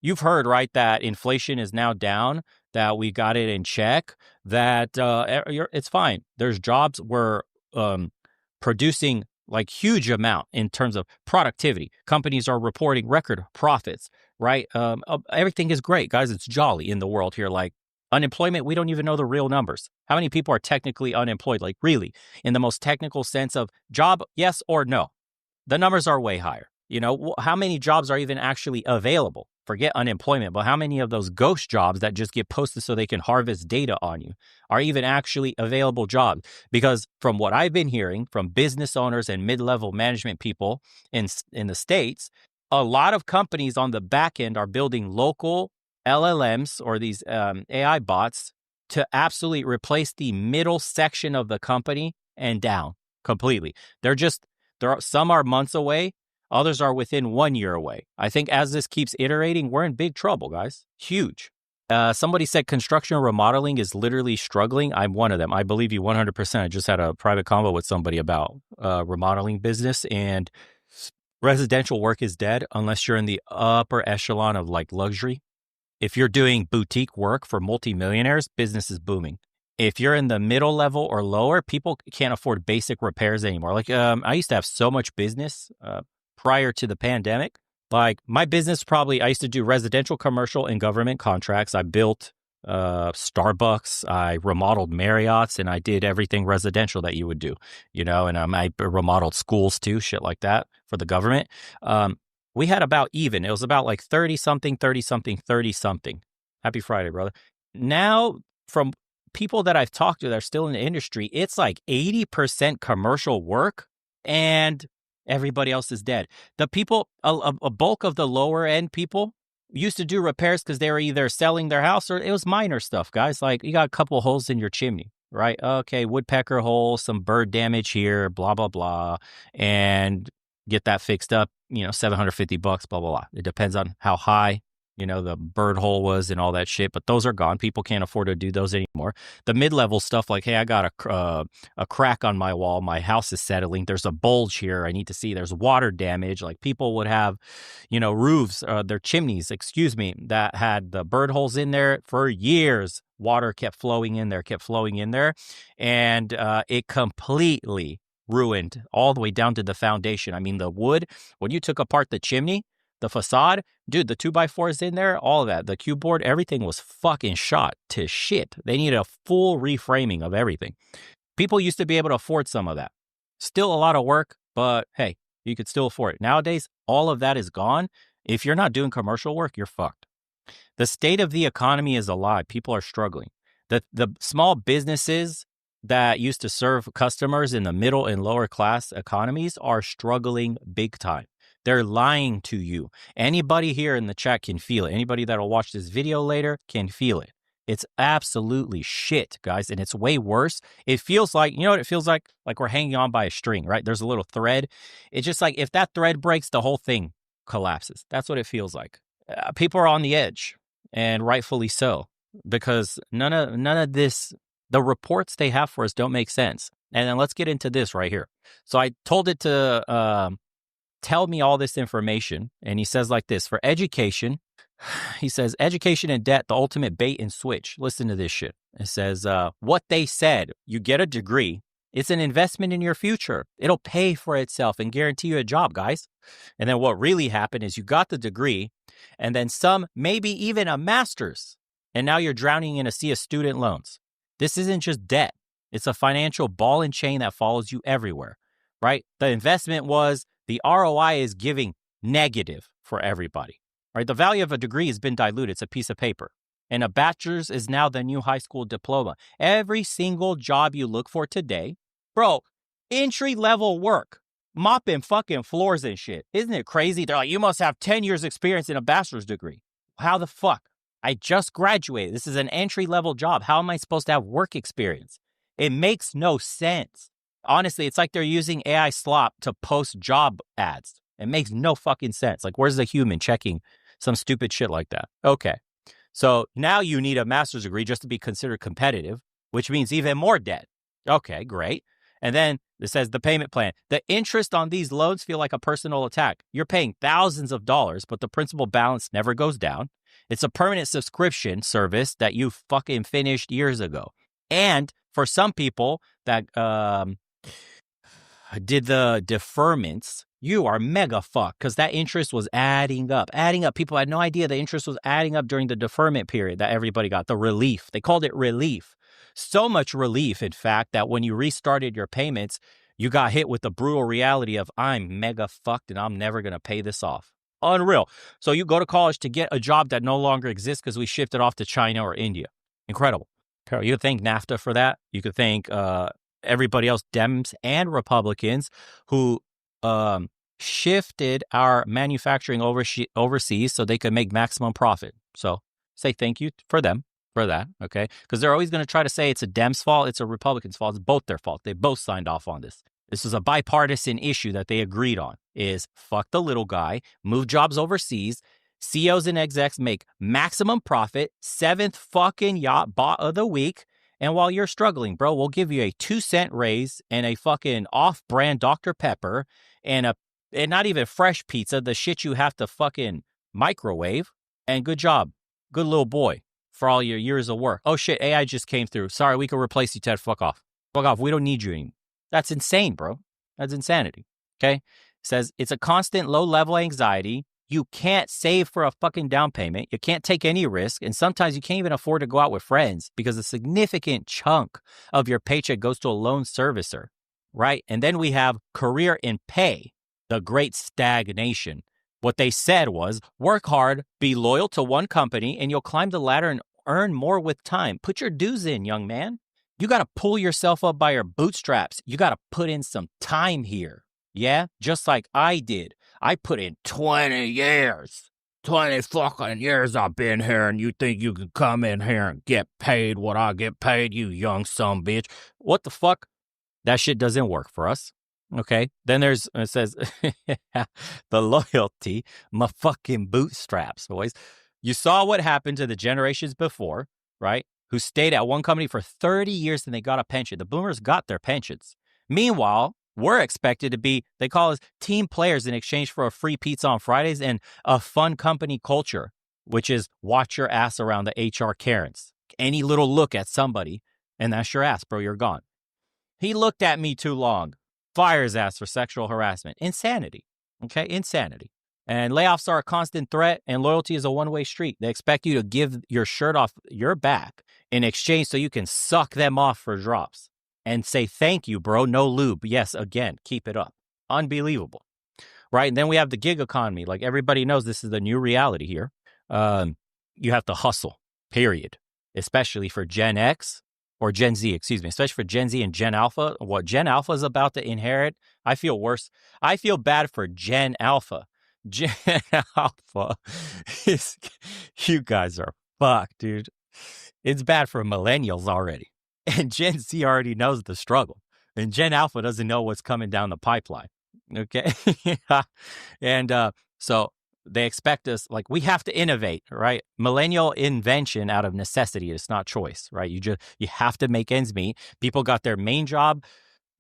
you've heard, right, that inflation is now down, that we got it in check, that it's fine. There's jobs we're um, producing like huge amount in terms of productivity. Companies are reporting record profits, right? Everything is great, guys. It's jolly in the world here. Like unemployment, we don't even know the real numbers. How many people are technically unemployed? Like really, in the most technical sense of job, yes or no? The numbers are way higher. How many jobs are even actually available? Forget unemployment, but how many of those ghost jobs that just get posted so they can harvest data on you are even actually available jobs? Because from what I've been hearing from business owners and mid-level management people in the States, a lot of companies on the back end are building local LLMs or these AI bots to absolutely replace the middle section of the company and down completely. Some are months away. Others are within 1 year away. I think as this keeps iterating, we're in big trouble, guys. Huge. Somebody said construction and remodeling is literally struggling. I'm one of them. I believe you 100%. I just had a private convo with somebody about remodeling business, and residential work is dead unless you're in the upper echelon of like luxury. If you're doing boutique work for multimillionaires, business is booming. If you're in the middle level or lower, people can't afford basic repairs anymore. Like I used to have so much business prior to the pandemic. Like my business I used to do residential, commercial, and government contracts. I built Starbucks, I remodeled Marriott's, and I did everything residential that you would do, and I remodeled schools too, shit like that for the government. We had about even. It was about like 30 something, 30 something, 30 something. Happy Friday, brother. Now, from people that I've talked to that are still in the industry, it's like 80% commercial work and everybody else is dead. The people, a bulk of the lower end people used to do repairs because they were either selling their house or it was minor stuff, guys. Like you got a couple holes in your chimney, right? Okay, woodpecker hole, some bird damage here, blah, blah, blah. And get that fixed up, $750, blah, blah, blah. It depends on how high, the bird hole was and all that shit, but those are gone. People can't afford to do those anymore. The mid-level stuff like, hey, I got a crack on my wall. My house is settling. There's a bulge here. I need to see. There's water damage. Like people would have, roofs, their chimneys, that had the bird holes in there for years. Water kept flowing in there. And it completely ruined all the way down to the foundation. I mean, the wood, when you took apart the chimney, the facade, dude, the 2x4s in there, all of that, the cube board, everything was fucking shot to shit. They needed a full reframing of everything. People used to be able to afford some of that. Still a lot of work, but hey, you could still afford it. Nowadays, all of that is gone. If you're not doing commercial work, you're fucked. The state of the economy is a lie. People are struggling. The small businesses that used to serve customers in the middle and lower class economies are struggling big time. They're lying to you. Anybody here in the chat can feel it. Anybody that'll watch this video later can feel it. It's absolutely shit, guys, and it's way worse. It feels like, you know what it feels like? Like we're hanging on by a string, right? There's a little thread. It's just like if that thread breaks, the whole thing collapses. That's what it feels like. People are on the edge, and rightfully so, because none of this, the reports they have for us don't make sense. And then let's get into this right here. So I told it to tell me all this information. And he says like this, for education, he says, education and debt, the ultimate bait and switch. Listen to this shit. It says, what they said, you get a degree. It's an investment in your future. It'll pay for itself and guarantee you a job, guys. And then what really happened is you got the degree and then some, maybe even a master's. And now you're drowning in a sea of student loans. This isn't just debt. It's a financial ball and chain that follows you everywhere, right? The investment was, the ROI is giving negative for everybody, right? The value of a degree has been diluted. It's a piece of paper. And a bachelor's is now the new high school diploma. Every single job you look for today, bro, entry-level work, mopping fucking floors and shit. Isn't it crazy? They're like, you must have 10 years experience in a bachelor's degree. How the fuck? I just graduated. This is an entry-level job. How am I supposed to have work experience? It makes no sense. Honestly, it's like they're using AI slop to post job ads. It makes no fucking sense. Like, where's the human checking some stupid shit like that? Okay. So now you need a master's degree just to be considered competitive, which means even more debt. Okay, great. And then it says the payment plan. The interest on these loans feel like a personal attack. You're paying thousands of dollars, but the principal balance never goes down. It's a permanent subscription service that you fucking finished years ago. And for some people that did the deferments, you are mega fucked because that interest was adding up. People had no idea the interest was adding up during the deferment period that everybody got, the relief. They called it relief. So much relief, in fact, that when you restarted your payments, you got hit with the brutal reality of I'm mega fucked and I'm never going to pay this off. Unreal. So you go to college to get a job that no longer exists because we shifted off to China or India. Incredible. You could thank NAFTA for that. You could thank everybody else, Dems and Republicans, who shifted our manufacturing overseas so they could make maximum profit. So say thank you for them for that, okay? Because they're always going to try to say it's a Dems' fault, it's a Republican's fault. It's both their fault. They both signed off on this. This is a bipartisan issue that they agreed on, is fuck the little guy, move jobs overseas, CEOs and execs make maximum profit, 7th fucking yacht bought of the week, and while you're struggling, bro, we'll give you a 2-cent raise and a fucking off-brand Dr. Pepper and not even fresh pizza, the shit you have to fucking microwave, and good job. Good little boy for all your years of work. Oh shit, AI just came through. Sorry, we can replace you, Ted. Fuck off. Fuck off. We don't need you anymore. That's insane, bro. That's insanity. Okay? It says it's a constant low-level anxiety. You can't save for a fucking down payment. You can't take any risk. And sometimes you can't even afford to go out with friends because a significant chunk of your paycheck goes to a loan servicer, right? And then we have career in pay, the great stagnation. What they said was work hard, be loyal to one company, and you'll climb the ladder and earn more with time. Put your dues in, young man. You got to pull yourself up by your bootstraps. You got to put in some time here. Yeah, just like I did. I put in 20 years. 20 fucking years I've been here, and you think you can come in here and get paid what I get paid, you young son bitch. What the fuck? That shit doesn't work for us. Okay. Then it says, the loyalty, my fucking bootstraps, boys. You saw what happened to the generations before, right? Who stayed at one company for 30 years and they got a pension. The boomers got their pensions. Meanwhile, we're expected to be, they call us team players in exchange for a free pizza on Fridays and a fun company culture, which is watch your ass around the HR Karens. Any little look at somebody, and that's your ass, bro, you're gone. He looked at me too long. Fire his ass for sexual harassment. Insanity. Okay? Insanity. And layoffs are a constant threat, and loyalty is a one-way street. They expect you to give your shirt off your back in exchange so you can suck them off for drops. And say, thank you, bro, no lube. Yes, again, keep it up. Unbelievable. Right? And then we have the gig economy. Like everybody knows this is the new reality here. You have to hustle, period. Especially for Gen X or Gen Z, excuse me. Especially for Gen Z and Gen Alpha. What Gen Alpha is about to inherit, I feel worse. I feel bad for Gen Alpha. Gen Alpha is, you guys are fucked, dude. It's bad for millennials already. And Gen Z already knows the struggle. And Gen Alpha doesn't know what's coming down the pipeline. Okay? And so they expect us, like, we have to innovate, right? Millennial invention out of necessity. It's not choice, right? You have to make ends meet. People got their main job,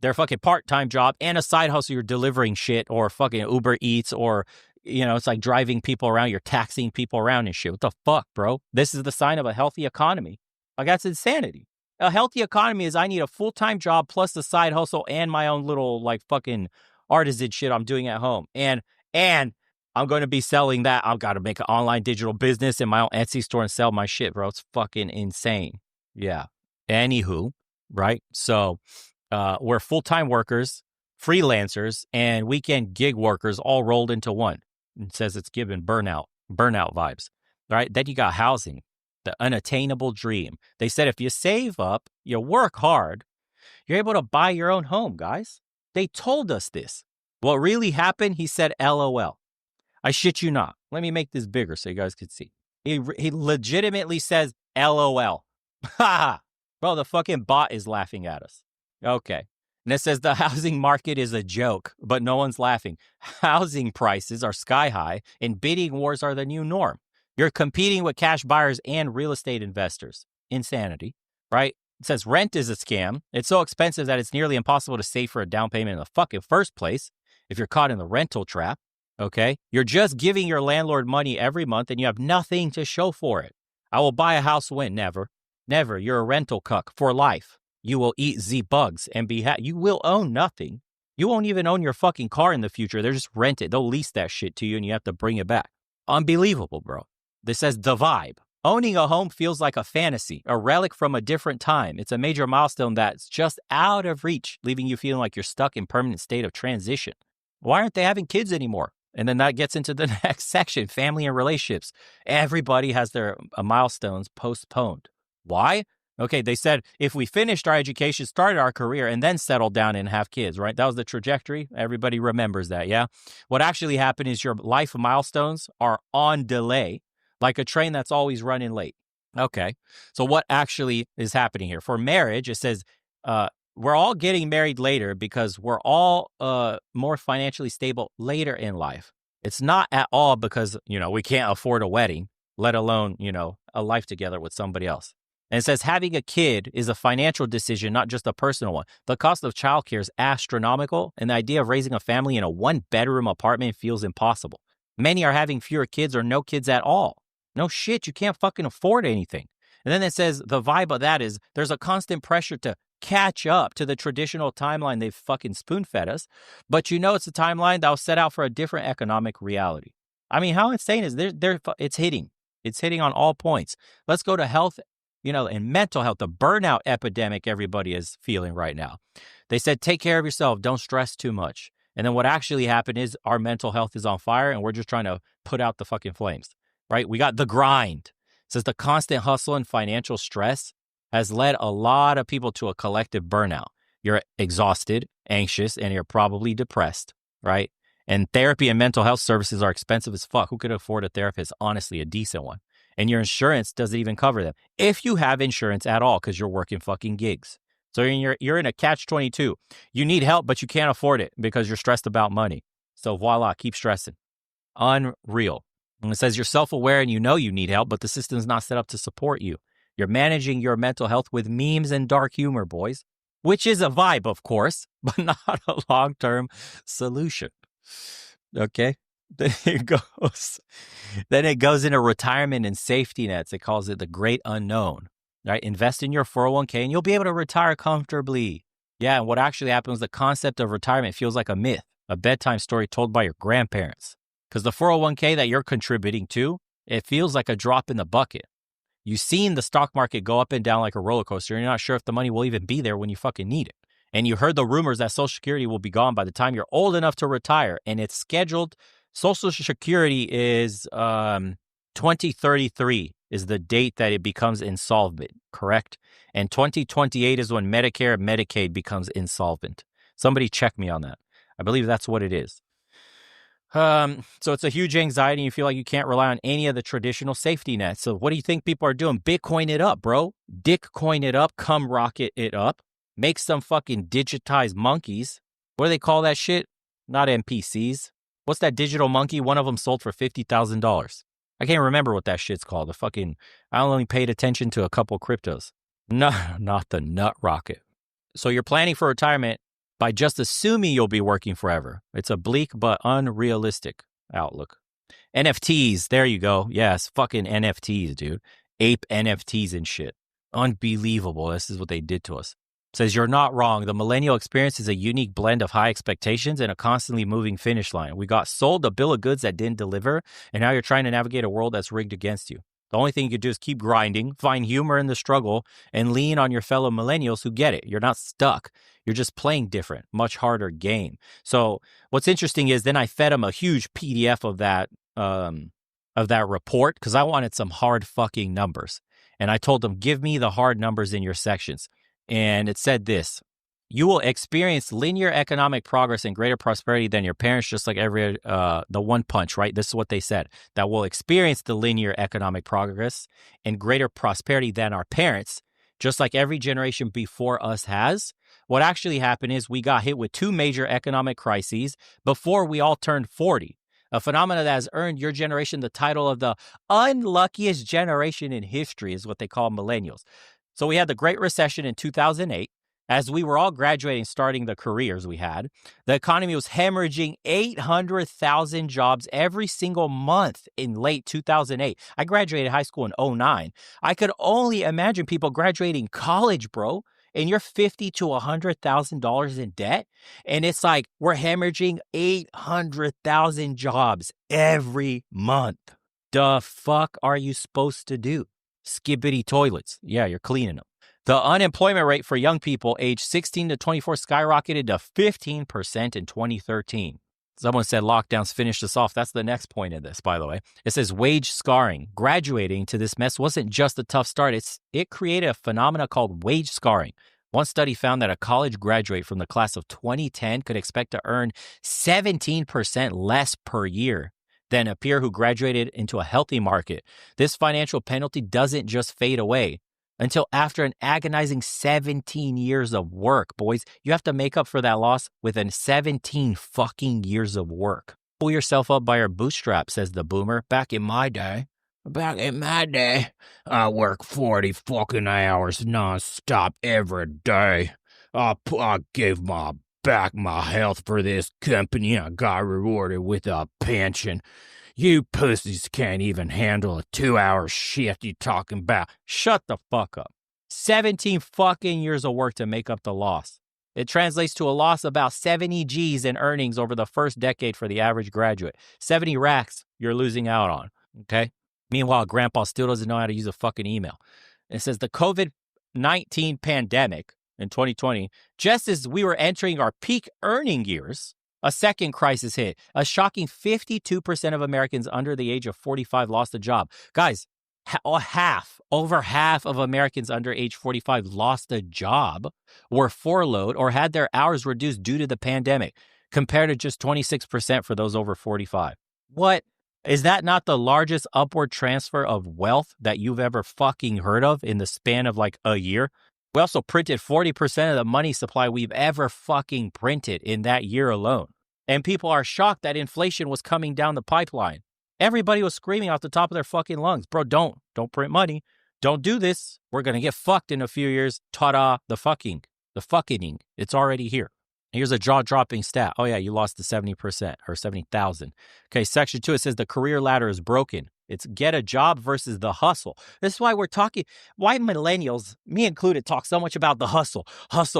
their fucking part-time job, and a side hustle. You're delivering shit or fucking Uber Eats or, you know, it's like driving people around. You're taxing people around and shit. What the fuck, bro? This is the sign of a healthy economy. Like, that's insanity. A healthy economy is I need a full-time job plus the side hustle and my own little like fucking artisan shit I'm doing at home. And I'm going to be selling that. I've got to make an online digital business in my own Etsy store and sell my shit, bro. It's fucking insane. Yeah. Anywho, right? So we're full-time workers, freelancers, and weekend gig workers all rolled into one. It says it's giving burnout vibes, right? Then you got housing. The unattainable dream. They said if you save up, you work hard, you're able to buy your own home, guys. They told us this. What really happened, he said, LOL. I shit you not. Let me make this bigger so you guys can see. He legitimately says LOL. Ha! Bro, the fucking bot is laughing at us. Okay. And it says the housing market is a joke, but no one's laughing. Housing prices are sky high and bidding wars are the new norm. You're competing with cash buyers and real estate investors. Insanity, right? It says rent is a scam. It's so expensive that it's nearly impossible to save for a down payment in the fucking first place if you're caught in the rental trap. Okay? You're just giving your landlord money every month and you have nothing to show for it. I will buy a house when? Never. Never. You're a rental cuck for life. You will eat Z bugs and be you will own nothing. You won't even own your fucking car in the future. They'll just rent it. They'll lease that shit to you and you have to bring it back. Unbelievable, bro. This says the vibe. Owning a home feels like a fantasy, a relic from a different time. It's a major milestone that's just out of reach, leaving you feeling like you're stuck in permanent state of transition. Why aren't they having kids anymore? And then that gets into the next section, family and relationships. Everybody has their milestones postponed. Why? Okay, they said if we finished our education, started our career, and then settled down and have kids, right? That was the trajectory. Everybody remembers that, yeah? What actually happened is your life milestones are on delay, like a train that's always running late. Okay, so what actually is happening here? For marriage, it says we're all getting married later because we're all more financially stable later in life. It's not at all because, we can't afford a wedding, let alone, a life together with somebody else. And it says having a kid is a financial decision, not just a personal one. The cost of childcare is astronomical, and the idea of raising a family in a one-bedroom apartment feels impossible. Many are having fewer kids or no kids at all. No shit, you can't fucking afford anything. And then it says the vibe of that is there's a constant pressure to catch up to the traditional timeline they've fucking spoon-fed us. But it's a timeline that was set out for a different economic reality. I mean, how insane is it's hitting. It's hitting on all points. Let's go to health, and mental health, the burnout epidemic everybody is feeling right now. They said, take care of yourself. Don't stress too much. And then what actually happened is our mental health is on fire and we're just trying to put out the fucking flames, right? We got the grind. It says the constant hustle and financial stress has led a lot of people to a collective burnout. You're exhausted, anxious, and you're probably depressed, right? And therapy and mental health services are expensive as fuck. Who could afford a therapist? Honestly, a decent one. And your insurance doesn't even cover them. If you have insurance at all, because you're working fucking gigs. So you're in a catch-22. You need help, but you can't afford it because you're stressed about money. So voila, keep stressing. Unreal. And it says you're self-aware and you know you need help, but the system's not set up to support you. You're managing your mental health with memes and dark humor, boys, which is a vibe, of course, but not a long-term solution. Okay? Then it goes into retirement and safety nets. It calls it the great unknown, right? Invest in your 401k and you'll be able to retire comfortably. Yeah, and what actually happens, the concept of retirement feels like a myth, a bedtime story told by your grandparents. Because the 401k that you're contributing to, it feels like a drop in the bucket. You've seen the stock market go up and down like a roller coaster, and you're not sure if the money will even be there when you fucking need it. And you heard the rumors that Social Security will be gone by the time you're old enough to retire, and it's scheduled. Social Security is 2033 is the date that it becomes insolvent, correct? And 2028 is when Medicare and Medicaid becomes insolvent. Somebody check me on that. I believe that's what it is. So it's a huge anxiety. You feel like you can't rely on any of the traditional safety nets. So what do you think people are doing? Bitcoin it up, bro. Dickcoin it up. Come rocket it up. Make some fucking digitized monkeys. What do they call that shit? Not NPCs. What's that digital monkey? One of them sold for $50,000. I can't remember what that shit's called. I only paid attention to a couple cryptos. No, not the nut rocket. So you're planning for retirement by just assuming you'll be working forever. It's a bleak but unrealistic outlook. NFTs, there you go. Yes, fucking NFTs, dude. Ape NFTs and shit. Unbelievable. This is what they did to us. It says you're not wrong. The millennial experience is a unique blend of high expectations and a constantly moving finish line. We got sold a bill of goods that didn't deliver, and now you're trying to navigate a world that's rigged against you. The only thing you can do is keep grinding, find humor in the struggle, and lean on your fellow millennials who get it. You're not stuck. You're just playing different, much harder game. So what's interesting is then I fed them a huge PDF of that report because I wanted some hard fucking numbers. And I told them, give me the hard numbers in your sections. And it said this: you will experience linear economic progress and greater prosperity than your parents, just like the one punch, right? This is what they said, that we'll experience the linear economic progress and greater prosperity than our parents, just like every generation before us has. What actually happened is we got hit with two major economic crises before we all turned 40. A phenomenon that has earned your generation the title of the unluckiest generation in history is what they call millennials. So we had the Great Recession in 2008. As we were all graduating, starting the careers we had, the economy was hemorrhaging 800,000 jobs every single month in late 2008. I graduated high school in 2009. I could only imagine people graduating college, bro, and you're $50,000 to $100,000 in debt. And it's like we're hemorrhaging 800,000 jobs every month. The fuck are you supposed to do? Skibbity toilets. Yeah, you're cleaning them. The unemployment rate for young people aged 16 to 24 skyrocketed to 15% in 2013. Someone said lockdowns finished us off. That's the next point of this, by the way. It says wage scarring. Graduating to this mess wasn't just a tough start. It created a phenomena called wage scarring. One study found that a college graduate from the class of 2010 could expect to earn 17% less per year than a peer who graduated into a healthy market. This financial penalty doesn't just fade away until after an agonizing 17 years of work, boys. You have to make up for that loss within 17 fucking years of work. Pull yourself up by your bootstraps, says the boomer. Back in my day, I work 40 fucking hours nonstop every day. I gave my health for this company. I got rewarded with a pension. You pussies can't even handle a 2-hour shift you talking about. Shut the fuck up. 17 fucking years of work to make up the loss. It translates to a loss about 70 G's in earnings over the first decade for the average graduate. 70 racks you're losing out on, okay? Meanwhile, grandpa still doesn't know how to use a fucking email. It says the COVID-19 pandemic in 2020, just as we were entering our peak earning years, a second crisis hit. A shocking 52% of Americans under the age of 45 lost a job. Guys, over half of Americans under age 45 lost a job, were furloughed, or had their hours reduced due to the pandemic, compared to just 26% for those over 45. What? Is that not the largest upward transfer of wealth that you've ever fucking heard of in the span of like a year? We also printed 40% of the money supply we've ever fucking printed in that year alone. And people are shocked that inflation was coming down the pipeline. Everybody was screaming out the top of their fucking lungs, bro, don't print money. Don't do this. We're going to get fucked in a few years. Ta-da, the fucking. It's already here. Here's a jaw-dropping stat. Oh, yeah, you lost the 70% or 70,000. Okay, section 2, it says the career ladder is broken. It's get a job versus the hustle. This is why why millennials, me included, talk so much about the hustle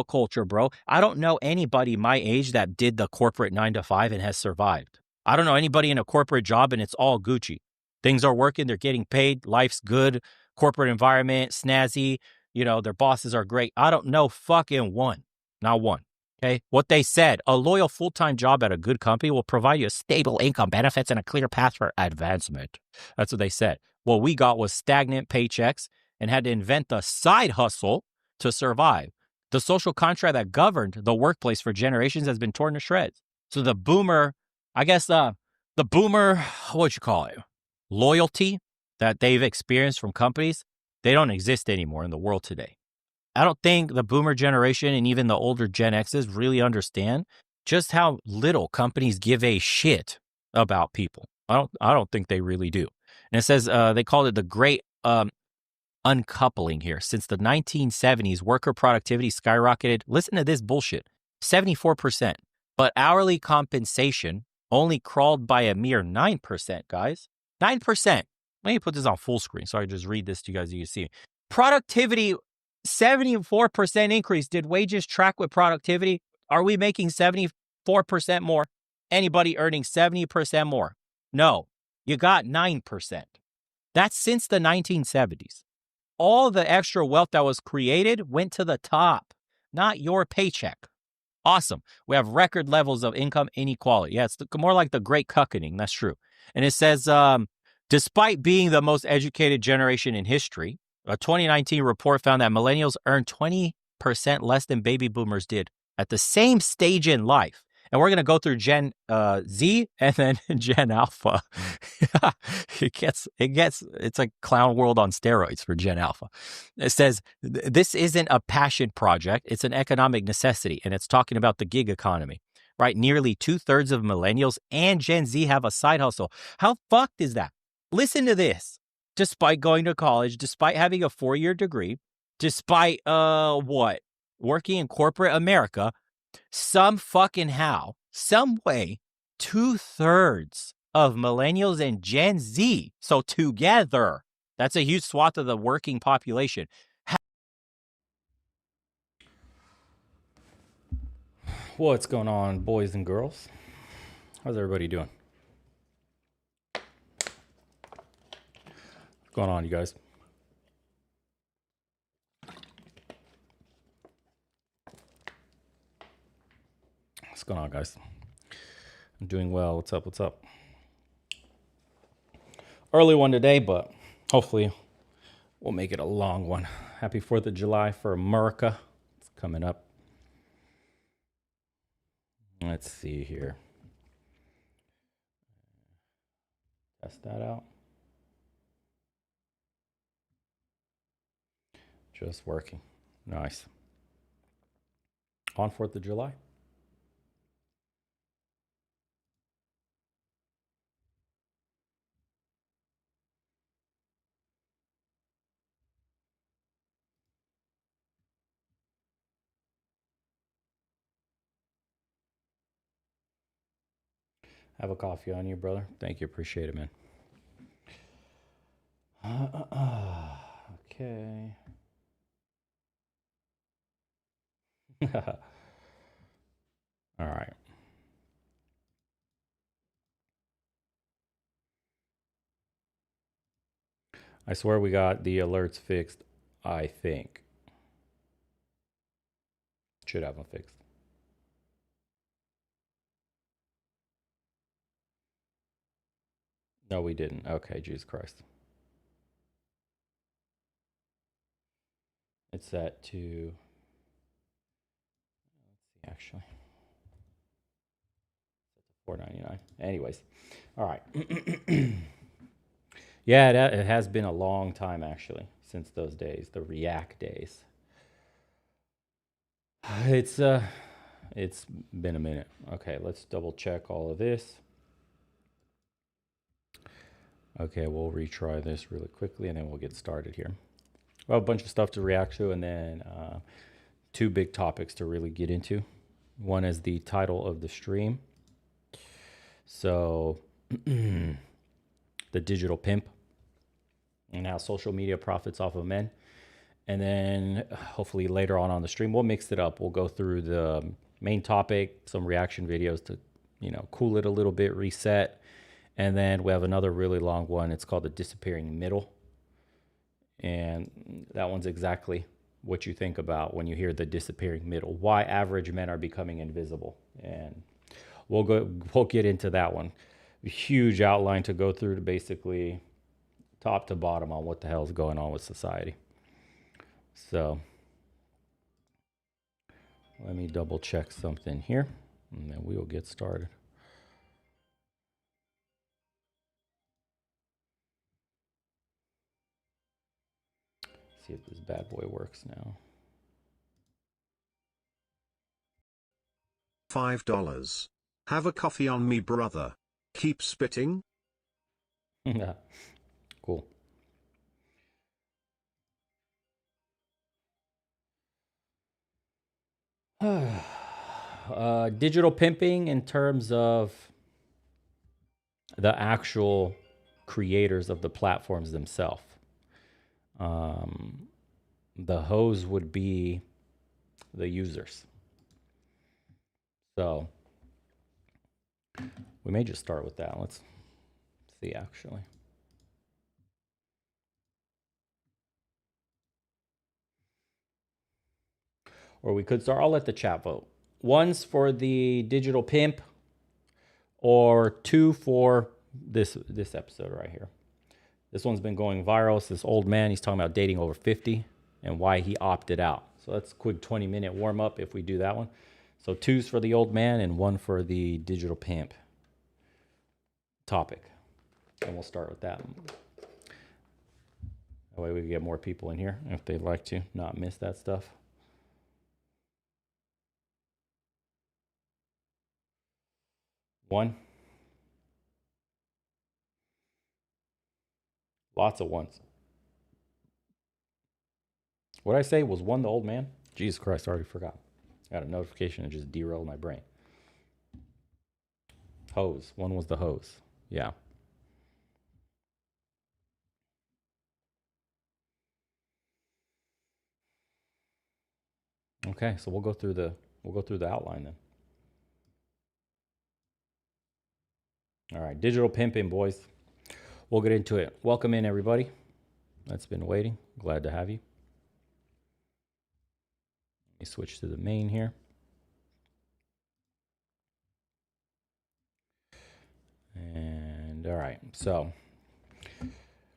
culture, bro. I don't know anybody my age that did the corporate 9 to 5 and has survived. I don't know anybody in a corporate job and it's all Gucci. Things are working, they're getting paid, life's good, corporate environment, snazzy, their bosses are great. I don't know fucking one, not one. Okay, what they said, a loyal full-time job at a good company will provide you a stable income, benefits, and a clear path for advancement. That's what they said. What we got was stagnant paychecks and had to invent the side hustle to survive. The social contract that governed the workplace for generations has been torn to shreds. So the boomer, what'd you call it? Loyalty that they've experienced from companies, they don't exist anymore in the world today. I don't think the boomer generation and even the older Gen Xs really understand just how little companies give a shit about people. I don't think they really do. And it says they called it the great uncoupling here. Since the 1970s, worker productivity skyrocketed. Listen to this bullshit. 74%. But hourly compensation only crawled by a mere 9%, guys. 9%. Let me put this on full screen so I just read this to you guys so you see. Productivity 74% increase. Did wages track with productivity? Are we making 74% more? Anybody earning 70% more? No, you got 9%. That's since the 1970s. All the extra wealth that was created went to the top, not your paycheck. Awesome. We have record levels of income inequality. Yeah, it's more like the great cuckolding. That's true. And it says, despite being the most educated generation in history, a 2019 report found that millennials earn 20% less than baby boomers did at the same stage in life. And we're going to go through Gen Z and then Gen Alpha. It's like clown world on steroids for Gen Alpha. It says, this isn't a passion project. It's an economic necessity. And it's talking about the gig economy, right? Nearly 2/3 of millennials and Gen Z have a side hustle. How fucked is that? Listen to this. Despite going to college, despite having a 4-year degree, despite what? Working in corporate America, some fucking how, some way, 2/3 of millennials and Gen Z, so together, that's a huge swath of the working population. What's going on, boys and girls? How's everybody doing? What's going on, you guys? What's going on, guys? I'm doing well. What's up? What's up? Early one today, but hopefully we'll make it a long one. Happy 4th of July for America. It's coming up. Let's see here. Test that out. Just working. Nice. On 4th of July. Have a coffee on you, brother. Thank you. Appreciate it, man. Okay. All right. I swear we got the alerts fixed, I think. Should have them fixed. No, we didn't. Okay, Jesus Christ. It's set to, let's see, actually. $4.99. Anyways, all right. Yeah, it has been a long time, actually, since those days, the React days. It's been a minute. Okay, let's double check all of this. Okay, we'll retry this really quickly, and then we'll get started here. Well, a bunch of stuff to react to, and then two big topics to really get into. One is the title of the stream. So, the digital pimp and how social media profits off of men. And then hopefully later on the stream, we'll mix it up. We'll go through the main topic, some reaction videos to, cool it a little bit, reset. And then we have another really long one. It's called the disappearing middle. And that one's exactly what you think about when you hear the disappearing middle, why average men are becoming invisible. And we'll get into that one. A huge outline to go through to basically top to bottom on what the hell is going on with society. So let me double check something here, and then we'll get started. See if this bad boy works now. $5. Have a coffee on me, brother. Keep spitting. Yeah, cool. Digital pimping in terms of the actual creators of the platforms themselves. The hoes would be the users. So we may just start with that. Let's see, actually. Or we could start, I'll let the chat vote. One's for the digital pimp, or two for this episode right here. This one's been going viral. It's this old man. He's talking about dating over 50 and why he opted out. So that's a quick 20-minute warm up if we do that one. So two's for the old man and one for the digital pimp topic. And we'll start with that. That way we can get more people in here if they'd like to not miss that stuff. One. Lots of ones. What I say was one the old man? Jesus Christ, I already forgot. I got a notification that just derailed my brain. Hose. One was the hose. Yeah. Okay, so we'll go through the outline then. All right, digital pimping, boys. We'll get into it. Welcome in, everybody. That's been waiting. Glad to have you. Let me switch to the main here. And all right, so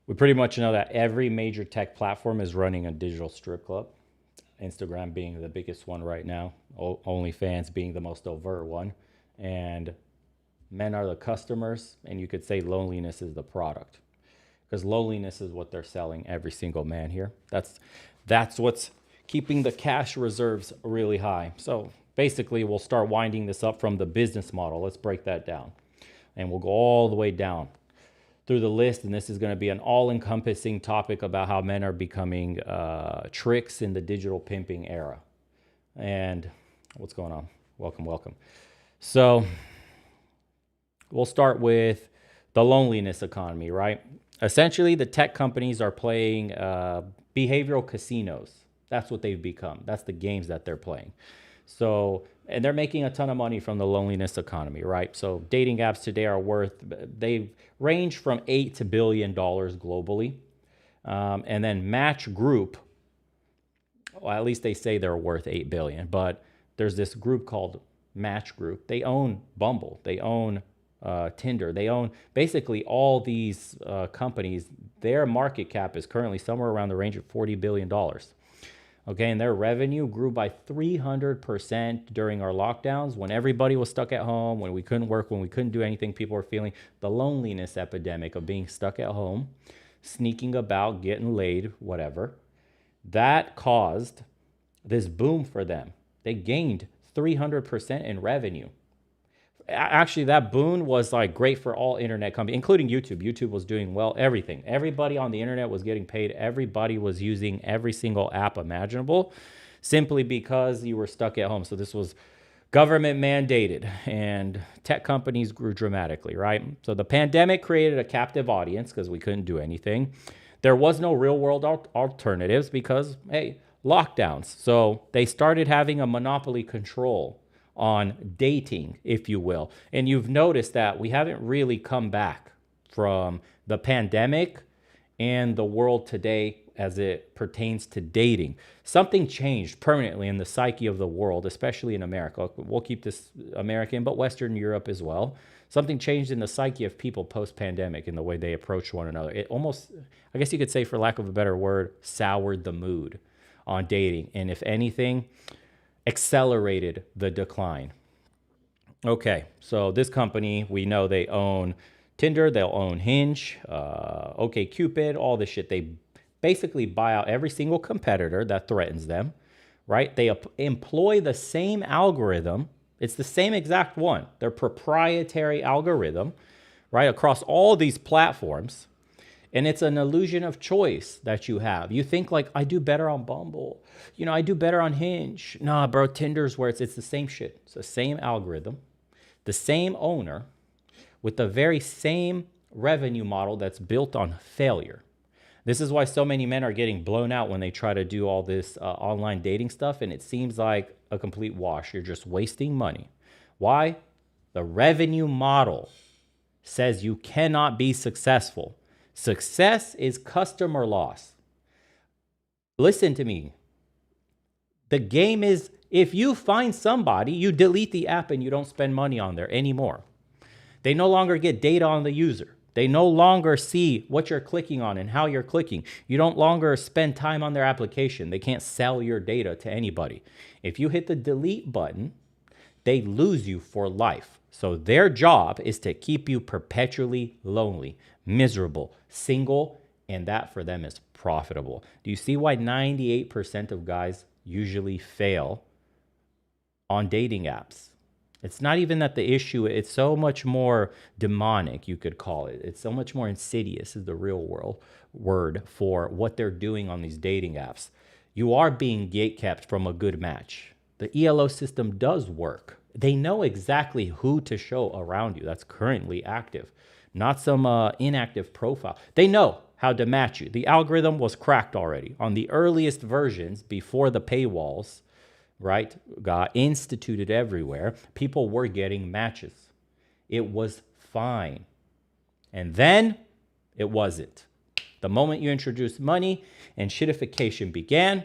we pretty much know that every major tech platform is running a digital strip club. Instagram being the biggest one right now, OnlyFans being the most overt one, and men are the customers, and you could say loneliness is the product, because loneliness is what they're selling every single man here. That's what's keeping the cash reserves really high. So basically, we'll start winding this up from the business model. Let's break that down, and we'll go all the way down through the list, and this is going to be an all-encompassing topic about how men are becoming tricks in the digital pimping era. And what's going on? Welcome. So we'll start with the loneliness economy, right? Essentially, the tech companies are playing behavioral casinos. That's what they've become. That's the games that they're playing. So, and they're making a ton of money from the loneliness economy, right? So dating apps today are they range from $8 billion globally. And then Match Group, well, at least they say they're worth 8 billion, but there's this group called Match Group. They own Bumble. They own Tinder. They own basically all these companies. Their market cap is currently somewhere around the range of $40 billion. Okay, and their revenue grew by 300% during our lockdowns when everybody was stuck at home, when we couldn't work, when we couldn't do anything. People were feeling the loneliness epidemic of being stuck at home, sneaking about, getting laid, whatever. That caused this boom for them. They gained 300% in revenue. Actually, that boon was like great for all internet companies, including YouTube. YouTube was doing well, everything. Everybody on the internet was getting paid. Everybody was using every single app imaginable simply because you were stuck at home. So this was government mandated, and tech companies grew dramatically, right? So the pandemic created a captive audience because we couldn't do anything. There was no real world alternatives because, hey, lockdowns. So they started having a monopoly control on dating, if you will. And you've noticed that we haven't really come back from the pandemic and the world today as it pertains to dating. Something changed permanently in the psyche of the world, especially in America. We'll keep this American, but Western Europe as well. Something changed in the psyche of people post-pandemic in the way they approach one another. It almost, I guess you could say, for lack of a better word, soured the mood on dating. And if anything, accelerated the decline. Okay, so this company, we know they own Tinder, they'll own Hinge, OkCupid, all this shit. They basically buy out every single competitor that threatens them, right? They employ the same algorithm. It's the same exact one, their proprietary algorithm, right, across all these platforms. And it's an illusion of choice that you have. You think like, I do better on Bumble. You know, I do better on Hinge. Nah, bro, Tinder's where it's the same shit. It's the same algorithm, the same owner, with the very same revenue model that's built on failure. This is why so many men are getting blown out when they try to do all this online dating stuff, and it seems like a complete wash. You're just wasting money. Why? The revenue model says you cannot be successful. Success is customer loss. Listen to me. The game is, if you find somebody, you delete the app and you don't spend money on there anymore. They no longer get data on the user. They no longer see what you're clicking on and how you're clicking. You don't longer spend time on their application. They can't sell your data to anybody. If you hit the delete button, they lose you for life. So their job is to keep you perpetually lonely, miserable, single, and that for them is profitable. Do you see why 98% of guys usually fail on dating apps? It's not even that the issue, it's so much more demonic, you could call it. It's so much more insidious is the real world word for what they're doing on these dating apps. You are being gatekept from a good match. The ELO system does work. They know exactly who to show around you that's currently active, not some inactive profile. They know how to match you. The algorithm was cracked already on the earliest versions before the paywalls, right, got instituted everywhere. People were getting matches. It was fine. And then it wasn't. The moment you introduced money and shitification began,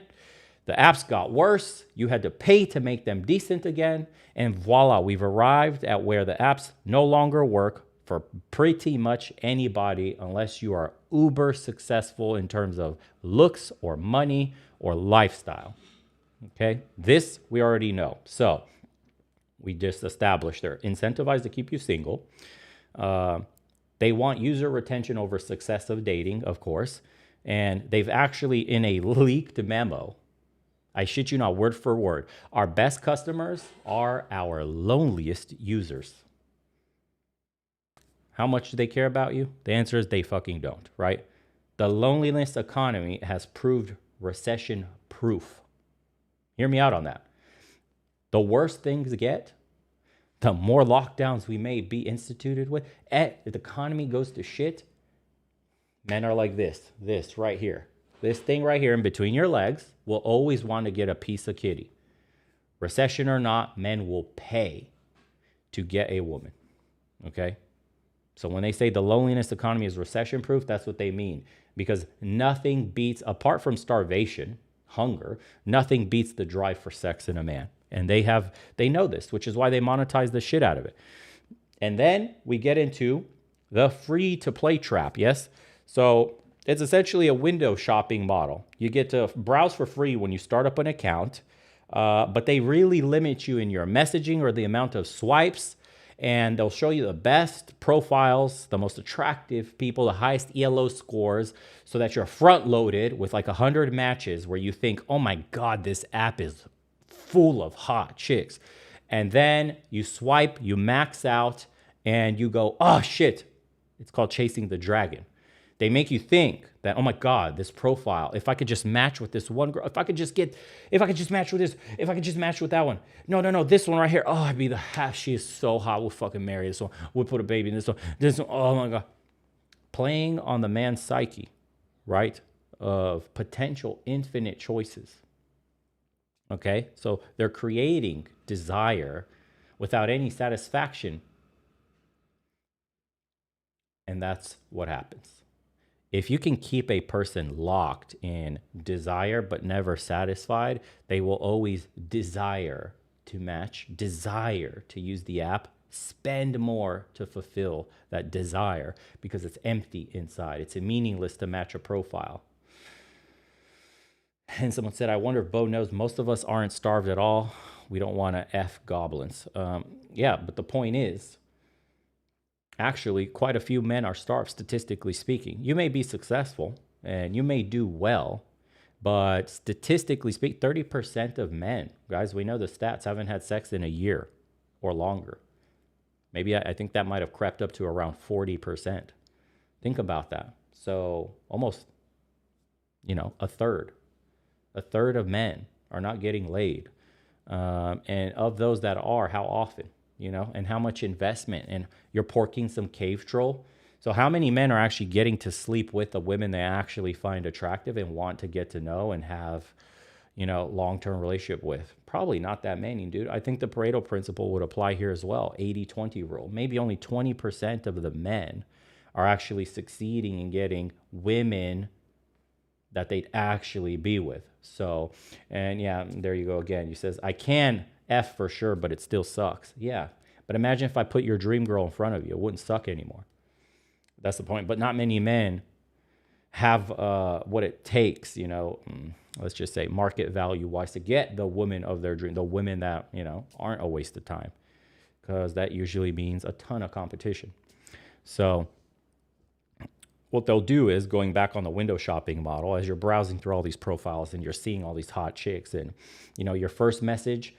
the apps got worse. You had to pay to make them decent again. And voila, we've arrived at where the apps no longer work for pretty much anybody unless you are uber successful in terms of looks or money or lifestyle. Okay, this we already know. So we just established they're incentivized to keep you single. They want user retention over success of dating, of course. And they've actually, in a leaked memo, I shit you not, word for word, our best customers are our loneliest users. How much do they care about you? The answer is they fucking don't, right? The loneliness economy has proved recession proof. Hear me out on that. The worse things get, the more lockdowns we may be instituted with. If the economy goes to shit, men are like this right here. This thing right here in between your legs will always want to get a piece of kitty. Recession or not, men will pay to get a woman. Okay? So when they say the loneliness economy is recession proof, that's what they mean. Because nothing beats, apart from starvation, hunger, nothing beats the drive for sex in a man. And they know this, which is why they monetize the shit out of it. And then we get into the free to play trap, yes? So it's essentially a window shopping model. You get to browse for free when you start up an account, but they really limit you in your messaging or the amount of swipes, and they'll show you the best profiles, the most attractive people, the highest ELO scores, so that you're front loaded with like 100 matches where you think, oh my God, this app is full of hot chicks. And then you swipe, you max out, and you go, oh shit. It's called chasing the dragon. They make you think that, oh my God, this profile, if I could just match with this one girl, if I could just match with this, if I could just match with that one. No, this one right here. Oh, I'd be the half. She is so hot. We'll fucking marry this one. We'll put a baby in this one. This one. Oh my God. Playing on the man's psyche, right? Of potential infinite choices. Okay, so they're creating desire without any satisfaction. And that's what happens. If you can keep a person locked in desire but never satisfied, they will always desire to match, desire to use the app, spend more to fulfill that desire because it's empty inside. It's meaningless to match a profile. And someone said, I wonder if Bo knows most of us aren't starved at all. We don't want to F goblins. Yeah, but the point is, actually, quite a few men are starved, statistically speaking. You may be successful and you may do well, but statistically speaking, 30% of men, guys, we know the stats, haven't had sex in a year or longer. Maybe I think that might have crept up to around 40%. Think about that. So almost, a third. A third of men are not getting laid. And of those that are, how often? And how much investment, and you're porking some cave troll. So how many men are actually getting to sleep with the women they actually find attractive and want to get to know and have, long-term relationship with? Probably not that many, dude. I think the Pareto principle would apply here as well. 80-20 rule. Maybe only 20% of the men are actually succeeding in getting women that they'd actually be with. So, and yeah, there you go again. You says, I can F for sure, but it still sucks. Yeah. But imagine if I put your dream girl in front of you, it wouldn't suck anymore. That's the point. But not many men have what it takes, let's just say market value wise, to get the woman of their dream, the women that, aren't a waste of time, because that usually means a ton of competition. So what they'll do is, going back on the window shopping model, as you're browsing through all these profiles and you're seeing all these hot chicks, and your first message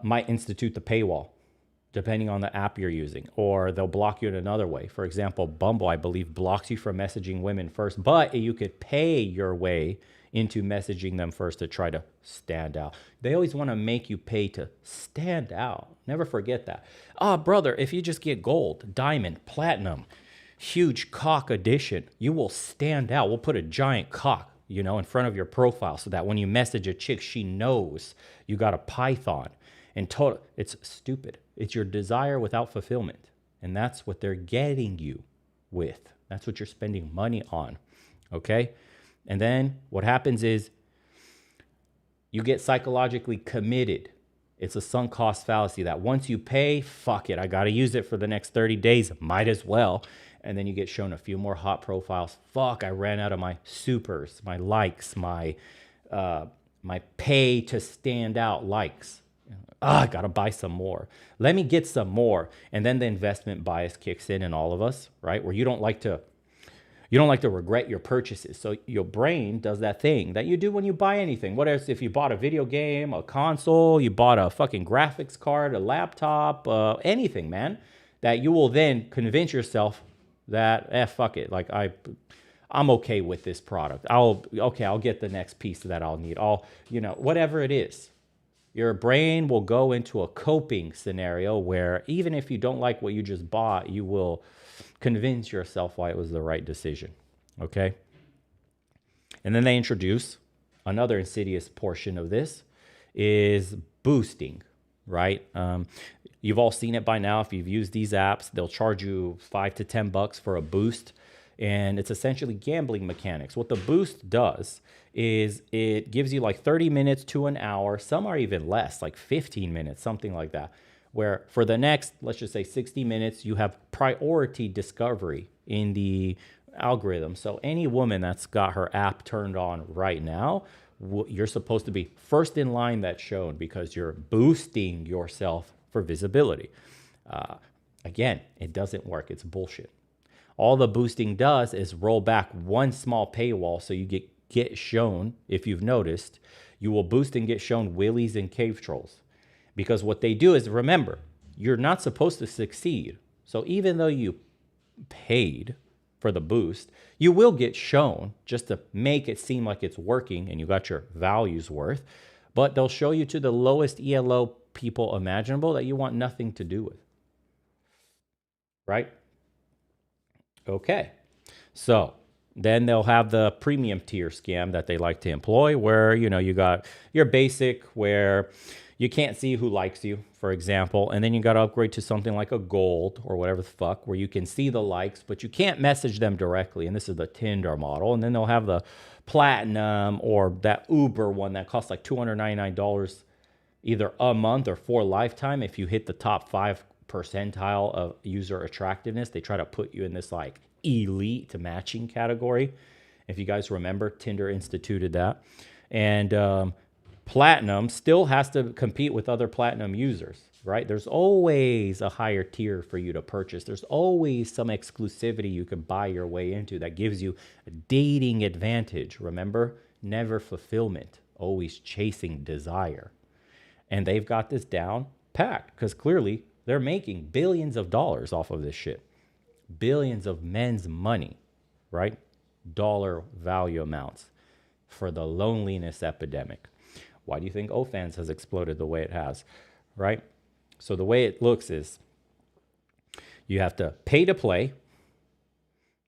might institute the paywall. depending on the app you're using, or they'll block you in another way. For example, Bumble, I believe, blocks you from messaging women first, but you could pay your way into messaging them first to try to stand out. They always want to make you pay to stand out. Never forget that. Ah, brother, if you just get gold, diamond, platinum, huge cock edition, you will stand out. We'll put a giant cock, in front of your profile so that when you message a chick, she knows you got a python. And total, it's stupid. It's your desire without fulfillment. And that's what they're getting you with. That's what you're spending money on. Okay? And then what happens is you get psychologically committed. It's a sunk cost fallacy that once you pay, fuck it, I got to use it for the next 30 days. Might as well. And then you get shown a few more hot profiles. Fuck, I ran out of my supers, my likes, my pay to stand out likes. I got to buy some more. Let me get some more. And then the investment bias kicks in all of us, right? Where you don't like to regret your purchases. So your brain does that thing that you do when you buy anything. What else if you bought a video game, a console, you bought a fucking graphics card, a laptop, anything, man, that you will then convince yourself that, fuck it. Like I'm okay with this product. I'll get the next piece that I'll need. Whatever it is. Your brain will go into a coping scenario where even if you don't like what you just bought, you will convince yourself why it was the right decision. Okay? And then they introduce another insidious portion of this is boosting, right? You've all seen it by now. If you've used these apps, they'll charge you $5 to $10 for a boost. And it's essentially gambling mechanics. What the boost does is it gives you like 30 minutes to an hour. Some are even less, like 15 minutes, something like that. Where for the next, let's just say 60 minutes, you have priority discovery in the algorithm. So any woman that's got her app turned on right now, you're supposed to be first in line that's shown because you're boosting yourself for visibility. Again, it doesn't work. It's bullshit. All the boosting does is roll back one small paywall so you get shown, if you've noticed, you will boost and get shown willies and cave trolls. Because what they do is, remember, you're not supposed to succeed. So even though you paid for the boost, you will get shown just to make it seem like it's working and you got your values worth. But they'll show you to the lowest ELO people imaginable that you want nothing to do with. Right? Okay, so then they'll have the premium tier scam that they like to employ where, you got your basic where you can't see who likes you, for example, and then you got to upgrade to something like a gold or whatever the fuck where you can see the likes, but you can't message them directly. And this is the Tinder model. And then they'll have the platinum or that Uber one that costs like $299 either a month or for lifetime. If you hit the top 5 percentile of user attractiveness, they try to put you in this like elite matching category. If you guys remember, Tinder instituted that. And platinum still has to compete with other platinum users, right? There's always a higher tier for you to purchase. There's always some exclusivity you can buy your way into that gives you a dating advantage. Remember, never fulfillment, always chasing desire. And they've got this down packed because clearly they're making billions of dollars off of this shit. Billions of men's money, right? Dollar value amounts for the loneliness epidemic. Why do you think OnlyFans has exploded the way it has, right? So the way it looks is you have to pay to play,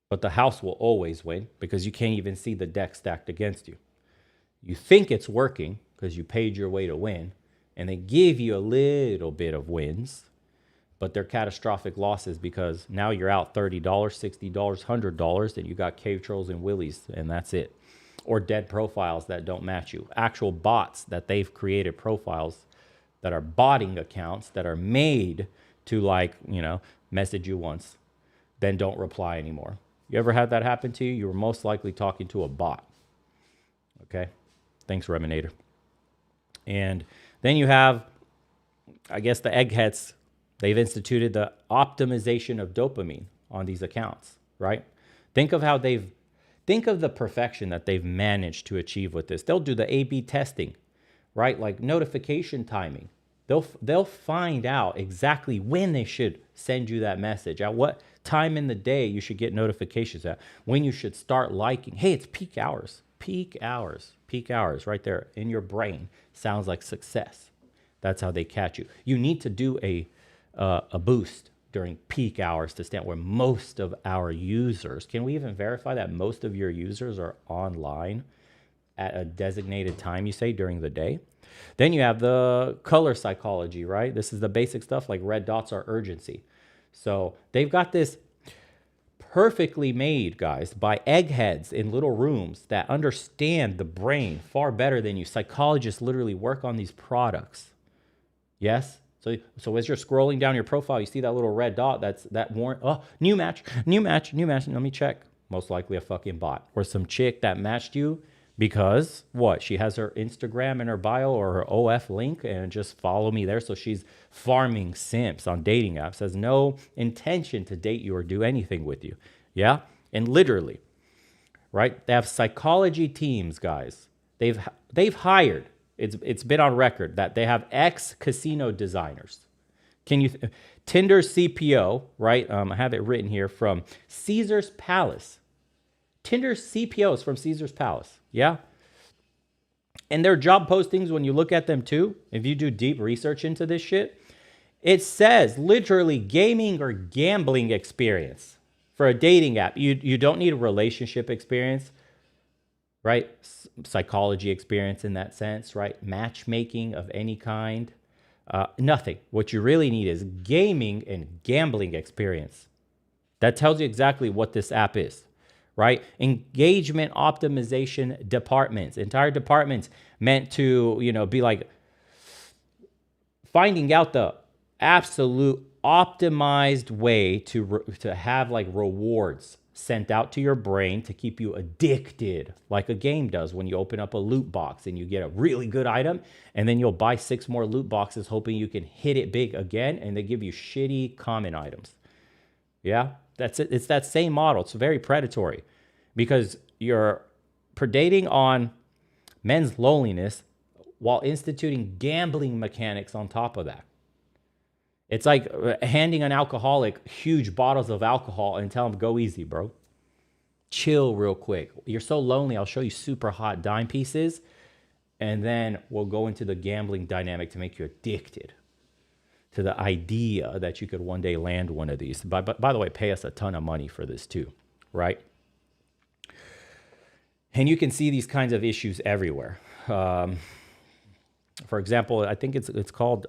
but the house will always win because you can't even see the deck stacked against you. You think it's working because you paid your way to win, and they give you a little bit of wins, but they're catastrophic losses because now you're out $30, $60, $100, and you got cave trolls and willies, and that's it. Or dead profiles that don't match you. Actual bots that they've created profiles that are botting accounts that are made to message you once, then don't reply anymore. You ever had that happen to you? You were most likely talking to a bot. Okay? Thanks, Reminator. And then you have, I guess, the eggheads. They've instituted the optimization of dopamine on these accounts, right? Think of the perfection that they've managed to achieve with this. They'll do the A/B testing, right? Like notification timing. They'll find out exactly when they should send you that message, at what time in the day you should get notifications, at when you should start liking. Hey, it's peak hours. Peak hours. Peak hours right there in your brain sounds like success. That's how they catch you. You need to do a boost during peak hours to stand where most of our users, can we even verify that most of your users are online at a designated time, you say, during the day? Then you have the color psychology, right? This is the basic stuff, like red dots are urgency. So they've got this perfectly made, guys, by eggheads in little rooms that understand the brain far better than you. Psychologists literally work on these products. Yes? So as you're scrolling down your profile, you see that little red dot. That's that warrant. Oh, new match, new match, new match. Let me check. Most likely a fucking bot or some chick that matched you because what? She has her Instagram in her bio or her OF link and just follow me there. So she's farming simps on dating apps. Has no intention to date you or do anything with you. Yeah? And literally, right? They have psychology teams, guys. They've hired. It's been on record that they have ex-casino designers. Tinder's CPO, right? I have it written here from Caesar's Palace. Tinder's CPO is from Caesar's Palace. Yeah. And their job postings, when you look at them too, if you do deep research into this shit, it says literally gaming or gambling experience for a dating app. You don't need a relationship experience, right? Psychology experience in that sense, right? Matchmaking of any kind. Nothing. What you really need is gaming and gambling experience. That tells you exactly what this app is, right? Engagement optimization departments, entire departments meant to, be like finding out the absolute optimized way to have like rewards sent out to your brain to keep you addicted, like a game does when you open up a loot box and you get a really good item, and then you'll buy 6 more loot boxes hoping you can hit it big again, and they give you shitty common items. Yeah, that's it. It's that same model. It's very predatory because you're predating on men's loneliness while instituting gambling mechanics on top of that. It's like handing an alcoholic huge bottles of alcohol and tell him, go easy, bro. Chill real quick. You're so lonely, I'll show you super hot dime pieces, and then we'll go into the gambling dynamic to make you addicted to the idea that you could one day land one of these. By the way, pay us a ton of money for this too, right? And you can see these kinds of issues everywhere. For example, I think it's called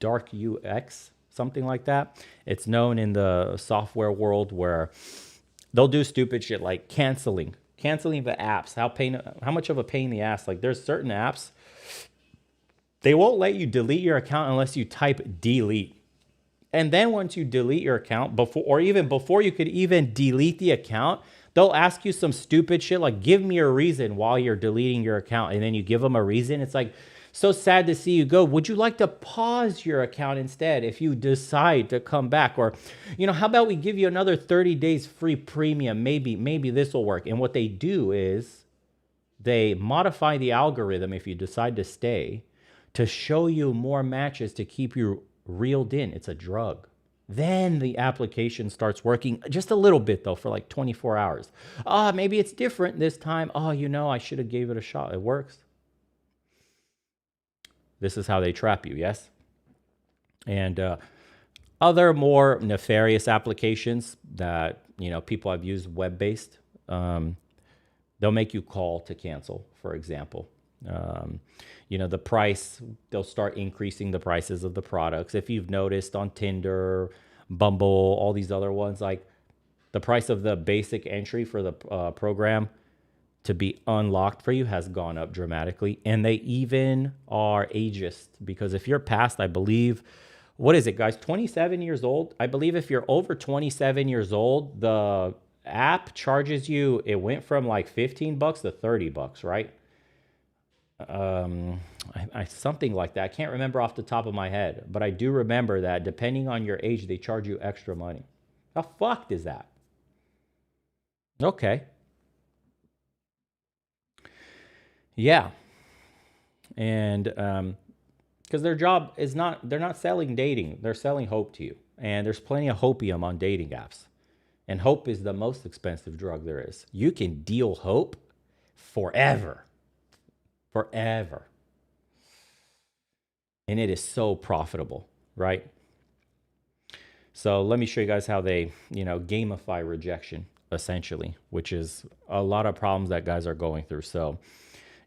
dark UX, something like that. It's known in the software world where they'll do stupid shit like canceling the apps. How much of a pain in the ass? Like there's certain apps, they won't let you delete your account unless you type delete. And then once you delete your account, before you could even delete the account, they'll ask you some stupid shit like, give me a reason while you're deleting your account. And then you give them a reason. It's like, so sad to see you go. Would you like to pause your account instead if you decide to come back? Or, how about we give you another 30 days free premium? Maybe this will work. And what they do is they modify the algorithm if you decide to stay to show you more matches to keep you reeled in. It's a drug. Then the application starts working just a little bit though for like 24 hours. Maybe it's different this time. I should have gave it a shot. It works. This is how they trap you, yes? And other more nefarious applications that, people have used web-based, they'll make you call to cancel, for example. The price, they'll start increasing the prices of the products. If you've noticed on Tinder, Bumble, all these other ones, like the price of the basic entry for the program to be unlocked for you has gone up dramatically. And they even are ageist because if you're past, I believe, what is it, guys? 27 years old. I believe if you're over 27 years old, the app charges you, it went from like $15 to $30, right? Something like that. I can't remember off the top of my head, but I do remember that depending on your age, they charge you extra money. How fucked is that? Okay. Yeah. And because their job is not, they're not selling dating, they're selling hope to you. And there's plenty of hopium on dating apps. And hope is the most expensive drug there is. You can deal hope forever. Forever. And it is so profitable, right? So let me show you guys how they, gamify rejection, essentially, which is a lot of problems that guys are going through. So,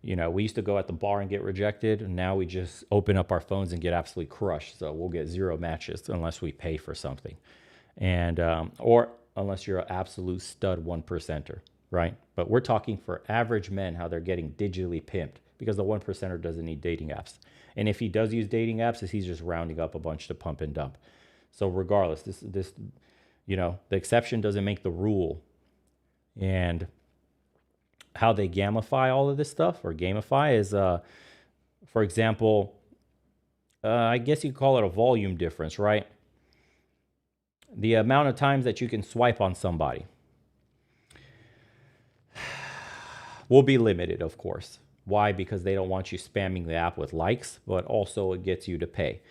we used to go at the bar and get rejected, and now we just open up our phones and get absolutely crushed. So we'll get 0 matches unless we pay for something, and or unless you're an absolute stud 1%er, right? But we're talking for average men, how they're getting digitally pimped, because the 1%er doesn't need dating apps. And if he does use dating apps, he's just rounding up a bunch to pump and dump. So regardless, this the exception doesn't make the rule. And how they gamify all of this stuff, or gamify, is, for example, I guess you call it a volume difference, right? The amount of times that you can swipe on somebody will be limited, of course. Why? Because they don't want you spamming the app with likes, but also it gets you to pay.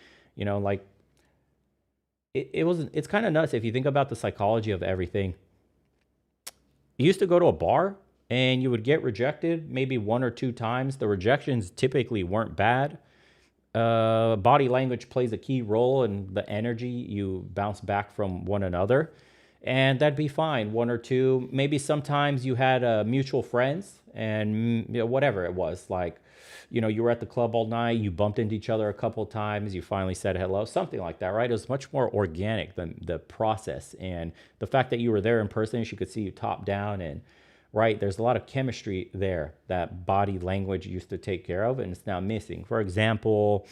It's kind of nuts if you think about the psychology of everything. You used to go to a bar and you would get rejected maybe 1 or 2 times. The rejections typically weren't bad. Body language plays a key role in the energy you bounce back from one another. And that'd be fine. 1 or 2, maybe sometimes you had mutual friends, and whatever it was, like, you were at the club all night, you bumped into each other a couple of times, you finally said hello, something like that, right? It was much more organic than the process. And the fact that you were there in person, she could see you top down, and right, there's a lot of chemistry there that body language used to take care of, and it's now missing. For example,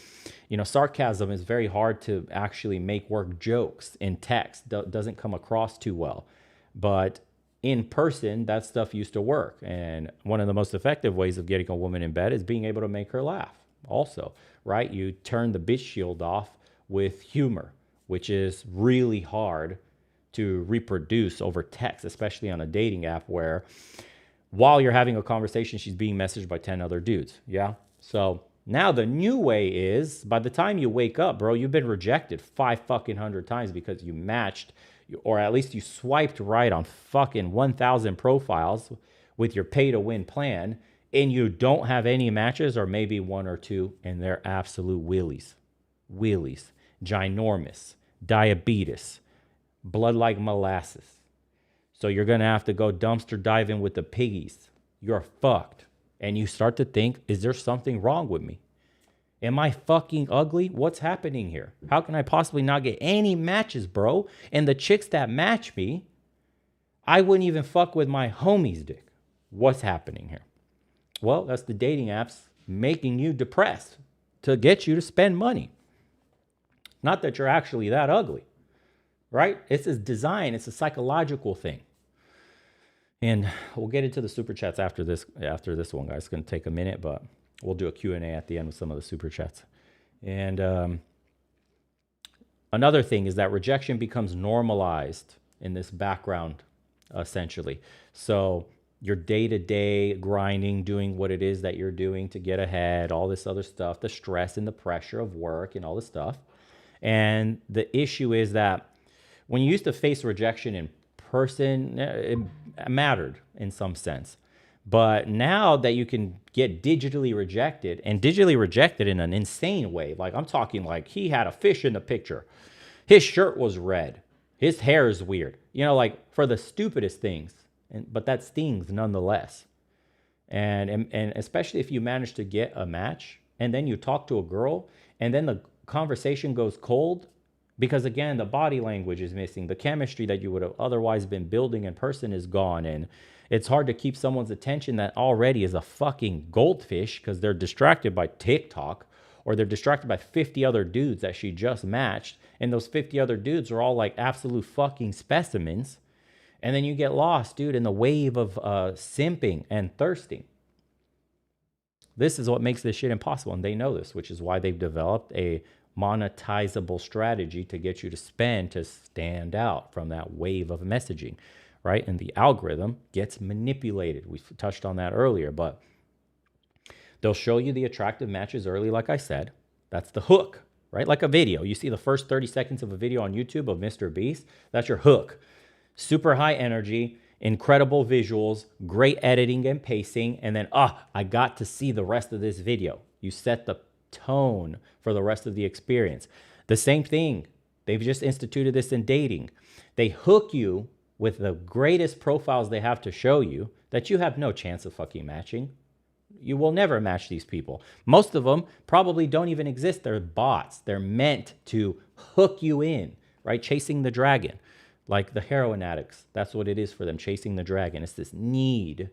sarcasm is very hard to actually make work. Jokes in text doesn't come across too well, but in person, that stuff used to work. And one of the most effective ways of getting a woman in bed is being able to make her laugh also, right? You turn the bitch shield off with humor, which is really hard to reproduce over text, especially on a dating app where while you're having a conversation, she's being messaged by 10 other dudes. Yeah. So now the new way is, by the time you wake up, bro, you've been rejected 500 times because you matched, or at least you swiped right on fucking 1,000 profiles with your pay to win plan, and you don't have any matches, or maybe 1 or 2, and they're absolute wheelies, ginormous, diabetes, blood like molasses. So you're going to have to go dumpster diving with the piggies. You're fucked. And you start to think, is there something wrong with me? Am I fucking ugly? What's happening here? How can I possibly not get any matches, bro? And the chicks that match me, I wouldn't even fuck with my homie's dick. What's happening here? Well, that's the dating apps making you depressed to get you to spend money. Not that you're actually that ugly, right? It's a design. It's a psychological thing. And we'll get into the super chats after this one, guys. It's going to take a minute, but we'll do a Q&A at the end with some of the super chats. And another thing is that rejection becomes normalized in this background, essentially. So your day-to-day grinding, doing what it is that you're doing to get ahead, all this other stuff, the stress and the pressure of work and all this stuff. And the issue is that when you used to face rejection in person, it mattered in some sense. But now that you can get digitally rejected, and digitally rejected in an insane way, like I'm talking like he had a fish in the picture, his shirt was red, his hair is weird, like for the stupidest things, but that stings nonetheless. And especially if you manage to get a match and then you talk to a girl and then the conversation goes cold, because again, the body language is missing. The chemistry that you would have otherwise been building in person is gone. And it's hard to keep someone's attention that already is a fucking goldfish because they're distracted by TikTok, or they're distracted by 50 other dudes that she just matched. And those 50 other dudes are all like absolute fucking specimens. And then you get lost, dude, in the wave of simping and thirsting. This is what makes this shit impossible. And they know this, which is why they've developed a monetizable strategy to get you to spend to stand out from that wave of messaging, right? And the algorithm gets manipulated. We touched on that earlier, but they'll show you the attractive matches early, like I said, That's the hook, right? Like a video. You see the first 30 seconds of a video on YouTube of Mr. Beast, that's your hook. Super high energy, incredible visuals, great editing and pacing, and then, I got to see the rest of this video. You set the tone for the rest of the experience. The same thing, they've just instituted this in dating. They hook you with the greatest profiles they have to show you that you have no chance of fucking matching. You will never match these people. Most of them probably don't even exist. They're bots. They're meant to hook you in, right? Chasing the dragon, like the heroin addicts. That's what it is for them, chasing the dragon. It's this need,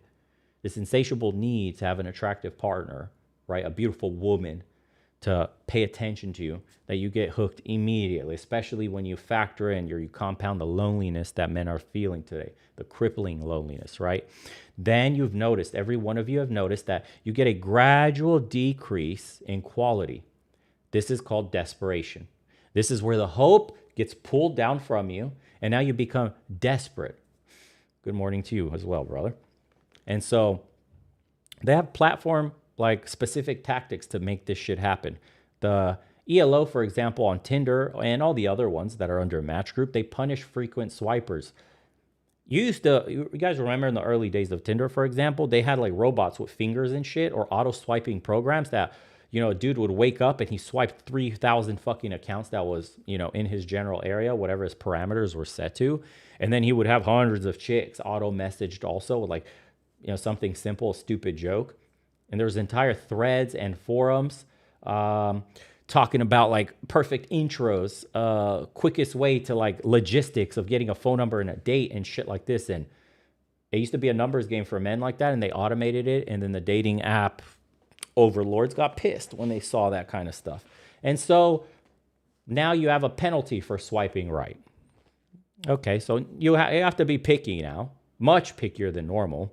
this insatiable need to have an attractive partner, right? A beautiful woman to pay attention to you, that you get hooked immediately, especially when you factor in, you compound the loneliness that men are feeling today, the crippling loneliness, right? Then you've noticed, every one of you have noticed that you get a gradual decrease in quality. This is called desperation. This is where the hope gets pulled down from you, and now you become desperate. Good morning to you as well, brother. And so they have platform like specific tactics to make this shit happen. The ELO, for example, on Tinder and all the other ones that are under a match group, they punish frequent swipers. You guys remember in the early days of Tinder, for example, they had like robots with fingers and shit, or auto swiping programs that, a dude would wake up and he swiped 3,000 fucking accounts that was, in his general area, whatever his parameters were set to. And then he would have hundreds of chicks auto messaged also with like, something simple, stupid joke. And there's entire threads and forums talking about like perfect intros, quickest way to like logistics of getting a phone number and a date and shit like this. And it used to be a numbers game for men like that, and they automated it. And then the dating app overlords got pissed when they saw that kind of stuff. And so now you have a penalty for swiping right. Okay, so you have to be picky now, much pickier than normal.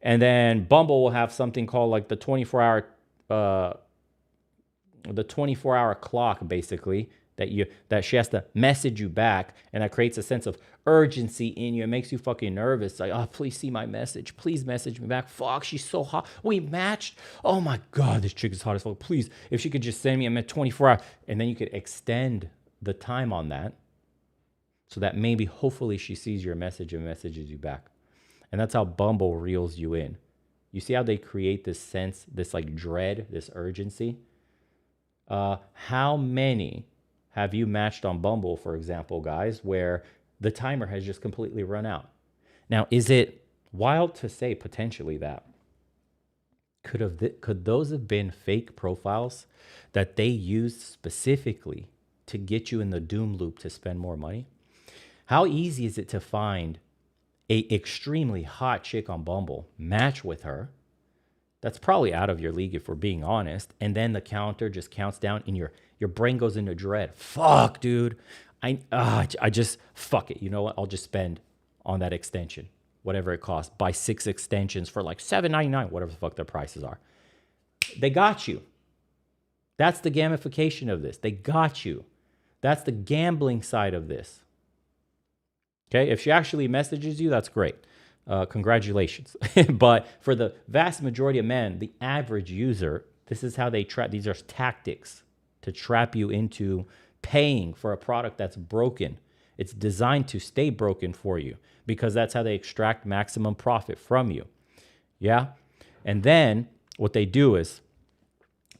And then Bumble will have something called like the 24-hour clock, basically, that she has to message you back, and that creates a sense of urgency in you. It makes you fucking nervous. Like, oh, please see my message. Please message me back. Fuck, she's so hot. We matched. Oh my God, this chick is hot as fuck. Please, if she could just send me a 24 hours, and then you could extend the time on that, so that maybe, hopefully, she sees your message and messages you back. And that's how Bumble reels you in. You see how they create this sense, this like dread, this urgency? How many have you matched on Bumble, for example, guys, where the timer has just completely run out? Now, is it wild to say potentially that could those have been fake profiles that they used specifically to get you in the doom loop to spend more money? How easy is it to find a extremely hot chick on Bumble, match with her? That's probably out of your league if we're being honest. And then the counter just counts down and your brain goes into dread. Fuck, dude. I just, fuck it. You know what? I'll just spend on that extension, whatever it costs. Buy 6 extensions for like $7.99, whatever the fuck their prices are. They got you. That's the gamification of this. They got you. That's the gambling side of this. Okay, if she actually messages you, that's great. Congratulations. But for the vast majority of men, the average user, this is how they trap. These are tactics to trap you into paying for a product that's broken. It's designed to stay broken for you because that's how they extract maximum profit from you. Yeah? And then what they do is,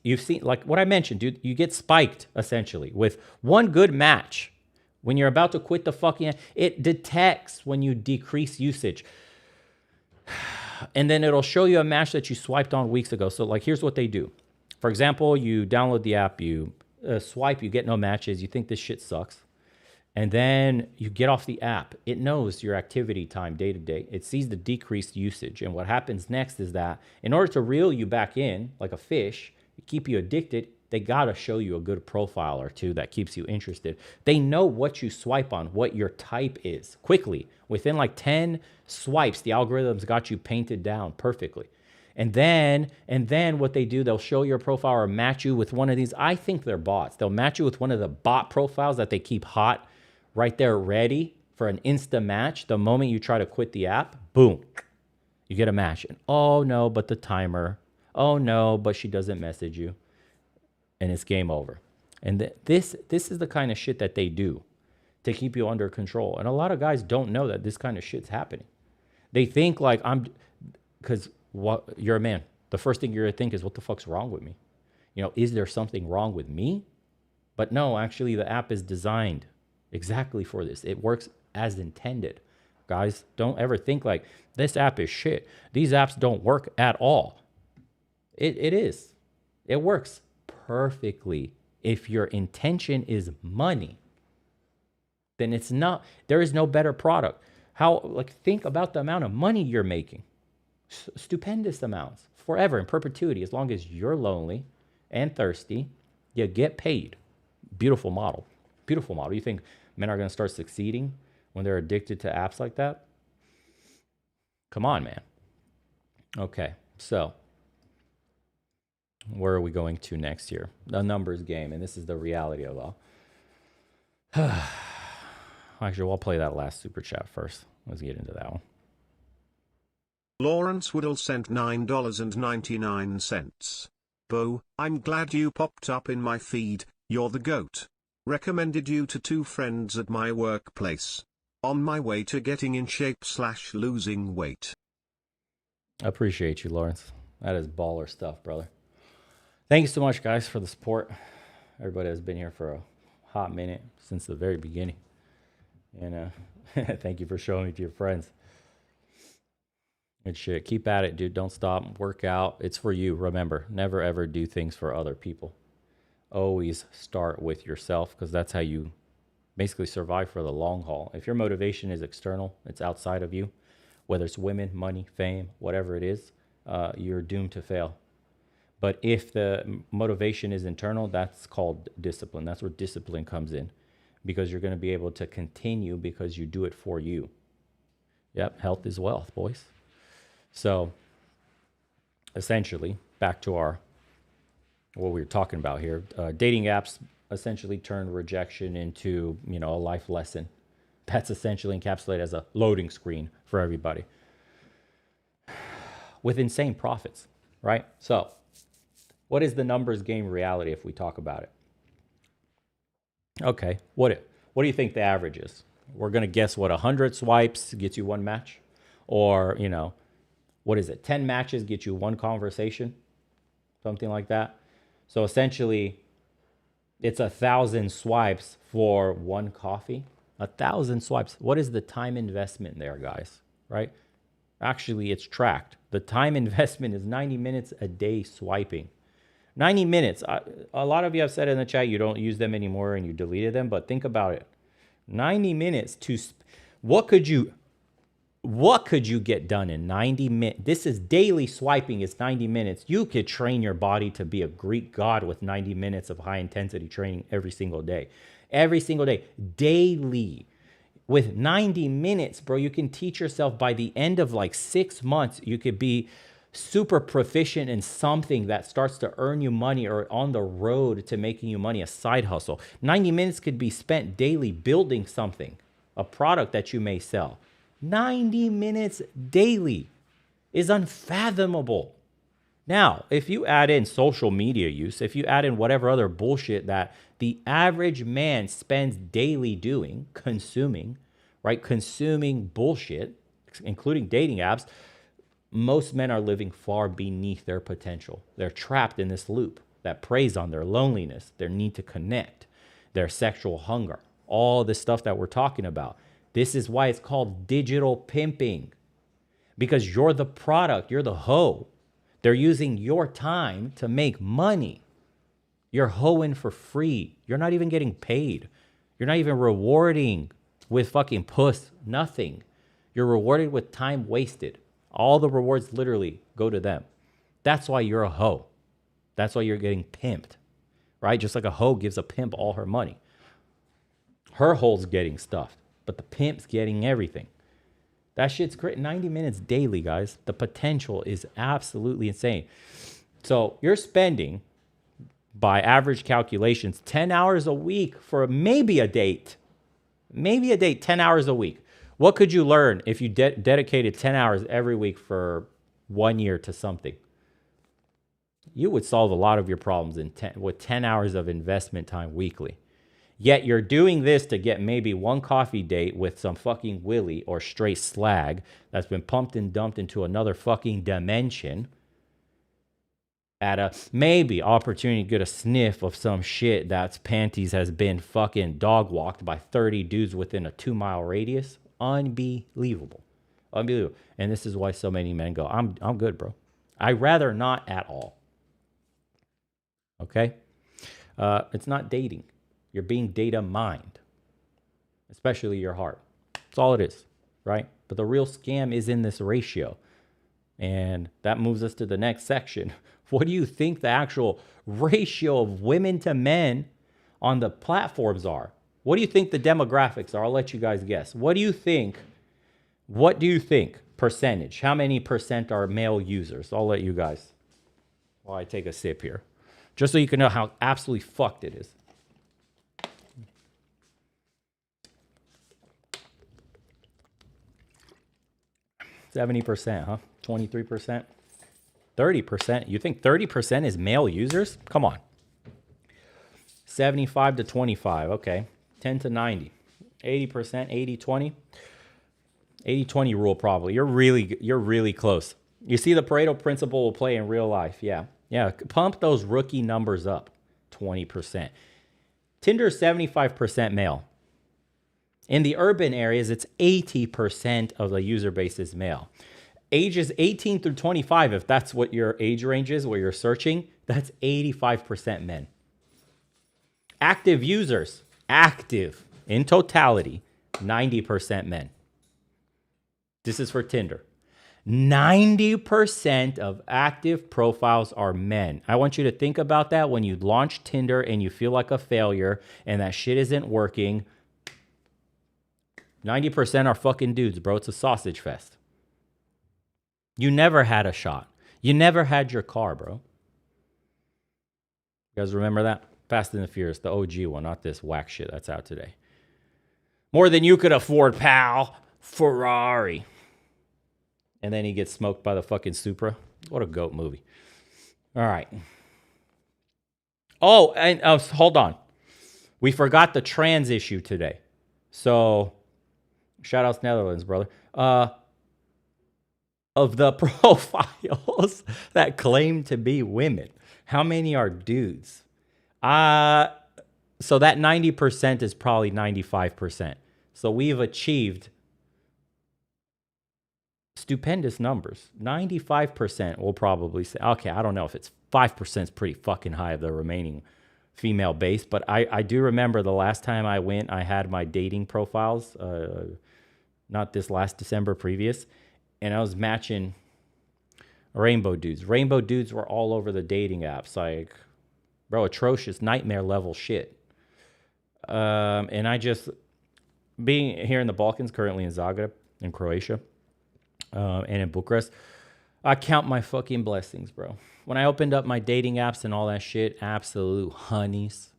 you've seen, like what I mentioned, dude, you get spiked essentially with one good match. When you're about to quit the fucking, it detects when you decrease usage. And then it'll show you a match that you swiped on weeks ago. So like, here's what they do. For example, you download the app, you swipe, you get no matches. You think this shit sucks. And then you get off the app. It knows your activity time day to day. It sees the decreased usage. And what happens next is that in order to reel you back in like a fish, keep you addicted, they got to show you a good profile or two that keeps you interested. They know what you swipe on, what your type is quickly. Within like 10 swipes, the algorithms got you painted down perfectly. And then what they do, they'll show your profile or match you with one of these. I think they're bots. They'll match you with one of the bot profiles that they keep hot right there ready for an insta match. The moment you try to quit the app, boom, you get a match. And oh no, but the timer. Oh no, but she doesn't message you. and it's game over. And this is the kind of shit that they do to keep you under control. And a lot of guys don't know that this kind of shit's happening. They think like because what you're a man. The first thing you're gonna think is, what the fuck's wrong with me? Is there something wrong with me? But no, actually, the app is designed exactly for this. It works as intended. Guys, don't ever think like this app is shit. These apps don't work at all. It is. It works perfectly. If your intention is money, then it's not, there is no better product. Think about the amount of money you're making. Stupendous amounts, forever, in perpetuity. As long as you're lonely and thirsty, you get paid. Beautiful model. Beautiful model. You think men are going to start succeeding when they're addicted to apps like that? Come on, man. Okay, so where are we going to next here? The numbers game, and this is the reality of it all. Actually, we'll play that last super chat first. Let's get into that one. Lawrence Woodall sent $9.99. Bo, I'm glad you popped up in my feed, you're the GOAT. Recommended you to 2 friends at my workplace. On my way to getting in shape / losing weight. I appreciate you, Lawrence. That is baller stuff, brother. Thank you so much, guys, for the support. Everybody has been here for a hot minute since the very beginning. And thank you for showing it to your friends. Good shit. Keep at it, dude. Don't stop. Work out. It's for you. Remember, never ever do things for other people. Always start with yourself, because that's how you basically survive for the long haul. If your motivation is external, it's outside of you, whether it's women, money, fame, whatever it is, you're doomed to fail. But if the motivation is internal, that's called discipline. That's where discipline comes in, because you're going to be able to continue because you do it for you. Yep, health is wealth, boys. So essentially, back to what we were talking about here, dating apps essentially turn rejection into, a life lesson. That's essentially encapsulated as a loading screen for everybody with insane profits, right? So what is the numbers game reality if we talk about it? Okay, what do you think the average is? We're going to guess what 100 swipes gets you one match? Or, what is it? 10 matches get you one conversation? Something like that. So essentially, it's 1,000 swipes for one coffee. 1,000 swipes. What is the time investment there, guys? Right? Actually, it's tracked. The time investment is 90 minutes a day swiping. 90 minutes. A lot of you have said in the chat you don't use them anymore and you deleted them, but think about it. 90 minutes to what could you get done in 90 minutes? This is daily swiping. It's 90 minutes. You could train your body to be a Greek god with 90 minutes of high intensity training every single day. Every single day. Daily. With 90 minutes, bro, you can teach yourself by the end of like 6 months, you could be super proficient in something that starts to earn you money or on the road to making you money, a side hustle. 90 minutes could be spent daily building something, a product that you may sell. 90 minutes daily is unfathomable. Now, if you add in social media use, if you add in whatever other bullshit that the average man spends daily doing, consuming, right? Consuming bullshit, including dating apps, most men are living far beneath their potential. They're trapped in this loop that preys on their loneliness, their need to connect, their sexual hunger, all this stuff that we're talking about. This is why it's called digital pimping, because you're the product, you're the hoe. They're using your time to make money. You're hoeing for free. You're not even getting paid. You're not even rewarding with fucking puss, nothing. You're rewarded with time wasted. All the rewards literally go to them. That's why you're a hoe. That's why you're getting pimped, right? Just like a hoe gives a pimp all her money. Her hole's getting stuffed, but the pimp's getting everything. That shit's great. 90 minutes daily, guys. The potential is absolutely insane. So you're spending, by average calculations, 10 hours a week for maybe a date. Maybe a date, 10 hours a week. What could you learn if you dedicated 10 hours every week for 1 year to something? you would solve a lot of your problems with 10 hours of investment time weekly. Yet you're doing this to get maybe one coffee date with some fucking Willie or straight slag that's been pumped and dumped into another fucking dimension at a maybe opportunity to get a sniff of some shit that's panties has been fucking dog walked by 30 dudes within a 2-mile radius. Unbelievable. Unbelievable. And this is why so many men go, I'm good, bro. I'd rather not at all. Okay? It's not dating. You're being data mined, especially your heart. That's all it is, right? But the real scam is in this ratio. And that moves us to the next section. What do you think the actual ratio of women to men on the platforms are? What do you think the demographics are? I'll let you guys guess. What do you think? Percentage? How many percent are male users? I'll let you guys while I take a sip here. Just so you can know how absolutely fucked it is. 70%, huh? 23%? 30%? You think 30% is male users? Come on. 75 to 25, okay. 10 to 90. 80%, 80-20. 80-20 rule probably. You're really close. You see the Pareto principle will play in real life. Yeah. Pump those rookie numbers up. 20%. Tinder is 75% male. In the urban areas, it's 80% of the user base is male. Ages 18 through 25, if that's what your age range is, where you're searching, that's 85% men. Active users, active in totality, 90% men. This is for Tinder. 90% of active profiles are men. I want you to think about that when you launch Tinder and you feel like a failure and that shit isn't working. 90% are fucking dudes, bro. It's a sausage fest. You never had a shot. You never had your car, bro. You guys remember that? Fast and the Furious, the OG one, not this whack shit that's out today. More than you could afford, pal. Ferrari. And then he gets smoked by the fucking Supra. What a GOAT movie. All right. Oh, and hold on. We forgot the trans issue today. So, shout out to Netherlands, brother. Of the profiles that claim to be women, how many are dudes? So that 90% is probably 95%. So we've achieved stupendous numbers. 95% will probably say, okay, I don't know if it's 5% is pretty fucking high of the remaining female base, but I do remember the last time I went, I had my dating profiles, not this last December, previous, and I was matching rainbow dudes. Rainbow dudes were all over the dating apps, like, bro, atrocious, nightmare level shit. And I just, being here in the Balkans, currently in Zagreb, in Croatia, and in Bucharest, I count my fucking blessings, bro. When I opened up my dating apps and all that shit, absolute honeys,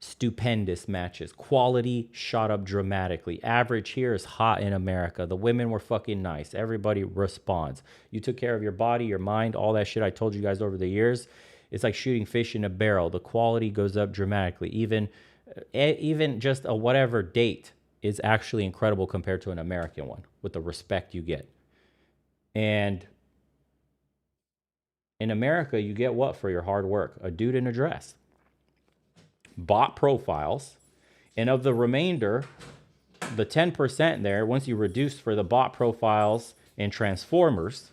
stupendous matches. Quality shot up dramatically. Average here is hot in America. The women were fucking nice. Everybody responds. You took care of your body, your mind, all that shit I told you guys over the years. It's like shooting fish in a barrel. The quality goes up dramatically. Even just a whatever date is actually incredible compared to an American one with the respect you get. And in America, you get what for your hard work? A dude in a dress. Bot profiles. And of the remainder, the 10% there, once you reduce for the bot profiles and transformers,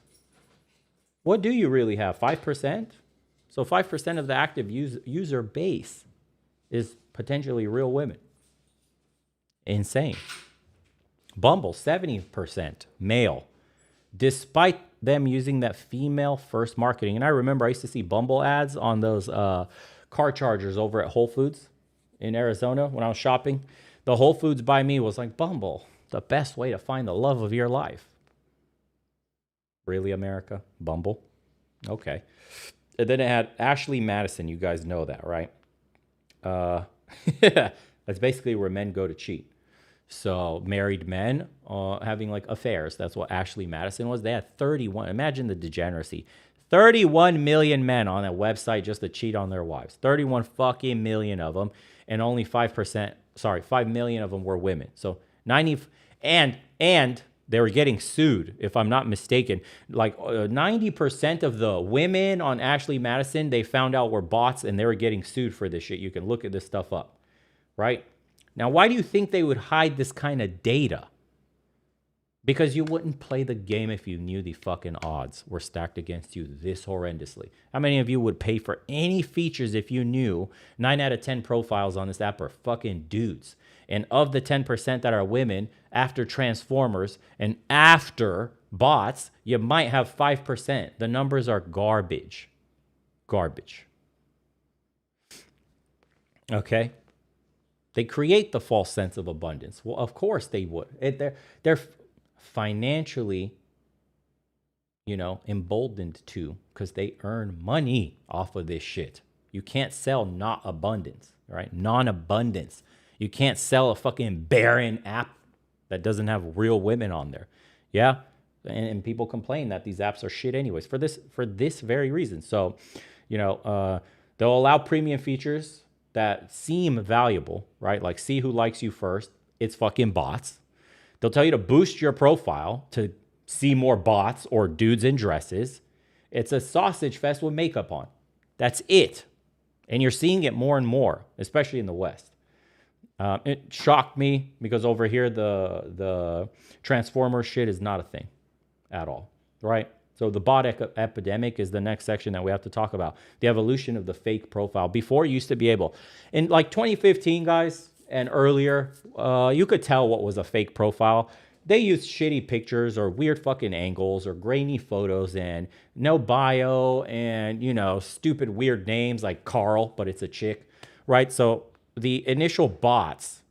what do you really have? 5%? So 5% of the active user base is potentially real women. Insane. Bumble, 70% male. Despite them using that female first marketing. And I remember I used to see Bumble ads on those car chargers over at Whole Foods in Arizona when I was shopping. The Whole Foods by me was like, Bumble, the best way to find the love of your life. Really, America? Bumble? Okay. And then it had Ashley Madison. You guys know that, right? That's basically where men go to cheat. So married men having like affairs. That's what Ashley Madison was. They had 31. Imagine the degeneracy. 31 million men on a website just to cheat on their wives. 31 fucking million of them, and only 5%, sorry, 5 million of them were women. So 90, and they were getting sued, if I'm not mistaken. Like 90% of the women on Ashley Madison, they found out were bots, and they were getting sued for this shit. You can look at this stuff up, right? Now, why do you think they would hide this kind of data? Because you wouldn't play the game if you knew the fucking odds were stacked against you this horrendously. How many of you would pay for any features if you knew 9 out of 10 profiles on this app are fucking dudes? And of the 10% that are women, after transformers and after bots, you might have 5%. The numbers are garbage. Garbage. Okay? They create the false sense of abundance. Well, of course they would. They're financially, emboldened to, because they earn money off of this shit. You can't sell not abundance, right? Non-abundance. You can't sell a fucking barren app that doesn't have real women on there. Yeah? And people complain that these apps are shit anyways for this very reason. So, they'll allow premium features that seem valuable, right? Like see who likes you first. It's fucking bots. They'll tell you to boost your profile to see more bots or dudes in dresses. It's a sausage fest with makeup on. That's it. And you're seeing it more and more, especially in the West. It shocked me because over here, the Transformer shit is not a thing at all, right? So the bot epidemic is the next section that we have to talk about. The evolution of the fake profile. Before, you used to be able, in like 2015, guys, and earlier, you could tell what was a fake profile. They used shitty pictures or weird fucking angles or grainy photos and no bio and, stupid weird names like Carl, but it's a chick, right? So the initial bots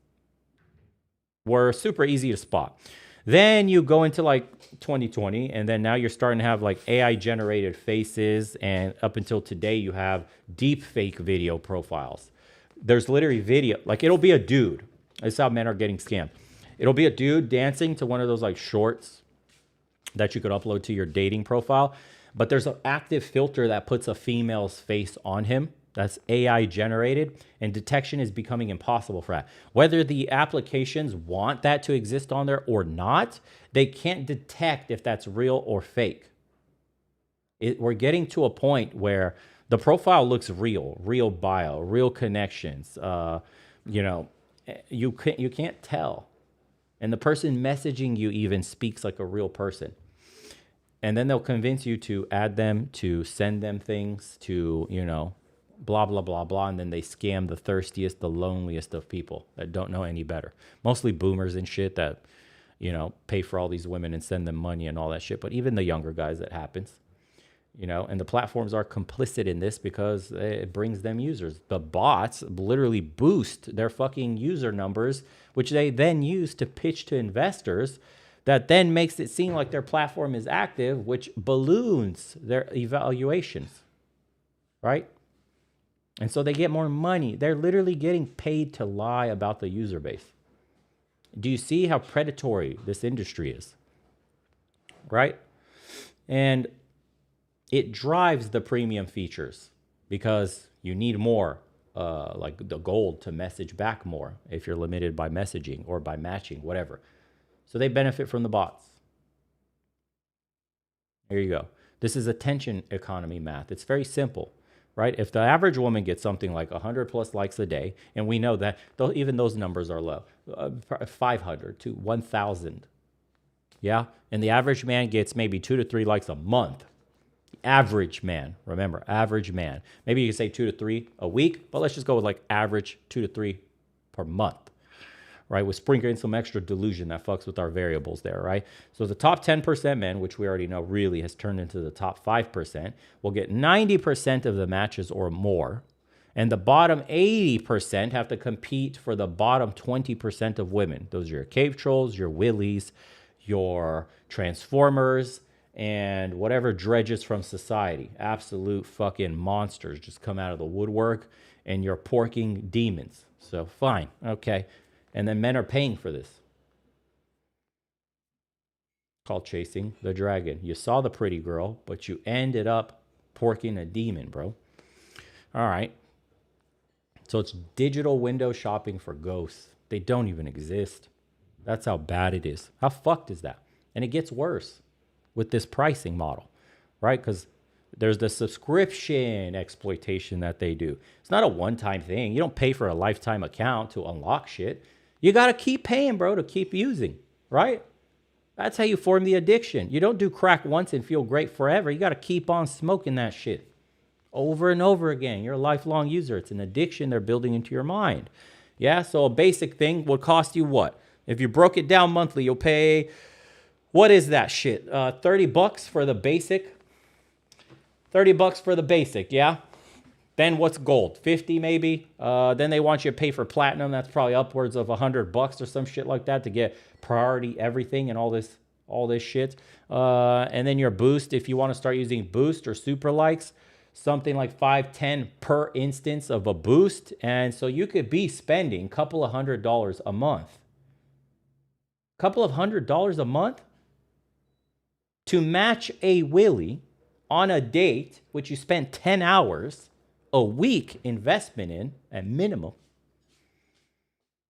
were super easy to spot. Then you go into like 2020, and then now you're starting to have like AI generated faces, and up until today, you have deep fake video profiles. There's literally video, like it'll be a dude. This is how men are getting scammed. It'll be a dude dancing to one of those like shorts that you could upload to your dating profile, but there's an active filter that puts a female's face on him. That's AI generated, and detection is becoming impossible for that. Whether the applications want that to exist on there or not, they can't detect if that's real or fake. We're getting to a point where the profile looks real bio, real connections. You can't tell. And the person messaging you even speaks like a real person. And then they'll convince you to add them, to send them things, to, blah, blah, blah, blah. And then they scam the thirstiest, the loneliest of people that don't know any better. Mostly boomers and shit that, pay for all these women and send them money and all that shit. But even the younger guys, that happens. And the platforms are complicit in this because it brings them users. The bots literally boost their fucking user numbers, which they then use to pitch to investors. That then makes it seem like their platform is active, which balloons their evaluations, right? And so they get more money. They're literally getting paid to lie about the user base. Do you see how predatory this industry is, right? And it drives the premium features because you need more, like the gold to message back more if you're limited by messaging or by matching, whatever. So they benefit from the bots. Here you go. This is attention economy math. It's very simple, right? If the average woman gets something like 100 plus likes a day, and we know that even those numbers are low, 500 to 1,000, yeah? And the average man gets maybe 2 to 3 likes a month. Average man, remember, average man. Maybe you can say 2 to 3 a week, but let's just go with like average 2 to 3 per month, right? We're sprinkling some extra delusion that fucks with our variables there, right? So the top 10% men, which we already know really has turned into the top 5%, will get 90% of the matches or more. And the bottom 80% have to compete for the bottom 20% of women. Those are your cave trolls, your willies, your transformers, and whatever dredges from society. Absolute fucking monsters just come out of the woodwork, and you're porking demons. So fine, okay. And then men are paying for this. Called chasing the dragon. You saw the pretty girl, but you ended up porking a demon, bro. All right. So it's digital window shopping for ghosts. They don't even exist. That's how bad it is. How fucked is that? And it gets worse with this pricing model, right? Because there's the subscription exploitation that they do. It's not a one-time thing. You don't pay for a lifetime account to unlock shit. You got to keep paying, bro, to keep using, right? That's how you form the addiction. You don't do crack once and feel great forever. You got to keep on smoking that shit over and over again. You're a lifelong user. It's an addiction they're building into your mind. Yeah, so a basic thing would cost you what? If you broke it down monthly, you'll pay, what is that shit? 30 bucks for the basic? 30 bucks for the basic, yeah? Then what's gold? 50 maybe? Then they want you to pay for platinum. That's probably upwards of 100 bucks or some shit like that to get priority everything and all this shit. And then your boost, if you want to start using boost or super likes, something like 5, 10 per instance of a boost. And so you could be spending a couple of $100 a month. Couple of $100 a month to match a Willy on a date, which you spent 10 hours a week investment in at minimum.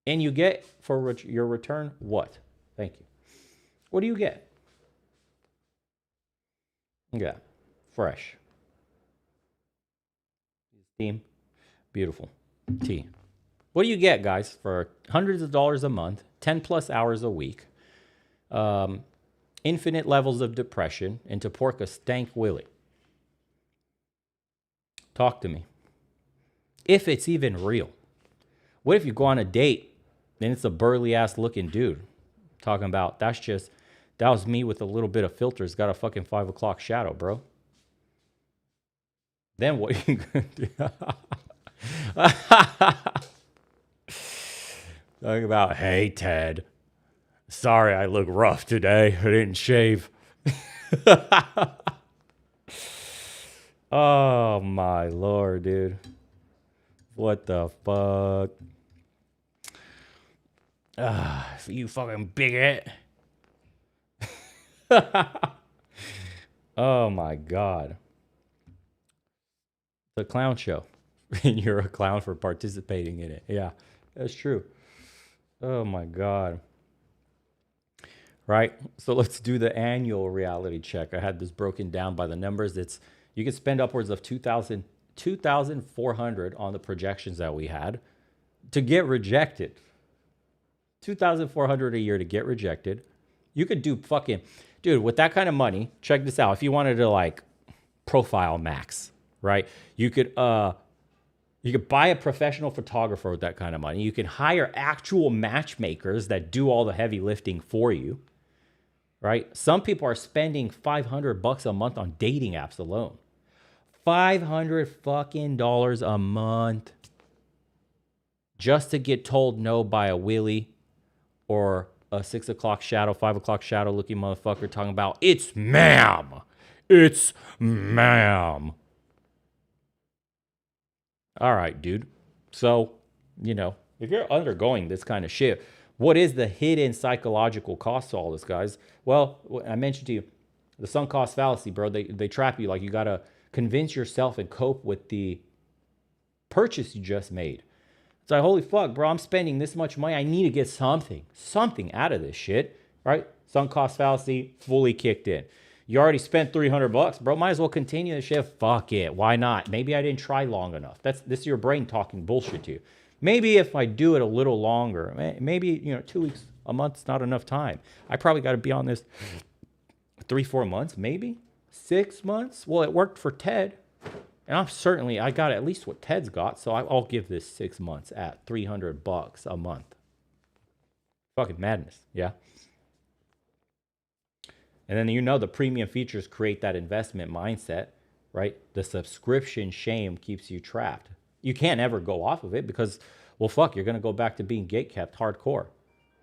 And you get for your return what? Thank you. What do you get? Yeah, fresh. Team, beautiful tea. What do you get, guys, for hundreds of dollars a month, 10 plus hours a week, infinite levels of depression, and to pork a stank Willy? Talk to me. If it's even real. What if you go on a date and it's a burly ass looking dude? Talking about, that was me with a little bit of filters, got a fucking 5 o'clock shadow, bro. Then what are you gonna do? Talking about, hey Ted, sorry I look rough today. I didn't shave. Oh my Lord, dude. What the fuck? You fucking bigot. Oh my God. The clown show. And you're a clown for participating in it. Yeah, that's true. Oh my God. Right? So let's do the annual reality check. I had this broken down by the numbers. You can spend upwards of $2,400 on the projections that we had to get rejected. $2,400 a year to get rejected. You could do fucking, dude, with that kind of money, check this out. If you wanted to like profile max, right? You could buy a professional photographer with that kind of money. You can hire actual matchmakers that do all the heavy lifting for you, right? Some people are spending $500 a month on dating apps alone. $500 fucking dollars a month just to get told no by a Willy or a 6 o'clock shadow, 5 o'clock shadow looking motherfucker talking about, it's ma'am. It's ma'am. All right, dude. So, if you're undergoing this kind of shit, what is the hidden psychological cost to all this, guys? Well, I mentioned to you, the sunk cost fallacy, bro. They trap you. Like, you got to convince yourself and cope with the purchase you just made. It's like, holy fuck, bro, I'm spending this much money. I need to get something out of this shit, right? Sunk cost fallacy fully kicked in. You already spent $300, bro. Might as well continue the shit. Fuck it. Why not? Maybe I didn't try long enough. This is your brain talking bullshit to you. Maybe if I do it a little longer, maybe 2 weeks, a month's not enough time. I probably got to be on this 3-4 months, maybe 6 months. Well, it worked for Ted, and I got at least what Ted's got. So I'll give this 6 months at $300 a month. Fucking madness, yeah. And then the premium features create that investment mindset, right? The subscription shame keeps you trapped. You can't ever go off of it because, well, fuck, you're going to go back to being gatekept hardcore.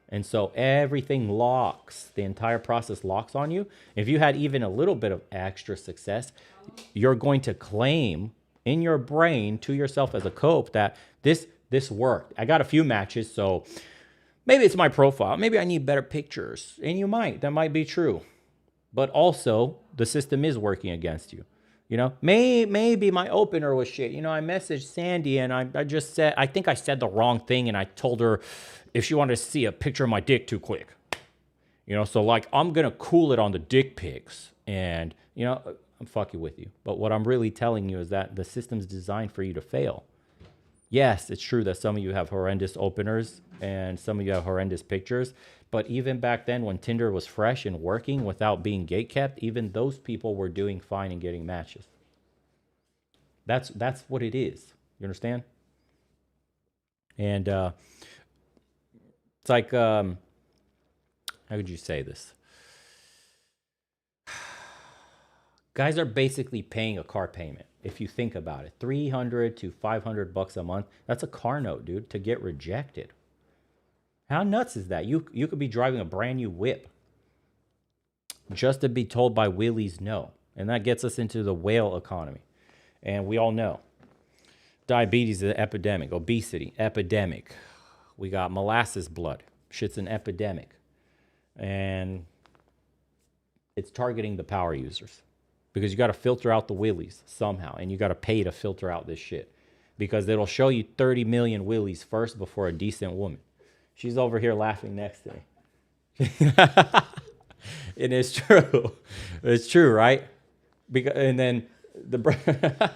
And so everything locks. The entire process locks on you. If you had even a little bit of extra success, you're going to claim in your brain to yourself as a cope that this worked. I got a few matches, so maybe it's my profile. Maybe I need better pictures. And that might be true. But also, the system is working against you. You know, maybe my opener was shit. You know, I messaged Sandy and I just said, I think I said the wrong thing and I told her if she wanted to see a picture of my dick too quick. You know, so like I'm going to cool it on the dick pics and, you know, I'm fucking with you. But what I'm really telling you is that the system's designed for you to fail. Yes, it's true that some of you have horrendous openers and some of you have horrendous pictures. But even back then when Tinder was fresh and working without being gatekept, even those people were doing fine and getting matches. That's what it is. You understand? And it's like, how would you say this? Guys are basically paying a car payment. If you think about it, 300 to 500 bucks a month, that's a car note, dude, to get rejected. How nuts is that? You could be driving a brand new whip just to be told by Willies no. And that gets us into the whale economy. And we all know diabetes is an epidemic, obesity, epidemic. We got molasses blood. Shit's an epidemic. And it's targeting the power users because you got to filter out the willies somehow. And you got to pay to filter out this shit because it'll show you 30 million willies first before a decent woman. She's over here laughing next to me. It is true. It's true, right? Because, and then the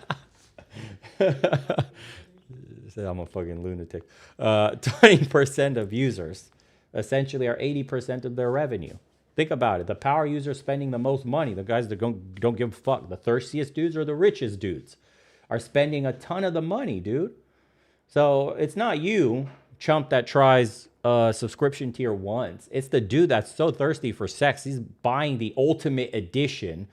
I'm a fucking lunatic. 20% of users essentially are 80% of their revenue. Think about it. The power users spending the most money, the guys that don't give a fuck, the thirstiest dudes or the richest dudes, are spending a ton of the money, dude. So it's not you, chump, that tries subscription tier once. It's the dude that's so thirsty for sex. He's buying the ultimate edition,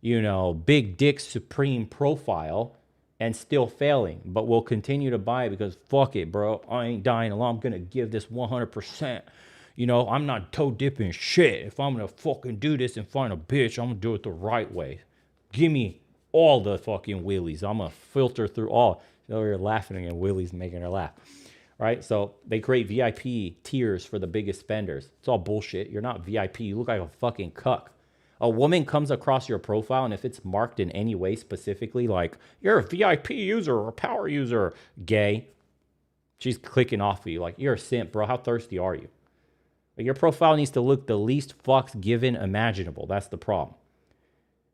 you know, big dick supreme profile and still failing, but will continue to buy it because fuck it, bro. I ain't dying alone. I'm going to give this 100%. You know, I'm not toe dipping shit. If I'm going to fucking do this and find a bitch, I'm going to do it the right way. Give me all the fucking willies. I'm going to filter through all. So you're laughing and Willie's making her laugh. Right? So they create VIP tiers for the biggest spenders. It's all bullshit. You're not VIP. You look like a fucking cuck. A woman comes across your profile, and if it's marked in any way specifically, like you're a VIP user or a power user, gay, she's clicking off of you. Like, you're a simp, bro. How thirsty are you? But your profile needs to look the least fucks given imaginable. That's the problem.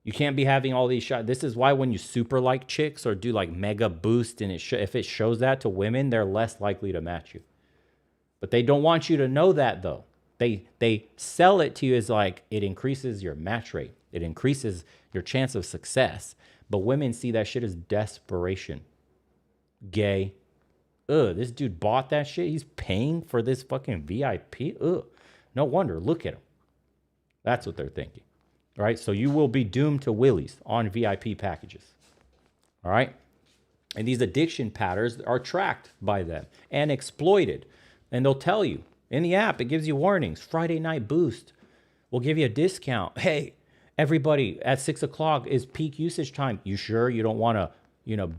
You can't be having all these shots. This is why when you super like chicks or do like mega boost and if it shows that to women, they're less likely to match you. But they don't want you to know that though. They sell it to you as like it increases your match rate. It increases your chance of success. But women see that shit as desperation. Gay. Ugh, this dude bought that shit. He's paying for this fucking VIP. Ugh. No wonder. Look at him. That's what they're thinking. All right, so you will be doomed to willies on VIP packages. All right, and these addiction patterns are tracked by them and exploited. And they'll tell you in the app, it gives you warnings. Friday night boost. We'll give you a discount. Hey, everybody, at 6 o'clock is peak usage time. You sure you don't want to,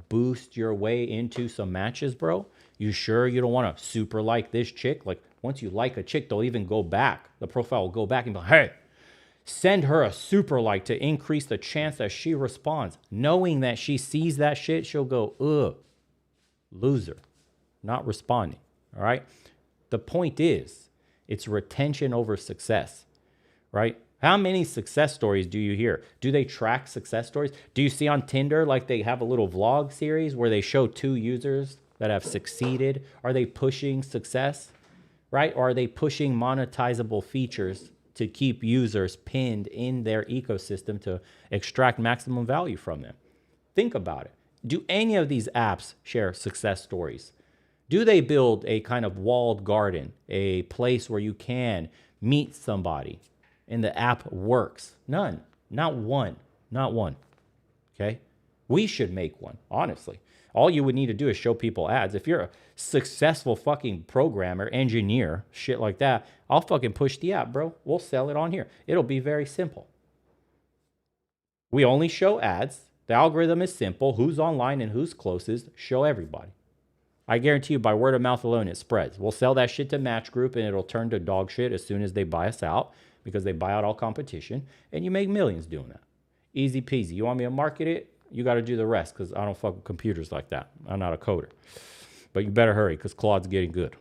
boost your way into some matches, bro? You sure you don't want to super like this chick? Like, once you like a chick, they'll even go back. The profile will go back and be like, hey, send her a super like to increase the chance that she responds. Knowing that she sees that shit, she'll go, ugh, loser, not responding. All right. The point is, it's retention over success, right? How many success stories do you hear? Do they track success stories? Do you see on Tinder, like they have a little vlog series where they show 2 users that have succeeded? Are they pushing success, right? Or are they pushing monetizable features to keep users pinned in their ecosystem to extract maximum value from them? Think about it. Do any of these apps share success stories? Do they build a kind of walled garden, a place where you can meet somebody and the app works? None. Not one. Not one. Okay? We should make one, honestly. All you would need to do is show people ads. If you're a successful fucking programmer, engineer, shit like that, I'll fucking push the app, bro. We'll sell it on here. It'll be very simple. We only show ads. The algorithm is simple. Who's online and who's closest, show everybody. I guarantee you by word of mouth alone, it spreads. We'll sell that shit to Match Group and it'll turn to dog shit as soon as they buy us out because they buy out all competition and you make millions doing that. Easy peasy. You want me to market it? You got to do the rest because I don't fuck with computers like that. I'm not a coder. But you better hurry because Claude's getting good.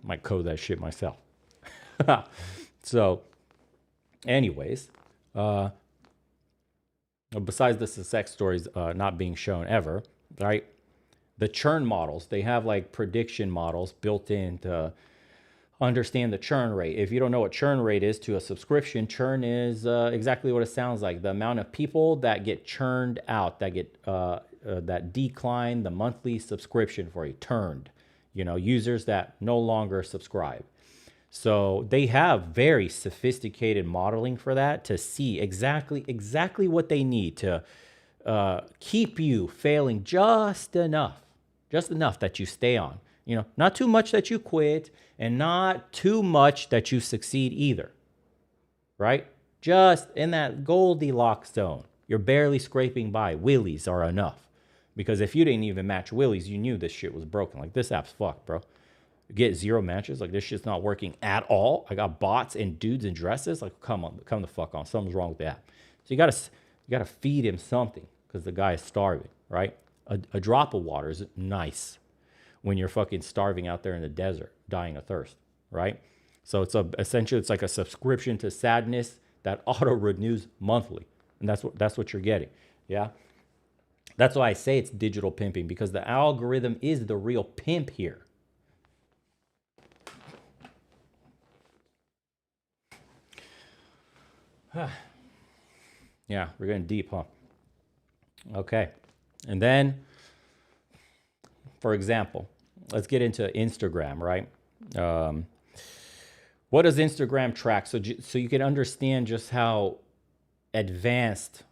Might code that shit myself. So, anyways, besides the success stories not being shown ever, right? The churn models, they have like prediction models built in to understand the churn rate. If you don't know what churn rate is to a subscription, churn is exactly what it sounds like. The amount of people that get churned out, that get that decline the monthly subscription for you, turned, users that no longer subscribe. So they have very sophisticated modeling for that to see exactly what they need to keep you failing just enough that you stay on. Not too much that you quit and not too much that you succeed either, right? Just in that Goldilocks zone. You're barely scraping by. Willies are enough. Because if you didn't even match Willies, you knew this shit was broken. Like, this app's fucked, bro. You get 0 matches. Like, this shit's not working at all. I got bots and dudes in dresses. Like, come the fuck on. Something's wrong with the app. So you gotta feed him something because the guy is starving, right? A drop of water is nice when you're fucking starving out there in the desert, dying of thirst, right? So essentially it's like a subscription to sadness that auto renews monthly, and that's what you're getting, yeah. That's why I say it's digital pimping, because the algorithm is the real pimp here. Yeah, we're getting deep, huh? Okay, and then, for example, let's get into Instagram, right? What does Instagram track? So you can understand just how advanced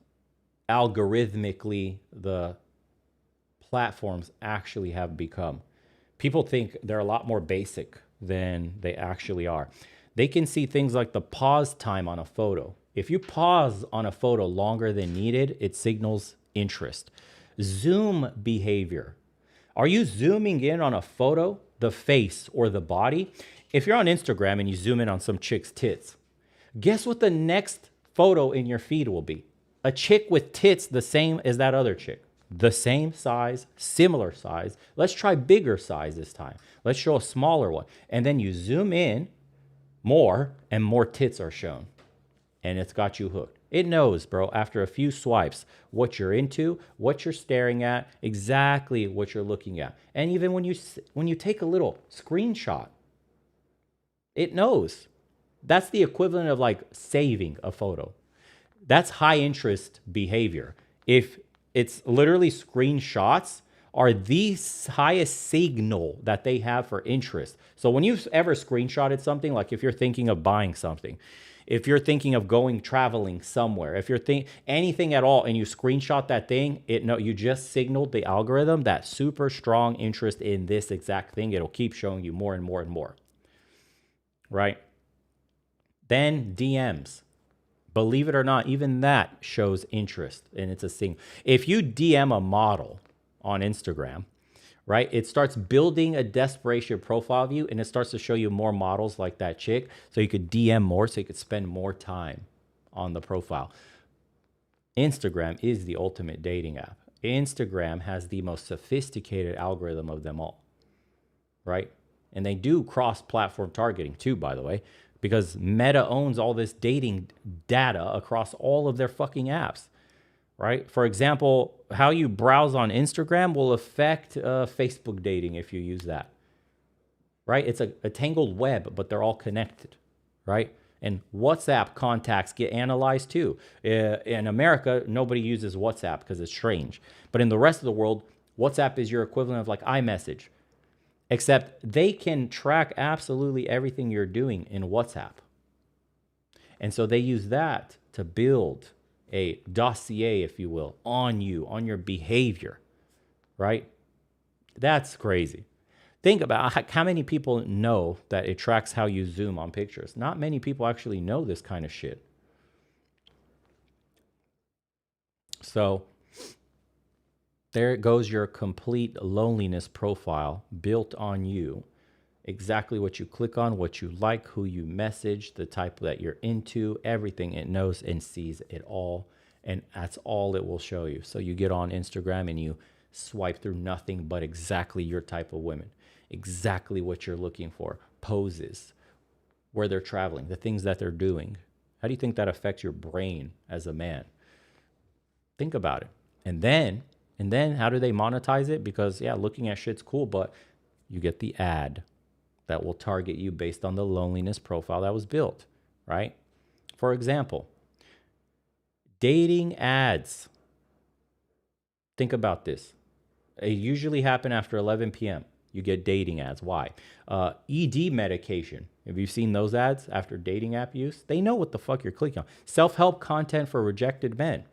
algorithmically the platforms actually have become. People think they're a lot more basic than they actually are. They can see things like the pause time on a photo. If you pause on a photo longer than needed, it signals interest. Zoom behavior. Are you zooming in on a photo, the face or the body? If you're on Instagram and you zoom in on some chick's tits, guess what the next photo in your feed will be? A chick with tits the same as that other chick. The same size, similar size. Let's try bigger size this time. Let's show a smaller one. And then you zoom in more and more tits are shown. And it's got you hooked. It knows, bro, after a few swipes, what you're into, what you're staring at, exactly what you're looking at. And even when you take a little screenshot, it knows. That's the equivalent of like saving a photo. That's high interest behavior. If it's literally screenshots are the highest signal that they have for interest. So when you've ever screenshotted something, like if you're thinking of buying something, if you're thinking of going traveling somewhere, if you're anything at all, and you screenshot that thing, you just signaled the algorithm that super strong interest in this exact thing. It'll keep showing you more and more and more, right? Then DMs. Believe it or not, even that shows interest, and it's a signal. If you DM a model on Instagram, right, it starts building a desperation profile of you, and it starts to show you more models like that chick, so you could DM more, so you could spend more time on the profile. Instagram is the ultimate dating app. Instagram has the most sophisticated algorithm of them all, right? And they do cross-platform targeting too, by the way, because Meta owns all this dating data across all of their fucking apps, right? For example, how you browse on Instagram will affect Facebook dating if you use that, right? It's a tangled web, but they're all connected, right? And WhatsApp contacts get analyzed too. In America, nobody uses WhatsApp because it's strange. But in the rest of the world, WhatsApp is your equivalent of like iMessage. Except they can track absolutely everything you're doing in WhatsApp. And so they use that to build a dossier, if you will, on you, on your behavior, right? That's crazy. Think about how many people know that it tracks how you zoom on pictures. Not many people actually know this kind of shit. So there goes your complete loneliness profile built on you. Exactly what you click on, what you like, who you message, the type that you're into, everything. It knows and sees it all. And that's all it will show you. So you get on Instagram and you swipe through nothing but exactly your type of women, exactly what you're looking for, poses, where they're traveling, the things that they're doing. How do you think that affects your brain as a man? Think about it. And then how do they monetize it? Because yeah, looking at shit's cool, but you get the ad that will target you based on the loneliness profile that was built, right? For example, dating ads. Think about this. They usually happen after 11 p.m. You get dating ads. Why? ED medication. Have you seen those ads after dating app use? They know what the fuck you're clicking on. Self-help content for rejected men.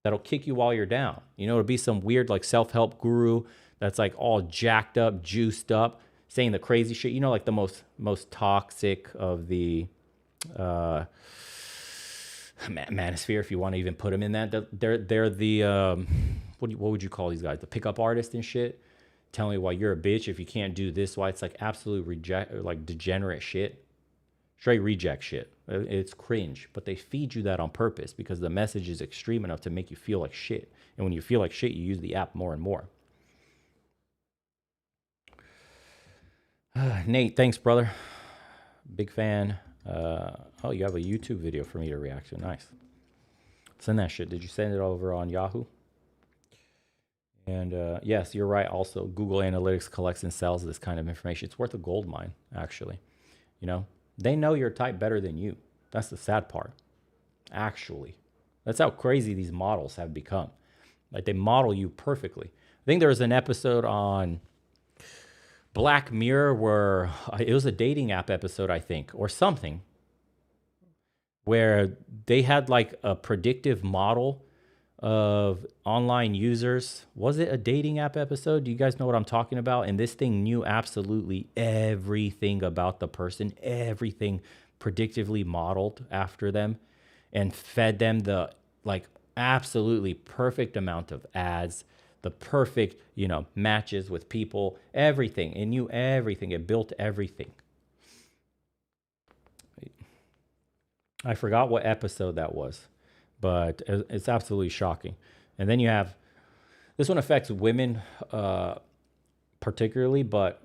That'll kick you while you're down. You know, it'll be some weird like self-help guru that's like all jacked up, juiced up, saying the crazy shit. You know, like the most toxic of the manosphere, if you want to even put them in that. They're the what would you call these guys? The pickup artist and shit. Tell me why you're a bitch if you can't do this. Why it's like absolute reject, like degenerate shit, straight reject shit. It's cringe, but they feed you that on purpose because the message is extreme enough to make you feel like shit. And when you feel like shit, you use the app more and more. Nate, thanks, brother. Big fan. Oh, you have a YouTube video for me to react to. Nice. Send that shit. Did you send it over on Yahoo? And yes, you're right. Also, Google Analytics collects and sells this kind of information. It's worth a gold mine, actually. You know, they know your type better than you. That's the sad part. Actually, that's how crazy these models have become. Like they model you perfectly. I think there was an episode on Black Mirror where it was a dating app episode, I think, or something, where they had like a predictive model of online users. Was it a dating app episode? Do you guys know what I'm talking about? And this thing knew absolutely everything about the person, everything predictively modeled after them and fed them the like absolutely perfect amount of ads, the perfect, matches with people, everything. It knew everything. It built everything. I forgot what episode that was, but it's absolutely shocking. And then you have this one affects women particularly, but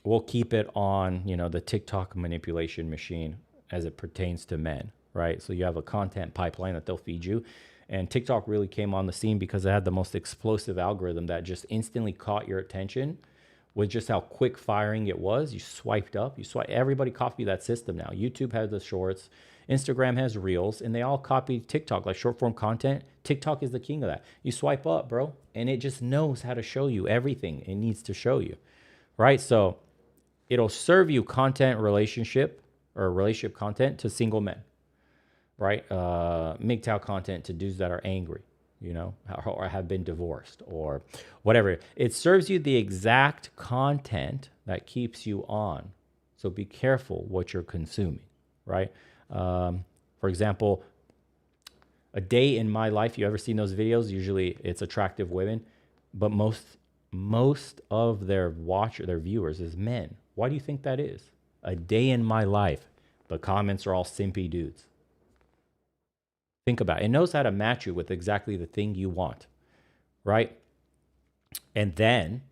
we'll keep it on the TikTok manipulation machine as it pertains to men, right? So you have a content pipeline that they'll feed you. And TikTok really came on the scene because it had the most explosive algorithm that just instantly caught your attention with just how quick firing it was. You swiped up, everybody copied that system now. YouTube has the shorts, Instagram has reels, and they all copy TikTok, like short form content. TikTok is the king of that. You swipe up, bro, and it just knows how to show you everything it needs to show you, right? So it'll serve you relationship content to single men, right? MGTOW content to dudes that are angry, or have been divorced or whatever. It serves you the exact content that keeps you on. So be careful what you're consuming, right? For example, a day in my life, you ever seen those videos? Usually it's attractive women, but most of their viewers is men. Why do you think that is? A day in my life, but comments are all simpy dudes. Think about it. It knows how to match you with exactly the thing you want, right? And then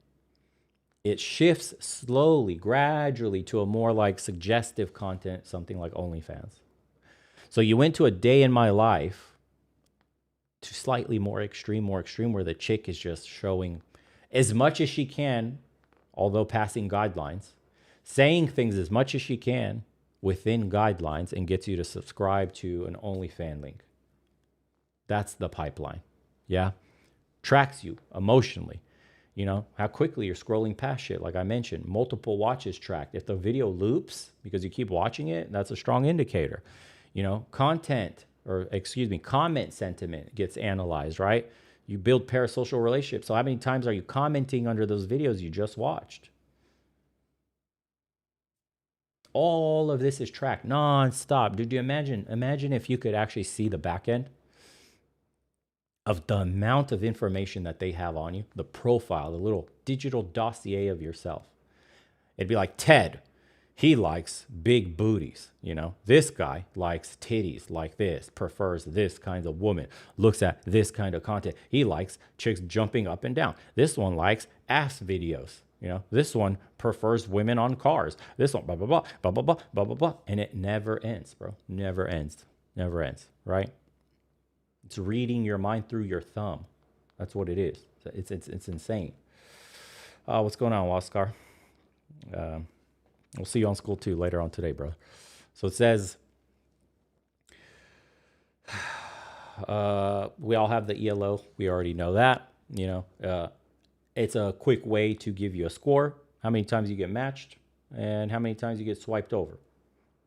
it shifts slowly, gradually to a more like suggestive content, something like OnlyFans. So you went to a day in my life to slightly more extreme, where the chick is just showing as much as she can, although passing guidelines, saying things as much as she can within guidelines, and gets you to subscribe to an OnlyFans link. That's the pipeline. Yeah. Tracks you emotionally. How quickly you're scrolling past shit. Like I mentioned, multiple watches tracked. If the video loops because you keep watching it, that's a strong indicator. Comment sentiment gets analyzed, right? You build parasocial relationships. So how many times are you commenting under those videos you just watched? All of this is tracked nonstop. Dude, you imagine if you could actually see the back end of the amount of information that they have on you, the profile, the little digital dossier of yourself. It'd be like Ted. He likes big booties. This guy likes titties like this, prefers this kind of woman, looks at this kind of content. He likes chicks jumping up and down. This one likes ass videos. This one prefers women on cars. This one, blah, blah, blah, blah, blah, blah, blah, blah, blah. And it never ends, bro. Never ends. Never ends, right? It's reading your mind through your thumb. That's what it is. It's insane. What's going on, Oscar? We'll see you on School 2 later on today, bro. So it says, we all have the ELO. We already know that. It's a quick way to give you a score, how many times you get matched, and how many times you get swiped over,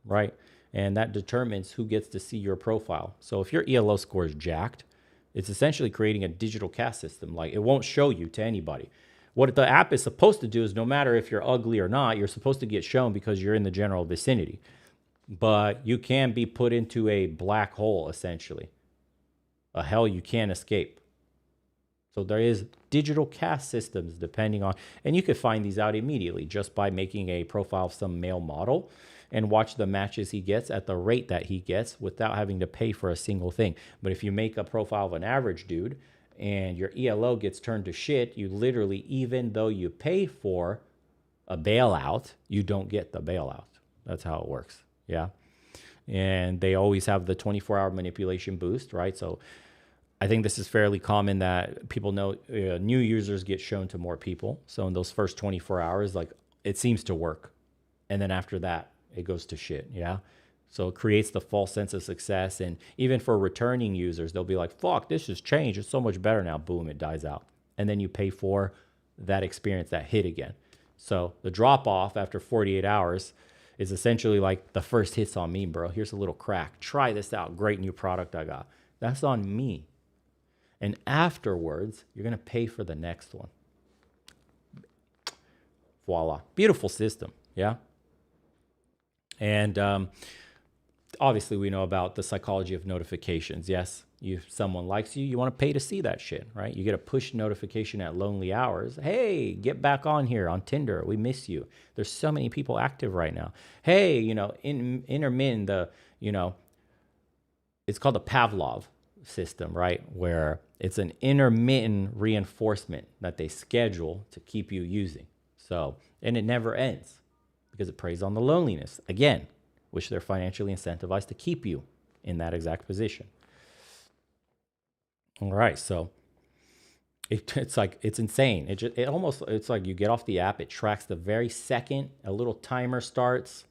right? And that determines who gets to see your profile. So if your ELO score is jacked, it's essentially creating a digital caste system. Like, it won't show you to anybody. What the app is supposed to do is, no matter if you're ugly or not, you're supposed to get shown because you're in the general vicinity. But you can be put into a black hole, essentially. A hell you can't escape. So there is digital caste systems depending on, and you could find these out immediately just by making a profile of some male model and watch the matches he gets at the rate that he gets without having to pay for a single thing. But if you make a profile of an average dude and your ELO gets turned to shit, you literally, even though you pay for a bailout, you don't get the bailout. That's how it works. Yeah. And they always have the 24-hour manipulation boost, right? So I think this is fairly common that people know new users get shown to more people. So in those first 24 hours, like, it seems to work. And then after that, it goes to shit. Yeah. So it creates the false sense of success. And even for returning users, they'll be like, fuck, this has changed. It's so much better now. Boom, it dies out. And then you pay for that experience, that hit again. So the drop off after 48 hours is essentially like, the first hit's on me, bro. Here's a little crack. Try this out. Great new product I got. That's on me. And afterwards, you're going to pay for the next one. Voila. Beautiful system. Yeah. And obviously, we know about the psychology of notifications. Yes, if someone likes you, you want to pay to see that shit, right? You get a push notification at lonely hours. Hey, get back on here on Tinder. We miss you. There's so many people active right now. Hey, intermin, it's called the Pavlov system, right? Where it's an intermittent reinforcement that they schedule to keep you using. So, and it never ends because it preys on the loneliness. Again, which they're financially incentivized to keep you in that exact position. All right, so it's like, it's insane. It's like you get off the app, it tracks the very second a little timer starts,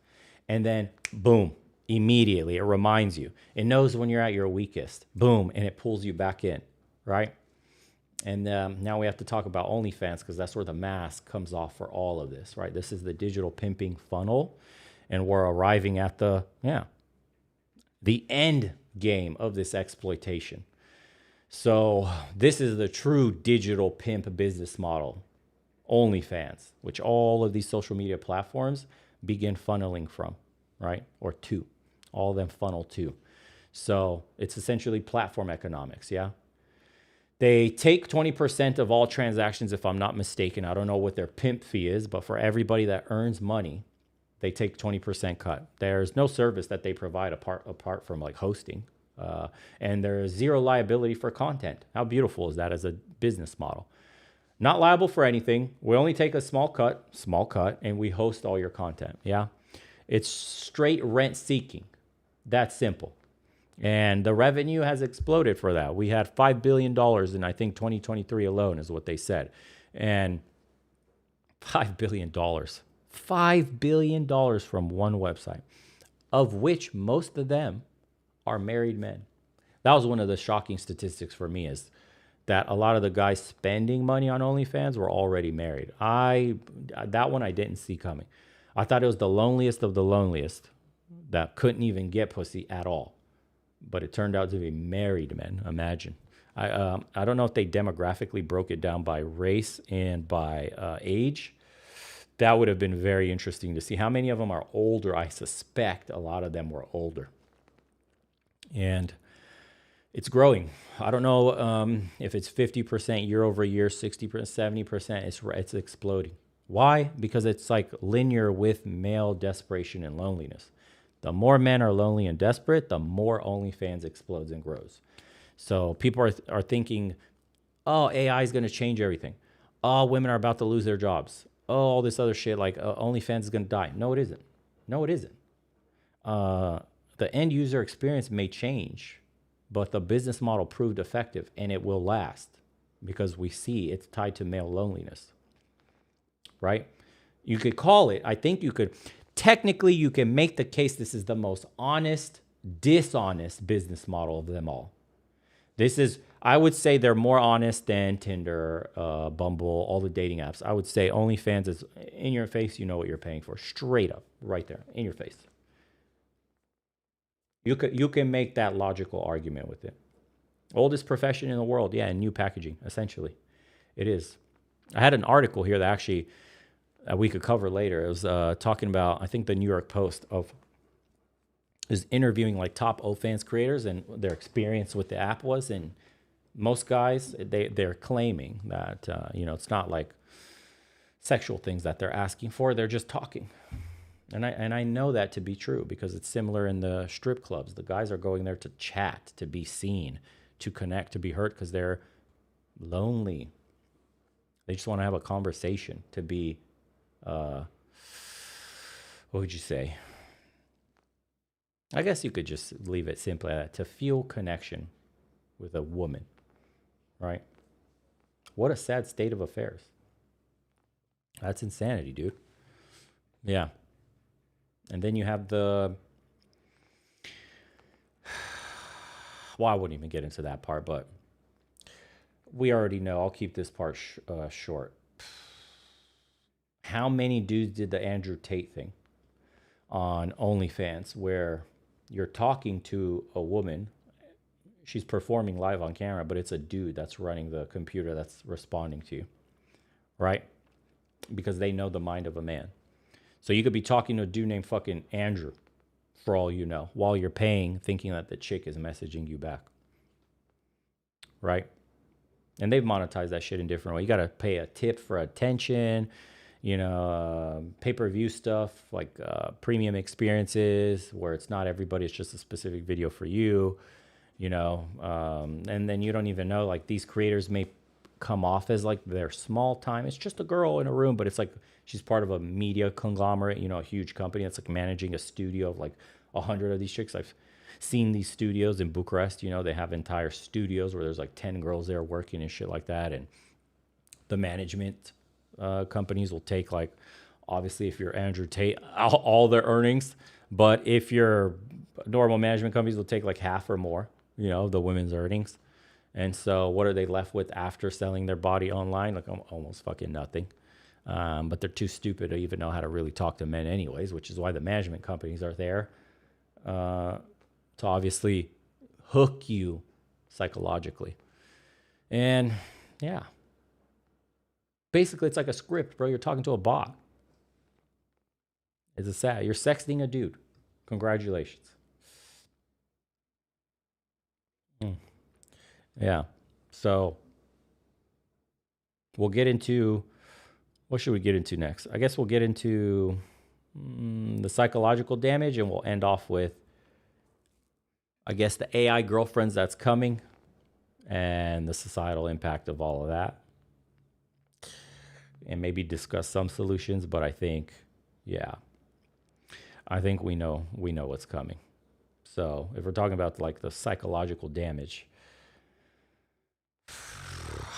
and then boom, immediately it reminds you. It knows when you're at your weakest. Boom, and it pulls you back in, right? And now we have to talk about OnlyFans because that's where the mask comes off for all of this, right? This is the digital pimping funnel, and we're arriving at the end game of this exploitation. So this is the true digital pimp business model, OnlyFans, which all of these social media platforms begin funneling from, right? Or to. All of them funnel to. So it's essentially platform economics, yeah? They take 20% of all transactions, if I'm not mistaken. I don't know what their pimp fee is, but for everybody that earns money, they take 20% cut. There's no service that they provide apart from like hosting. And there's zero liability for content. How beautiful is that as a business model? Not liable for anything. We only take a small cut, and we host all your content. Yeah. It's straight rent seeking. That's simple. And the revenue has exploded for that. We had $5 billion in, I think, 2023 alone is what they said. And $5 billion. $5 billion from one website, of which most of them are married men. That was one of the shocking statistics for me, is that a lot of the guys spending money on OnlyFans were already married. That one I didn't see coming. I thought it was the loneliest of the loneliest that couldn't even get pussy at all. But it turned out to be married men. Imagine. I don't know if they demographically broke it down by race and by age. That would have been very interesting to see. How many of them are older? I suspect a lot of them were older. And it's growing. I don't know if it's 50% year over year, 60%, 70%. It's exploding. Why? Because it's like linear with male desperation and loneliness. The more men are lonely and desperate, the more OnlyFans explodes and grows. So people are thinking, oh, AI is going to change everything. Oh, women are about to lose their jobs. Oh, all this other shit like OnlyFans is going to die. No, it isn't. No, it isn't. The end user experience may change, but the business model proved effective and it will last because we see it's tied to male loneliness, right? You could call it, I think you could, technically, you can make the case this is the most honest, dishonest business model of them all. This is, I would say they're more honest than Tinder, Bumble, all the dating apps. I would say OnlyFans is in your face. You know what you're paying for, straight up, right there, in your face. You can make that logical argument with it. Oldest profession in the world, yeah, and new packaging, essentially, it is. I had an article here that actually we could cover later. It was talking about, I think, the New York Post is interviewing like top OnlyFans creators and their experience with the app was, and most guys they're claiming that it's not like sexual things that they're asking for; they're just talking. And I know that to be true because it's similar in the strip clubs. The guys are going there to chat, to be seen, to connect, to be heard because they're lonely. They just want to have a conversation, to be, what would you say? I guess you could just leave it simply at that, to feel connection with a woman, right? What a sad state of affairs. That's insanity, dude. Yeah. And then you have well, I wouldn't even get into that part, but we already know. I'll keep this part short. How many dudes did the Andrew Tate thing on OnlyFans where you're talking to a woman? She's performing live on camera, but it's a dude that's running the computer that's responding to you, right? Because they know the mind of a man. So you could be talking to a dude named fucking Andrew, for all you know, while you're paying, thinking that the chick is messaging you back, right? And they've monetized that shit in different ways. You got to pay a tip for attention, pay-per-view stuff, like premium experiences where it's not everybody, it's just a specific video for you, and then you don't even know, like these creators may come off as like they're small time. It's just a girl in a room, but it's like she's part of a media conglomerate, a huge company that's like managing a studio of like 100 of these chicks. I've seen these studios in Bucharest. They have entire studios where there's like 10 girls there working and shit like that. And the management companies will take, like, obviously if you're Andrew Tate, all their earnings, but if you're normal management companies will take like half or more, the women's earnings. And so what are they left with after selling their body online? Like almost fucking nothing. But they're too stupid to even know how to really talk to men anyways, which is why the management companies are there to obviously hook you psychologically. And yeah, basically it's like a script, bro. You're talking to a bot. It's a sad. You're sexting a dude. Congratulations. Yeah. So we'll get into, what should we get into next? I guess we'll get into the psychological damage, and we'll end off with, I guess, the AI girlfriends that's coming and the societal impact of all of that. And maybe discuss some solutions, but I think we know what's coming. So if we're talking about like the psychological damage,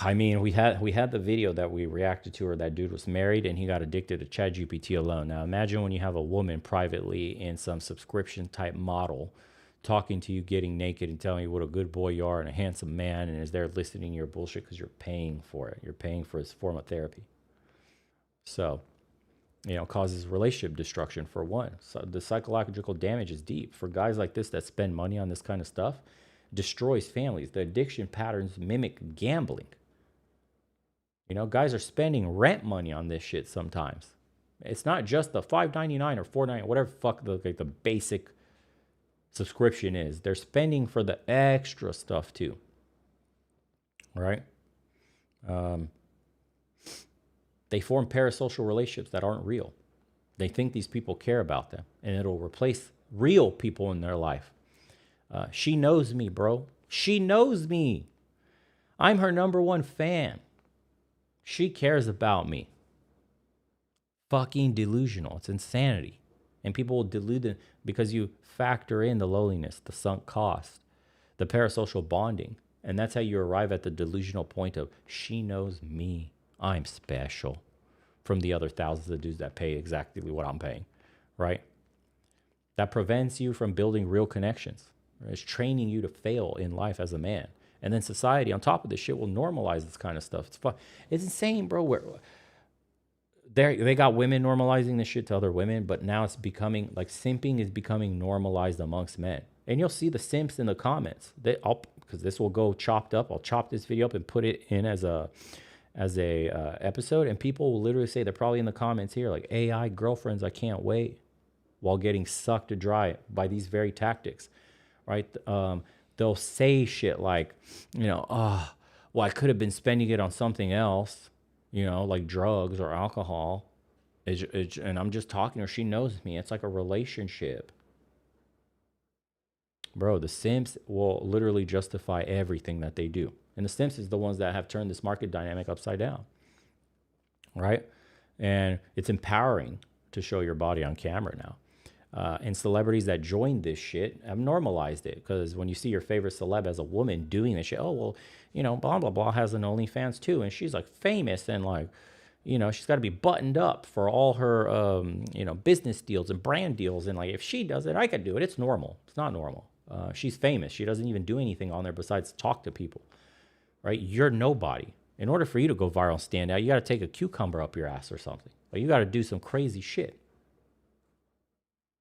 I mean, we had the video that we reacted to, where that dude was married and he got addicted to ChatGPT alone. Now imagine when you have a woman privately in some subscription type model talking to you, getting naked and telling you what a good boy you are and a handsome man, and is there listening to your bullshit because you're paying for it. You're paying for his form of therapy. So, causes relationship destruction for one. So the psychological damage is deep. For guys like this that spend money on this kind of stuff, destroys families. The addiction patterns mimic gambling. Guys are spending rent money on this shit sometimes. It's not just the $5.99 or $4.99, whatever fuck the basic subscription is. They're spending for the extra stuff too. Right? They form parasocial relationships that aren't real. They think these people care about them, and it'll replace real people in their life. She knows me, bro. She knows me. I'm her number one fan. She cares about me. Fucking delusional. It's insanity. And people will delude them because you factor in the loneliness, the sunk cost, the parasocial bonding. And that's how you arrive at the delusional point of she knows me. I'm special from the other thousands of dudes that pay exactly what I'm paying, right? That prevents you from building real connections. Right? It's training you to fail in life as a man. And then society on top of this shit will normalize this kind of stuff. It's fun. It's insane, bro. They got women normalizing this shit to other women, but now it's becoming like simping is becoming normalized amongst men. And you'll see the simps in the comments. Because this will go chopped up. I'll chop this video up and put it in as a episode, and people will literally say they're probably in the comments here like AI girlfriends, I can't wait, while getting sucked dry by these very tactics, right? They'll say shit like, well, I could have been spending it on something else, like drugs or alcohol. And I'm just talking to her. She knows me. It's like a relationship. Bro, the simps will literally justify everything that they do. And the simps is the ones that have turned this market dynamic upside down, right? And it's empowering to show your body on camera now. And celebrities that joined this shit have normalized it, because when you see your favorite celeb as a woman doing this shit, oh, well, blah, blah, blah has an OnlyFans too. And she's like famous and like, she's got to be buttoned up for all her, business deals and brand deals. And like, if she does it, I could do it. It's normal. It's not normal. She's famous. She doesn't even do anything on there besides talk to people, right? You're nobody. In order for you to go viral and stand out, you got to take a cucumber up your ass or something. Like, you got to do some crazy shit.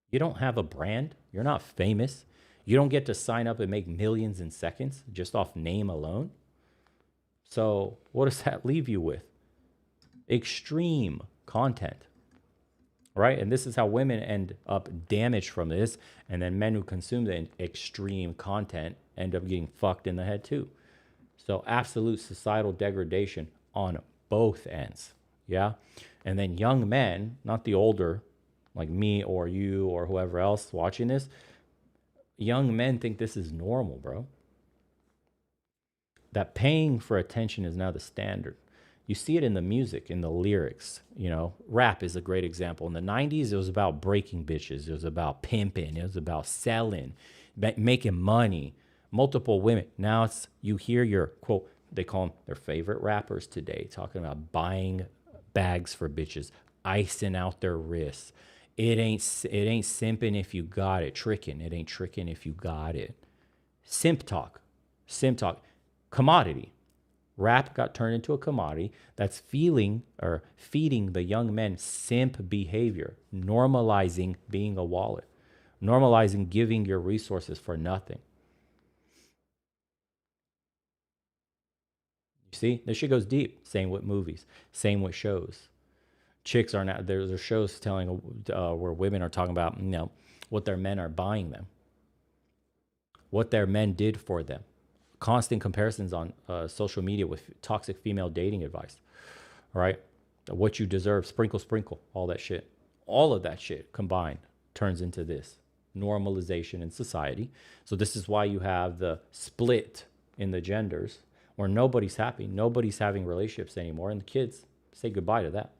You don't have a brand. You're not famous. You don't get to sign up and make millions in seconds just off name alone. So what does that leave you with? Extreme content, right? And this is how women end up damaged from this. And then men who consume the extreme content end up getting fucked in the head too. So absolute societal degradation on both ends. Yeah. And then young men, not the older, like me or you or whoever else watching this, young men think this is normal, bro. That paying for attention is now the standard. You see it in the music, in the lyrics. Rap is a great example. In the 90s, it was about breaking bitches. It was about pimping. It was about selling, making money, multiple women. Now you hear your, quote, they call them their favorite rappers today, talking about buying bags for bitches, icing out their wrists. It ain't simping if you got it. Tricking. It ain't tricking if you got it. Simp talk. Commodity. Rap got turned into a commodity that's feeding the young men simp behavior, normalizing being a wallet, normalizing giving your resources for nothing. You see, this shit goes deep. Same with movies, same with shows. Chicks are now, there's shows telling where women are talking about, what their men are buying them, what their men did for them. Constant comparisons on social media with toxic female dating advice, right? What you deserve, sprinkle, all that shit. All of that shit combined turns into this normalization in society. So this is why you have the split in the genders, where nobody's happy, nobody's having relationships anymore, and the kids say goodbye to that.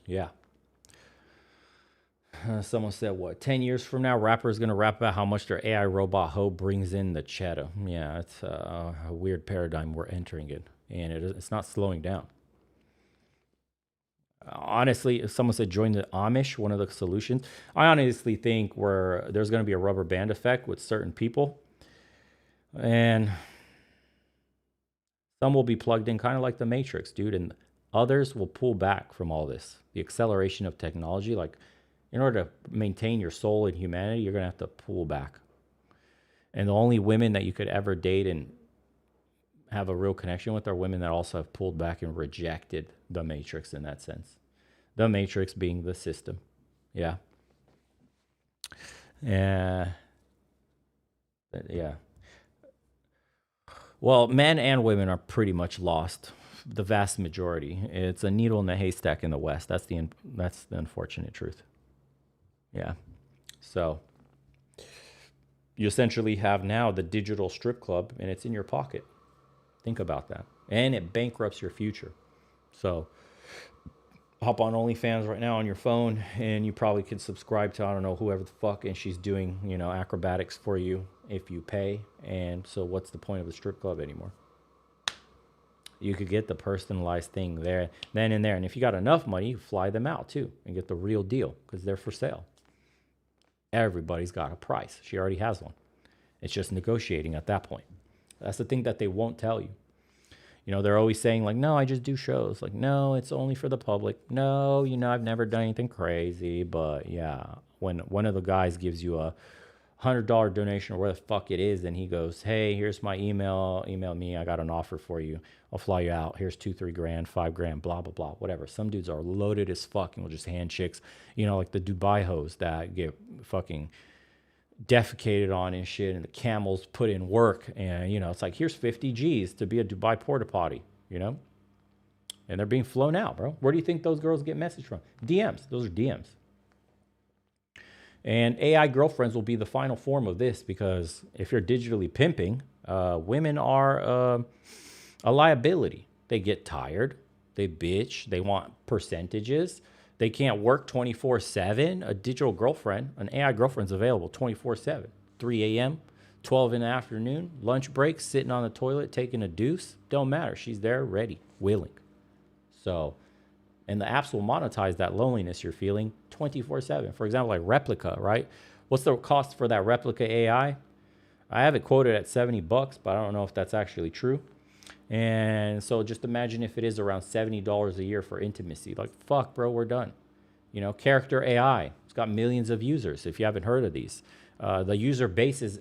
Yeah. Someone said, 10 years from now, rappers going to rap about how much their AI robot hoe brings in the cheddar. Yeah, it's a weird paradigm we're entering in, and it's not slowing down. Honestly, if someone said join the Amish, one of the solutions, I honestly think there's going to be a rubber band effect with certain people, and some will be plugged in kind of like the Matrix, dude, and others will pull back from all this. The acceleration of technology, like, in order to maintain your soul and humanity, you're going to have to pull back. And the only women that you could ever date and have a real connection with are women that also have pulled back and rejected the Matrix in that sense. The Matrix being the system. Yeah. Yeah. Well, men and women are pretty much lost. The vast majority. It's a needle in the haystack in the West. That's the unfortunate truth. Yeah. So you essentially have now the digital strip club, and it's in your pocket. Think about that, and it bankrupts your future. So hop on OnlyFans right now on your phone, and you probably can subscribe to, I don't know, whoever the fuck, and she's doing, acrobatics for you if you pay. And so what's the point of the strip club anymore? You could get the personalized thing there, then and there. And if you got enough money, you fly them out too and get the real deal because they're for sale. Everybody's got a price. She already has one. It's just negotiating at that point. That's the thing that they won't tell you. They're always saying like, no, I just do shows. Like, no, it's only for the public. No, I've never done anything crazy. But yeah, when one of the guys gives you a $100 donation or where the fuck it is, and he goes, hey, here's my email me, I got an offer for you, I'll fly you out, here's 2-3 grand, 5 grand, blah blah blah, whatever. Some dudes are loaded as fuck and will just hand chicks, like the Dubai hoes that get fucking defecated on and shit, and the camels put in work, and it's like, here's 50 G's to be a Dubai porta potty, and they're being flown out, bro. Where do you think those girls get messaged from? DMs. Those are DMs. And AI girlfriends will be the final form of this, because if you're digitally pimping, women are a liability. They get tired. They bitch. They want percentages. They can't work 24/7. A digital girlfriend, an AI girlfriend's available 24/7. 3 a.m., 12 in the afternoon, lunch break, sitting on the toilet, taking a deuce. Don't matter. She's there, ready, willing. So... and the apps will monetize that loneliness you're feeling 24/7. For example, like Replica, right? What's the cost for that Replica AI? I have it quoted at $70, but I don't know if that's actually true. And so just imagine if it is around $70 a year for intimacy. Like, fuck, bro, we're done. Character AI. It's got millions of users, if you haven't heard of these. The user base is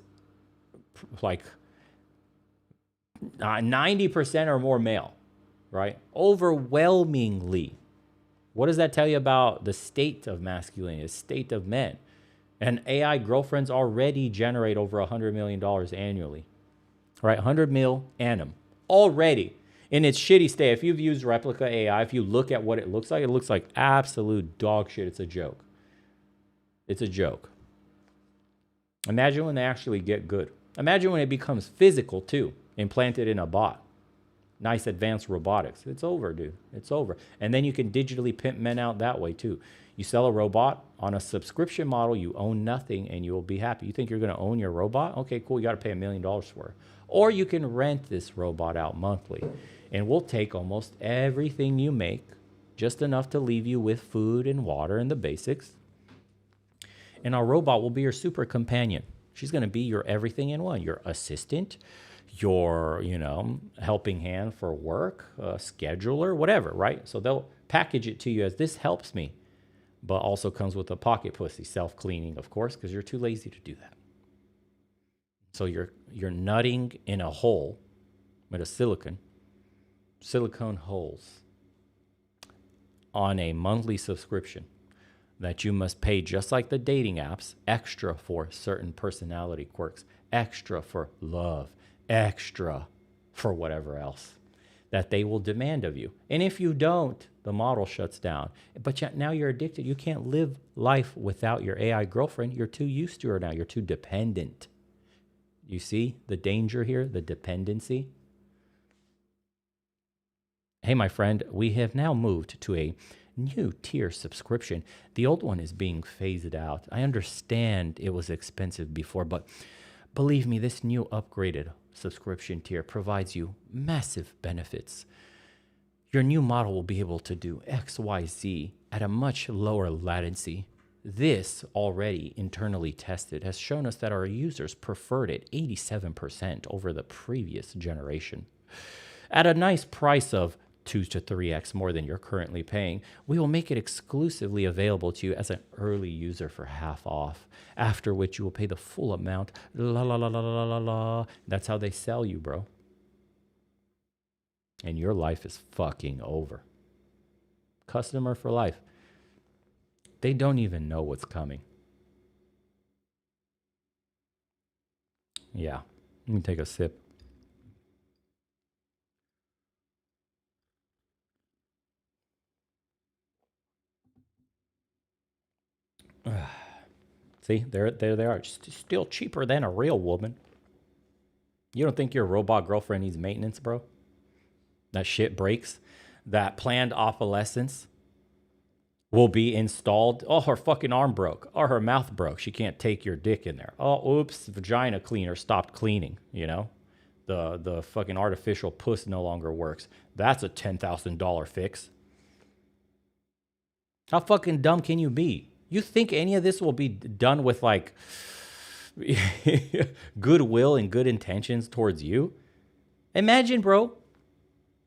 like 90% or more male, right? Overwhelmingly. What does that tell you about the state of masculinity, the state of men? And AI girlfriends already generate over $100 million annually, right? 100 mil annum already in its shitty state. If you've used Replica AI, if you look at what it looks like absolute dog shit. It's a joke. It's a joke. Imagine when they actually get good. Imagine when it becomes physical too, implanted in a bot. Nice advanced robotics. It's over, dude. It's over. And then you can digitally pimp men out that way too. You sell a robot on a subscription model, you own nothing, and you will be happy. You think you're going to own your robot? Okay, cool. You got to pay $1 million for it. Or you can rent this robot out monthly, and we'll take almost everything you make, just enough to leave you with food and water and the basics. And our robot will be your super companion. She's going to be your everything in one. Your assistant, your, helping hand for work, scheduler, whatever, right? So they'll package it to you as this helps me, but also comes with a pocket pussy, self-cleaning, of course, because you're too lazy to do that. So you're nutting in a hole with a silicone holes on a monthly subscription that you must pay, just like the dating apps, extra for certain personality quirks, extra for love, extra for whatever else that they will demand of you. And if you don't, the model shuts down. But now you're addicted. You can't live life without your AI girlfriend. You're too used to her now. You're too dependent. You see the danger here, the dependency? Hey, my friend, we have now moved to a new tier subscription. The old one is being phased out. I understand it was expensive before, but believe me, this new upgraded subscription tier provides you massive benefits. Your new model will be able to do XYZ at a much lower latency. This, already internally tested, has shown us that our users preferred it 87% over the previous generation. At a nice price of 2 to 3x more than you're currently paying, we will make it exclusively available to you as an early user for half off, after which you will pay the full amount. La la la la la la la. That's how they sell you, bro. And your life is fucking over. Customer for life. They don't even know what's coming. Yeah, let me take a sip. See, there they are. Still cheaper than a real woman. You don't think your robot girlfriend needs maintenance, bro? That shit breaks. That planned obsolescence will be installed. Oh, her fucking arm broke. Or her mouth broke. She can't take your dick in there. Oh, oops, vagina cleaner stopped cleaning, you know? The fucking artificial puss no longer works. That's a $10,000 fix. How fucking dumb can you be? You think any of this will be done with like goodwill and good intentions towards you? Imagine, bro,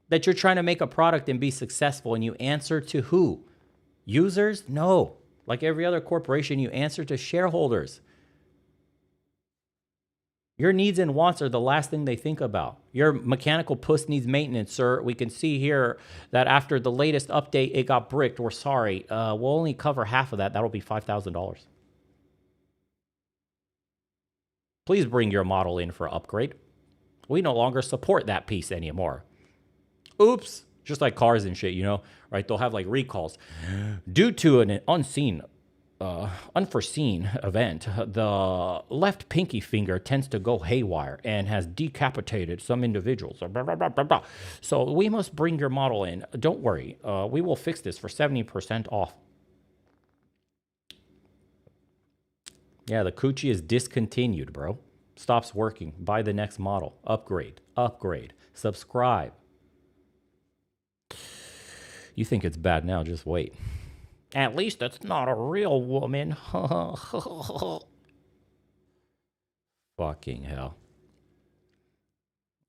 that you're trying to make a product and be successful and you answer to who? Users? No. Like every other corporation, you answer to shareholders. Your needs and wants are the last thing they think about. Your mechanical puss needs maintenance, sir. We can see here that after the latest update, it got bricked. We're sorry. We'll only cover half of that. That'll be $5,000. Please bring your model in for upgrade. We no longer support that piece anymore. Oops. Just like cars and shit, you know, right? They'll have like recalls. Due to an unforeseen event, the left pinky finger tends to go haywire and has decapitated some individuals. So we must bring your model in. Don't worry. We will fix this for 70% off. Yeah, the coochie is discontinued, bro. Stops working. Buy the next model. Upgrade. Upgrade. Subscribe. You think it's bad now, just wait. At least it's not a real woman. Fucking hell.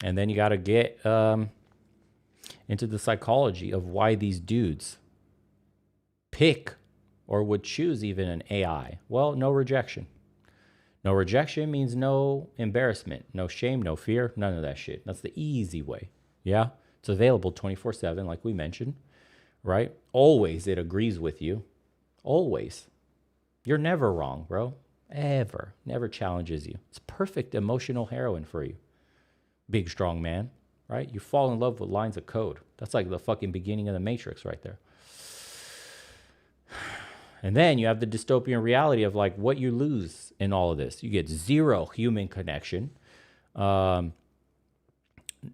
And then you got to get into the psychology of why these dudes pick or would choose even an AI. Well, no rejection. No rejection means no embarrassment, no shame, no fear, none of that shit. That's the easy way. Yeah? It's available 24/7, like we mentioned. Right? Always it agrees with you. Always. You're never wrong, bro. Ever. Never challenges you. It's perfect emotional heroin for you. Big, strong man, right? You fall in love with lines of code. That's like the fucking beginning of the Matrix right there. And then you have the dystopian reality of like what you lose in all of this. You get zero human connection.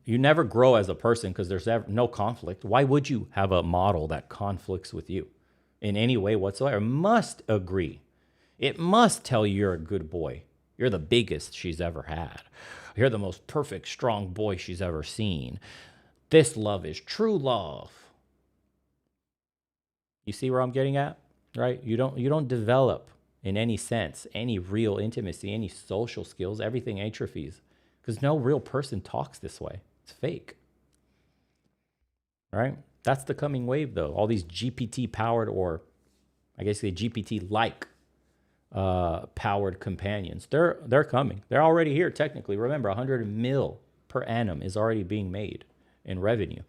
You never grow as a person because there's no conflict. Why would you have a model that conflicts with you in any way whatsoever? It must agree. It must tell you you're a good boy. You're the biggest she's ever had. You're the most perfect, strong boy she's ever seen. This love is true love. You see where I'm getting at, right? You don't develop in any sense any real intimacy, any social skills. Everything atrophies. Because no real person talks this way. It's fake. Right? That's the coming wave, though. All these GPT-powered, or I guess they GPT-like powered companions. They're coming. They're already here, technically. Remember, 100 mil per annum is already being made in revenue.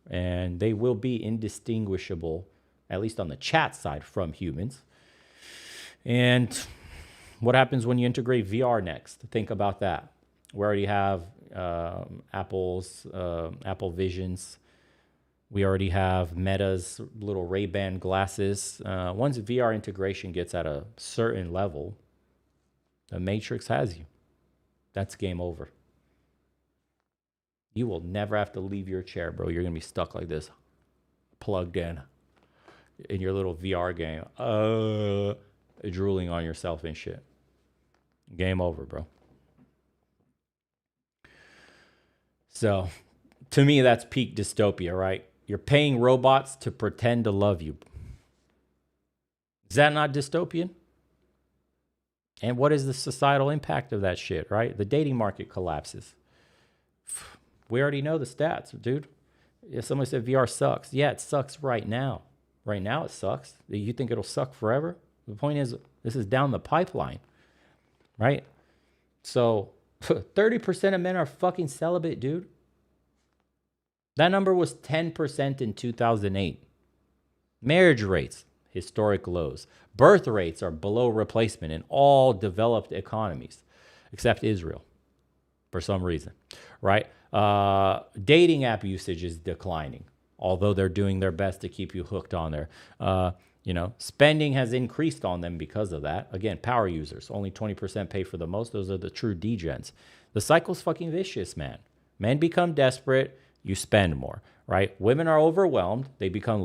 And they will be indistinguishable, at least on the chat side, from humans. And what happens when you integrate VR next? Think about that. We already have Apple's Apple Visions. We already have Meta's little Ray-Ban glasses. Once VR integration gets at a certain level, the Matrix has you. That's game over. You will never have to leave your chair, bro. You're going to be stuck like this, plugged in your little VR game, drooling on yourself and shit. Game over, bro. So, to me, that's peak dystopia, right? You're paying robots to pretend to love you. Is that not dystopian? And what is the societal impact of that shit, right? The dating market collapses. We already know the stats, dude. If somebody said VR sucks, yeah, it sucks right now. Right now, it sucks. You think it'll suck forever? The point is, this is down the pipeline, right? So, 30% of men are fucking celibate, dude. That number was 10% in 2008. Marriage rates, historic lows. Birth rates are below replacement in all developed economies, except Israel, for some reason, right? Dating app usage is declining, although they're doing their best to keep you hooked on there. Spending has increased on them because of that. Again, power users, only 20% pay for the most. Those are the true degens. The cycle's fucking vicious, man. Men become desperate, you spend more, right? Women are overwhelmed, they become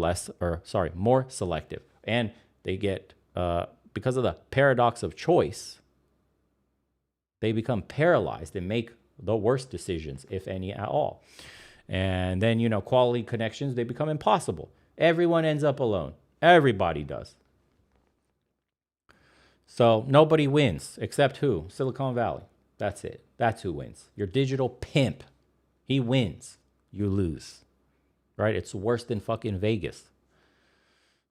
more selective. And they get, because of the paradox of choice, they become paralyzed and make the worst decisions, if any at all. And then, quality connections, they become impossible. Everyone ends up alone. Everybody does. So nobody wins except who? Silicon Valley. That's it. That's who wins. Your digital pimp. He wins. You lose. Right? It's worse than fucking Vegas.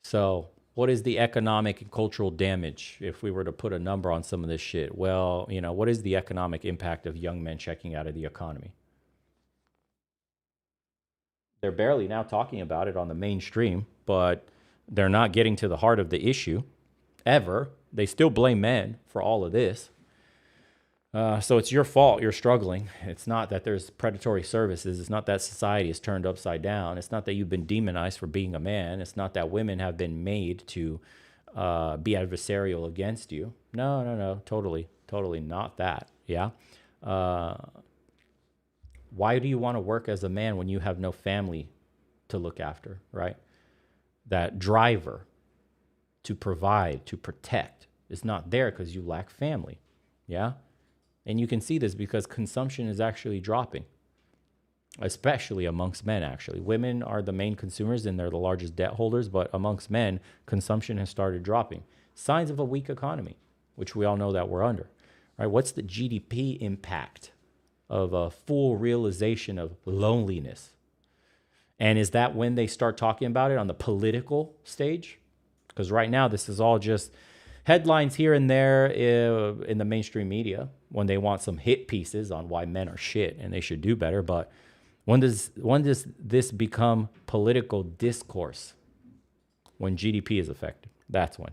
So what is the economic and cultural damage if we were to put a number on some of this shit? Well, what is the economic impact of young men checking out of the economy? They're barely now talking about it on the mainstream, but they're not getting to the heart of the issue ever. They still blame men for all of this. So it's your fault you're struggling. It's not that there's predatory services. It's not that society is turned upside down. It's not that you've been demonized for being a man. It's not that women have been made to be adversarial against you. No. Totally not that. Yeah. Why do you want to work as a man when you have no family to look after, right? That driver to provide, to protect is not there because you lack family. Yeah. And you can see this because consumption is actually dropping, especially amongst men, actually. Women are the main consumers and they're the largest debt holders, but amongst men, consumption has started dropping. Signs of a weak economy, which we all know that we're under, right? What's the GDP impact of a full realization of loneliness? And is that when they start talking about it on the political stage? Because right now, this is all just headlines here and there in the mainstream media when they want some hit pieces on why men are shit and they should do better. But when does this become political discourse? When GDP is affected. That's when.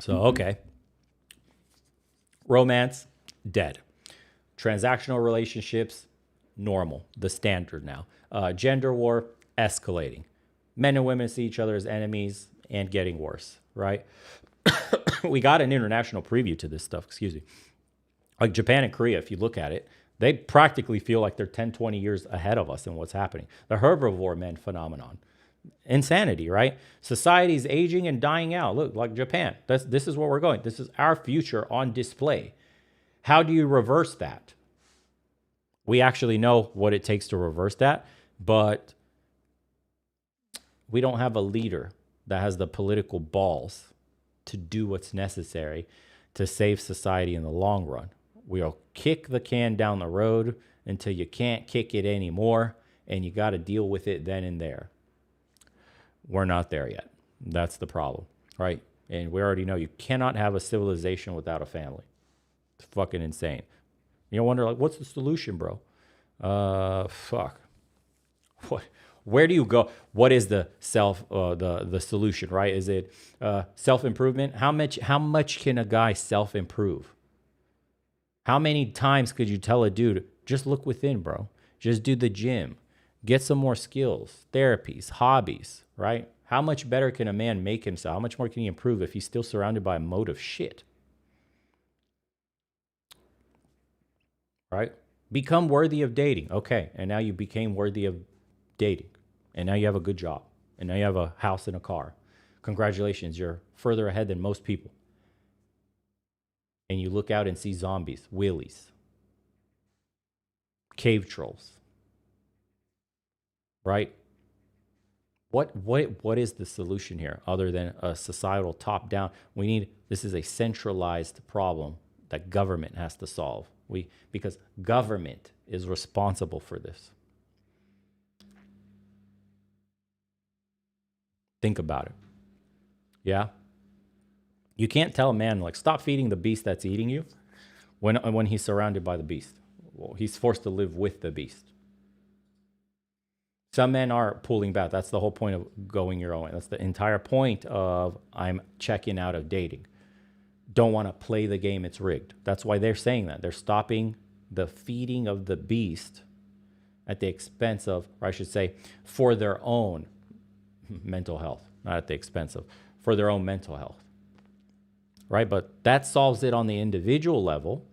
So, okay. Romance, dead. Transactional relationships, normal, the standard now. Gender war, escalating. Men and women see each other as enemies and getting worse, right? We got an international preview to this stuff, excuse me. Like Japan and Korea, if you look at it, they practically feel like they're 10, 20 years ahead of us in what's happening. The herbivore men phenomenon. Insanity, right? Society's aging and dying out. Look, like Japan, this is where we're going. This is our future on display. How do you reverse that? We actually know what it takes to reverse that, but we don't have a leader that has the political balls to do what's necessary to save society in the long run. We'll kick the can down the road until you can't kick it anymore, and you got to deal with it then and there. We're not there yet. That's the problem, right? And we already know you cannot have a civilization without a family. It's fucking insane. You wonder, like, what's the solution, bro? Fuck. What? Where do you go? What is the the solution, right? Is it self-improvement? How much can a guy self-improve? How many times could you tell a dude, just look within, bro? Just do the gym. Get some more skills, therapies, hobbies, right? How much better can a man make himself? How much more can he improve if he's still surrounded by a moat of shit? Right? Become worthy of dating. Okay, and now you became worthy of dating. And now you have a good job. And now you have a house and a car. Congratulations, you're further ahead than most people. And you look out and see zombies, wheelies, cave trolls. Right? What is the solution here other than a societal top-down? This is a centralized problem that government has to solve. Because government is responsible for this. Think about it. Yeah? You can't tell a man, like, stop feeding the beast that's eating you when he's surrounded by the beast. Well, he's forced to live with the beast. Some men are pulling back. That's the whole point of going your own way. That's the entire point of I'm checking out of dating. Don't want to play the game, it's rigged. That's why they're saying that. They're stopping the feeding of the beast at the expense of, or I should say, for their own mental health, not at the expense of, for their own mental health, right? But that solves it on the individual level.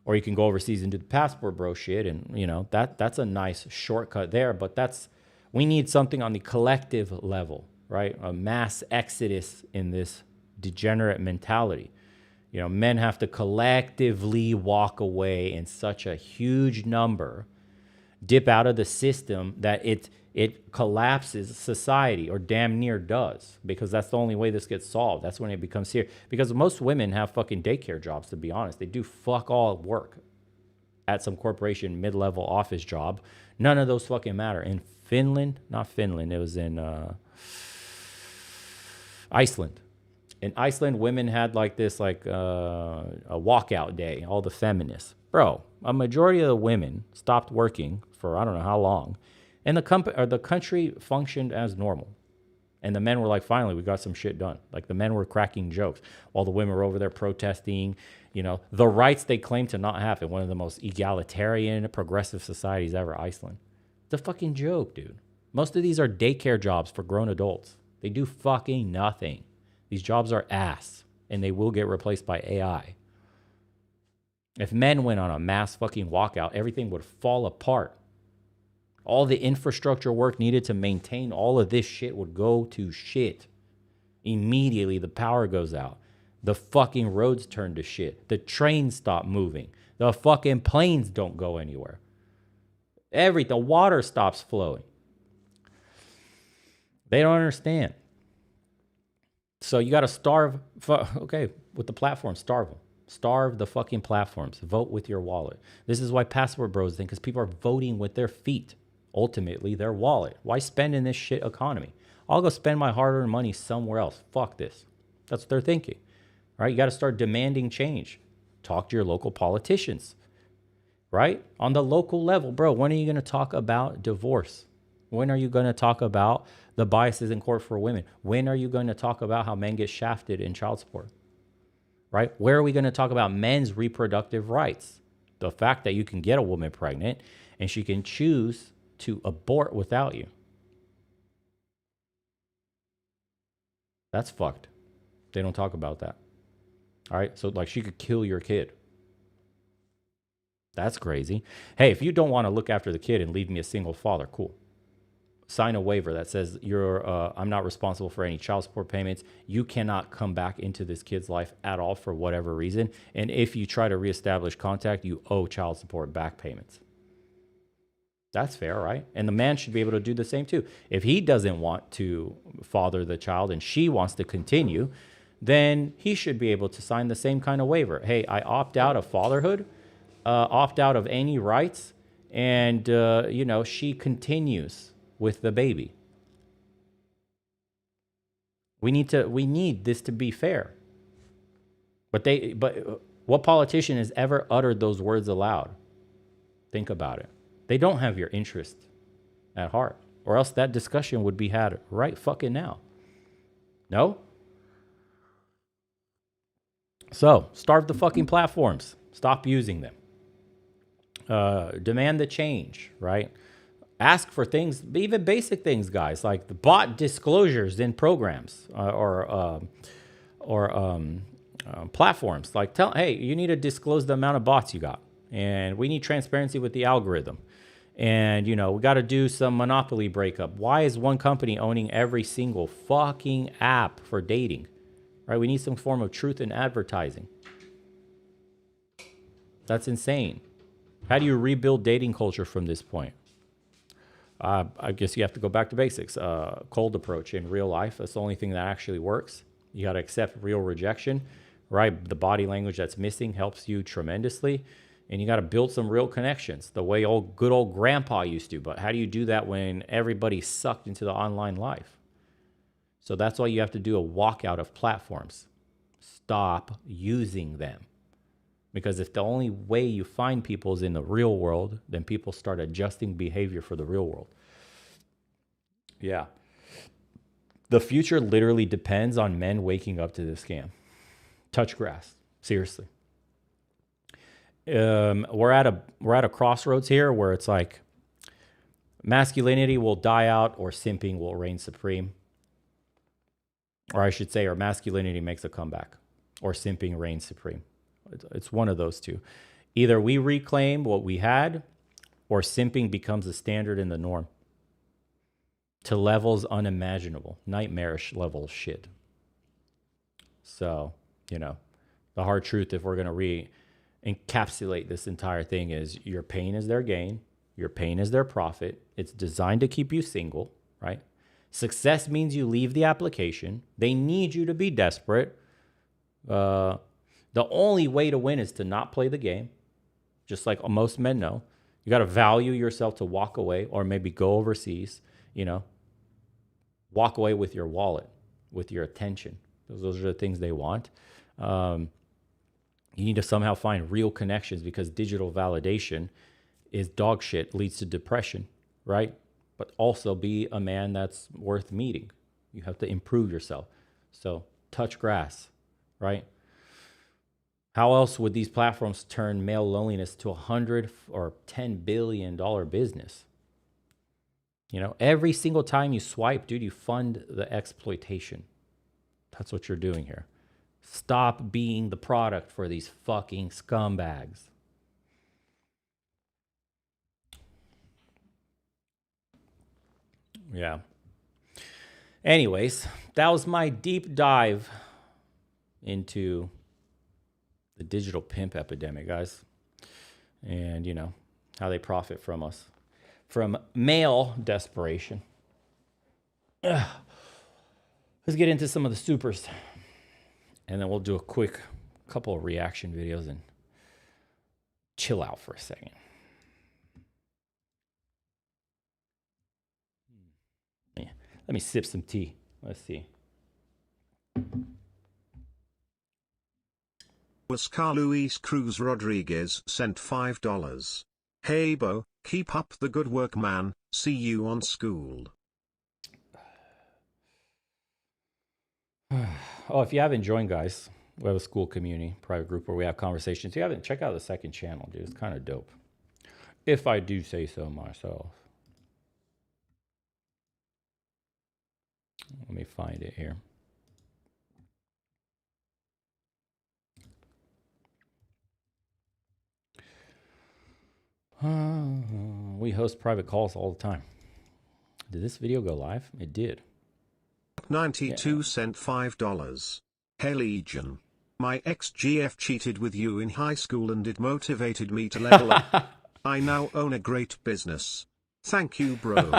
Or you can go overseas and do the passport bro shit, and that's a nice shortcut there. But we need something on the collective level, right? A mass exodus in this degenerate mentality. Men have to collectively walk away in such a huge number, dip out of the system that it collapses society, or damn near does, because that's the only way this gets solved. That's when it becomes here. Because most women have fucking daycare jobs, to be honest. They do fuck all work at some corporation mid-level office job. None of those fucking matter. In Finland, not Finland, it was in Iceland. In Iceland, women had like this, a walkout day, all the feminists. Bro, a majority of the women stopped working for I don't know how long, and the country functioned as normal. And the men were like, finally, we got some shit done. Like, the men were cracking jokes while the women were over there protesting, the rights they claim to not have in one of the most egalitarian, progressive societies ever, Iceland. It's a fucking joke, dude. Most of these are daycare jobs for grown adults. They do fucking nothing. These jobs are ass, and they will get replaced by AI. If men went on a mass fucking walkout, everything would fall apart. All the infrastructure work needed to maintain all of this shit would go to shit. Immediately, the power goes out. The fucking roads turn to shit. The trains stop moving. The fucking planes don't go anywhere. The water stops flowing. They don't understand. So you got to starve. With the platform, starve them. Starve the fucking platforms. Vote with your wallet. This is why Passport Bros think, because people are voting with their feet. Ultimately, their wallet. Why spend in this shit economy? I'll go spend my hard-earned money somewhere else. Fuck this. That's what they're thinking. Right? You got to start demanding change. Talk to your local politicians. Right? On the local level, bro, when are you going to talk about divorce? When are you going to talk about the biases in court for women? When are you going to talk about how men get shafted in child support? Right? Where are we going to talk about men's reproductive rights? The fact that you can get a woman pregnant and she can choose to abort without you. That's fucked. They don't talk about that. All right? So, she could kill your kid. That's crazy. Hey, if you don't want to look after the kid and leave me a single father, cool. Sign a waiver that says I'm not responsible for any child support payments. You cannot come back into this kid's life at all for whatever reason. And if you try to reestablish contact, you owe child support back payments. That's fair, right? And the man should be able to do the same too. If he doesn't want to father the child and she wants to continue, then he should be able to sign the same kind of waiver. Hey, I opt out of fatherhood, opt out of any rights, and she continues with the baby. We need this to be fair. But what politician has ever uttered those words aloud? Think about it. They don't have your interest at heart, or else that discussion would be had right fucking now. No? So, starve the fucking platforms. Stop using them. Demand the change, right? Ask for things, even basic things, guys, like the bot disclosures in programs or platforms. Like, hey, you need to disclose the amount of bots you got, and we need transparency with the algorithm. And, we got to do some monopoly breakup. Why is one company owning every single fucking app for dating? Right? We need some form of truth in advertising. That's insane. How do you rebuild dating culture from this point? I guess you have to go back to basics. Cold approach in real life. That's the only thing that actually works. You got to accept real rejection, right? The body language that's missing helps you tremendously. And you got to build some real connections the way good old grandpa used to. But how do you do that when everybody's sucked into the online life? So that's why you have to do a walkout of platforms. Stop using them. Because if the only way you find people is in the real world, then people start adjusting behavior for the real world. Yeah. The future literally depends on men waking up to this scam. Touch grass. Seriously. We're at a crossroads here where it's like Masculinity will die out or simping will reign supreme. Or I should say, or masculinity makes a comeback or simping reigns supreme. It's one of those two. Either we reclaim what we had or simping becomes the standard and the norm to levels unimaginable, nightmarish level shit. So, the hard truth, if we're going to encapsulate this entire thing, is your pain is their gain, your pain is their profit. It's designed to keep you single, right? Success means you leave the application. They need you to be desperate. The only way to win is to not play the game, just like most men know. You got to value yourself to walk away or maybe go overseas, walk away with your wallet, with your attention. Those are the things they want. You need to somehow find real connections because digital validation is dog shit, leads to depression, right? But also be a man that's worth meeting. You have to improve yourself. So touch grass, right? How else would these platforms turn male loneliness to $100 or $10 billion business? Every single time you swipe, dude, you fund the exploitation. That's what you're doing here. Stop being the product for these fucking scumbags. Yeah. Anyways, that was my deep dive into the digital pimp epidemic, guys. And, how they profit from us. From male desperation. Let's get into some of the supers. And then we'll do a quick couple of reaction videos and chill out for a second. Yeah. Let me sip some tea. Let's see. Oscar Luis Cruz Rodriguez sent $5. Hey Bo, keep up the good work, man. See you on school. Oh, if you haven't joined, guys, we have a school community, private group where we have conversations. If you haven't, check out the second channel, dude. It's kind of dope. If I do say so myself. Let me find it here. We host private calls all the time. Did this video go live? It did. 92 sent $5. Hey Legion. My ex-GF cheated with you in high school and it motivated me to level up. I now own a great business. Thank you, bro.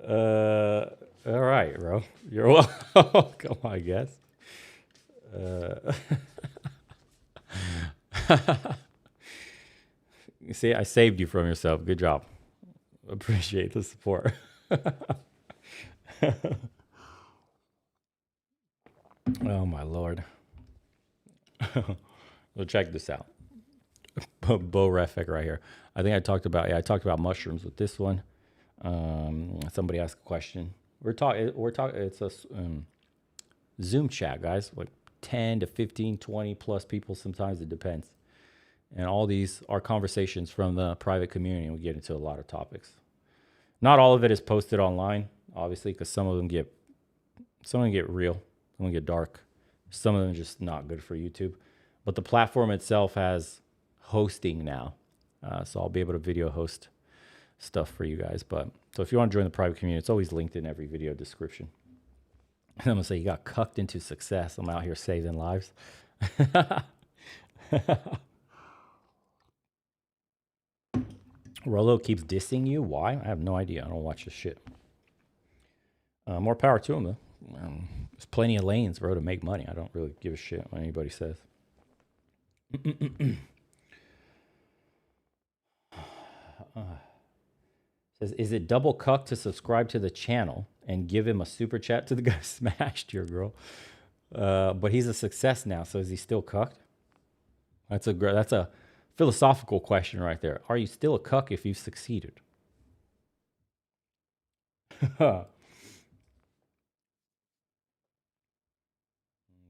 All right, bro. You're welcome, I guess. You see, I saved you from yourself. Good job. Appreciate the support. Oh my Lord. Well, check this out. Bo Refik right here. I think I talked about mushrooms with this one. Somebody asked a question. We're talking. It's a Zoom chat, guys. Like 10 to 15, 20 plus people. Sometimes it depends. And all these are conversations from the private community. We get into a lot of topics. Not all of it is posted online, obviously, because some of them get real, some of them get dark. Some of them are just not good for YouTube. But the platform itself has hosting now. So I'll be able to video host stuff for you guys. So if you want to join the private community, it's always linked in every video description. And I'm going to say you got cucked into success. I'm out here saving lives. Rolo keeps dissing you. Why? I have no idea. I don't watch this shit. More power to him, though. There's plenty of lanes, bro, to make money. I don't really give a shit what anybody says. Says, is it double cuck to subscribe to the channel and give him a super chat to the guy who smashed your girl? But he's a success now, so is he still cucked? That's a philosophical question right there. Are you still a cuck if you've succeeded?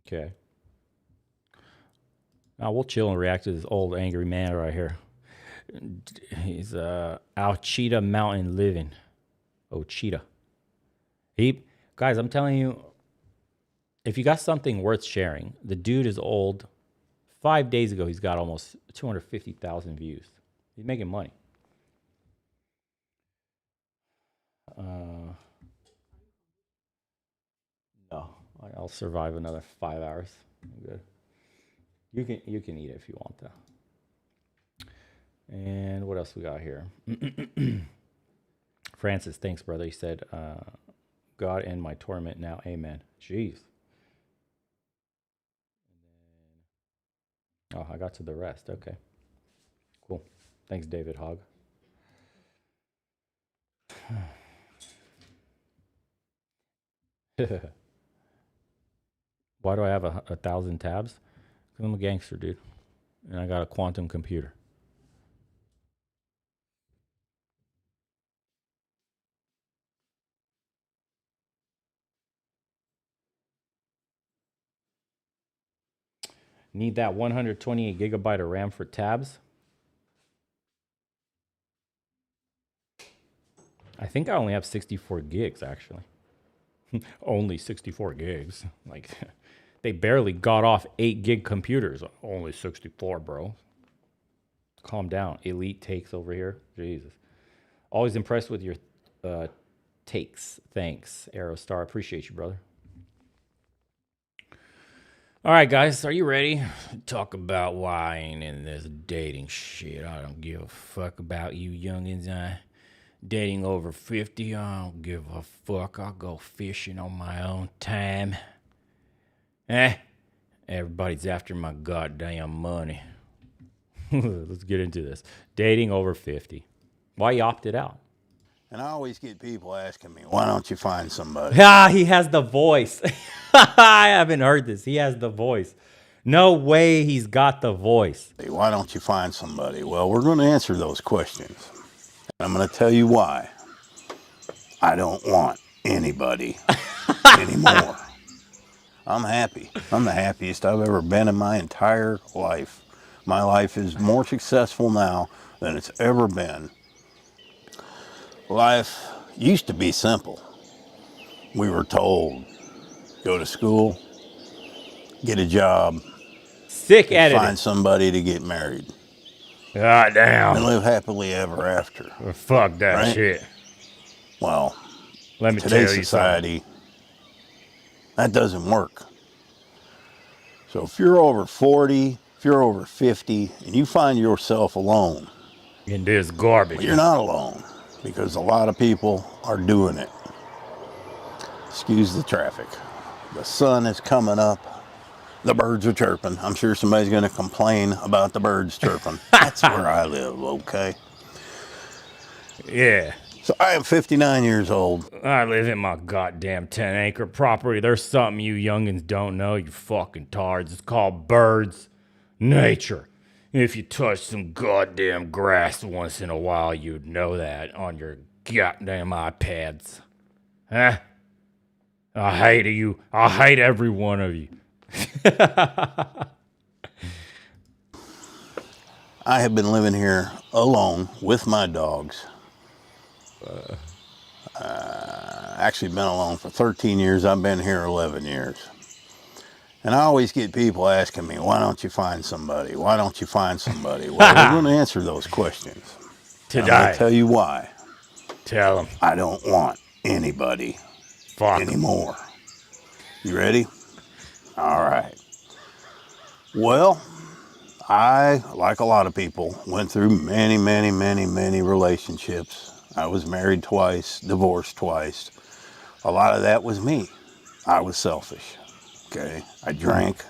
Okay. Now we'll chill and react to this old angry man right here. He's Alchita Mountain living. Oh, cheetah. Guys, I'm telling you, if you got something worth sharing, the dude is old. 5 days ago, he's got almost 250,000 views. He's making money. No, I'll survive another 5 hours. I'm good. You can eat it if you want though. And what else we got here? Francis, thanks, brother. He said, God end my torment now. Amen. Jeez. Oh, I got to the rest. Okay. Cool. Thanks, David Hogg. Why do I have 1,000 tabs? Because I'm a gangster, dude. And I got a quantum computer. Need that 128 gigabyte of RAM for tabs? I think I only have 64 gigs, actually. Only 64 gigs. Like, they barely got off 8 gig computers. Only 64, bro. Calm down. Elite takes over here. Jesus. Always impressed with your takes. Thanks, Aerostar. Appreciate you, brother. All right, guys, are you ready? Talk about why I ain't in this dating shit. I don't give a fuck about you youngins. Dating over 50, I don't give a fuck. I'll go fishing on my own time. Everybody's after my goddamn money. Let's get into this. Dating over 50. Why you opted out? And I always get people asking me, why don't you find somebody? He has the voice. I haven't heard this. He has the voice. No way he's got the voice. Why don't you find somebody? Well, we're going to answer those questions. I'm going to tell you why. I don't want anybody anymore. I'm happy. I'm the happiest I've ever been in my entire life. My life is more successful now than it's ever been. Life used to be simple. We were told, go to school, get a job, Sick editing. find somebody to get married. God damn. And live happily ever after. Well, fuck that right? shit. Well, let me today's tell you society, something. That doesn't work. So if you're over 40, if you're over 50, and you find yourself alone, in this garbage, well, you're not alone, because a lot of people are doing it. Excuse the traffic. The sun is coming up. The birds are chirping. I'm sure somebody's going to complain about the birds chirping. That's where I live, okay? Yeah. So I am 59 years old. I live in my goddamn 10-acre property. There's something you youngins don't know, you fucking tards. It's called birds. Nature. If you touch some goddamn grass once in a while, you'd know that on your goddamn iPads. Huh? I hate you. I hate every one of you. I have been living here alone with my dogs. Actually been alone for 13 years. I've been here 11 years. And I always get people asking me, why don't you find somebody? Why don't you find somebody? Well, we're going to answer those questions. Today. I'm going to tell you why. Tell them. I don't want anybody anymore. You ready? All right. Well, I, like a lot of people, went through many relationships. I was married twice, divorced twice. A lot of that was me. I was selfish. Okay, I drank.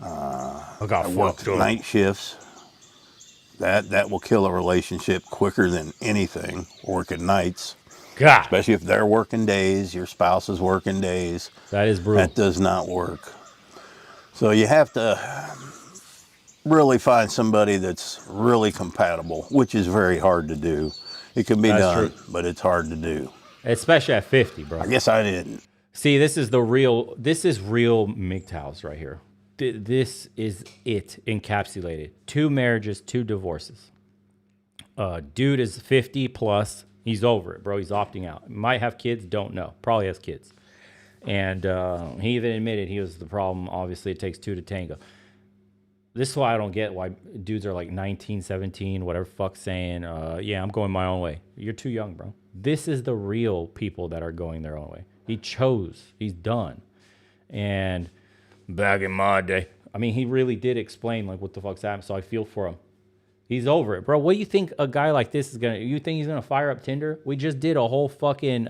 I worked night shifts. That will kill a relationship quicker than anything. Working nights, God. Especially if they're working days, your spouse is working days. That is brutal. That does not work. So you have to really find somebody that's really compatible, which is very hard to do. It can be done, but it's hard to do. Especially at 50, bro. I guess I didn't. See, this is real MGTOWs right here. This is it encapsulated. 2 marriages, 2 divorces. Dude is 50 plus. He's over it, bro. He's opting out. Might have kids, don't know. Probably has kids. And he even admitted he was the problem. Obviously, it takes two to tango. This is why I don't get why dudes are like 19, 17, whatever fuck saying, yeah, I'm going my own way. You're too young, bro. This is the real people that are going their own way. He chose. He's done. And back in my day, I mean, he really did explain like what the fuck's happening. So I feel for him. He's over it, bro. What do you think a guy like this is gonna? You think he's gonna fire up Tinder? We just did a whole fucking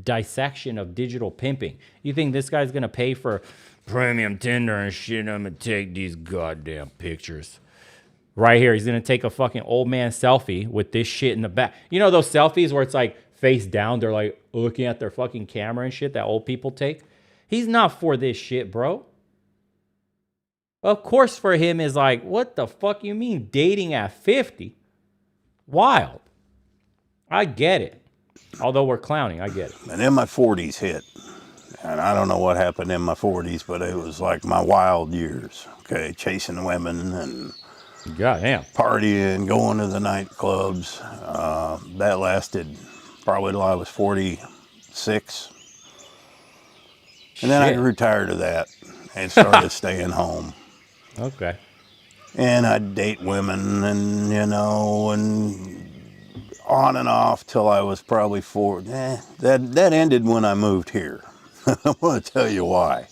dissection of digital pimping. You think this guy's gonna pay for premium Tinder and shit? I'm gonna take these goddamn pictures right here. He's gonna take a fucking old man selfie with this shit in the back. You know those selfies where it's like face down, they're like looking at their fucking camera and shit that old people take. He's not for this shit, bro. Of course, for him is like, what the fuck you mean dating at 50? Wild. I get it. Although we're clowning, I get it. And then my 40s hit. And I don't know what happened in my 40s, but it was like my wild years. Okay, chasing women and goddamn partying, going to the nightclubs. That lasted probably till I was 46. And then I grew tired of that and started staying home. Okay. And I'd date women and, you know, and on and off till I was probably 40. That ended when I moved here. I want to tell you why.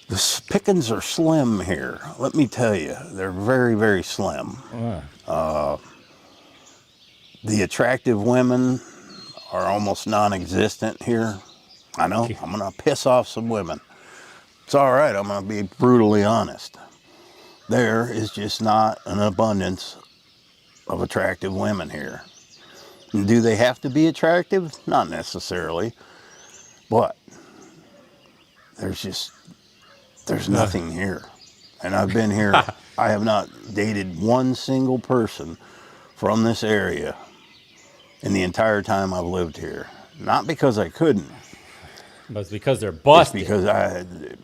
The pickings are slim here. Let me tell you, they're very, very slim. The attractive women are almost non-existent here. I know, I'm going to piss off some women. It's all right, I'm going to be brutally honest. There is just not an abundance of attractive women here. Do they have to be attractive? Not necessarily. But there's nothing here. And I've been here, I have not dated one single person from this area in the entire time I've lived here. Not because I couldn't. But it's because they're busted. It's because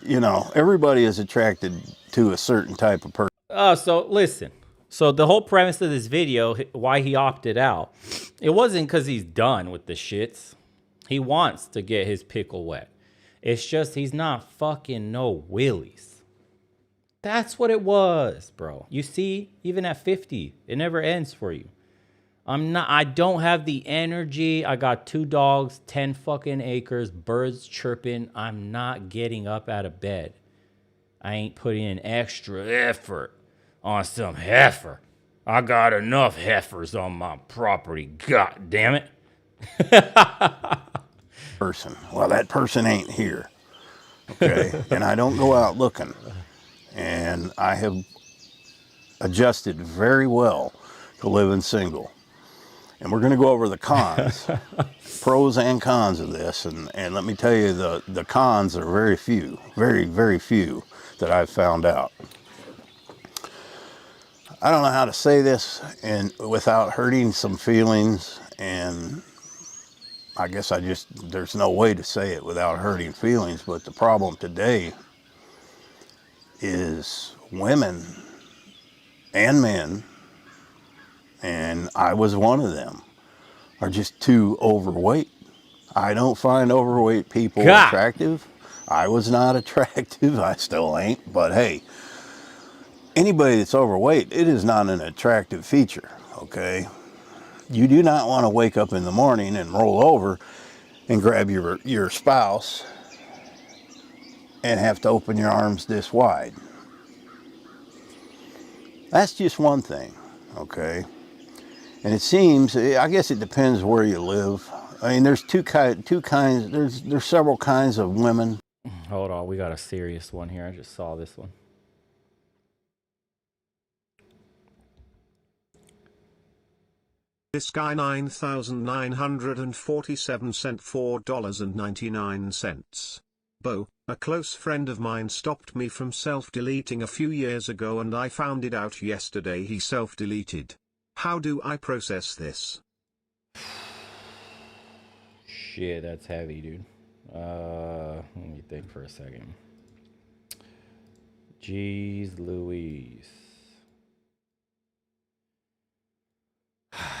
you know, everybody is attracted to a certain type of person. So listen. So the whole premise of this video, why he opted out, it wasn't because he's done with the shits. He wants to get his pickle wet. It's just he's not fucking no willies. That's what it was, bro. You see, even at 50, it never ends for you. I don't have the energy. I got 2 dogs, 10 fucking acres, birds chirping. I'm not getting up out of bed. I ain't putting in extra effort on some heifer. I got enough heifers on my property. God damn it. Person. Well, that person ain't here. Okay. And I don't go out looking. And I have adjusted very well to living single. And we're going to go over the cons, pros and cons of this. And let me tell you, the cons are very few, very, very few that I've found out. I don't know how to say this and without hurting some feelings, and I guess there's no way to say it without hurting feelings, but the problem today is women and men, and I was one of them, are just too overweight. I don't find overweight people attractive. I was not attractive. I still ain't, but hey, anybody that's overweight, it is not an attractive feature, okay? You do not want to wake up in the morning and roll over and grab your spouse and have to open your arms this wide. That's just one thing, okay? And it seems, I guess it depends where you live. I mean, there's two kinds, there's several kinds of women. Hold on, we got a serious one here. I just saw this one. This guy 9,947 sent $4.99. Bo, a close friend of mine stopped me from self-deleting a few years ago and I found it out yesterday he self-deleted. How do I process this? Shit, that's heavy, dude. Let me think for a second. Jeez Louise.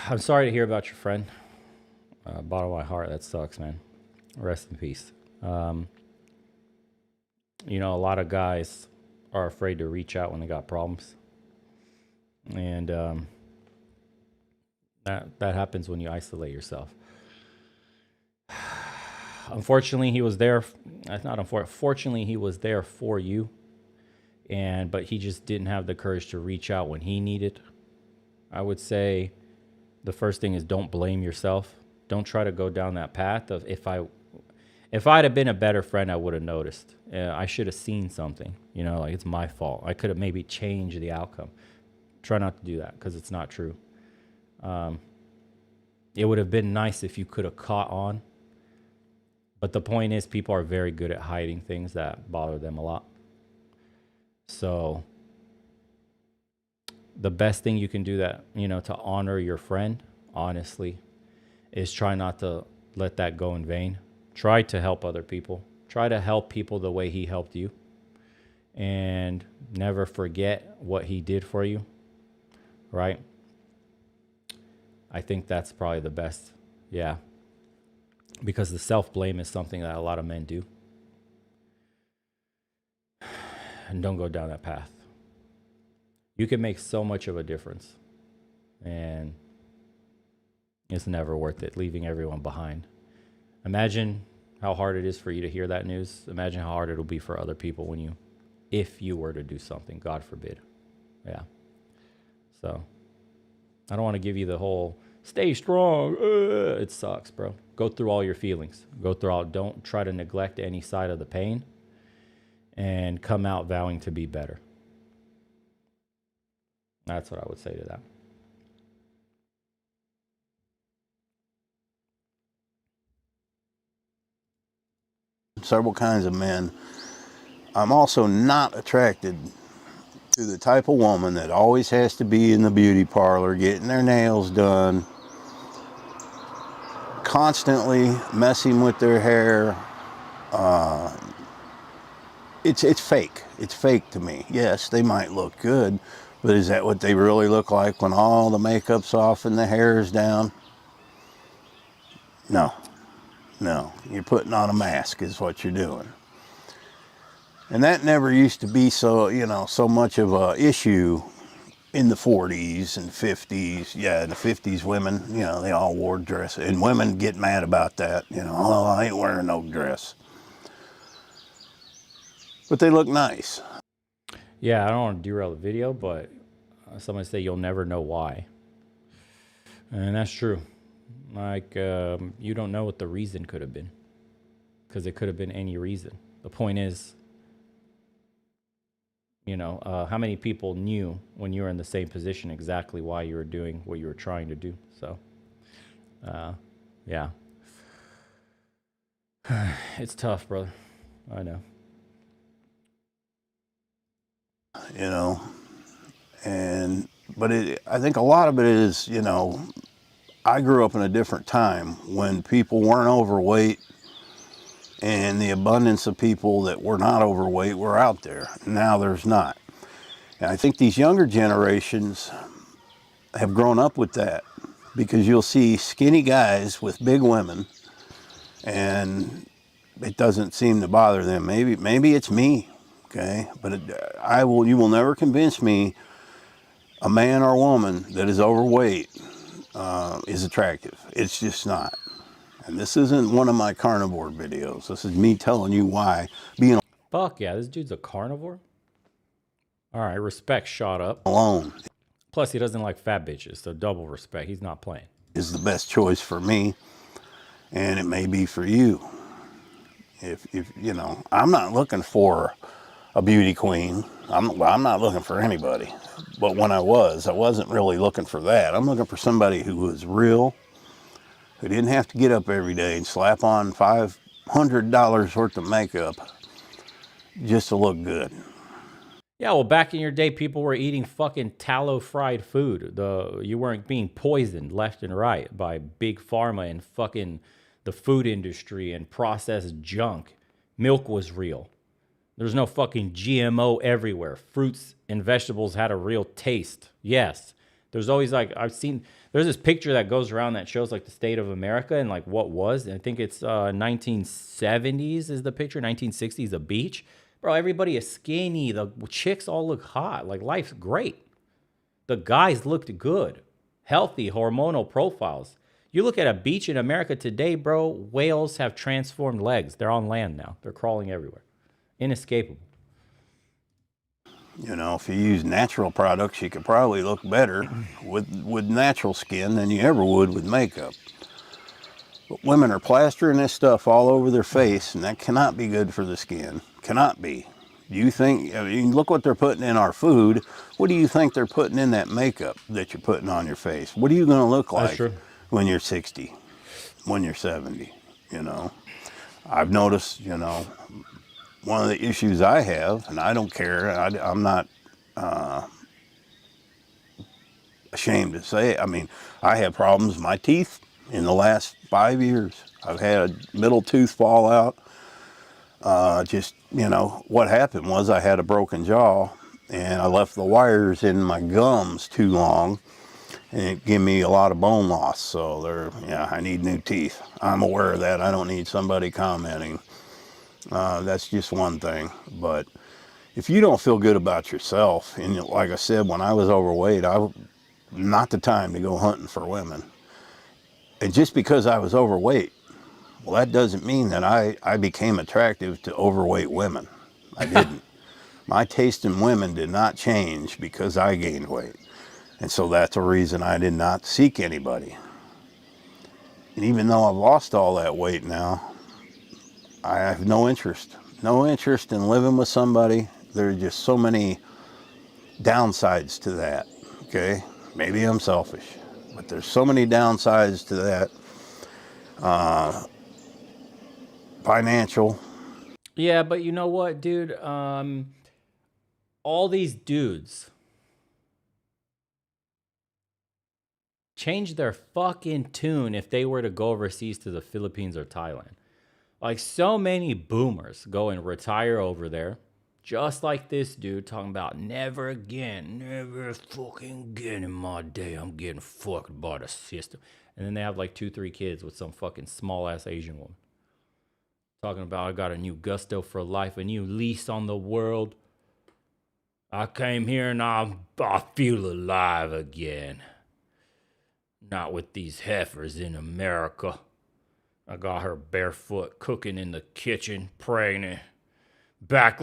I'm sorry to hear about your friend. Bottom of my heart, that sucks, man. Rest in peace. Um, you know, a lot of guys are afraid to reach out when they got problems, and that happens when you isolate yourself. Unfortunately, he was there. That's not unfortunate. Fortunately, he was there for you, but he just didn't have the courage to reach out when he needed. I would say the first thing is don't blame yourself. Don't try to go down that path of if I'd have been a better friend, I would have noticed. I should have seen something. You know, like it's my fault. I could have maybe changed the outcome. Try not to do that because it's not true. It would have been nice if you could have caught on. But the point is, people are very good at hiding things that bother them a lot. So the best thing you can do that, you know, to honor your friend, honestly, is try not to let that go in vain. Try to help other people. Try to help people the way he helped you. And never forget what he did for you, right? I think that's probably the best. Yeah. Because the self-blame is something that a lot of men do. And don't go down that path. You can make so much of a difference. And it's never worth it, leaving everyone behind. Imagine how hard it is for you to hear that news. Imagine how hard it'll be for other people if you were to do something, God forbid. Yeah. So I don't want to give you the whole stay strong. It sucks, bro. Go through all your feelings. Don't try to neglect any side of the pain and come out vowing to be better. That's what I would say to that. Several kinds of men. I'm also not attracted to the type of woman that always has to be in the beauty parlor, getting their nails done, constantly messing with their hair. It's fake. It's fake to me. Yes, they might look good, but is that what they really look like when all the makeup's off and the hair's down? No. No. You're putting on a mask is what you're doing. And that never used to be so much of a issue in the 40s and 50s. Yeah, in the 50s, women, they all wore dresses. And women get mad about that. Oh, I ain't wearing no dress. But they look nice. Yeah, I don't want to derail the video, but somebody say you'll never know why. And that's true. Like, you don't know what the reason could have been. Because it could have been any reason. The point is, how many people knew when you were in the same position exactly why you were doing what you were trying to do? So, yeah. It's tough, brother. I know. But I think a lot of it is, I grew up in a different time when people weren't overweight and the abundance of people that were not overweight were out there. Now there's not. And I think these younger generations have grown up with that because you'll see skinny guys with big women and it doesn't seem to bother them. Maybe it's me, okay? But you will never convince me a man or woman that is overweight is attractive. It's just not. And this isn't one of my carnivore videos. This is me telling you why being Fuck yeah, this dude's a carnivore? All right, respect shot up. alone Plus, he doesn't like fat bitches, so double respect. He's not playing. is the best choice for me, and it may be for you. If I'm not looking for a beauty queen. I'm not looking for anybody. But when I wasn't really looking for that. I'm looking for somebody who was real, who didn't have to get up every day and slap on $500 worth of makeup just to look good. Yeah, well, back in your day, people were eating fucking tallow fried food. You weren't being poisoned left and right by big pharma and fucking the food industry and processed junk. Milk was real. There's no fucking GMO everywhere. Fruits and vegetables had a real taste. Yes, There's always like there's this picture that goes around that shows like the state of America and like what was. And I think it's 1970s is the picture, 1960s, the beach. Bro, everybody is skinny. The chicks all look hot. Like life's great. The guys looked good, healthy, hormonal profiles. You look at a beach in America today, bro, whales have transformed legs. They're on land now. They're crawling everywhere. Inescapable. You know, if you use natural products, you could probably look better with natural skin than you ever would with makeup. But women are plastering this stuff all over their face, and that cannot be good for the skin. Cannot be. Do you think, I mean, look what they're putting in our food. What do you think they're putting in that makeup that you're putting on your face? What are you going to look like when you're 60, when you're 70, you know? I've noticed, you know, one of the issues I have, and I don't care, I'm not ashamed to say it. I mean, I have problems with my teeth in the last 5 years. I've had a middle tooth fall out. Just, you know, what happened was I had a broken jaw and I left the wires in my gums too long and it gave me a lot of bone loss. So yeah, I need new teeth. I'm aware of that. I don't need somebody commenting. That's just one thing. But if you don't feel good about yourself, and like I said, when I was overweight, not the time to go hunting for women. And just because I was overweight, well, that doesn't mean that I became attractive to overweight women. I didn't. My taste in women did not change because I gained weight. And so that's a reason I did not seek anybody. And even though I've lost all that weight now, I have no interest in living with somebody. There are just so many downsides to that, okay? Maybe I'm selfish, but there's so many downsides to that. Financial. Yeah, but you know what, dude? All these dudes change their fucking tune if they were to go overseas to the Philippines or Thailand. Like so many boomers go and retire over there, just like this dude talking about never again, never fucking again in my day. I'm getting fucked by the system. And then they have like 2-3 kids with some fucking small ass Asian woman. Talking about I got a new gusto for life, a new lease on the world. I came here and I feel alive again. Not with these heifers in America. I got her barefoot cooking in the kitchen, pregnant. Back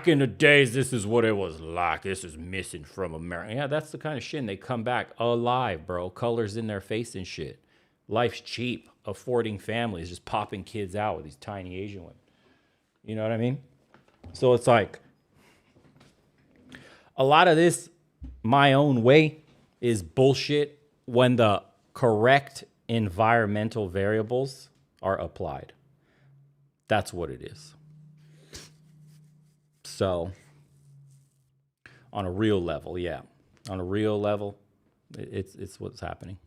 in the days, this is what it was like. This is missing from America. Yeah, that's the kind of shit. And they come back alive, bro. Colors in their face and shit. Life's cheap, affording families, just popping kids out with these tiny Asian women. You know what I mean? So it's like a lot of this my own way is bullshit when the correct environmental variables are applied. That's what it is. So, on a real level, yeah. On a real level, it's what's happening.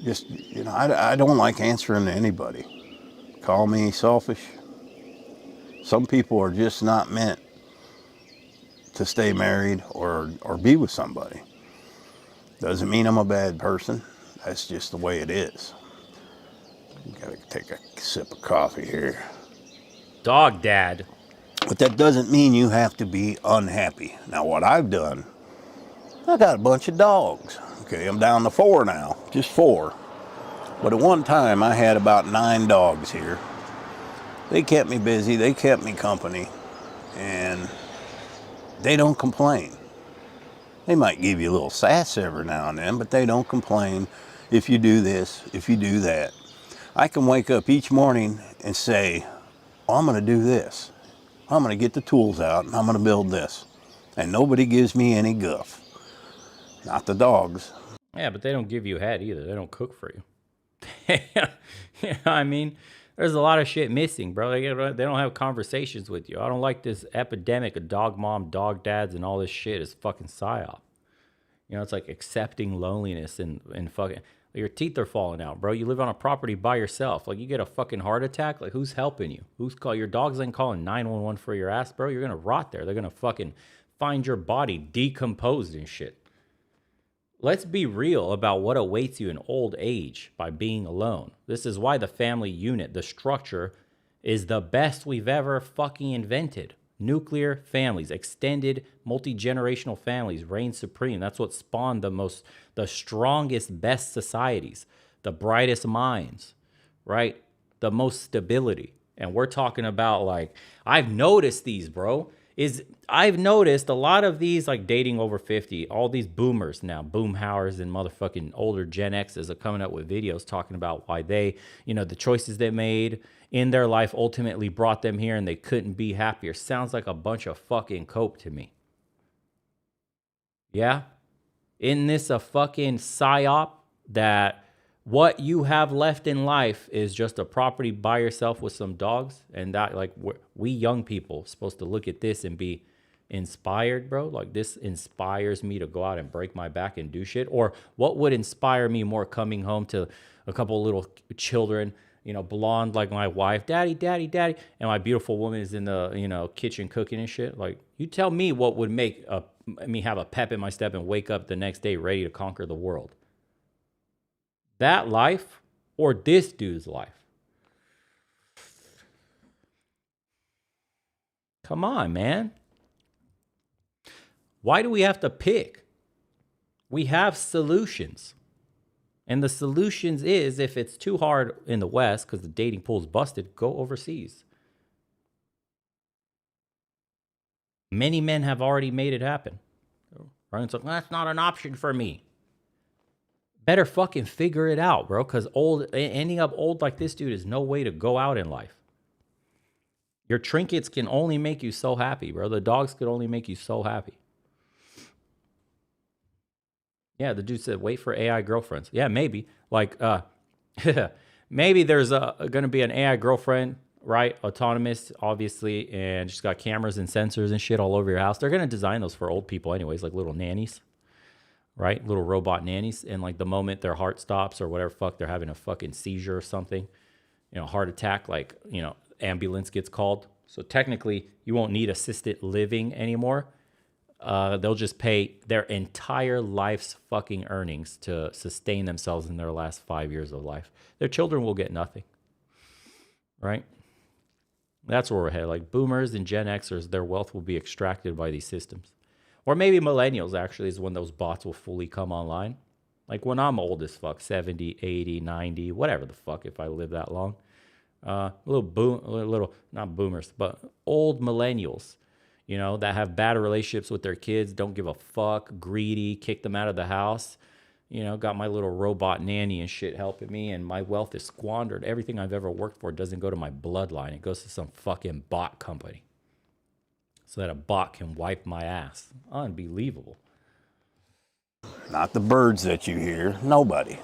Just, you know, I don't like answering to anybody. Call me selfish. Some people are just not meant to stay married or be with somebody. Doesn't mean I'm a bad person. That's just the way it is. Gotta take a sip of coffee here. Dog dad. But that doesn't mean you have to be unhappy. Now what I've done, I got a bunch of dogs. Okay, I'm down to 4 now, just 4. But at one time I had about 9 dogs here. They kept me busy, they kept me company, and they don't complain. They might give you a little sass every now and then, but they don't complain if you do this, if you do that. I can wake up each morning and say, well, I'm gonna do this. I'm gonna get the tools out and I'm gonna build this. And nobody gives me any guff. Not the dogs. Yeah, but they don't give you head either. They don't cook for you. You know what I mean? There's a lot of shit missing, bro. They don't have conversations with you. I don't like this epidemic of dog mom, dog dads, and all this shit is fucking psyop. You know, it's like accepting loneliness and fucking... Your teeth are falling out, bro. You live on a property by yourself. Like, you get a fucking heart attack. Like, who's helping you? Your dogs ain't calling 911 for your ass, bro. You're going to rot there. They're going to fucking find your body decomposed and shit. Let's be real about what awaits you in old age by being alone. This is why the family unit, the structure, is the best we've ever fucking invented. Nuclear families, extended multi-generational families reign supreme. That's what spawned the strongest, best societies, the brightest minds, right? The most stability. And we're talking about, like, I've noticed these, bro. I've noticed a lot of these, like, dating over 50, all these boomers now, boomhowers and motherfucking older Gen X's are coming up with videos talking about why they, the choices they made in their life ultimately brought them here and they couldn't be happier. Sounds like a bunch of fucking cope to me. Yeah? Isn't this a fucking psyop that what you have left in life is just a property by yourself with some dogs? And that, like, we young people supposed to look at this and be inspired, bro? Like, this inspires me to go out and break my back and do shit? Or what would inspire me more, coming home to a couple little children, blonde like my wife, daddy, daddy, daddy, and my beautiful woman is in the, kitchen cooking and shit? Like, you tell me what would make me have a pep in my step and wake up the next day ready to conquer the world. That life or this dude's life? Come on, man. Why do we have to pick? We have solutions. And the solutions is, if it's too hard in the West because the dating pool's busted, go overseas. Many men have already made it happen. Ryan's like, that's not an option for me. Better fucking figure it out, bro, because ending up old like this dude is no way to go out in life. Your trinkets can only make you so happy, bro. The dogs could only make you so happy. Yeah, the dude said, wait for AI girlfriends. Yeah, maybe. Like, maybe there's going to be an AI girlfriend, right? Autonomous, obviously, and she's got cameras and sensors and shit all over your house. They're going to design those for old people anyways, like little nannies, right? Little robot nannies. And like the moment their heart stops or whatever fuck, they're having a fucking seizure or something, heart attack, like, ambulance gets called. So technically, you won't need assisted living anymore. They'll just pay their entire life's fucking earnings to sustain themselves in their last 5 years of life. Their children will get nothing, right? That's where we're headed. Like, boomers and Gen Xers, their wealth will be extracted by these systems. Or maybe millennials, actually, is when those bots will fully come online. Like, when I'm old as fuck, 70, 80, 90, whatever the fuck, if I live that long. Not boomers, but old millennials, that have bad relationships with their kids, don't give a fuck, greedy, kick them out of the house. Got my little robot nanny and shit helping me, and my wealth is squandered. Everything I've ever worked for doesn't go to my bloodline. It goes to some fucking bot company so that a bot can wipe my ass. Unbelievable. Not the birds that you hear, nobody.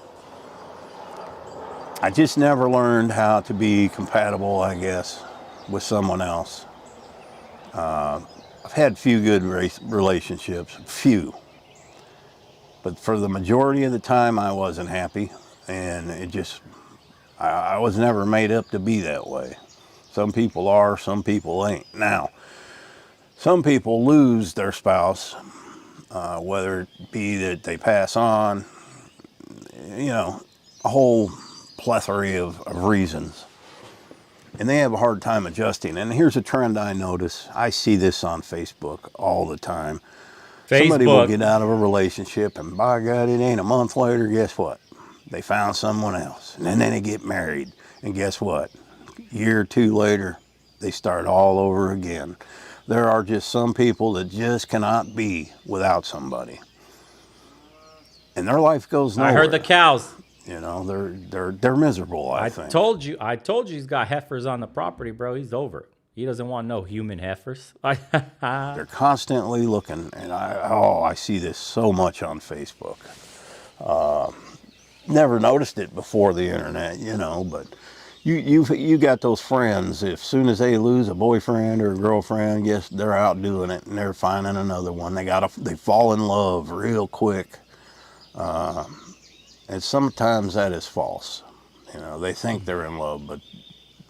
I just never learned how to be compatible, I guess, with someone else. I've had few good relationships, few. But for the majority of the time, I wasn't happy. And I was never made up to be that way. Some people are, some people ain't. Now, some people lose their spouse, whether it be that they pass on, a whole plethora of reasons, and they have a hard time adjusting. And here's a trend I notice. I see this on Facebook all the time. Somebody will get out of a relationship, and by God, it ain't a month later, guess what? They found someone else, and then they get married, and guess what? A year or two later, they start all over again. There are just some people that just cannot be without somebody, and their life goes nowhere. I heard the cows. They're miserable, I think. I told you he's got heifers on the property, bro. He's over it. He doesn't want no human heifers. They're constantly looking, and I see this so much on Facebook. Never noticed it before the internet, but you got those friends. As soon as they lose a boyfriend or a girlfriend, yes, they're out doing it, and they're finding another one. They fall in love real quick. And sometimes that is false. They think they're in love, but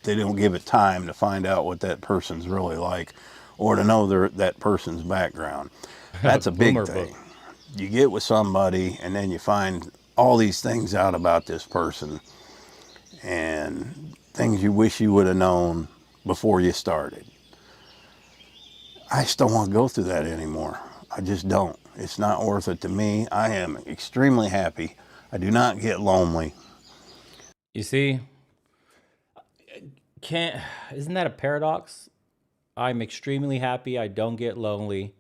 they don't give it time to find out what that person's really like, or to know that person's background. That's a big Boomer thing. book. You get with somebody and then you find all these things out about this person and things you wish you would have known before you started. I just don't want to go through that anymore. I just don't. It's not worth it to me. I am extremely happy. I do not get lonely. You see, can't isn't that a paradox? I'm extremely happy. I don't get lonely.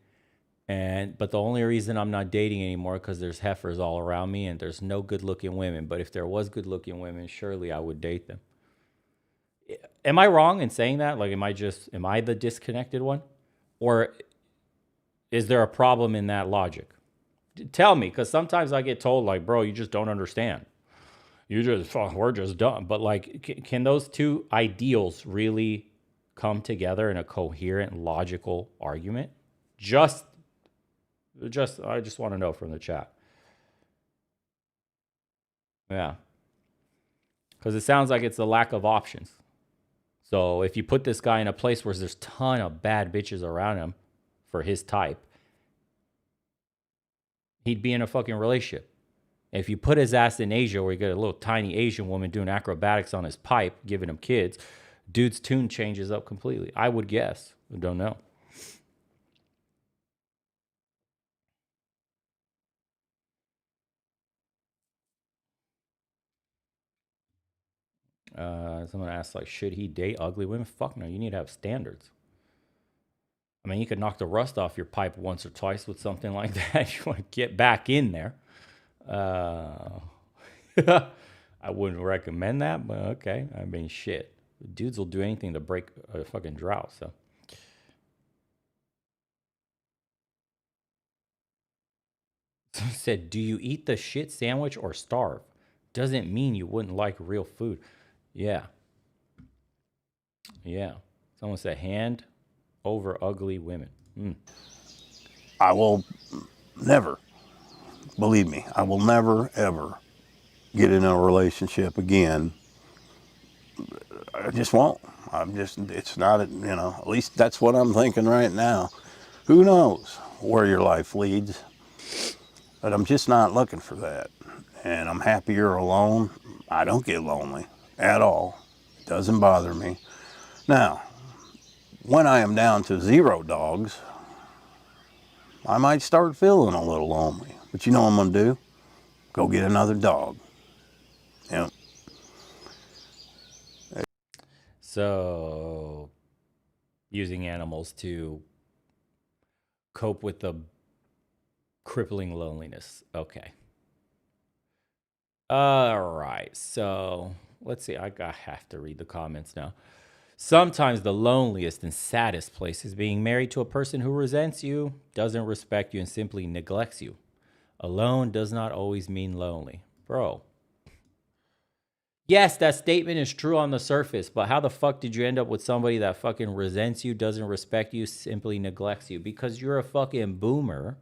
But the only reason I'm not dating anymore because there's heifers all around me and there's no good looking women. But if there was good looking women, surely I would date them. Am I wrong in saying that? Like, am I the disconnected one? Or is there a problem in that logic? Tell me, because sometimes I get told, like, bro, you just don't understand. We're just dumb. But like, can those two ideals really come together in a coherent, logical argument? Just, I just want to know from the chat. Yeah, because it sounds like it's the lack of options. So if you put this guy in a place where there's a ton of bad bitches around him for his type, he'd be in a fucking relationship. If you put his ass in Asia where you get a little tiny Asian woman doing acrobatics on his pipe, giving him kids, dude's tune changes up completely. I would guess. I don't know. Someone asked, like, should he date ugly women? Fuck no. You need to have standards. I mean, you could knock the rust off your pipe once or twice with something like that if you want to get back in there. I wouldn't recommend that, but okay. I mean, shit. Dudes will do anything to break a fucking drought, so. Said, do you eat the shit sandwich or starve? Doesn't mean you wouldn't like real food. Yeah. Yeah. Someone said, hand over ugly women. I will never, believe me, I will never, ever get in a relationship again. I just won't. It's not, at least that's what I'm thinking right now. Who knows where your life leads? But I'm just not looking for that. And I'm happier alone. I don't get lonely at all. It doesn't bother me. Now, when I am down to 0 dogs, I might start feeling a little lonely. But you know what I'm going to do? Go get another dog. Yep. So, using animals to cope with the crippling loneliness. Okay. All right. So, let's see. I have to read the comments now. Sometimes the loneliest and saddest place is being married to a person who resents you, doesn't respect you, and simply neglects you. Alone does not always mean lonely. Bro. Yes, that statement is true on the surface, but how the fuck did you end up with somebody that fucking resents you, doesn't respect you, simply neglects you? Because you're a fucking boomer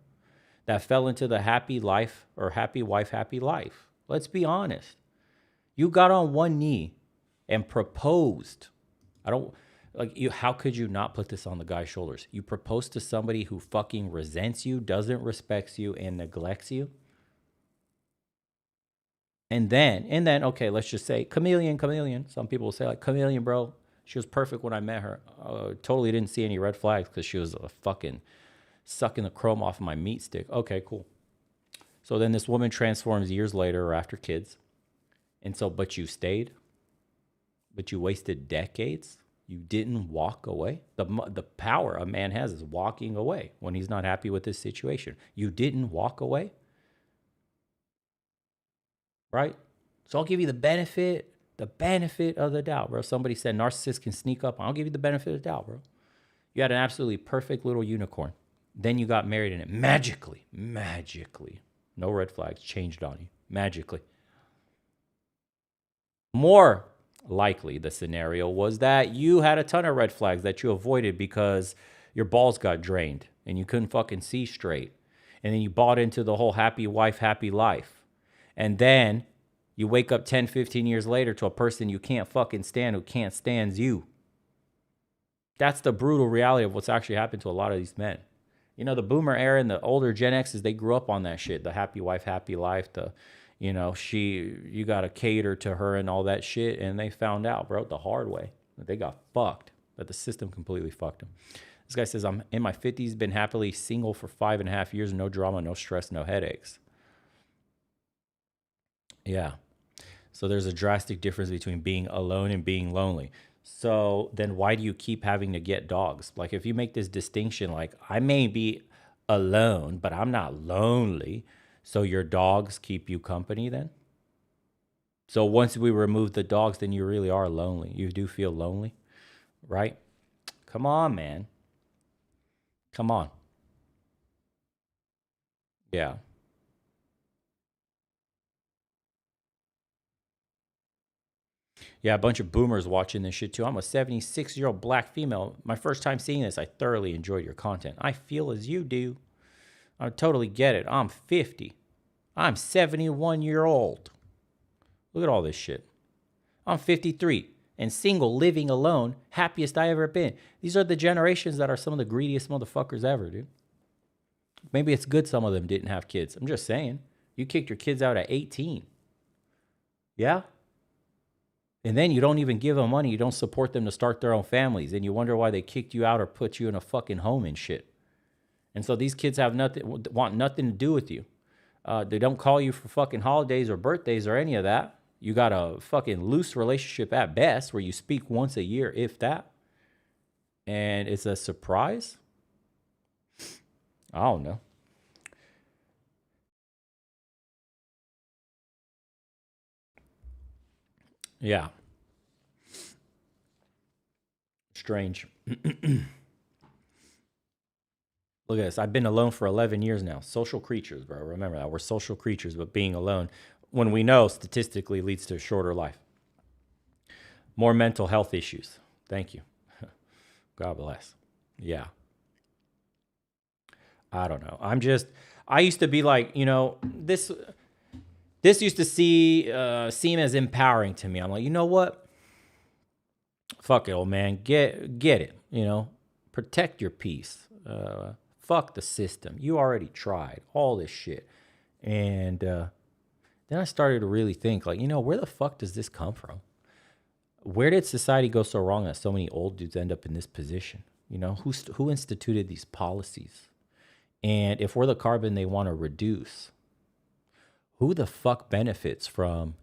that fell into the happy life or happy wife, happy life. Let's be honest. You got on one knee and proposed. How could you not put this on the guy's shoulders? You propose to somebody who fucking resents you, doesn't respect you, and neglects you. And then, okay, let's just say chameleon. Some people will say, like, chameleon, bro. She was perfect when I met her. Totally didn't see any red flags because she was fucking sucking the chrome off of my meat stick. Okay, cool. So then this woman transforms years later or after kids. And so, but you stayed. But you wasted decades. You didn't walk away. The power a man has is walking away when he's not happy with his situation. You didn't walk away. Right? So I'll give you the benefit of the doubt, bro. Somebody said narcissists can sneak up. I'll give you the benefit of the doubt, bro. You had an absolutely perfect little unicorn. Then you got married and it magically, no red flags, changed on you. Magically. More likely, the scenario was that you had a ton of red flags that you avoided because your balls got drained and you couldn't fucking see straight. And then you bought into the whole happy wife, happy life. And then you wake up 10, 15 years later to a person you can't fucking stand who can't stand you. That's the brutal reality of what's actually happened to a lot of these men. You know, the boomer era and the older Gen X's, they grew up on that shit. The happy wife, happy life. You got to cater to her and all that shit. And they found out, bro, the hard way that they got fucked, that the system completely fucked them. This guy says, I'm in my 50s, been happily single for 5.5 years, no drama, no stress, no headaches. Yeah. So there's a drastic difference between being alone and being lonely. So then why do you keep having to get dogs? Like if you make this distinction, like I may be alone, but I'm not lonely. So your dogs keep you company then? So once we remove the dogs, then you really are lonely. You do feel lonely, right? Come on, man. Come on. Yeah. Yeah, a bunch of boomers watching this shit too. I'm a 76-year-old black female. My first time seeing this, I thoroughly enjoyed your content. I feel as you do. I totally get it. I'm 50. I'm 71-year-old. Look at all this shit. I'm 53 and single, living alone, happiest I ever been. These are the generations that are some of the greediest motherfuckers ever, dude. Maybe it's good some of them didn't have kids. I'm just saying. You kicked your kids out at 18. Yeah? And then you don't even give them money. You don't support them to start their own families. And you wonder why they kicked you out or put you in a fucking home and shit. And so these kids have nothing, want nothing to do with you. They don't call you for fucking holidays or birthdays or any of that. You got a fucking loose relationship at best where you speak once a year, if that. And it's a surprise. I don't know. Yeah. Strange. Look at this. I've been alone for 11 years now. Social creatures, bro. Remember that. We're social creatures, but being alone, when we know statistically, leads to a shorter life. More mental health issues. Thank you. God bless. Yeah. I don't know. I used to be like, this used to seem as empowering to me. I'm like, you know what? Fuck it, old man. Get it. Protect your peace. Fuck the system. You already tried all this shit. And then I started to really think, like, where the fuck does this come from? Where did society go so wrong that so many old dudes end up in this position? Who instituted these policies? And if we're the carbon they want to reduce, who the fuck benefits from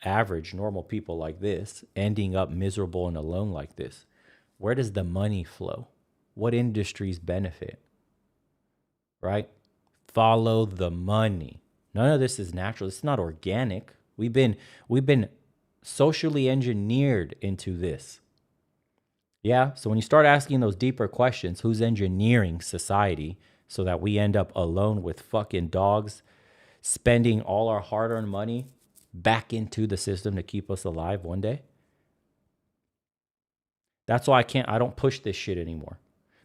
average, normal people like this ending up miserable and alone like this? Where does the money flow? What industries benefit? Right? Follow the money. None of this is natural. It's not organic. We've been socially engineered into this. Yeah. So when you start asking those deeper questions, who's engineering society so that we end up alone with fucking dogs, spending all our hard-earned money back into the system to keep us alive one day? That's why I don't push this shit anymore.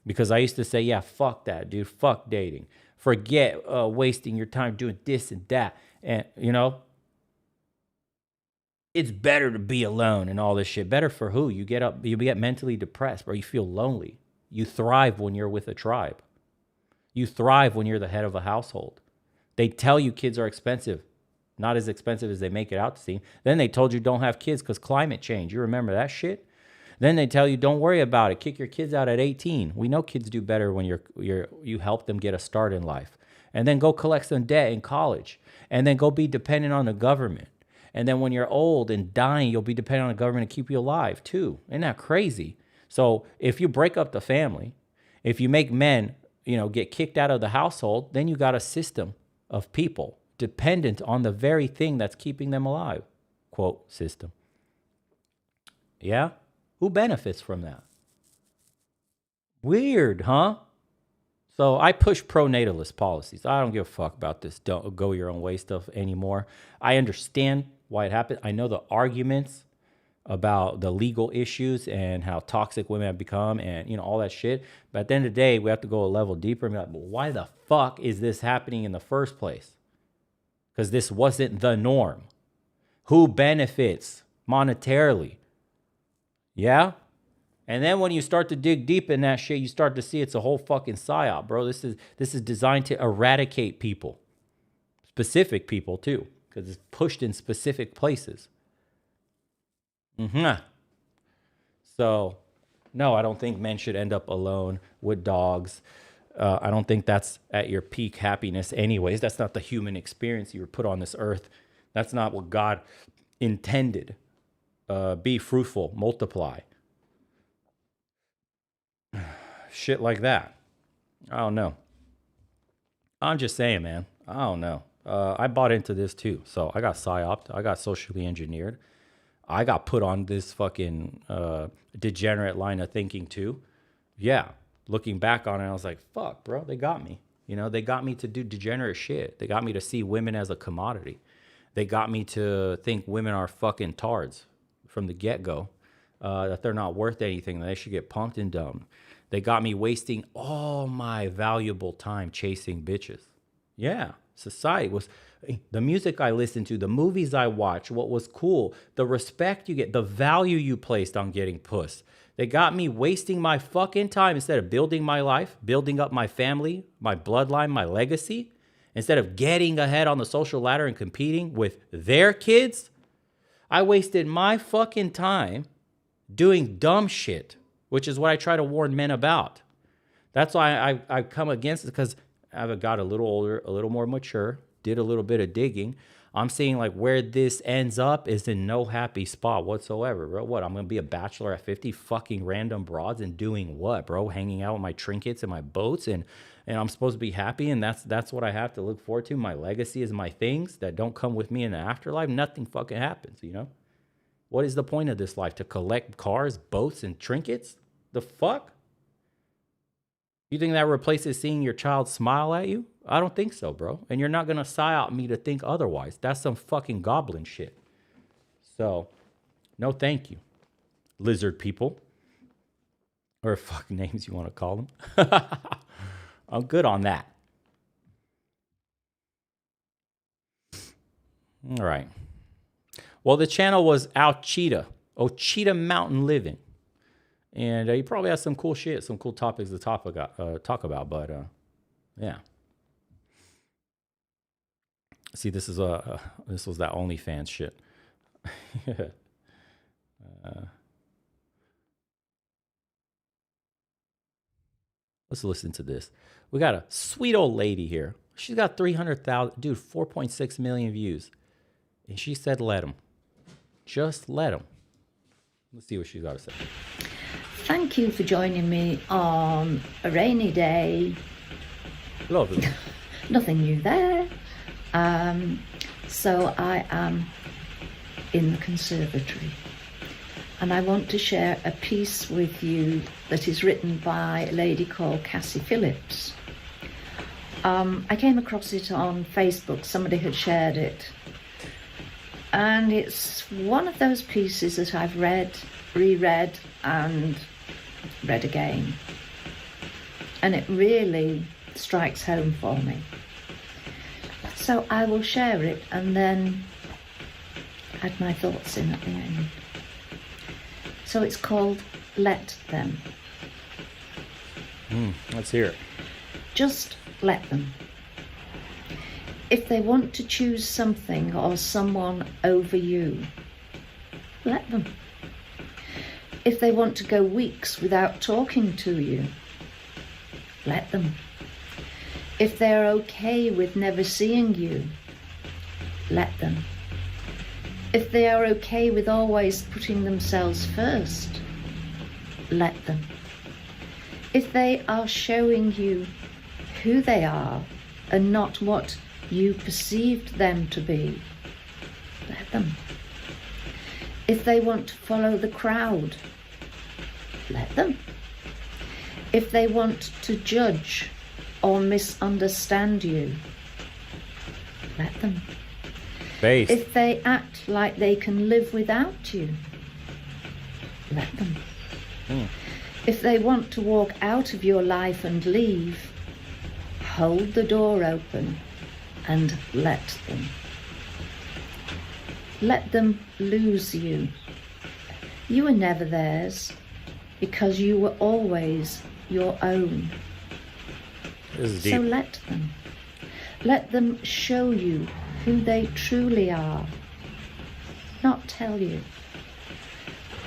Because I used to say, yeah, fuck that, dude. Fuck dating. Forget wasting your time doing this and that. And, it's better to be alone and all this shit. Better for who? You get mentally depressed, or you feel lonely. You thrive when you're with a tribe. You thrive when you're the head of a household. They tell you kids are expensive. Not as expensive as they make it out to seem. Then they told you don't have kids because climate change. You remember that shit? Then they tell you don't worry about it. Kick your kids out at 18. We know kids do better when you help them get a start in life. And then go collect some debt in college. And then go be dependent on the government. And then when you're old and dying, you'll be dependent on the government to keep you alive too. Isn't that crazy? So if you break up the family, if you make men, get kicked out of the household, then you got a system of people dependent on the very thing that's keeping them alive. Quote, system. Yeah? Who benefits from that? Weird, huh? So I push pro-natalist policies. I don't give a fuck about this don't go your own way stuff anymore. I understand why it happened. I know the arguments about the legal issues and how toxic women have become and, all that shit. But at the end of the day, we have to go a level deeper and be like, well, why the fuck is this happening in the first place? Because this wasn't the norm. Who benefits monetarily? Yeah? And then when you start to dig deep in that shit, you start to see it's a whole fucking psyop, bro. This is designed to eradicate people, specific people too, because it's pushed in specific places. So, no, I don't think men should end up alone with dogs. I don't think that's at your peak happiness anyways. That's not the human experience you were put on this earth. That's not what God intended. Be fruitful, multiply. Shit like that. I don't know. I'm just saying, man. I don't know. I bought into this too. So I got psyoped. I got socially engineered. I got put on this fucking degenerate line of thinking too. Yeah. Looking back on it, I was like, fuck, bro, they got me. You know, they got me to do degenerate shit. They got me to see women as a commodity. They got me to think women are fucking tards from the get-go, that they're not worth anything, that they should get pumped and dumped. They got me wasting all my valuable time chasing bitches. Yeah, society was, the music I listened to, the movies I watched, what was cool, the respect you get, the value you placed on getting puss. They got me wasting my fucking time instead of building my life, building up my family, my bloodline, my legacy. Instead of getting ahead on the social ladder and competing with their kids, I wasted my fucking time doing dumb shit, which is what I try to warn men about. That's why I come against it, because I've got a little older, a little more mature, did a little bit of digging. I'm seeing like where this ends up is in no happy spot whatsoever, bro. What, I'm going to be a bachelor at 50 fucking random broads and doing what, bro? Hanging out with my trinkets and my boats, and I'm supposed to be happy, and that's what I have to look forward to. My legacy is my things that don't come with me in the afterlife. Nothing fucking happens, you know? What is the point of this life? To collect cars, boats, and trinkets? The fuck? You think that replaces seeing your child smile at you? I don't think so, bro. And you're not going to psyop me to think otherwise. That's some fucking goblin shit. So, no thank you, lizard people. Or fuck names you want to call them. I'm good on that. All right. Well, the channel was Ochita Mountain Living. And he probably has some cool shit, some cool topics to talk about. But yeah. See, this was that OnlyFans shit. Let's listen to this. We got a sweet old lady here. She's got 300,000, dude, 4.6 million views. And she said, let him. Just let him. Let's see what she's got to say. Thank you for joining me on a rainy day. Lovely. Nothing new there. So I am in the conservatory, and I want to share a piece with you that is written by a lady called Cassie Phillips. I came across it on Facebook. Somebody had shared it, and it's one of those pieces that I've read, reread, and read again, and it really strikes home for me. So I will share it and then add my thoughts in at the end. So it's called Let Them. Let's hear it. Just let them. If they want to choose something or someone over you, let them. If they want to go weeks without talking to you, let them. If they're okay with never seeing you, let them. If they are okay with always putting themselves first, let them. If they are showing you who they are and not what you perceived them to be, let them. If they want to follow the crowd, let them. If they want to judge or misunderstand you, let them. Based. If they act like they can live without you, let them. If they want to walk out of your life and leave, hold the door open and let them. Let them lose you. You were never theirs. because you were always your own. This is deep. So let them. Let them show you who they truly are, not tell you.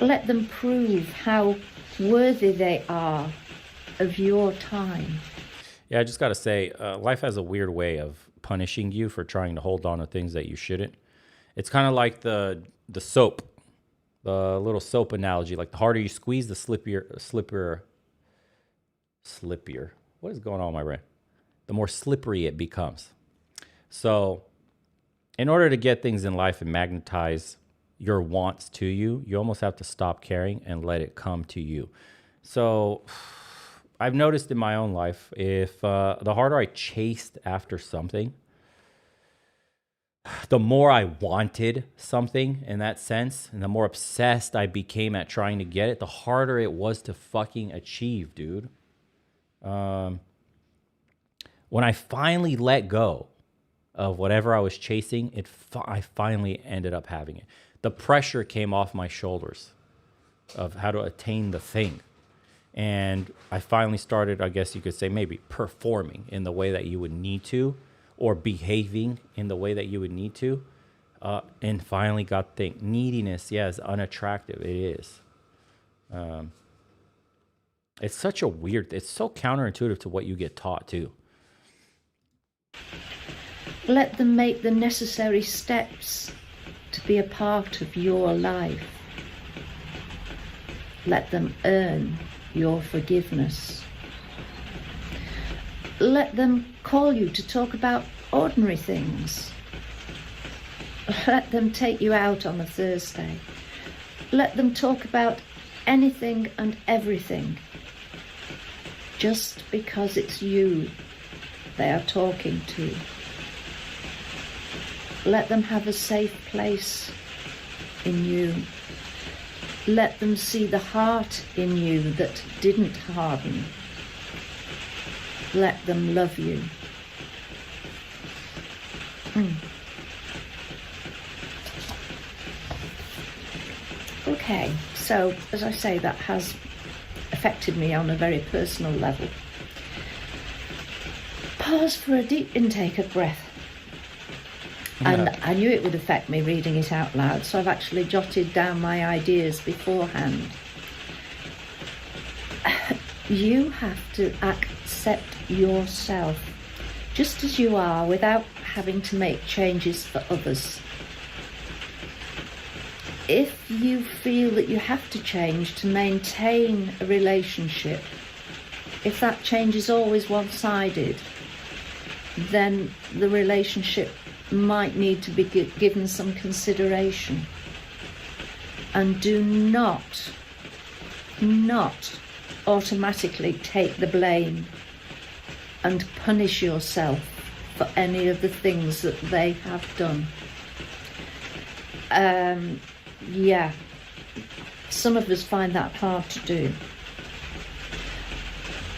Let them prove how worthy they are of your time. Yeah, I just got to say, life has a weird way of punishing you for trying to hold on to things that you shouldn't. It's kind of like the soap, the little soap analogy. Like the harder you squeeze, the slippier. What is going on in my brain? The more slippery it becomes. So, in order to get things in life and magnetize your wants to you, you almost have to stop caring and let it come to you. So, I've noticed in my own life, if the harder I chased after something, the more I wanted something in that sense, and the more obsessed I became at trying to get it, the harder it was to fucking achieve, dude. When I finally let go of whatever I was chasing, I finally ended up having it. The pressure came off my shoulders of how to attain the thing. And I finally started, I guess you could say, maybe performing in the way that you would need to, or behaving in the way that you would need to, and finally got the thing. Neediness, yes, unattractive. It is. It's such a weird, it's so counterintuitive to what you get taught too. Let them make the necessary steps to be a part of your life. Let them earn your forgiveness. Let them call you to talk about ordinary things. Let them take you out on a Thursday. Let them talk about anything and everything, just because it's you they are talking to. Let them have a safe place in you. Let them see the heart in you that didn't harden. Let them love you. Okay, so as I say, that has affected me on a very personal level. Pause for a deep intake of breath. And I knew it would affect me reading it out loud, so I've actually jotted down my ideas beforehand. You have to accept yourself just as you are without having to make changes for others. If you feel that you have to change to maintain a relationship, if that change is always one-sided, then the relationship might need to be given some consideration. And do not automatically take the blame and punish yourself for any of the things that they have done. Yeah, some of us find that hard to do.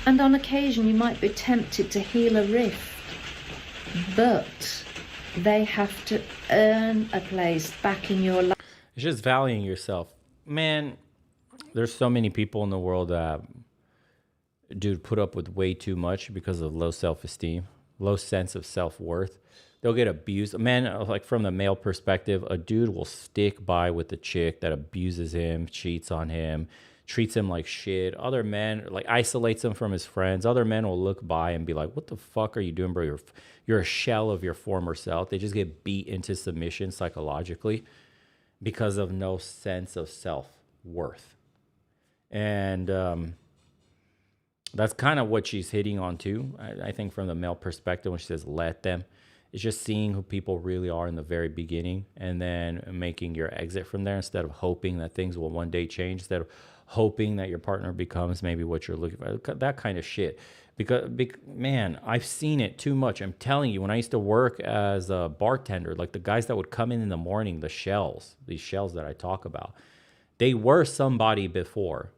And on occasion you might be tempted to heal a rift, but they have to earn a place back in your life. It's just valuing yourself. Man, there's so many people in the world that, dude, put up with way too much because of low self-esteem, low sense of self-worth. They'll get abused. Man, like from the male perspective, a dude will stick by with the chick that abuses him, cheats on him, treats him like shit. Other men, like, isolates him from his friends. Other men will look by and be like, what the fuck are you doing, bro? You're a shell of your former self. They just get beat into submission psychologically because of no sense of self-worth. And that's kind of what she's hitting on too, I think, from the male perspective when she says let them. It's just seeing who people really are in the very beginning and then making your exit from there instead of hoping that things will one day change, instead of hoping that your partner becomes maybe what you're looking for, that kind of shit. Because, man, I've seen it too much. I'm telling you, when I used to work as a bartender, like the guys that would come in the morning, these shells that I talk about, they were somebody before.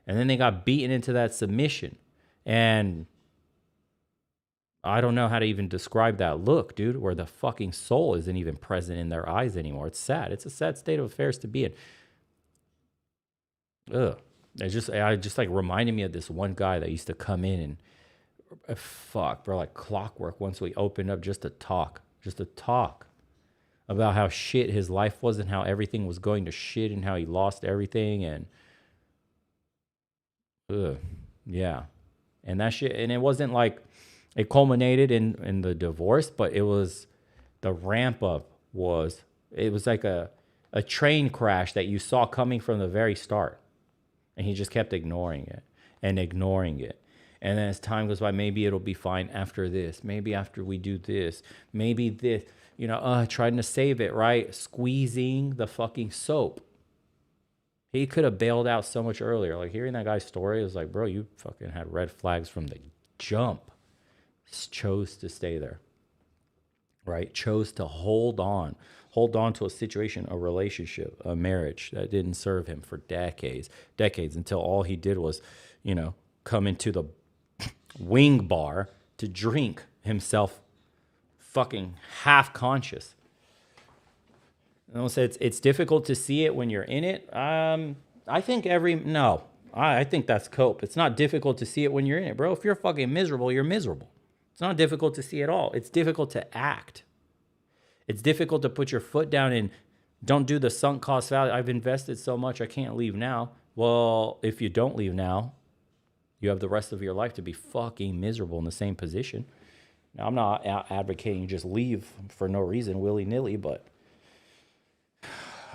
And then they got beaten into that submission. And I don't know how to even describe that look, dude, where the fucking soul isn't even present in their eyes anymore. It's sad. It's a sad state of affairs to be in. Ugh. I just like reminded me of this one guy that used to come in and fuck, bro, like clockwork. Once we opened up just to talk about how shit his life was and how everything was going to shit and how he lost everything and yeah. And that shit, and it wasn't like it culminated in the divorce, but it was the ramp up was it was like a train crash that you saw coming from the very start. And he just kept ignoring it and ignoring it. And then as time goes by, maybe it'll be fine after this. Maybe after we do this. Maybe this, trying to save it, right? Squeezing the fucking soap. He could have bailed out so much earlier. Like hearing that guy's story, it was like, bro, you fucking had red flags from the jump. Chose to stay there, right? Chose to hold on to a situation, a relationship, a marriage that didn't serve him for decades, until all he did was, come into the wing bar to drink himself fucking half conscious. And I'll say it's difficult to see it when you're in it. I think I think that's cope. It's not difficult to see it when you're in it, bro. If you're fucking miserable, you're miserable. It's not difficult to see at all. It's difficult to act. It's difficult to put your foot down and don't do the sunk cost value. I've invested so much, I can't leave now. Well, if you don't leave now, you have the rest of your life to be fucking miserable in the same position. Now, I'm not advocating just leave for no reason, willy-nilly, but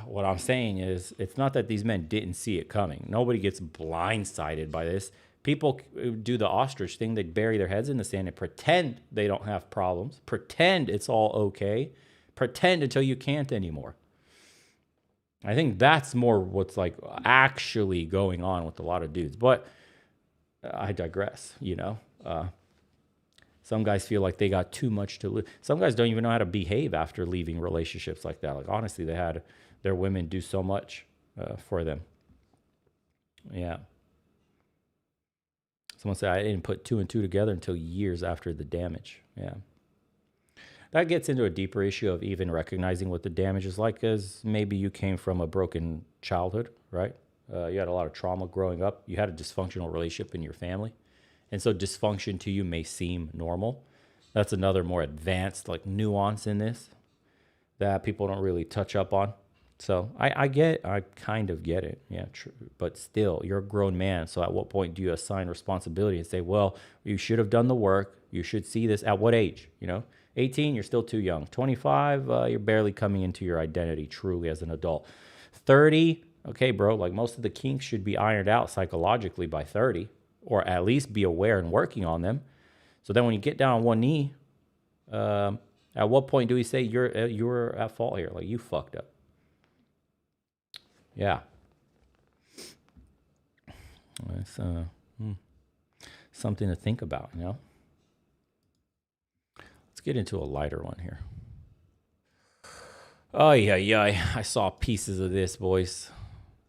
what I'm saying is it's not that these men didn't see it coming. Nobody gets blindsided by this. People do the ostrich thing. They bury their heads in the sand and pretend they don't have problems. Pretend it's all okay. Pretend until you can't anymore. I think that's more what's like actually going on with a lot of dudes. But I digress, Some guys feel like they got too much to lose. Some guys don't even know how to behave after leaving relationships like that. Like, honestly, they had their women do so much for them. Yeah. Someone said, I didn't put 2 and 2 together until years after the damage. Yeah. That gets into a deeper issue of even recognizing what the damage is like, because maybe you came from a broken childhood, right? You had a lot of trauma growing up. You had a dysfunctional relationship in your family. And so dysfunction to you may seem normal. That's another more advanced like nuance in this that people don't really touch up on. So I kind of get it. Yeah, true. But still, you're a grown man. So at what point do you assign responsibility and say, well, you should have done the work. You should see this at what age? 18, you're still too young. 25, you're barely coming into your identity truly as an adult. 30, okay, bro, like most of the kinks should be ironed out psychologically by 30, or at least be aware and working on them. So then when you get down on one knee, at what point do we say you're at fault here? Like, you fucked up. Yeah. That's something to think about, Let's get into a lighter one here. Oh, yeah. I saw pieces of this, boys.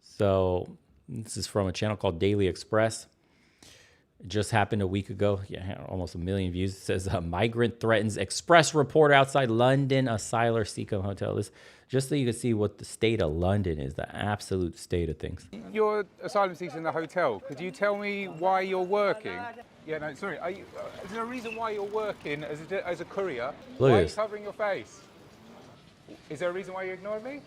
So this is from a channel called Daily Express. It just happened a week ago. Yeah, almost 1 million views. It says a migrant threatens express reporter outside London Asylum Seacombe Hotel. This, just so you can see what the state of London is, the absolute state of things. You're asylum seekers in the hotel. Could you tell me why you're working? Yeah, no, sorry. Is there a reason why you're working as a courier? Look, why are you covering your face? Is there a reason why you ignored me?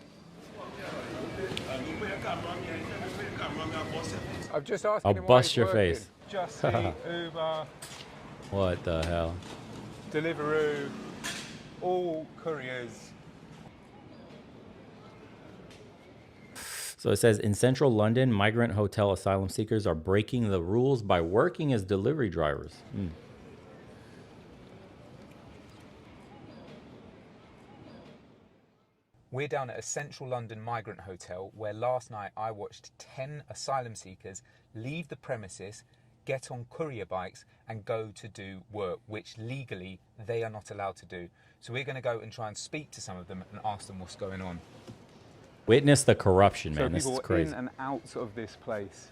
I've just asked him why bust he's your working. face. Just Eat, Uber, What the hell? Deliveroo, all couriers. So it says, in central London, migrant hotel asylum seekers are breaking the rules by working as delivery drivers. We're down at a central London migrant hotel where last night I watched 10 asylum seekers leave the premises, get on courier bikes and go to do work, which legally they are not allowed to do. So we're going to go and try and speak to some of them and ask them what's going on. Witness the corruption, man. This is So people crazy. in and out of this place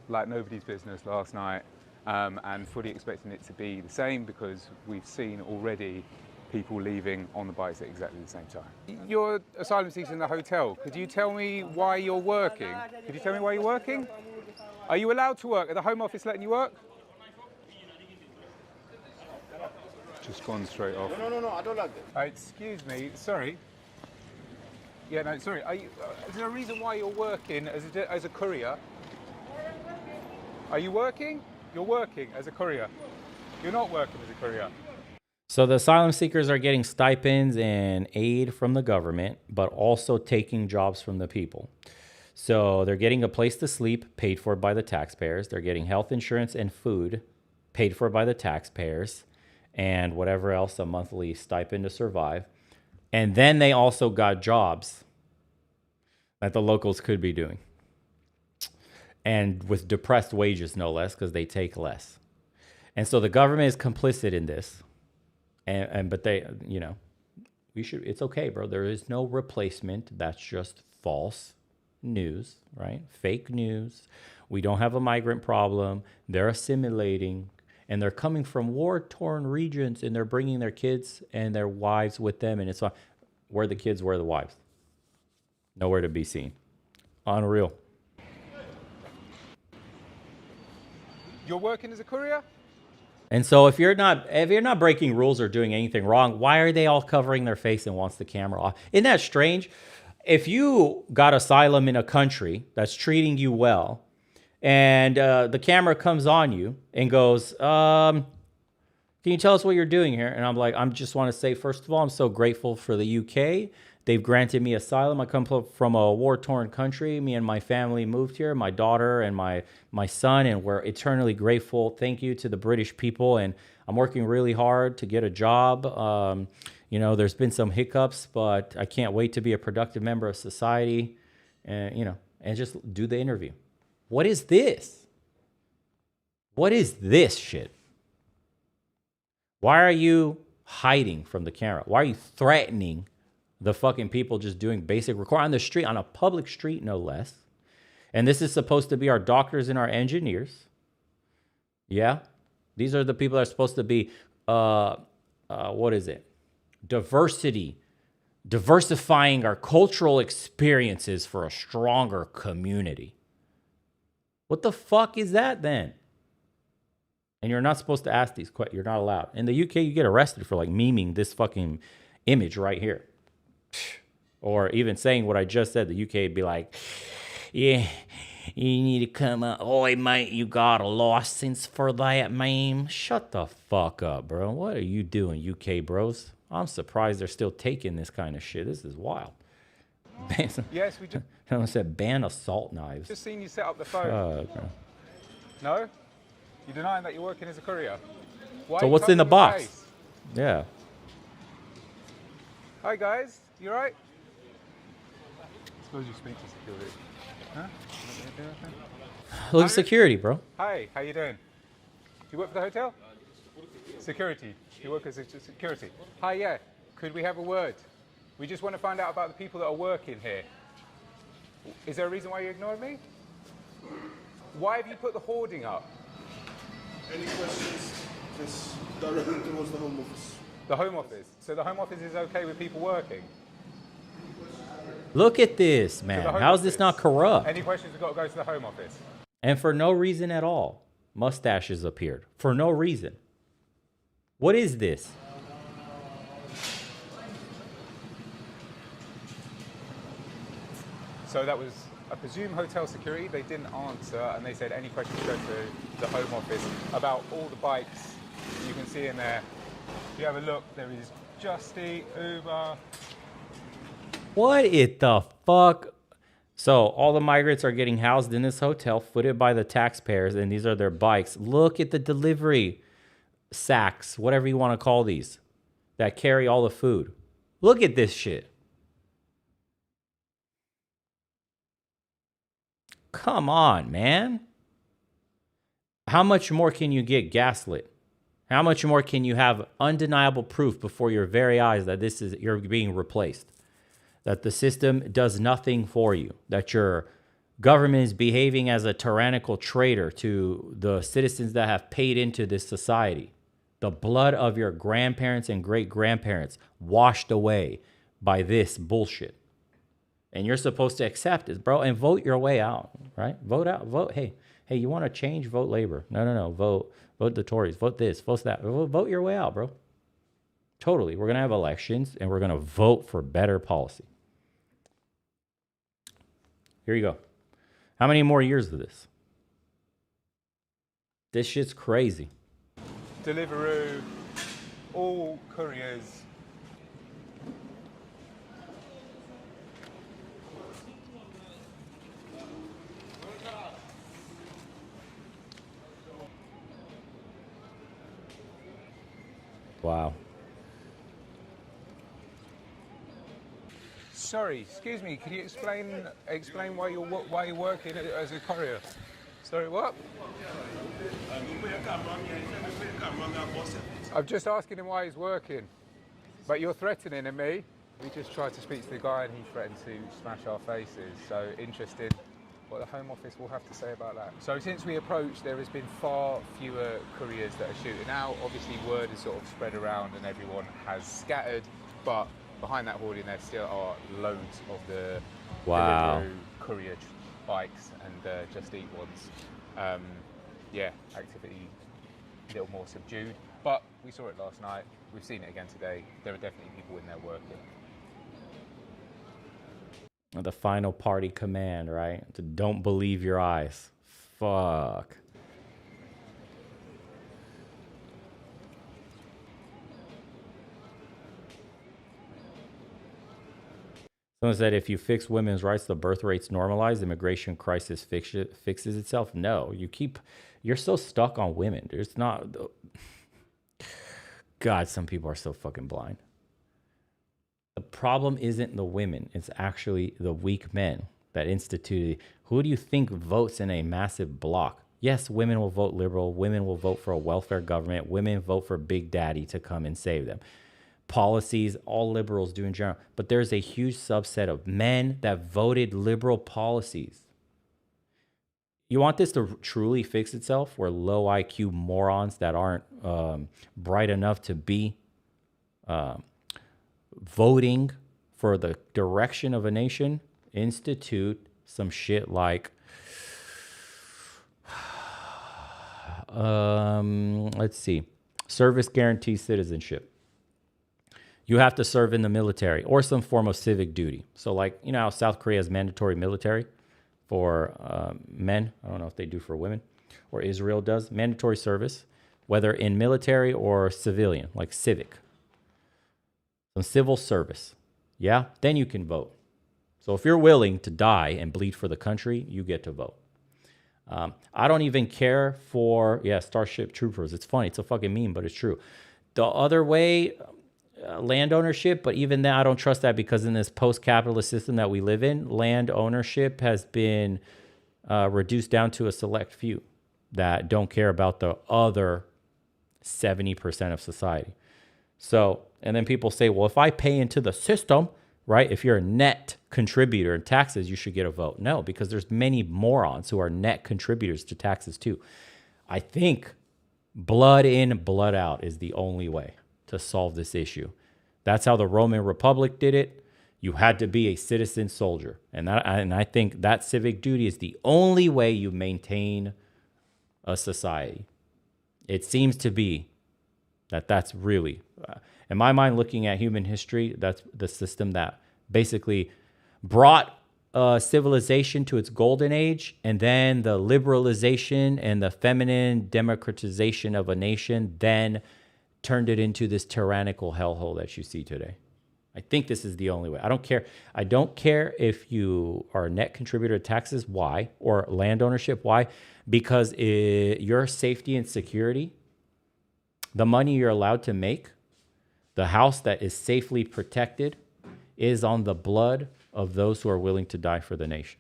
like nobody's business last night, and fully expecting it to be the same because we've seen already people leaving on the bikes at exactly the same time. You're asylum seekers in the hotel. Could you tell me why you're working? Could you tell me why you're working? Are you allowed to work? Are the Home Office letting you work? Just gone straight off. No, I don't like that. Excuse me, sorry. Yeah, no, sorry. Is there a reason why you're working as a courier? Are you working? You're working as a courier. You're not working as a courier. So the asylum seekers are getting stipends and aid from the government, but also taking jobs from the people. So they're getting a place to sleep paid for by the taxpayers. They're getting health insurance and food paid for by the taxpayers, and whatever else, a monthly stipend to survive. And then they also got jobs that the locals could be doing. And with depressed wages, no less, because they take less. And so the government is complicit in this. But they, you know, it's okay, bro. There is no replacement. That's just false news, right? Fake news. We don't have a migrant problem. They're assimilating, and they're coming from war-torn regions, and they're bringing their kids and their wives with them. And it's where the kids, where the wives. Nowhere to be seen. Unreal. You're working as a courier? And so if you're not breaking rules or doing anything wrong, why are they all covering their face and wants the camera off? Isn't that strange? If you got asylum in a country that's treating you well, and the camera comes on you and goes, can you tell us what you're doing here? And I'm like, I just want to say, first of all, I'm so grateful for the UK. They've granted me asylum. I come from a war-torn country. Me and my family moved here, my daughter and my son, and we're eternally grateful. Thank you to the British people. And I'm working really hard to get a job. You know, there's been some hiccups, but I can't wait to be a productive member of society and, you know, and just do the interview. What is this? What is this shit? Why are you hiding from the camera? Why are you threatening the fucking people just doing basic record on the street, on a public street, no less? And this is supposed to be our doctors and our engineers. Yeah. These are the people that are supposed to be, what is it? Diversifying our cultural experiences for a stronger community. What the fuck is that then? And you're not supposed to ask these questions. You're not allowed. In the UK, you get arrested for like memeing this fucking image right here. Or even saying what I just said. The UK would be like, yeah, you need to come up. Oi, mate, you got a license for that meme? Shut the fuck up, bro. What are you doing, UK bros? I'm surprised they're still taking this kind of shit. This is wild. Yes, we just... I said ban assault knives. Just seen you set up the phone. No? You're denying that you're working as a courier? Why so what's in the box? Yeah. Hi guys, you alright? Suppose you speak to security. Huh? Look, security, bro. Hi, how you doing? Do you work for the hotel? Security. You work as security. Hi, yeah. Could we have a word? We just want to find out about the people that are working here. Is there a reason why you ignored me? Why have you put the hoarding up? Any questions? Just directly towards the Home Office. The Home Office. So the Home Office is okay with people working? Look at this, man. How is this not corrupt? Any questions, we've got to go to the Home Office. And for no reason at all, mustaches appeared. For no reason. What is this? So that was, I presume, hotel security. They didn't answer, and they said any questions go to the Home Office about all the bikes you can see in there. If you have a look, there is Just Eat, Uber. What the fuck? So all the migrants are getting housed in this hotel, footed by the taxpayers, and these are their bikes. Look at the delivery sacks, whatever you want to call these, that carry all the food. Look at this shit. Come on, man. How much more can you get gaslit? How much more can you have undeniable proof before your very eyes that you're being replaced? That the system does nothing for you, that your government is behaving as a tyrannical traitor to the citizens that have paid into this society. The blood of your grandparents and great-grandparents washed away by this bullshit. And you're supposed to accept it, bro, and vote your way out, right? Vote out, vote. Hey, you want to change? Vote Labor. No. Vote the Tories. Vote this. Vote that. Vote your way out, bro. Totally. We're gonna have elections, and we're gonna vote for better policy. Here you go. How many more years of this? This shit's crazy. Deliveroo, all couriers. Wow. Sorry, excuse me. Could you explain why you're working as a courier? Sorry, what? I'm just asking him why he's working. But you're threatening me. We just tried to speak to the guy and he threatened to smash our faces. So interested what the Home Office will have to say about that. So since we approached, there has been far fewer couriers that are shooting out. Obviously, word has sort of spread around and everyone has scattered. But behind that hoarding, there still are loads of the Deliveroo courier bikes and Just Eat ones. Yeah, activity a little more subdued. But we saw it last night. We've seen it again today. There are definitely people in there working. The final party command, right? To don't believe your eyes. Fuck. Someone said if you fix women's rights, the birth rates normalize, immigration crisis fixes itself. No, you're so stuck on women. There's not. God, some people are so fucking blind. The problem isn't the women. It's actually the weak men that instituted. Who do you think votes in a massive block? Yes, women will vote liberal. Women will vote for a welfare government. Women vote for Big Daddy to come and save them. Policies, all liberals do in general. But there's a huge subset of men that voted liberal policies. You want this to truly fix itself, where low IQ morons that aren't bright enough to be voting for the direction of a nation, institute some shit like, let's see, service guarantees citizenship. You have to serve in the military or some form of civic duty. So like, you know how South Korea has mandatory military for men? I don't know if they do for women, or Israel does. Mandatory service, whether in military or civilian, like civic. Some civil service. Yeah, then you can vote. So if you're willing to die and bleed for the country, you get to vote. I don't even care for, Starship Troopers. It's funny. It's a fucking meme, but it's true. The other way, land ownership, but even then, I don't trust that, because in this post-capitalist system that we live in, land ownership has been reduced down to a select few that don't care about the other 70% of society. So, and then people say, well, if I pay into the system, right? If you're a net contributor in taxes, you should get a vote. No, because there's many morons who are net contributors to taxes too. I think blood in, blood out is the only way to solve this issue. That's how the Roman Republic did it. You had to be a citizen soldier. And I think that civic duty is the only way you maintain a society. It seems to be that's really, in my mind, looking at human history, that's the system that basically brought civilization to its golden age, and then the liberalization and the feminine democratization of a nation then turned it into this tyrannical hellhole that you see today. I think this is the only way. I don't care. I don't care if you are a net contributor to taxes. Why? Or land ownership. Why? Because your safety and security, the money you're allowed to make, the house that is safely protected, is on the blood of those who are willing to die for the nation.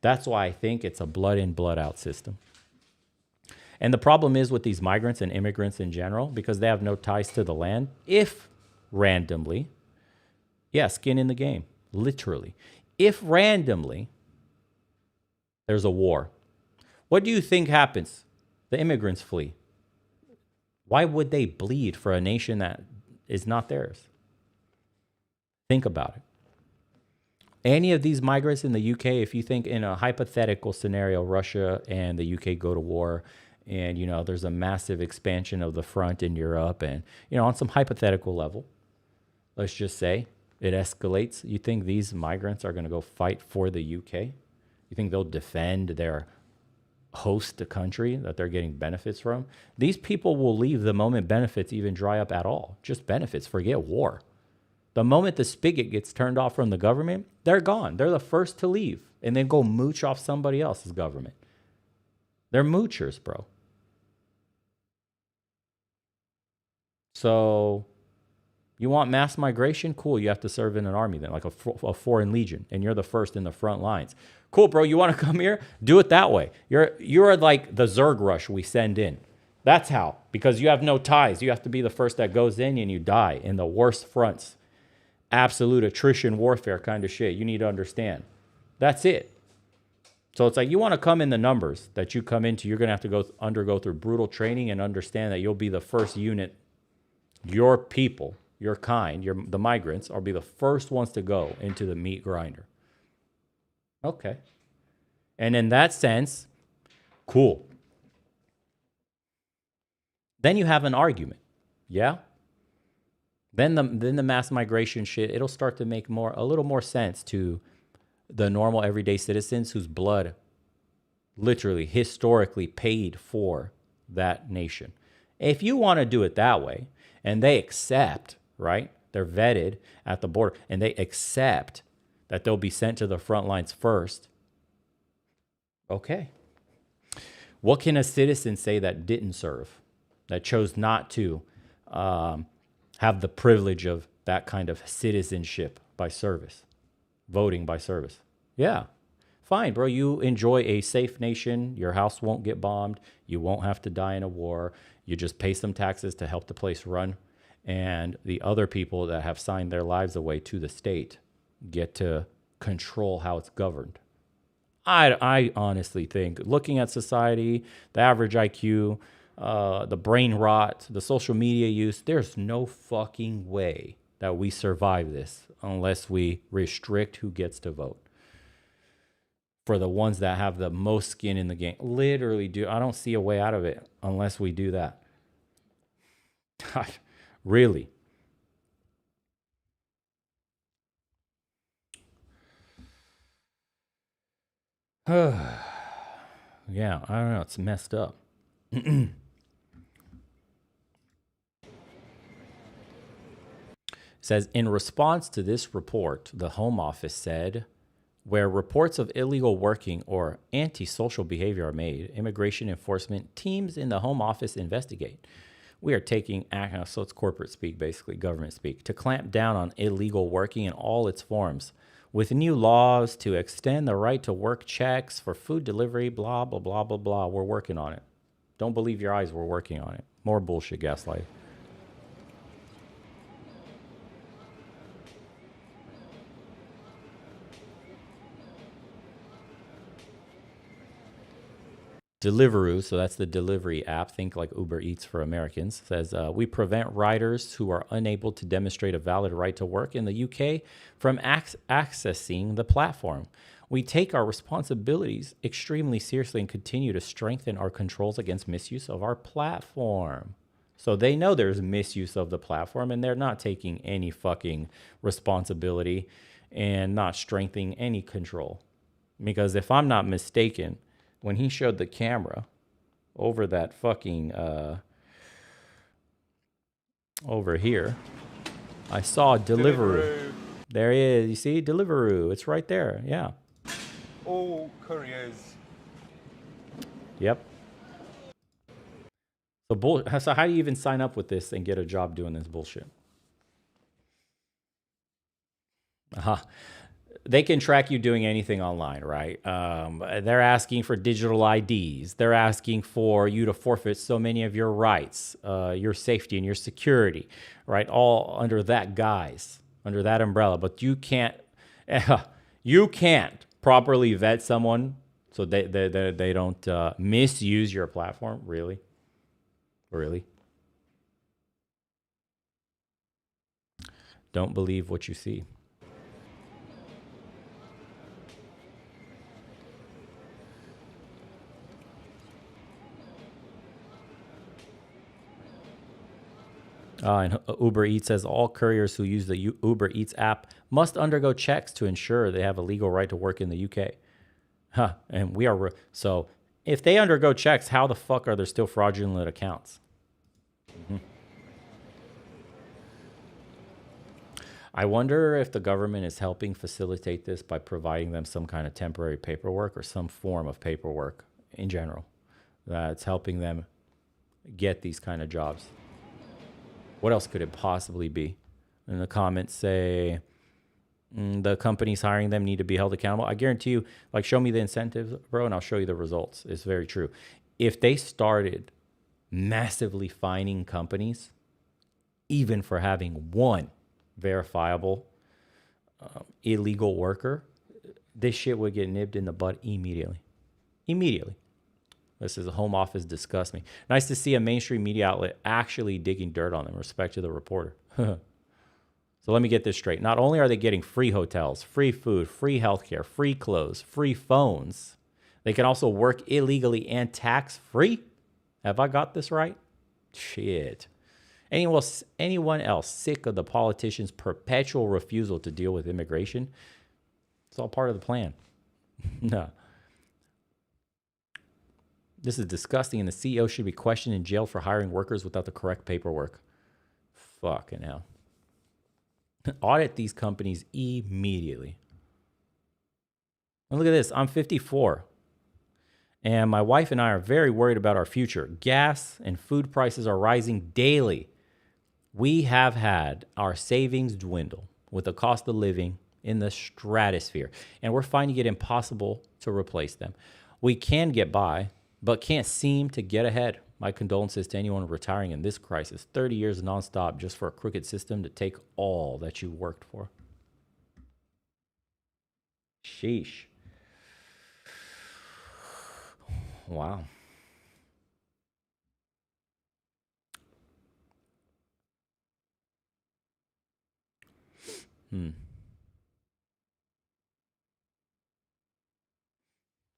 That's why I think it's a blood in, blood out system. And the problem is with these migrants and immigrants in general, because they have no ties to the land, if randomly, skin in the game, literally. If randomly there's a war, what do you think happens? The immigrants flee. Why would they bleed for a nation that is not theirs? Think about it. Any of these migrants in the UK, if you think in a hypothetical scenario, Russia and the UK go to war, and there's a massive expansion of the front in Europe, and on some hypothetical level, let's just say it escalates. You think these migrants are going to go fight for the UK? You think they'll defend their host country that they're getting benefits from? These people will leave the moment benefits even dry up at all. Just benefits, forget war. The moment the spigot gets turned off from the government, they're gone. They're the first to leave and then go mooch off somebody else's government. They're moochers, bro. So you want mass migration? Cool. You have to serve in an army then, like a foreign legion, and you're the first in the front lines. Cool, bro. You want to come here? Do it that way. You're like the Zerg rush we send in. That's how, because you have no ties. You have to be the first that goes in, and you die in the worst fronts. Absolute attrition warfare kind of shit. You need to understand. That's it. So it's like you want to come in the numbers that you come into, you're going to have to undergo through brutal training and understand that you'll be the first unit. Your people, your kind, the migrants, will be the first ones to go into the meat grinder. Okay. And in that sense, cool. Then you have an argument. Yeah? Then the mass migration shit, it'll start to make a little more sense to the normal everyday citizens whose blood literally historically paid for that nation. If you want to do it that way, and they accept, right? They're vetted at the border, and they accept that they'll be sent to the front lines first. Okay. What can a citizen say that didn't serve, that chose not to have the privilege of that kind of citizenship by service, voting by service? Yeah. Fine, bro. You enjoy a safe nation. Your house won't get bombed. You won't have to die in a war. You just pay some taxes to help the place run. And the other people that have signed their lives away to the state get to control how it's governed. I honestly think, looking at society, the average IQ, the brain rot, the social media use, there's no fucking way that we survive this unless we restrict who gets to vote. For the ones that have the most skin in the game. Literally, dude, I don't see a way out of it unless we do that. Really. Yeah, I don't know. It's messed up. Says, in response to this report, the Home Office said, where reports of illegal working or antisocial behavior are made, immigration enforcement teams in the Home Office investigate. We are taking action, so it's corporate speak, basically government speak, to clamp down on illegal working in all its forms, with new laws to extend the right to work checks for food delivery, blah, blah, blah, blah, blah. We're working on it. Don't believe your eyes, we're working on it. More bullshit gaslight. Deliveroo, so that's the delivery app, think like Uber Eats for Americans, says, we prevent riders who are unable to demonstrate a valid right to work in the UK from accessing the platform. We take our responsibilities extremely seriously and continue to strengthen our controls against misuse of our platform. So they know there's misuse of the platform, and they're not taking any fucking responsibility and not strengthening any control. Because if I'm not mistaken, when he showed the camera over that fucking, over here, I saw Deliveroo. There he is. You see? Deliveroo. It's right there. Yeah. All couriers. Yep. So how do you even sign up with this and get a job doing this bullshit? They can track you doing anything online, right? They're asking for digital IDs. They're asking for you to forfeit so many of your rights, your safety and your security, right? All under that guise, under that umbrella. But you can't properly vet someone so they don't misuse your platform. Really? Really? Don't believe what you see. And Uber Eats says all couriers who use the Uber Eats app must undergo checks to ensure they have a legal right to work in the UK. Huh. And we are so if they undergo checks, how the fuck are there still fraudulent accounts? Mm-hmm. I wonder if the government is helping facilitate this by providing them some kind of temporary paperwork or some form of paperwork in general that's helping them get these kind of jobs. What else could it possibly be? In the comments say the companies hiring them need to be held accountable. I guarantee you, like, show me the incentives, bro, and I'll show you the results. It's very true. If they started massively fining companies, even for having one verifiable illegal worker, this shit would get nipped in the butt immediately. Immediately. This is a Home Office disgust me. Nice to see a mainstream media outlet actually digging dirt on them, respect to the reporter. So let me get this straight. Not only are they getting free hotels, free food, free healthcare, free clothes, free phones, they can also work illegally and tax free. Have I got this right? Shit. Anyone else sick of the politicians' perpetual refusal to deal with immigration? It's all part of the plan. No. This is disgusting, and the CEO should be questioned in jail for hiring workers without the correct paperwork. Fucking hell. Audit these companies immediately. And look at this. I'm 54. And my wife and I are very worried about our future. Gas and food prices are rising daily. We have had our savings dwindle with the cost of living in the stratosphere, and we're finding it impossible to replace them. We can get by, but can't seem to get ahead. My condolences to anyone retiring in this crisis. 30 years nonstop just for a crooked system to take all that you worked for. Sheesh. Wow.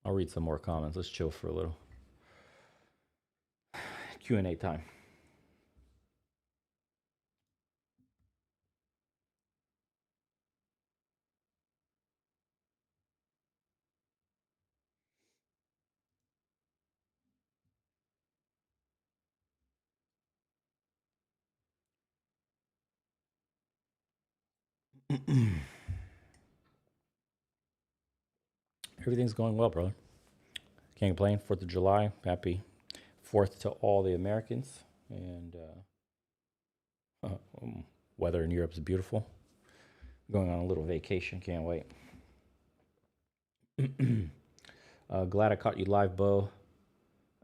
I'll read some more comments. Let's chill for a little. Q&A time. Everything's going well, brother. Can't complain. 4th of July. Happy 4th to all the Americans. And weather in Europe is beautiful. Going on a little vacation. Can't wait. Glad I caught you live, Bo.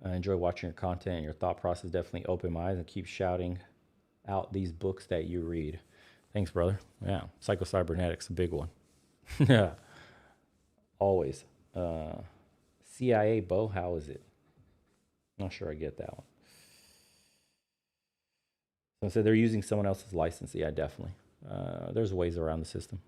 I enjoy watching your content, and your thought process definitely opened my eyes, and keep shouting out these books that you read. Thanks, brother. Yeah, Psycho-Cybernetics, a big one. Yeah, always. CIA, Bo, how is it? Not sure I get that one. So I said they're using someone else's license. Yeah, definitely. There's ways around the system.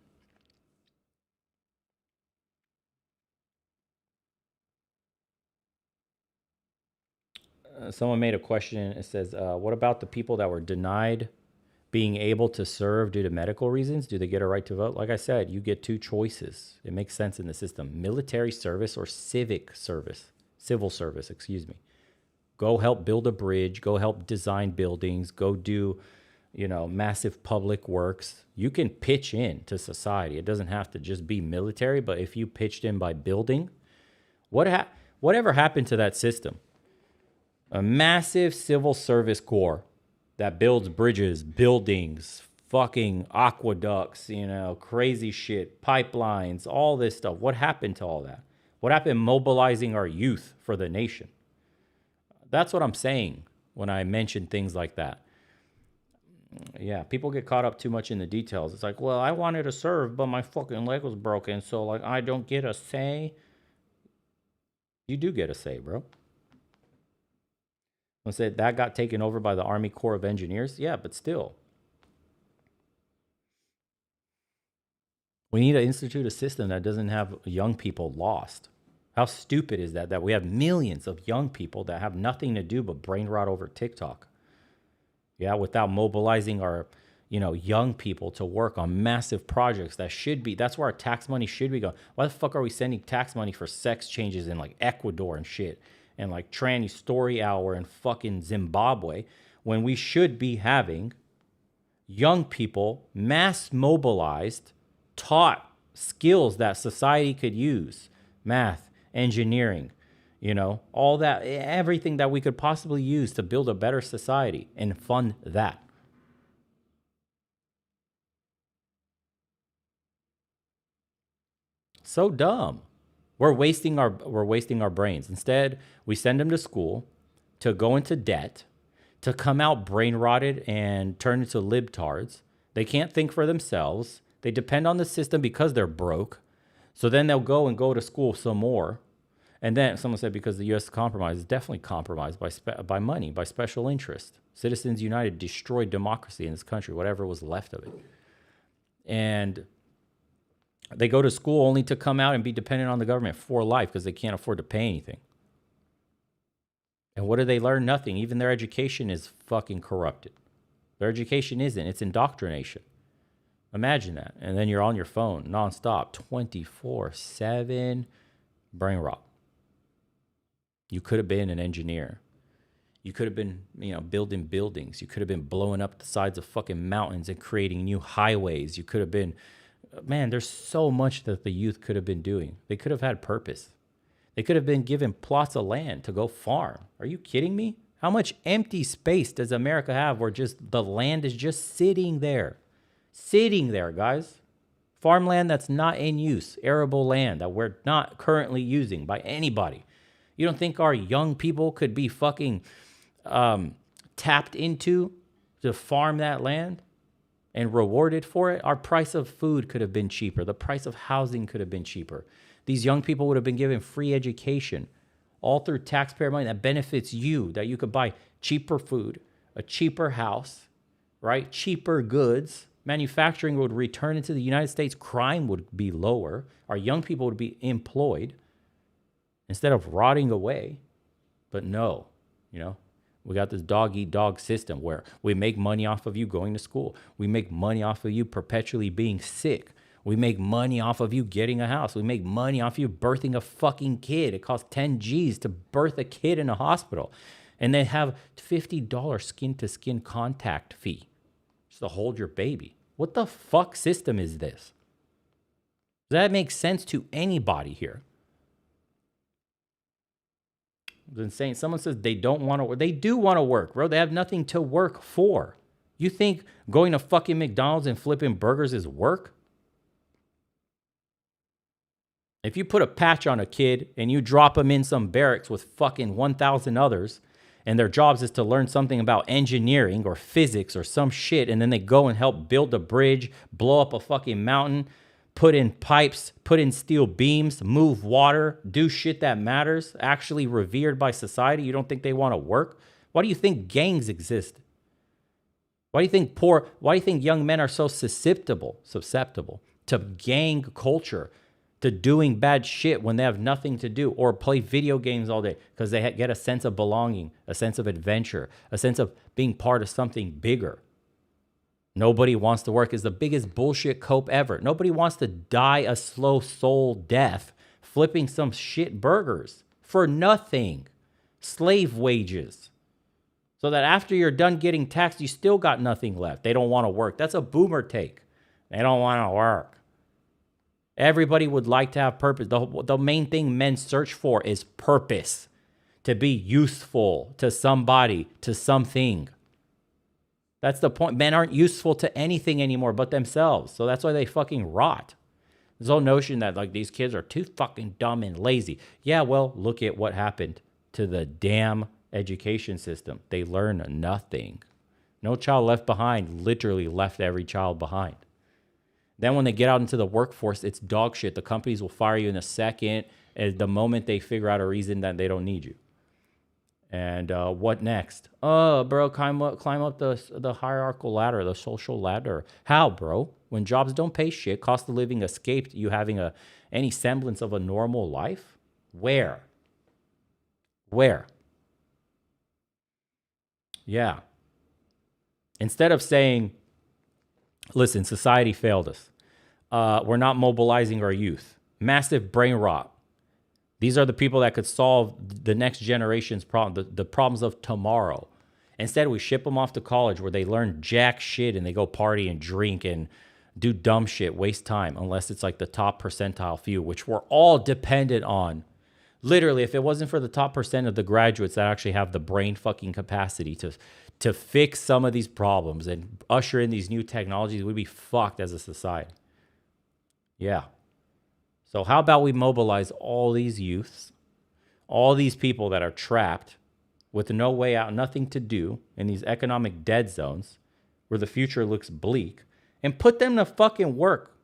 Someone made a question. It says, what about the people that were denied being able to serve due to medical reasons? Do they get a right to vote? Like I said, you get two choices. It makes sense in the system. Military service or civil service, excuse me. Go help build a bridge, go help design buildings, go do, massive public works. You can pitch in to society. It doesn't have to just be military, but if you pitched in by building, whatever happened to that system? A massive civil service corps that builds bridges, buildings, fucking aqueducts, crazy shit, pipelines, all this stuff. What happened to all that? What happened mobilizing our youth for the nation? That's what I'm saying when I mention things like that. Yeah, people get caught up too much in the details. It's like, well, I wanted to serve, but my fucking leg was broken, so I don't get a say. You do get a say, bro. I said that got taken over by the Army Corps of Engineers. Yeah, but still. We need to institute a system that doesn't have young people lost. How stupid is that we have millions of young people that have nothing to do but brain rot over TikTok? Yeah, without mobilizing our, young people to work on massive projects that's where our tax money should be going. Why the fuck are we sending tax money for sex changes in like Ecuador and shit and like tranny story hour in fucking Zimbabwe when we should be having young people mass mobilized, taught skills that society could use, math, engineering, all that, everything that we could possibly use to build a better society and fund that. So dumb. We're wasting our brains. Instead, we send them to school to go into debt, to come out brain rotted and turn into libtards. They can't think for themselves. They depend on the system because they're broke. So then they'll go to school some more. And then someone said because the U.S. is compromised, it's definitely compromised by money, by special interest. Citizens United destroyed democracy in this country, whatever was left of it. And they go to school only to come out and be dependent on the government for life because they can't afford to pay anything. And what do they learn? Nothing. Even their education is fucking corrupted. Their education isn't. It's indoctrination. Imagine that. And then you're on your phone nonstop, 24/7, brain rot. You could have been an engineer. You could have been, building buildings. You could have been blowing up the sides of fucking mountains and creating new highways. You could have been, man, there's so much that the youth could have been doing. They could have had purpose. They could have been given plots of land to go farm. Are you kidding me? How much empty space does America have where just the land is just sitting there? Sitting there, guys. Farmland that's not in use, arable land that we're not currently using by anybody. You don't think our young people could be fucking tapped into to farm that land and rewarded for it? Our price of food could have been cheaper. The price of housing could have been cheaper. These young people would have been given free education, all through taxpayer money that benefits you, that you could buy cheaper food, a cheaper house, right? Cheaper goods. Manufacturing would return into the United States. Crime would be lower. Our young people would be employed instead of rotting away. But no, we got this dog-eat-dog system where we make money off of you going to school. We make money off of you perpetually being sick. We make money off of you getting a house. We make money off you birthing a fucking kid. It costs 10 G's to birth a kid in a hospital. And they have $50 skin-to-skin contact fee just to hold your baby. What the fuck system is this? Does that make sense to anybody here? It's insane. Someone says they don't want to work. They do want to work, bro. They have nothing to work for. You think going to fucking McDonald's and flipping burgers is work? If you put a patch on a kid and you drop them in some barracks with fucking 1,000 others, and their jobs is to learn something about engineering or physics or some shit, and then they go and help build a bridge, blow up a fucking mountain, put in pipes, put in steel beams, move water, do shit that matters, actually revered by society, you don't think they want to work? Why do you think gangs exist? Why do you think young men are so susceptible to gang culture, to doing bad shit when they have nothing to do, or play video games all day? Because they get a sense of belonging, a sense of adventure, a sense of being part of something bigger. Nobody wants to work is the biggest bullshit cope ever. Nobody wants to die a slow soul death flipping some shit burgers for nothing. Slave wages. So that after you're done getting taxed, you still got nothing left. They don't want to work. That's a boomer take. They don't want to work. Everybody would like to have purpose. The main thing men search for is purpose. To be useful to somebody, to something. That's the point. Men aren't useful to anything anymore but themselves. So that's why they fucking rot. This whole notion that like these kids are too fucking dumb and lazy. Yeah, well, look at what happened to the damn education system. They learn nothing. No Child Left Behind literally left every child behind. Then when they get out into the workforce, it's dog shit. The companies will fire you in a second at the moment they figure out a reason that they don't need you. And what next? Oh, bro, climb up the hierarchical ladder, the social ladder. How, bro? When jobs don't pay shit, cost of living escaped you having any semblance of a normal life? Where? Yeah. Instead of saying, listen, society failed us. We're not mobilizing our youth. Massive brain rot. These are the people that could solve the next generation's problem, the problems of tomorrow. Instead, we ship them off to college where they learn jack shit and they go party and drink and do dumb shit, waste time, unless it's like the top percentile few, which we're all dependent on. Literally, if it wasn't for the top percent of the graduates that actually have the brain fucking capacity to fix some of these problems and usher in these new technologies, we'd be fucked as a society. Yeah. So how about we mobilize all these youths, all these people that are trapped with no way out, nothing to do in these economic dead zones where the future looks bleak, and put them to fucking work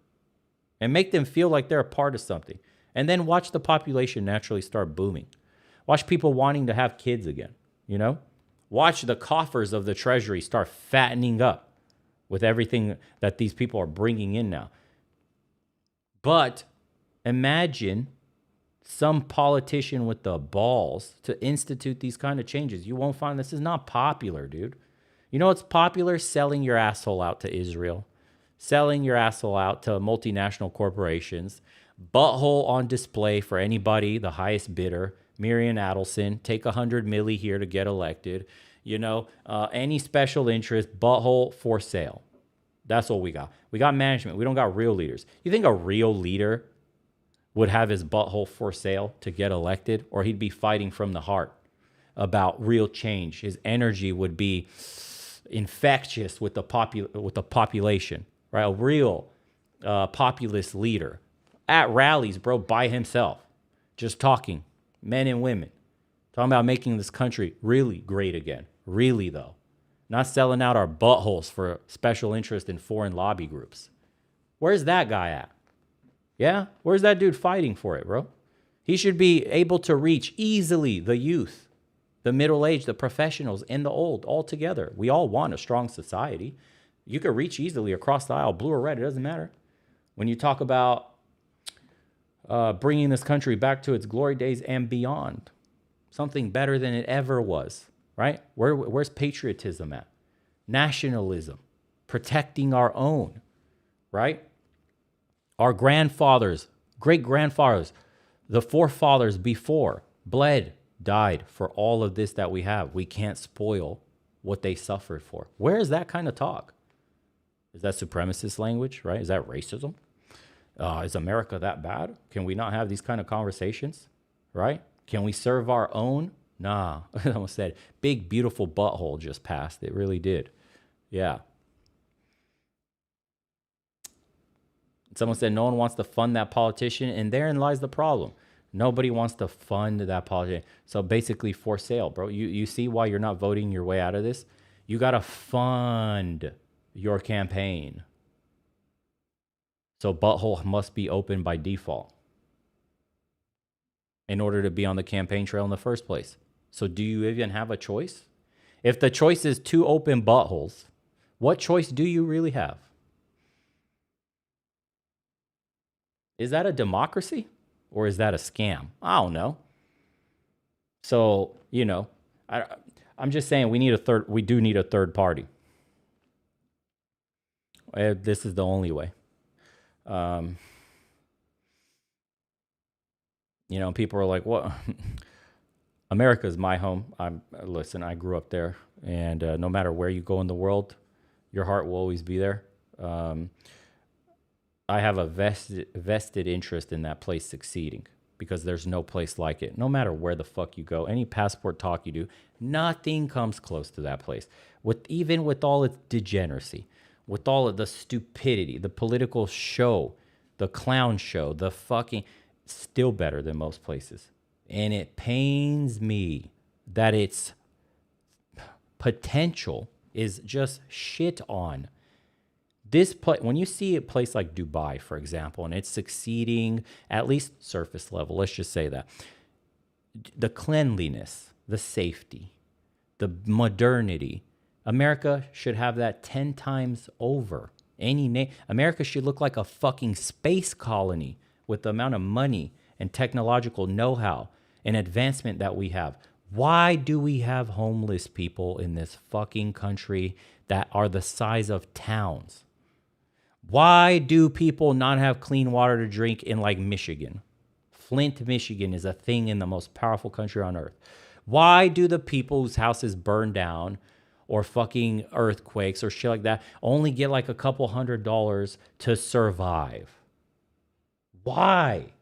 and make them feel like they're a part of something. And then watch the population naturally start booming. Watch people wanting to have kids again, you know? Watch the coffers of the treasury start fattening up with everything that these people are bringing in now. But imagine some politician with the balls to institute these kind of changes. You won't find this is not popular, dude. You know what's popular? Selling your asshole out to Israel, selling your asshole out to multinational corporations, butthole on display for anybody, the highest bidder, Miriam Adelson, take 100 milli here to get elected. You know, any special interest, butthole for sale. That's what we got. We got management. We don't got real leaders. You think a real leader would have his butthole for sale to get elected, or he'd be fighting from the heart about real change? His energy would be infectious with the population, right? A real populist leader at rallies, bro, by himself, just talking, men and women, talking about making this country really great again. Really, though. Not selling out our buttholes for special interest in foreign lobby groups. Where's that guy at? Yeah? Where's that dude fighting for it, bro? He should be able to reach easily the youth, the middle-aged, the professionals, and the old all together. We all want a strong society. You could reach easily across the aisle, blue or red, it doesn't matter. When you talk about bringing this country back to its glory days and beyond, something better than it ever was, right? Where's patriotism at? Nationalism, protecting our own, right? Our grandfathers, great-grandfathers, the forefathers before bled, died for all of this that we have. We can't spoil what they suffered for. Where is that kind of talk? Is that supremacist language, right? Is that racism? Is America that bad? Can we not have these kind of conversations, right? Can we serve our own? Nah, I almost said big, beautiful butthole just passed. It really did. Yeah. Someone said no one wants to fund that politician, and therein lies the problem. Nobody wants to fund that politician. So basically for sale, bro. You see why you're not voting your way out of this? You got to fund your campaign. So butthole must be open by default in order to be on the campaign trail in the first place. So do you even have a choice? If the choice is two open buttholes, what choice do you really have? Is that a democracy or is that a scam? I don't know. So, you know, I'm just saying we do need a third party. This is the only way. You know, people are like, what? America is my home. Listen, I grew up there, and no matter where you go in the world, your heart will always be there. I have a vested interest in that place succeeding because there's no place like it. No matter where the fuck you go, any passport talk you do, nothing comes close to that place. Even with all its degeneracy, with all of the stupidity, the political show, the clown show, the fucking, still better than most places. And it pains me that its potential is just shit on. When you see a place like Dubai, for example, and it's succeeding, at least surface level, let's just say that, the cleanliness, the safety, the modernity, America should have that 10 times over. America should look like a fucking space colony with the amount of money and technological know-how and advancement that we have. Why do we have homeless people in this fucking country that are the size of towns. Why do people not have clean water to drink in like Michigan? Flint, Michigan is a thing in the most powerful country on earth. Why do the people whose houses burn down or fucking earthquakes or shit like that only get like a couple $100 to survive? Why?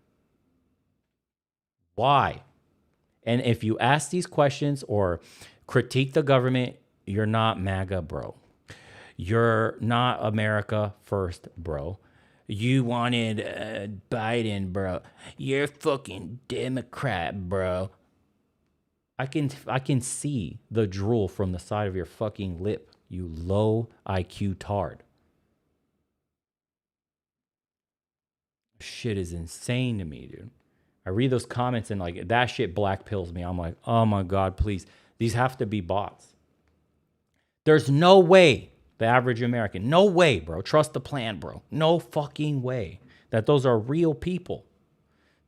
Why? And if you ask these questions or critique the government, you're not MAGA, bro. You're not America first, bro. You wanted Biden, bro. You're fucking Democrat, bro. I can see the drool from the side of your fucking lip, you low IQ tard. Shit is insane to me, dude. I read those comments and like that shit black pills me. I'm like, oh my God, please. These have to be bots. There's no way the average American, no way, bro. Trust the plan, bro. No fucking way that those are real people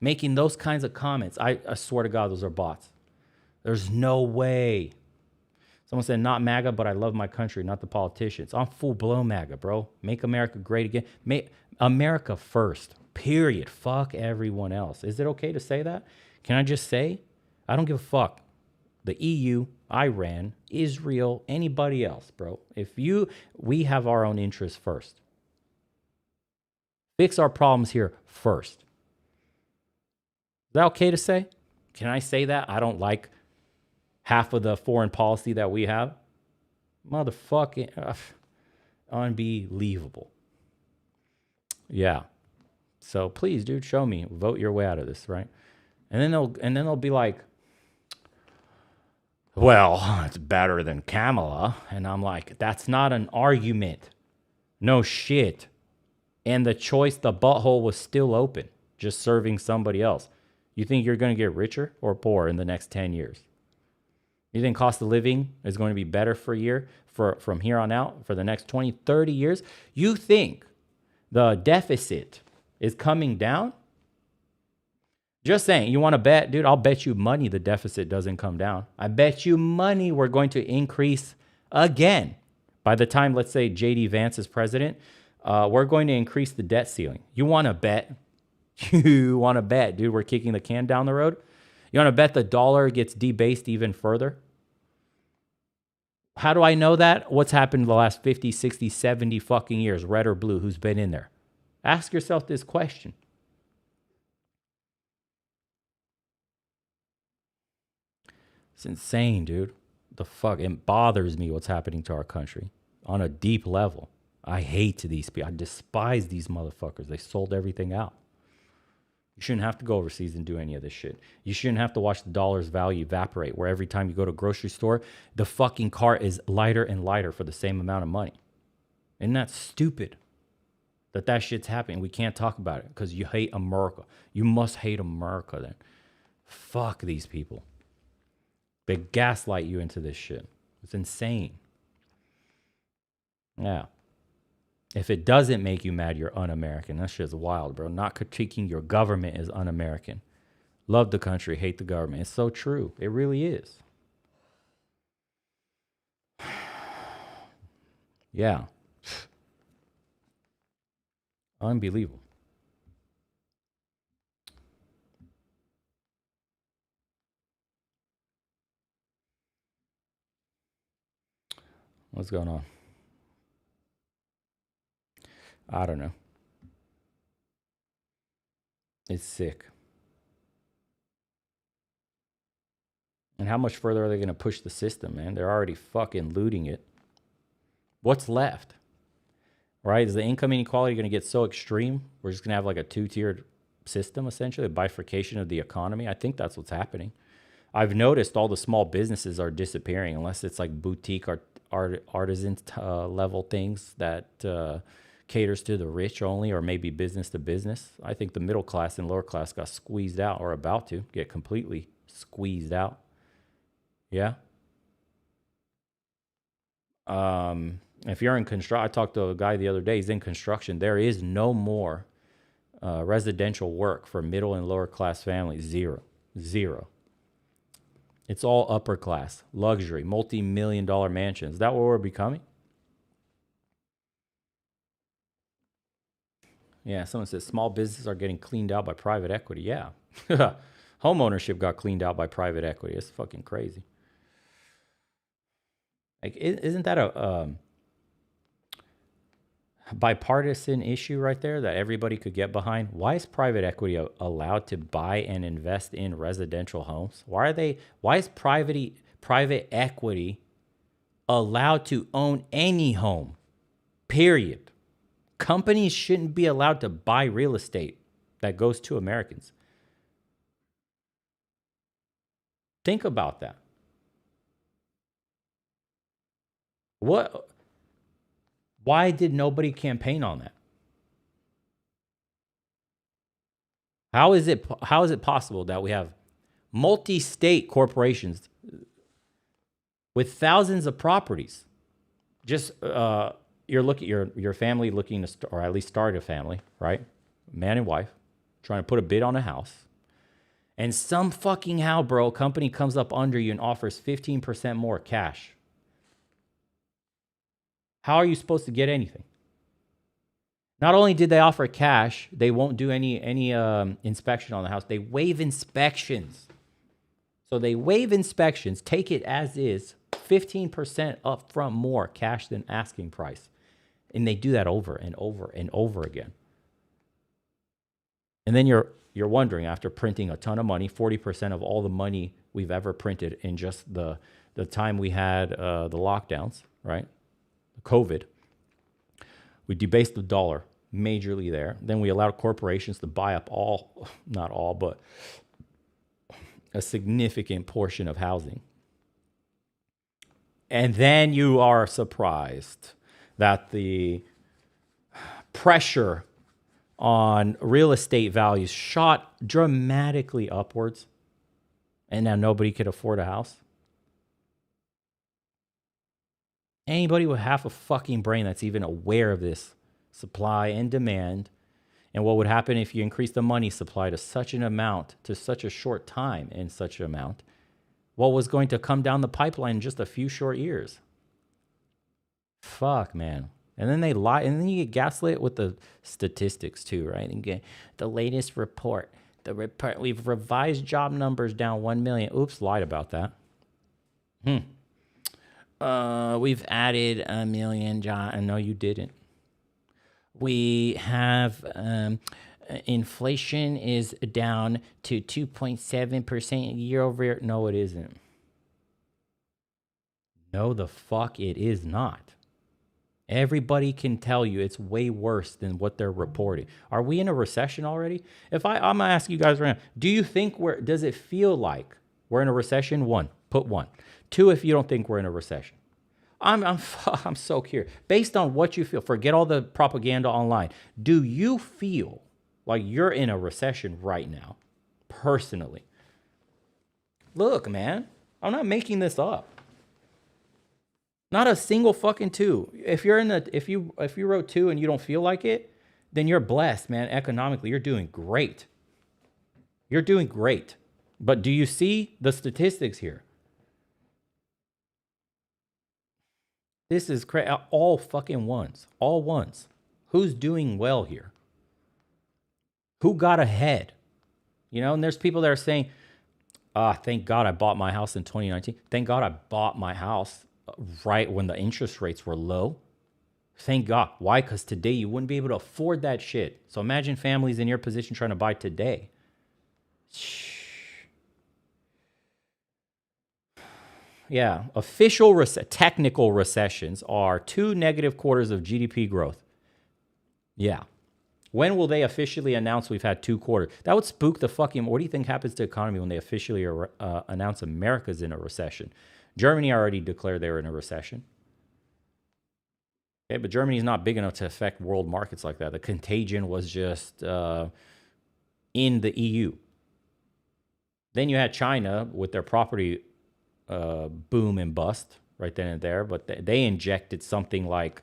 making those kinds of comments. I swear to God, those are bots. There's no way. Someone said, not MAGA, but I love my country, not the politicians. I'm full-blown MAGA, bro. Make America great again. Make America first, period. Fuck everyone else. Is it okay to say that? Can I just say, I don't give a fuck. The EU, Iran, Israel, anybody else, bro. We have our own interests first. Fix our problems here first. Is that okay to say? Can I say that? I don't like half of the foreign policy that we have. Motherfucking unbelievable. Yeah. So please, dude, show me. Vote your way out of this, right? And then they'll be like, well, it's better than Kamala. And I'm like, that's not an argument. No shit. And the choice, the butthole was still open, just serving somebody else. You think you're going to get richer or poor in the next 10 years? You think cost of living is going to be better from here on out for the next 20, 30 years? You think the deficit is coming down? Just saying, you want to bet? Dude, I'll bet you money the deficit doesn't come down. I bet you money we're going to increase again. By the time, let's say, J.D. Vance is president, we're going to increase the debt ceiling. You want to bet? You want to bet, dude, we're kicking the can down the road? You want to bet the dollar gets debased even further? How do I know that? What's happened in the last 50, 60, 70 fucking years, red or blue? Who's been in there? Ask yourself this question. It's insane, dude. The fuck? It bothers me what's happening to our country on a deep level. I hate these people. I despise these motherfuckers. They sold everything out. You shouldn't have to go overseas and do any of this shit. You shouldn't have to watch the dollar's value evaporate, where every time you go to a grocery store, the fucking cart is lighter and lighter for the same amount of money. Isn't that stupid? That shit's happening. We can't talk about it because you hate America. You must hate America then. Fuck these people. They gaslight you into this shit. It's insane. Yeah. If it doesn't make you mad, you're un-American. That shit's wild, bro. Not critiquing your government is un-American. Love the country, hate the government. It's so true. It really is. Yeah. Unbelievable. What's going on? I don't know. It's sick. And how much further are they going to push the system, man? They're already fucking looting it. What's left? Right? Is the income inequality going to get so extreme? We're just going to have like a two-tiered system, essentially, a bifurcation of the economy. I think that's what's happening. I've noticed all the small businesses are disappearing unless it's like boutique artisan level things that caters to the rich only, or maybe business to business. I think the middle class and lower class got squeezed out, or about to get completely squeezed out. Yeah. If you're in construction, I talked to a guy the other day, he's in construction. There is no more residential work for middle and lower class families. Zero. It's all upper class, luxury, multi-million-dollar mansions. Is that what we're becoming? Yeah, someone says small businesses are getting cleaned out by private equity. Yeah. Home ownership got cleaned out by private equity. It's fucking crazy. Like, isn't that a bipartisan issue right there that everybody could get behind? Why is private equity allowed to buy and invest in residential homes? Why is private equity allowed to own any home? Period. Companies shouldn't be allowed to buy real estate that goes to Americans. Think about that. Why did nobody campaign on that? How is it possible that we have multi-state corporations with thousands of properties? Just your family looking to or at least start a family, right? Man and wife trying to put a bid on a house. And some fucking how, bro, company comes up under you and offers 15% more cash. How are you supposed to get anything? Not only did they offer cash, they won't do any inspection on the house. They waive inspections. So they waive inspections, take it as is, 15% up front more cash than asking price. And they do that over and over and over again. And then you're wondering, after printing a ton of money, 40% of all the money we've ever printed in just the time we had the lockdowns, right? COVID. We debased the dollar majorly there. Then we allowed corporations to buy up not all, but a significant portion of housing. And then you are surprised that the pressure on real estate values shot dramatically upwards, and now nobody could afford a house. Anybody with half a fucking brain that's even aware of this supply and demand, and what would happen if you increase the money supply to such an amount, to such a short time in such an amount, what was going to come down the pipeline in just a few short years? Fuck, man. And then they lie, and then you get gaslit with the statistics too, right? And get the latest report. We've revised job numbers down 1 million. Oops, lied about that. We've added 1 million jobs. No, you didn't. We have inflation is down to 2.7% year over year. No, it isn't. No, the fuck it is not. Everybody can tell you it's way worse than what they're reporting. Are we in a recession already? I'm gonna ask you guys right now, do you think does it feel like we're in a recession? One, put one. Two, if you don't think we're in a recession. I'm so curious. Based on what you feel, forget all the propaganda online. Do you feel like you're in a recession right now, personally? Look, man, I'm not making this up. Not a single fucking two. If you wrote two and you don't feel like it, then you're blessed, man. Economically, you're doing great. You're doing great. But do you see the statistics here? This is crazy. All fucking ones. All ones. Who's doing well here? Who got ahead? You know, and there's people that are saying, thank God I bought my house in 2019. Thank God I bought my house right when the interest rates were low. Thank God. Why? Because today you wouldn't be able to afford that shit. So imagine families in your position trying to buy today. Yeah, technical recessions are 2 negative quarters of GDP growth. Yeah. When will they officially announce we've had 2 quarters? That would spook the fucking... What do you think happens to the economy when they officially announce America's in a recession? Germany already declared they were in a recession. Okay, but Germany's not big enough to affect world markets like that. The contagion was just in the EU. Then you had China with their property boom and bust right then and there, but they injected something like,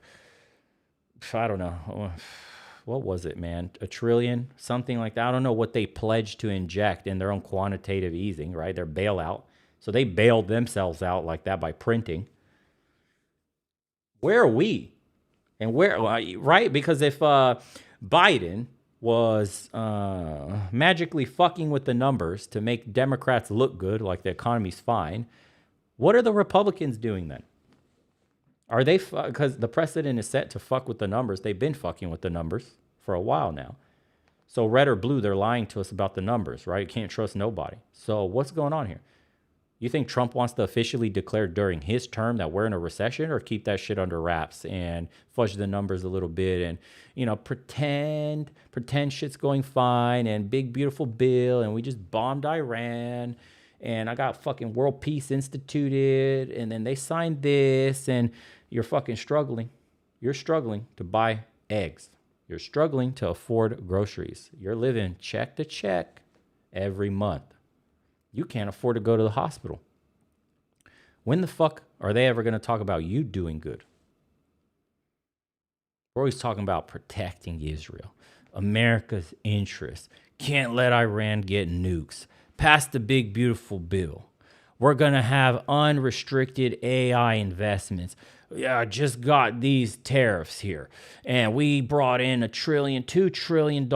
I don't know, what was it, man? $1 trillion, something like that. I don't know what they pledged to inject in their own quantitative easing, right? Their bailout. So they bailed themselves out like that by printing. Where are we? And where, right? Because if Biden was magically fucking with the numbers to make Democrats look good, like the economy's fine, what are the Republicans doing then? Are they, because the precedent is set to fuck with the numbers. They've been fucking with the numbers for a while now. So red or blue, they're lying to us about the numbers, right? Can't trust nobody. So what's going on here? You think Trump wants to officially declare during his term that we're in a recession, or keep that shit under wraps and fudge the numbers a little bit and, you know, pretend shit's going fine and big, beautiful bill and we just bombed Iran and I got fucking world peace instituted and then they signed this and you're fucking struggling. You're struggling to buy eggs. You're struggling to afford groceries. You're living check to check every month. You can't afford to go to the hospital. When the fuck are they ever going to talk about you doing good? We're always talking about protecting Israel, America's interests. Can't let Iran get nukes. Pass the big, beautiful bill. We're going to have unrestricted AI investments. Yeah, I just got these tariffs here. And we brought in $2 trillion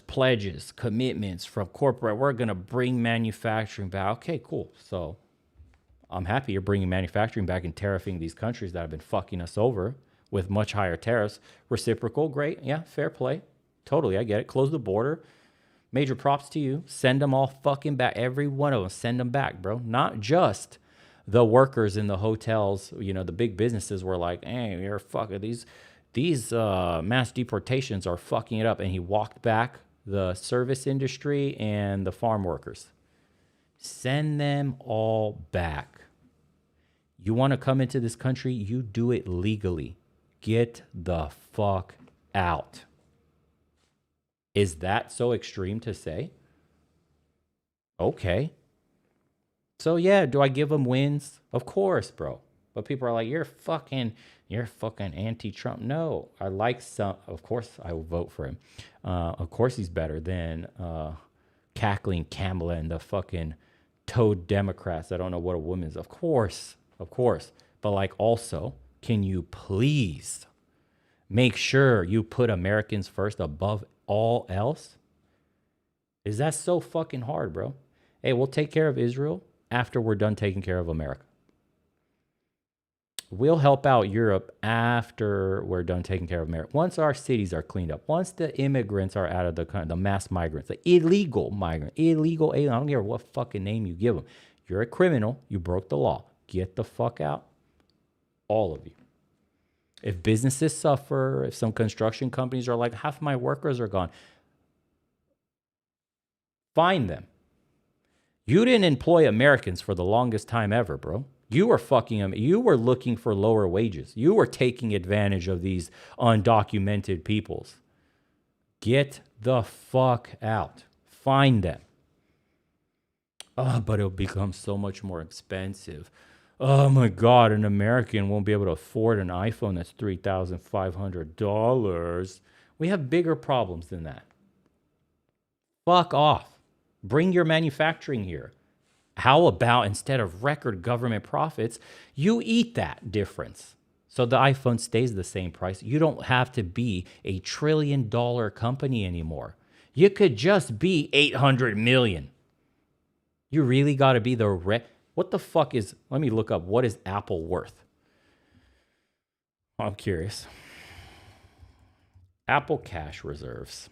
pledges, commitments from corporate. We're going to bring manufacturing back. Okay, cool. So I'm happy you're bringing manufacturing back and tariffing these countries that have been fucking us over with much higher tariffs. Reciprocal, great. Yeah, fair play. Totally, I get it. Close the border. Major props to you. Send them all fucking back. Every one of them, send them back, bro. Not just the workers in the hotels, you know, the big businesses were like, hey, you're fucking, these mass deportations are fucking it up. And he walked back the service industry and the farm workers. Send them all back. You want to come into this country, you do it legally. Get the fuck out. Is that so extreme to say? Okay. So yeah, do I give them wins? Of course, bro. But people are like, you're fucking anti-Trump. No, I like some. Of course, I will vote for him. Of course, he's better than cackling Kamala and the fucking toad Democrats. I don't know what a woman is. Of course. But like, also, can you please make sure you put Americans first above all else? Is that so fucking hard, bro? Hey, we'll take care of Israel after we're done taking care of America. We'll help out Europe after we're done taking care of America. Once our cities are cleaned up, once the immigrants are out of the mass migrants, the illegal migrant, illegal alien, I don't care what fucking name you give them. You're a criminal. You broke the law. Get the fuck out. All of you. If businesses suffer, if some construction companies are like, half my workers are gone, find them. You didn't employ Americans for the longest time ever, bro. You were fucking them. You were looking for lower wages. You were taking advantage of these undocumented peoples. Get the fuck out. Find them. Oh, but it'll become so much more expensive. Oh my God, an American won't be able to afford an iPhone that's $3,500. We have bigger problems than that. Fuck off. Bring your manufacturing here. How about instead of record government profits, you eat that difference? So the iPhone stays the same price. You don't have to be a $1 trillion company anymore. You could just be 800 million. You really got to be what the fuck is, let me look up, what is Apple worth? I'm curious. Apple cash reserves.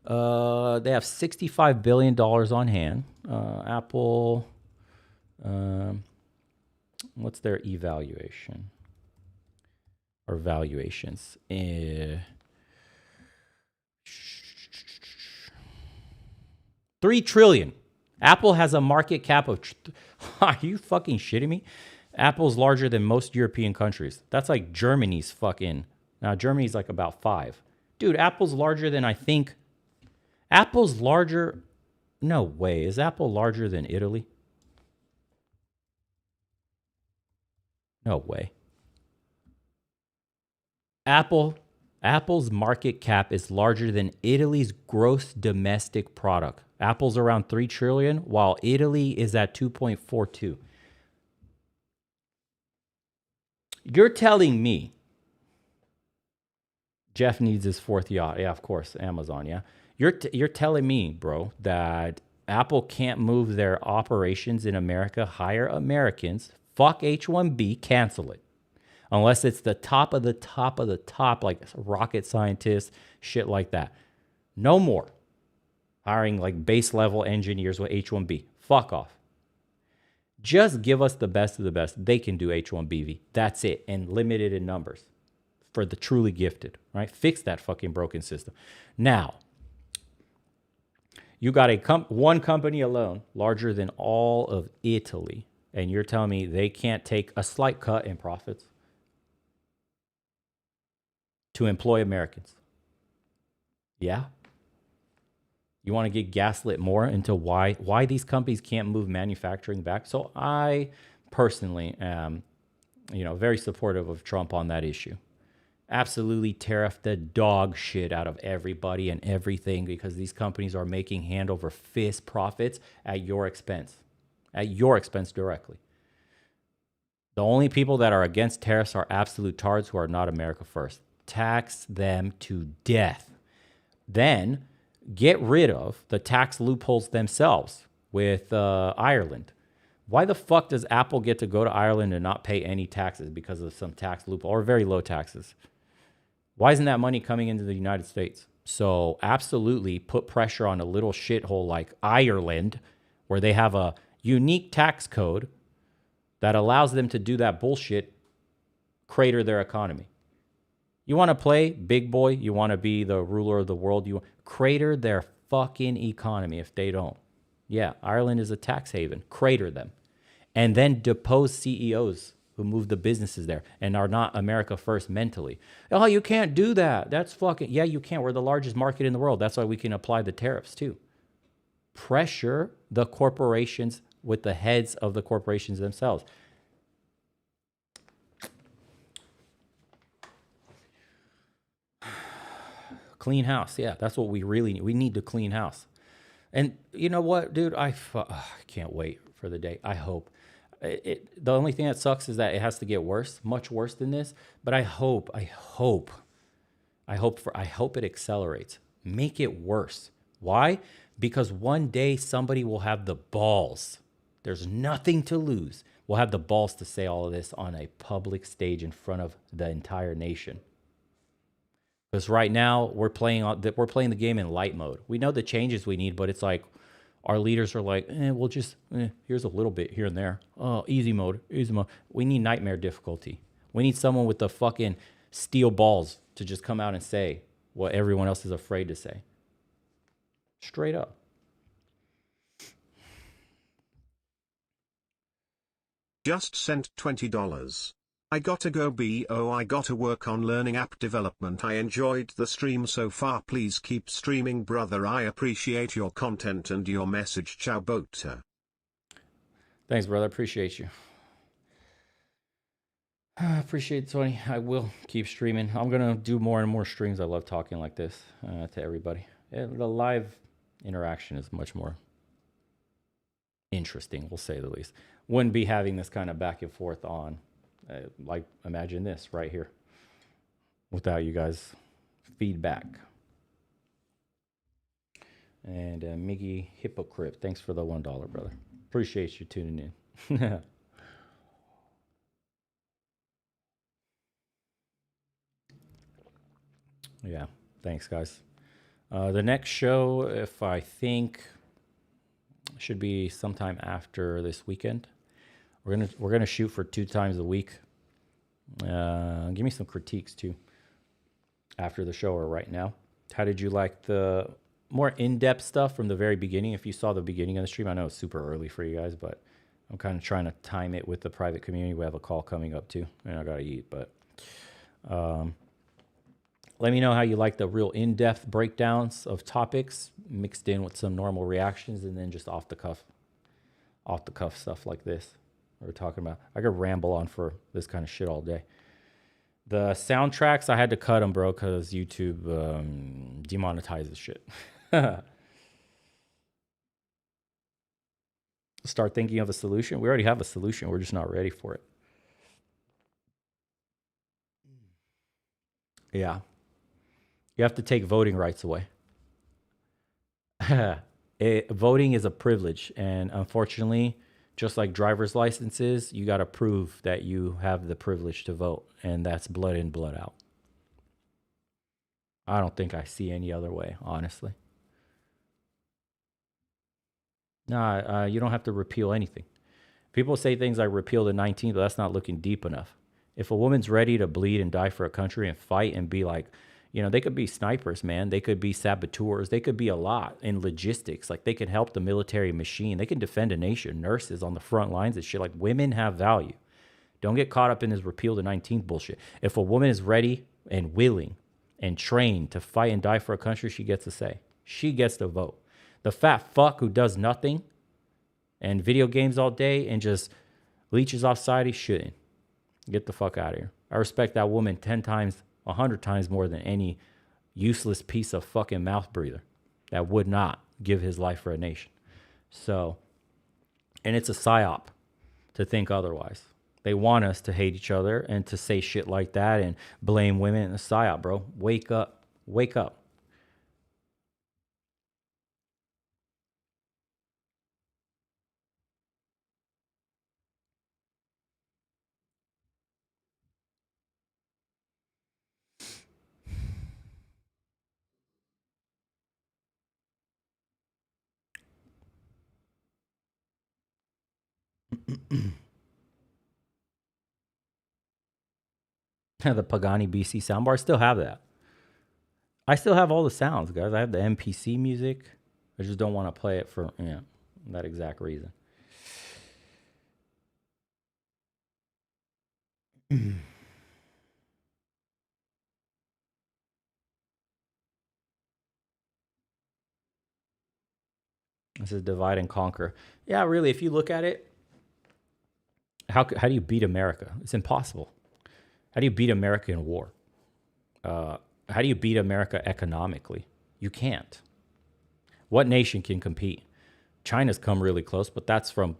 They have $65 billion on hand. Apple, what's their evaluation? Or valuations? $3 trillion. Apple has a market cap of, are you fucking shitting me? Apple's larger than most European countries. That's like Germany's fucking, now Germany's like about 5. Dude, Apple's larger than Apple's larger, no way. Is Apple larger than Italy? No way. Apple's market cap is larger than Italy's gross domestic product. Apple's around 3 trillion, while Italy is at 2.42. You're telling me Jeff needs his fourth yacht. Yeah, of course, Amazon. Yeah, you're telling me, bro, that Apple can't move their operations in America, hire Americans, fuck H-1B, cancel it, unless it's the top of the top of the top, like rocket scientists, shit like that. No more hiring like base level engineers with H-1B. Fuck off. Just give us the best of the best. They can do H-1B. That's it, and limited in numbers for the truly gifted, right? Fix that fucking broken system. Now, you got one company alone, larger than all of Italy, and you're telling me they can't take a slight cut in profits to employ Americans? Yeah. You want to get gaslit more into why these companies can't move manufacturing back? So I personally am, very supportive of Trump on that issue. Absolutely tariff the dog shit out of everybody and everything, because these companies are making hand over fist profits at your expense directly. The only people that are against tariffs are absolute tards who are not America first. Tax them to death. Then get rid of the tax loopholes themselves with Ireland. Why the fuck does Apple get to go to Ireland and not pay any taxes because of some tax loophole or very low taxes? Why isn't that money coming into the United States? So absolutely put pressure on a little shithole like Ireland, where they have a unique tax code that allows them to do that bullshit, crater their economy. You want to play big boy? You want to be the ruler of the world? You crater their fucking economy if they don't. Yeah, Ireland is a tax haven. Crater them. And then depose CEOs who move the businesses there and are not America first mentally. Oh, you can't do that. That's fucking... Yeah, you can. We're the largest market in the world. That's why we can apply the tariffs too. Pressure the corporations with the heads of the corporations themselves. Clean house. Yeah, that's what we really need. We need to clean house. And you know what, dude? I can't wait for the day. I hope. The only thing that sucks is that it has to get worse, much worse than this. But I hope it accelerates. Make it worse. Why? Because one day somebody will have the balls. There's nothing to lose. We'll have the balls to say all of this on a public stage in front of the entire nation. Because right now we're playing the game in light mode. We know the changes we need, but it's like our leaders are like, we'll just here's a little bit here and there. Oh, easy mode. We need nightmare difficulty. We need someone with the fucking steel balls to just come out and say what everyone else is afraid to say. Straight up. Just sent $20. I gotta go BO. I gotta work on learning app development. I enjoyed the stream so far. Please keep streaming, brother. I appreciate your content and your message. Ciao, Bota. Thanks, brother. Appreciate you. I appreciate it, Tony. I will keep streaming. I'm going to do more and more streams. I love talking like this to everybody. Yeah, the live interaction is much more interesting, we'll say the least. Wouldn't be having this kind of back and forth on. Like, imagine this right here without you guys' feedback. And Miggy Hypocrite, thanks for the $1, brother. Appreciate you tuning in. Yeah, thanks, guys. The next show, if I think, should be sometime after this weekend. We're gonna shoot for 2 times a week. Give me some critiques too after the show or right now. How did you like the more in-depth stuff from the very beginning? If you saw the beginning of the stream, I know it's super early for you guys, but I'm kind of trying to time it with the private community. We have a call coming up too, and I gotta eat. But let me know how you like the real in-depth breakdowns of topics mixed in with some normal reactions, and then just off the cuff stuff like this we're talking about. I could ramble on for this kind of shit all day. The soundtracks, I had to cut them, bro, because YouTube demonetizes shit. Start thinking of a solution. We already have a solution. We're just not ready for it. Yeah. You have to take voting rights away. Voting is a privilege, and unfortunately, just like driver's licenses, you got to prove that you have the privilege to vote, and that's blood in, blood out. I don't think I see any other way, honestly. No, you don't have to repeal anything. People say things like repeal the 19th, but that's not looking deep enough. If a woman's ready to bleed and die for a country and fight and be like, they could be snipers, man. They could be saboteurs. They could be a lot in logistics. Like, they could help the military machine. They can defend a nation. Nurses on the front lines and shit. Like, women have value. Don't get caught up in this repeal the 19th bullshit. If a woman is ready and willing and trained to fight and die for a country, she gets a say. She gets to vote. The fat fuck who does nothing and video games all day and just leeches off society shouldn't. Get the fuck out of here. I respect that woman 10 times, 100 times more than any useless piece of fucking mouth breather that would not give his life for a nation. So, and it's a psyop to think otherwise. They want us to hate each other and to say shit like that and blame women in a psyop, bro. Wake up. Wake up. The Pagani BC soundbar, I still have that. I still have all the sounds, guys. I have the MPC music. I just don't want to play it for that exact reason. This is divide and conquer. Yeah, really, if you look at it, how do you beat America? It's impossible. How do you beat America in war? How do you beat America economically? You can't. What nation can compete? China's come really close, but that's from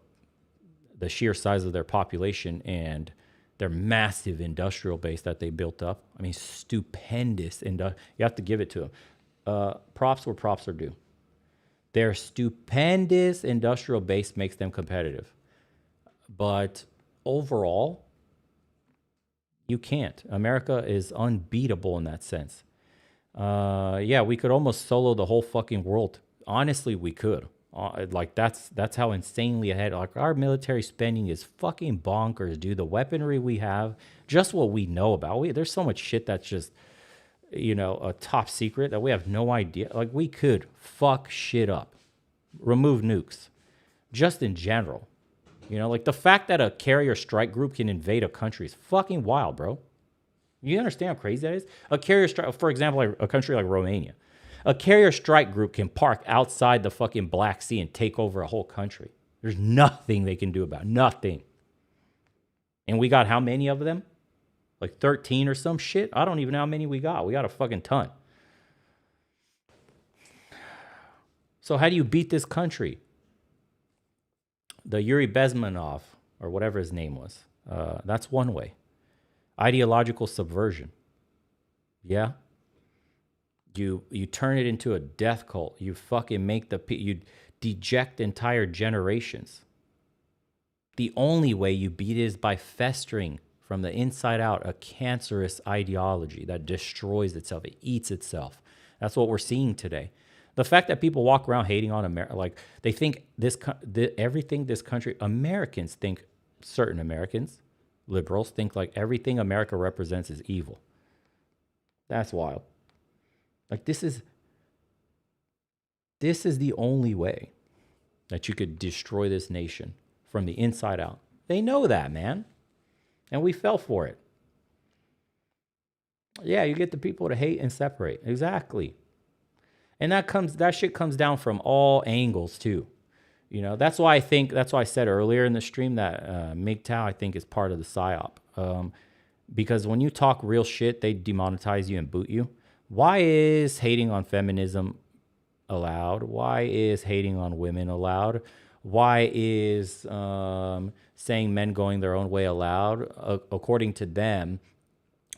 the sheer size of their population and their massive industrial base that they built up. I mean, stupendous. You have to give it to them. Props where props are due. Their stupendous industrial base makes them competitive. But overall, you can't. America is unbeatable in that sense. Yeah, we could almost solo the whole fucking world. Honestly, we could. Like, that's how insanely ahead. Like, our military spending is fucking bonkers, dude. The weaponry we have, just what we know about. There's so much shit that's just, a top secret that we have no idea. Like, we could fuck shit up, remove nukes, just in general. Like, the fact that a carrier strike group can invade a country is fucking wild, bro. You understand how crazy that is? A carrier strike, for example, like a country like Romania. A carrier strike group can park outside the fucking Black Sea and take over a whole country. There's nothing they can do about it. Nothing. And we got how many of them? Like 13 or some shit? I don't even know how many we got. We got a fucking ton. So how do you beat this country? The Yuri Bezmenov, or whatever his name was. That's one way. Ideological subversion. Yeah. You turn it into a death cult. You fucking you deject entire generations. The only way you beat it is by festering from the inside out a cancerous ideology that destroys itself. It eats itself. That's what we're seeing today. The fact that people walk around hating on America, like they think everything this country, Americans think, certain Americans, liberals think like everything America represents is evil. That's wild. Like, this is the only way that you could destroy this nation from the inside out. They know that, man. And we fell for it. Yeah, you get the people to hate and separate. Exactly. And that shit comes down from all angles too. That's why I said earlier in the stream that MGTOW, I think, is part of the PSYOP. Because when you talk real shit, they demonetize you and boot you. Why is hating on feminism allowed? Why is hating on women allowed? Why is saying men going their own way allowed? According to them,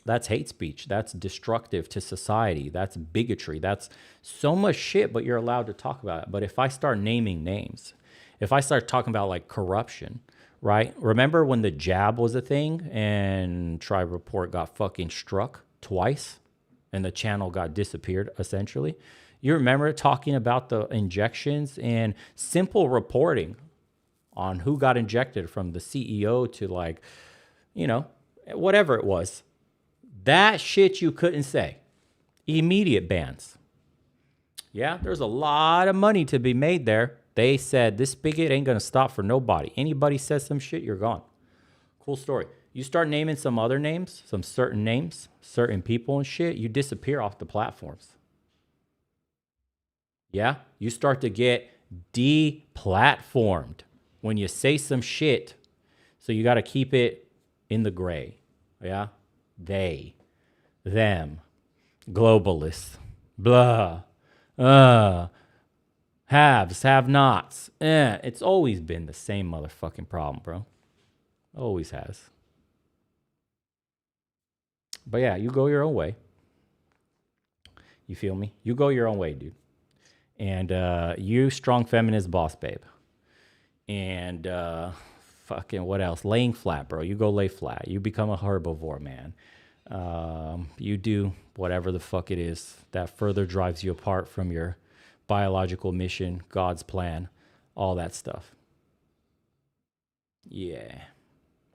That's hate speech. That's destructive to society. That's bigotry. That's so much shit, but you're allowed to talk about it. But if I start naming names, if I start talking about like corruption, right? Remember when the jab was a thing and Tribe Report got fucking struck twice and the channel got disappeared essentially? You remember talking about the injections and simple reporting on who got injected from the CEO to like, you know, whatever it was. That shit you couldn't say. Immediate bans. Yeah, there's a lot of money to be made there. They said this spigot ain't gonna stop for nobody. Anybody says some shit, you're gone. Cool story. You start naming some other names, some certain names, certain people and shit, you disappear off the platforms. Yeah, you start to get deplatformed when you say some shit. So you got to keep it in the gray. Yeah, they, them, globalists, blah, haves, have-nots. It's always been the same motherfucking problem, bro. Always has. But yeah, you go your own way. You feel me? You go your own way, dude. And you strong feminist boss, babe. And fucking what else? Laying flat, bro. You go lay flat. You become a herbivore, man. You do whatever the fuck it is that further drives you apart from your biological mission, God's plan, all that stuff. Yeah.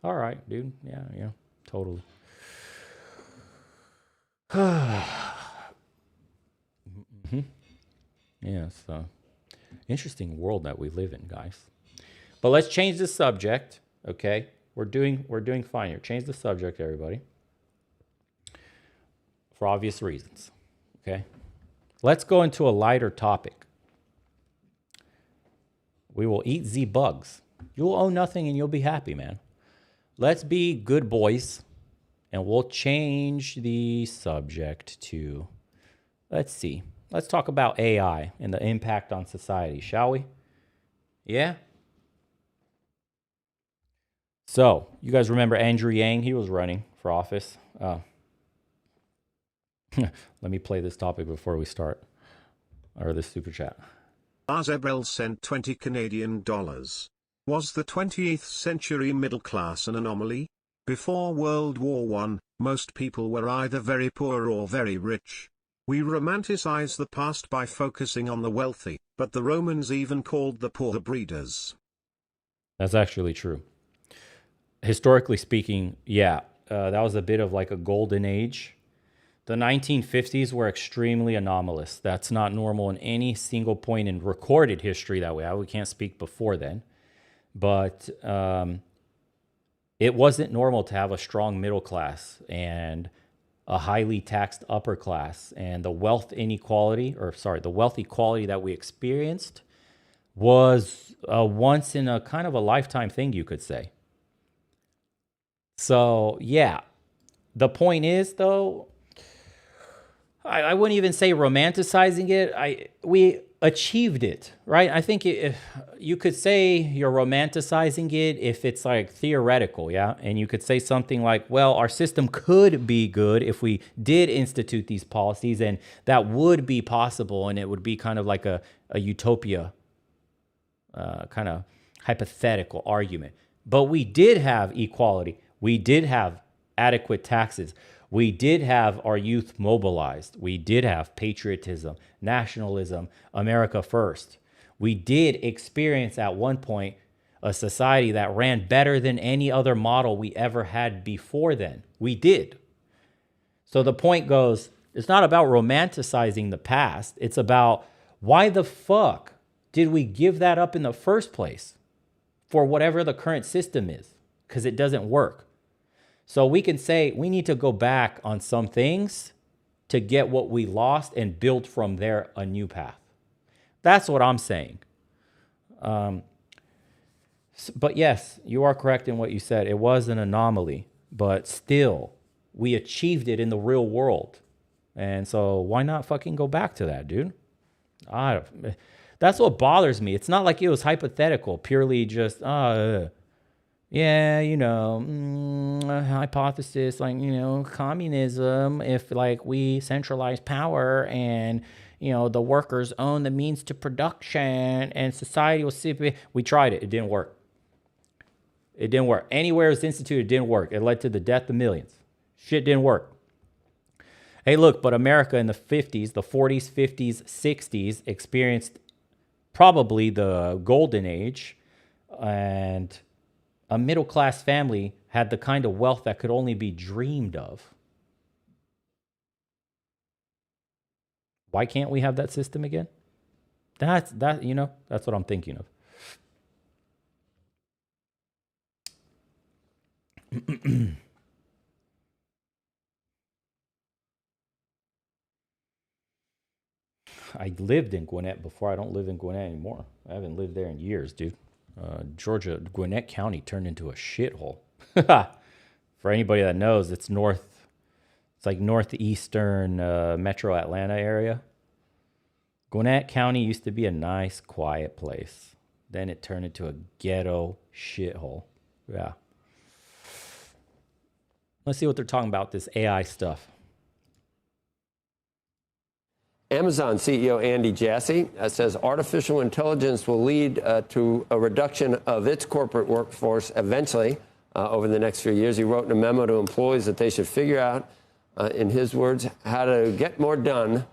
All right, dude. Yeah, totally. Mm-hmm. Yeah, so interesting world that we live in, guys. But let's change the subject, okay? We're doing fine here. Change the subject, everybody. For obvious reasons, okay? Let's go into a lighter topic. We will eat the bugs. You'll own nothing and you'll be happy, man. Let's be good boys and we'll change the subject to, let's see. Let's talk about AI and the impact on society, shall we? Yeah? So, you guys remember Andrew Yang? He was running for office. Let me play this topic before we start, or this super chat. Azebel sent 20 Canadian dollars. Was the 20th century middle class an anomaly? Before World War I, most people were either very poor or very rich. We romanticize the past by focusing on the wealthy, but the Romans even called the poor breeders. That's actually true. Historically speaking, yeah, that was a bit of like a golden age. The 1950s were extremely anomalous. That's not normal in any single point in recorded history that we have. We can't speak before then. But it wasn't normal to have a strong middle class and a highly taxed upper class, and the wealth equality that we experienced was a once in a kind of a lifetime thing, you could say. So yeah, the point is though, I wouldn't even say romanticizing it. We achieved it, right? I think you could say you're romanticizing it if it's like theoretical, yeah? And you could say something like, well, our system could be good if we did institute these policies, and that would be possible, and it would be kind of like a utopia, kind of hypothetical argument. But we did have equality. We did have adequate taxes. We did have our youth mobilized. We did have patriotism, nationalism, America first. We did experience at one point a society that ran better than any other model we ever had before then. We did. So the point goes, it's not about romanticizing the past. It's about why the fuck did we give that up in the first place for whatever the current system is? Because it doesn't work. So we can say we need to go back on some things to get what we lost and build from there a new path. That's what I'm saying. But yes, you are correct in what you said. It was an anomaly, but still, we achieved it in the real world. And so why not fucking go back to that, dude? That's what bothers me. It's not like it was hypothetical, purely just, yeah, hypothesis, like, communism, if like we centralize power and, the workers own the means to production and society will see. We tried it. It didn't work. It didn't work. Anywhere it was instituted, it didn't work. It led to the death of millions. Shit didn't work. Hey, look, but America in the 50s, the 40s, 50s, 60s experienced probably the golden age, and a middle-class family had the kind of wealth that could only be dreamed of. Why can't we have that system again? That's what I'm thinking of. I lived in Gwinnett before. I don't live in Gwinnett anymore. I haven't lived there in years, dude. Georgia, Gwinnett County turned into a shithole. For anybody that knows, it's like northeastern metro Atlanta area. Gwinnett County used to be a nice, quiet place. Then it turned into a ghetto shithole. Yeah. Let's see what they're talking about, this AI stuff. Amazon CEO Andy Jassy says artificial intelligence will lead to a reduction of its corporate workforce eventually over the next few years. He wrote in a memo to employees that they should figure out, in his words, how to get more done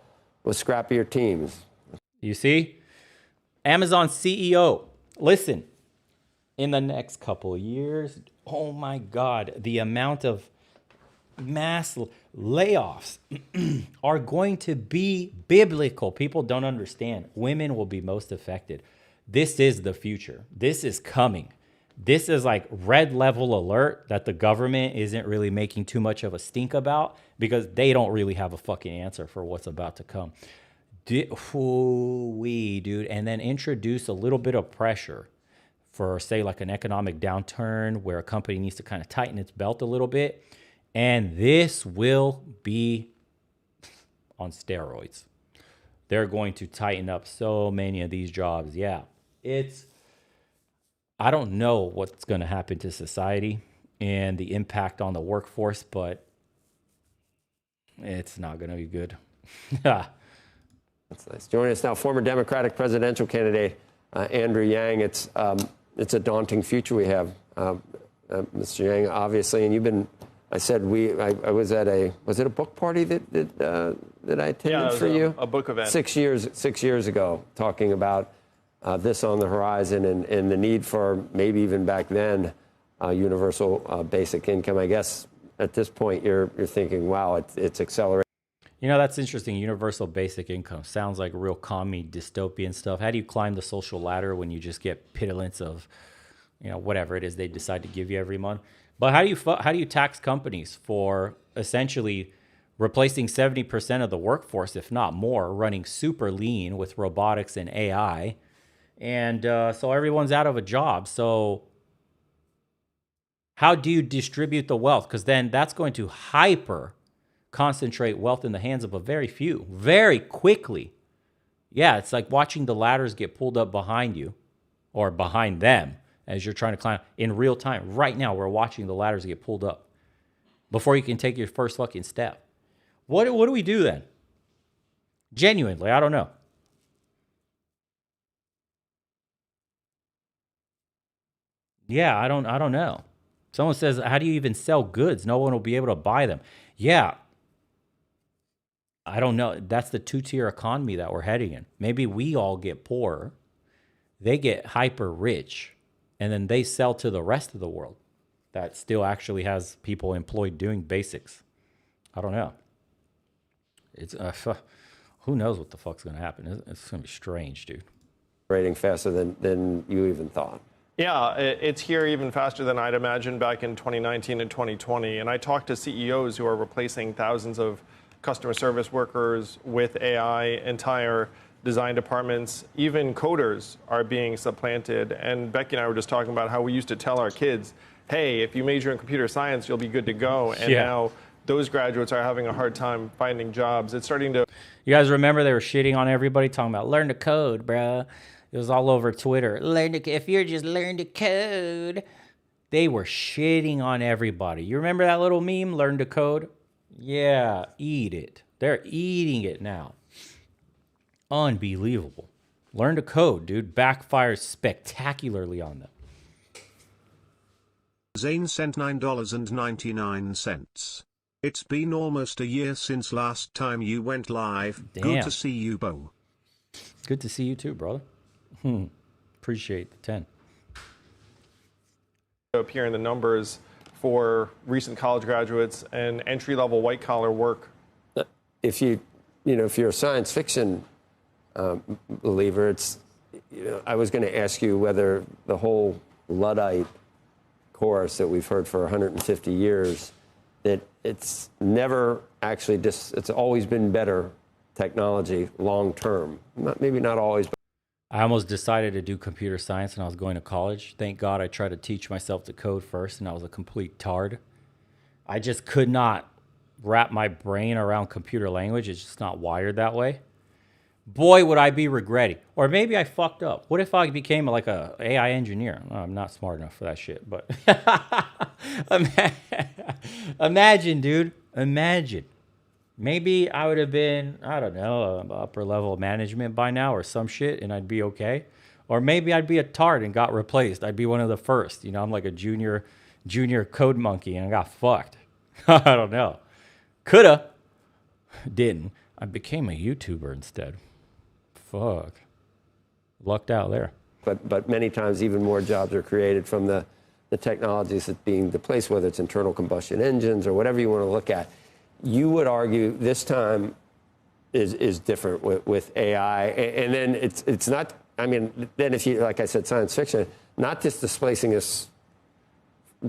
with scrappier teams. You see? Amazon CEO, listen, in the next couple of years, oh my God, the amount of mass layoffs are going to be biblical. People don't understand. Women will be most affected. This is the future. This is coming. This is like red level alert that the government isn't really making too much of a stink about, because they don't really have a fucking answer for what's about to come. Dude, and then introduce a little bit of pressure for, say, like an economic downturn where a company needs to kind of tighten its belt a little bit. And this will be on steroids. They're going to tighten up so many of these jobs. Yeah, I don't know what's going to happen to society and the impact on the workforce, but it's not going to be good. That's nice. Joining us now, former Democratic presidential candidate Andrew Yang. It's a daunting future we have, Mr. Yang, obviously, and you've been. I said I was at was it a book party that I attended for you? A book event. 6 years ago, talking about this on the horizon and the need for, maybe even back then, universal basic income. I guess at this point you're thinking, wow, it's accelerating. That's interesting. Universal basic income sounds like real commie dystopian stuff. How do you climb the social ladder when you just get pittance of, whatever it is they decide to give you every month? But how do you tax companies for essentially replacing 70% of the workforce, if not more, running super lean with robotics and AI, and so everyone's out of a job? So how do you distribute the wealth? Because then that's going to hyper concentrate wealth in the hands of a very few very quickly. Yeah, it's like watching the ladders get pulled up behind you or behind them as you're trying to climb in real time. Right now, we're watching the ladders get pulled up before you can take your first fucking step. What do we do then? Genuinely, I don't know. Yeah, I don't know. Someone says, how do you even sell goods? No one will be able to buy them. Yeah, I don't know. That's the two-tier economy that we're heading in. Maybe we all get poorer. They get hyper rich. And then they sell to the rest of the world that still actually has people employed doing basics. I don't know. It's who knows what the fuck's going to happen. It's going to be strange, dude. Rating faster than you even thought. Yeah, it's here even faster than I'd imagined back in 2019 and 2020. And I talked to CEOs who are replacing thousands of customer service workers with AI, entire design departments, even coders are being supplanted. And Becky and I were just talking about how we used to tell our kids, hey, if you major in computer science, you'll be good to go. And now those graduates are having a hard time finding jobs. It's starting to... You guys remember they were shitting on everybody, talking about learn to code, bruh. It was all over Twitter. If you just learn to code. They were shitting on everybody. You remember that little meme, learn to code? Yeah, eat it. They're eating it now. Unbelievable. Learn to code, dude. Backfires spectacularly on them. Zane sent $9.99. It's been almost a year since last time you went live. Damn. Good to see you, Bo. Good to see you too, brother. Appreciate the 10. Appear in the numbers for recent college graduates and entry-level white-collar work. If you're a science fiction believer, I was going to ask you whether the whole Luddite chorus that we've heard for 150 years, that it's never actually it's always been better technology long term. Maybe not always. But I almost decided to do computer science when I was going to college. Thank God I tried to teach myself to code first, and I was a complete tard. I just could not wrap my brain around computer language. It's just not wired that way. Boy, would I be regretting. Or maybe I fucked up. What if I became like a AI engineer? Oh, I'm not smart enough for that shit, but imagine, dude. Imagine. Maybe I would have been, I don't know, upper level management by now or some shit, and I'd be okay. Or maybe I'd be a tart and got replaced. I'd be one of the first. I'm like a junior code monkey, and I got fucked. I don't know. Coulda. Didn't. I became a YouTuber instead. Fuck. Lucked out there. But many times even more jobs are created from the technologies that being the place, whether it's internal combustion engines or whatever you want to look at. You would argue this time is different with AI, and then it's not. I mean, then if you, like I said, science fiction, not just displacing us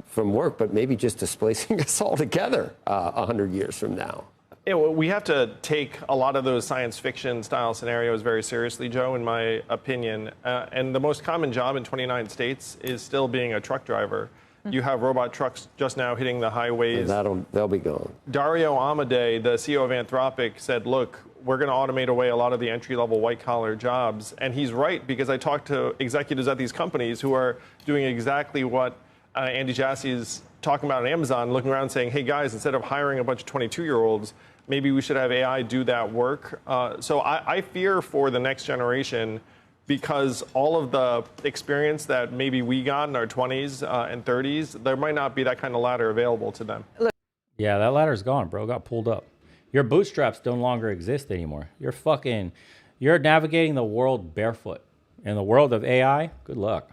from work, but maybe just displacing us altogether 100 years from now. Yeah, well, we have to take a lot of those science fiction style scenarios very seriously, Joe, in my opinion. And the most common job in 29 states is still being a truck driver. You have robot trucks just now hitting the highways. They'll be gone. Dario Amodei, the CEO of Anthropic, said, look, we're going to automate away a lot of the entry-level white-collar jobs. And he's right, because I talked to executives at these companies who are doing exactly what Andy Jassy is talking about at Amazon, looking around saying, hey, guys, instead of hiring a bunch of 22-year-olds, maybe we should have AI do that work. So I fear for the next generation, because all of the experience that maybe we got in our 20s and 30s, there might not be that kind of ladder available to them. Yeah, that ladder's gone, bro. Got pulled up. Your bootstraps no longer exist anymore. You're navigating the world barefoot. In the world of AI, good luck.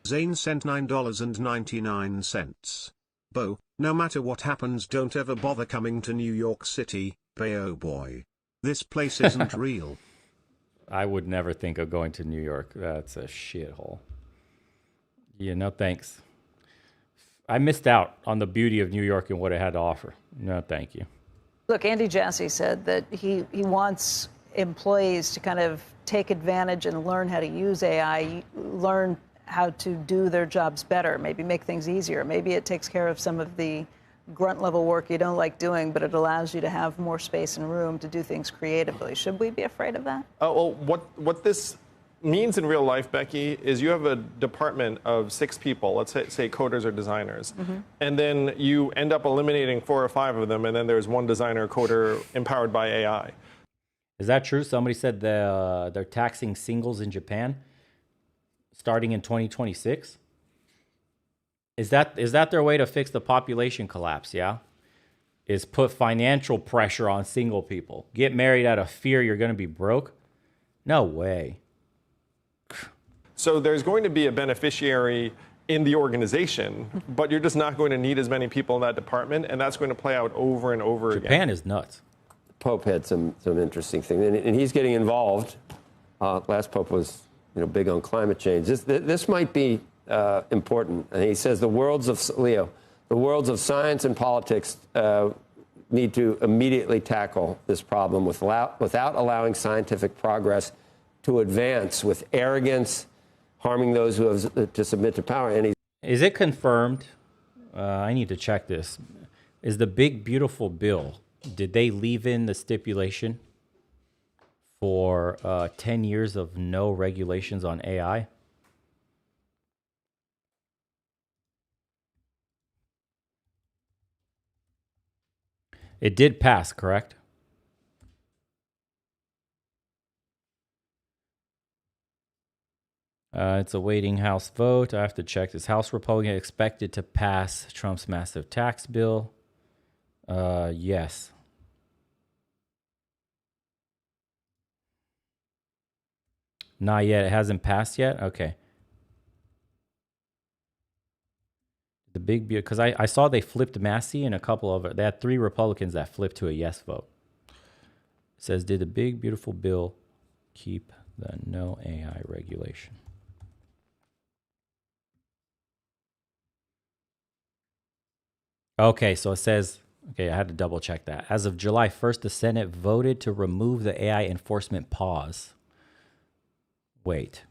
Zane sent $9.99. Bo, no matter what happens, don't ever bother coming to New York City, oh boy. This place isn't real. I would never think of going to New York. That's a shithole. Yeah, no thanks. I missed out on the beauty of New York and what it had to offer. No, thank you. Look, Andy Jassy said that he wants employees to kind of take advantage and learn how to use AI, learn how to do their jobs better, maybe make things easier. Maybe it takes care of some of the grunt level work you don't like doing, but it allows you to have more space and room to do things creatively. Should we be afraid of that? Well, what this means in real life, Becky, is you have a department of 6 people, let's say coders or designers, and then you end up eliminating 4 or 5 of them, and then there's one designer coder empowered by AI. Is that true? Somebody said they're taxing singles in Japan starting in 2026. Is that their way to fix the population collapse, yeah? Is put financial pressure on single people. Get married out of fear you're going to be broke? No way. So there's going to be a beneficiary in the organization, but you're just not going to need as many people in that department, and that's going to play out over and over again. Japan is nuts. Pope had some interesting things, and he's getting involved. Last Pope was big on climate change. This might be important. And he says the worlds of science and politics need to immediately tackle this problem without allowing scientific progress to advance with arrogance, harming those who have to submit to power. And is it confirmed? I need to check this. Is the big beautiful bill? Did they leave in the stipulation for 10 years of no regulations on AI? It did pass, correct? It's awaiting House vote. I have to check this. House Republican expected to pass Trump's massive tax bill. Yes. Not yet. It hasn't passed yet? Okay. The big, because I saw they flipped Massey and a couple of, they had 3 Republicans that flipped to a yes vote. It says, did the big, beautiful bill keep the no AI regulation? Okay, so it says, okay, I had to double check that. As of July 1st, the Senate voted to remove the AI enforcement pause. Wait.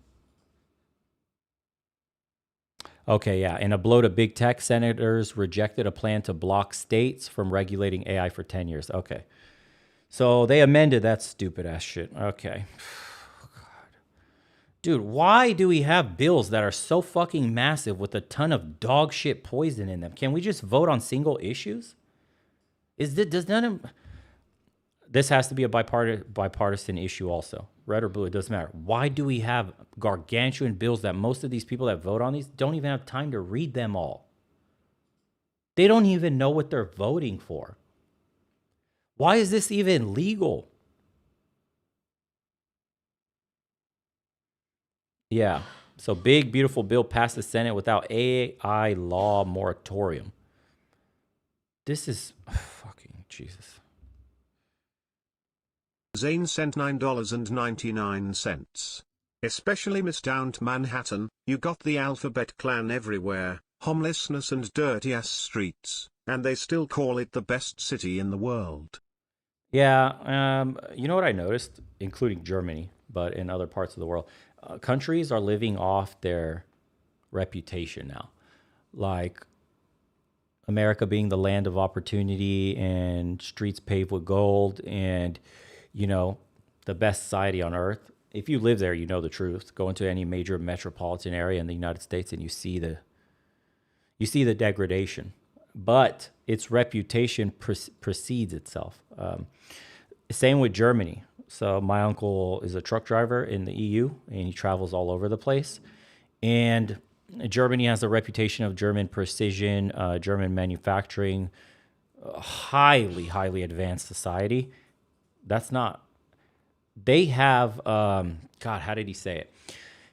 Okay, yeah. In a blow to big tech, senators rejected a plan to block states from regulating AI for 10 years. Okay. So they amended that stupid ass shit. Okay. God. Dude, why do we have bills that are so fucking massive with a ton of dog shit poison in them? Can we just vote on single issues? Does none of this has to be a bipartisan issue also. Red or blue, it doesn't matter. Why do we have gargantuan bills that most of these people that vote on these don't even have time to read them all? They don't even know what they're voting for. Why is this even legal? Yeah. So big, beautiful bill passed the Senate without AI law moratorium. This is fucking Jesus. Zane sent $9.99. Especially Miss Down Manhattan, you got the alphabet clan everywhere, homelessness and dirty-ass streets, and they still call it the best city in the world. Yeah, you know what I noticed, including Germany, but in other parts of the world, countries are living off their reputation now. Like America being the land of opportunity and streets paved with gold and, you know, the best society on earth. If you live there, you know the truth. Go into any major metropolitan area in the United States and you see the degradation. But its reputation precedes itself. Same with Germany. So my uncle is a truck driver in the EU and he travels all over the place. And Germany has a reputation of German precision, German manufacturing, highly, highly advanced society. That's not. They have, God, how did he say it?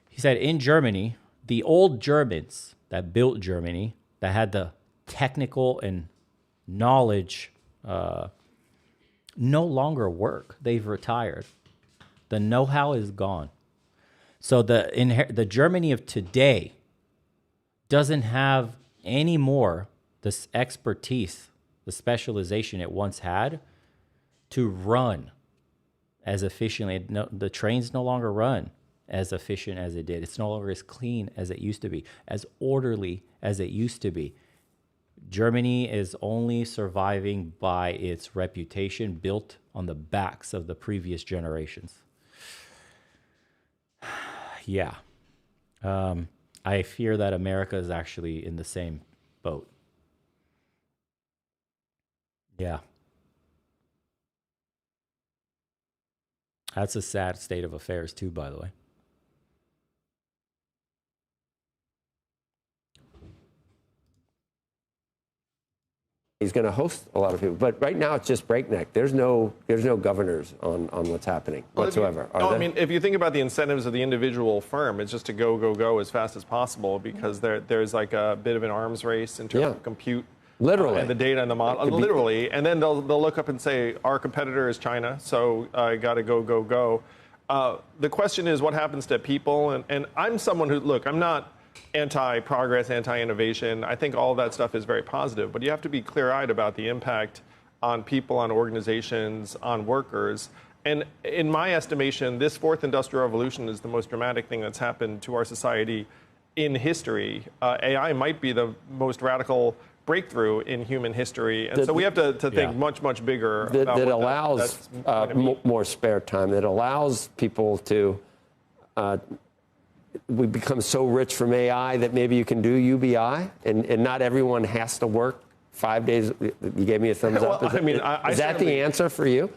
He said in Germany, the old Germans that built Germany, that had the technical and knowledge, no longer work. They've retired. The know-how is gone. So the Germany of today doesn't have any more this expertise, the specialization it once had to run as efficiently. The trains no longer run as efficient as it did. It's no longer as clean as it used to be, as orderly as it used to be. Germany is only surviving by its reputation built on the backs of the previous generations. Yeah. I fear that America is actually in the same boat. Yeah. That's a sad state of affairs too, by the way. He's going to host a lot of people, but right now it's just breakneck. There's no governors on what's happening whatsoever. I mean, if you think about the incentives of the individual firm, it's just to go as fast as possible because there's like a bit of an arms race in terms of compute. Literally. And the data and the model. Literally. And then they'll look up and say, our competitor is China, so I got to go. The question is what happens to people? And I'm someone who, look, I'm not anti-progress, anti-innovation. I think all of that stuff is very positive, but you have to be clear-eyed about the impact on people, on organizations, on workers. And in my estimation, this fourth industrial revolution is the most dramatic thing that's happened to our society in history. AI might be the most radical breakthrough in human history. And so we have to think much, much bigger about that allows more spare time, that allows people to we become so rich from AI that maybe you can do UBI and not everyone has to work 5 days. You gave me a thumbs up. Well, Is that the answer for you?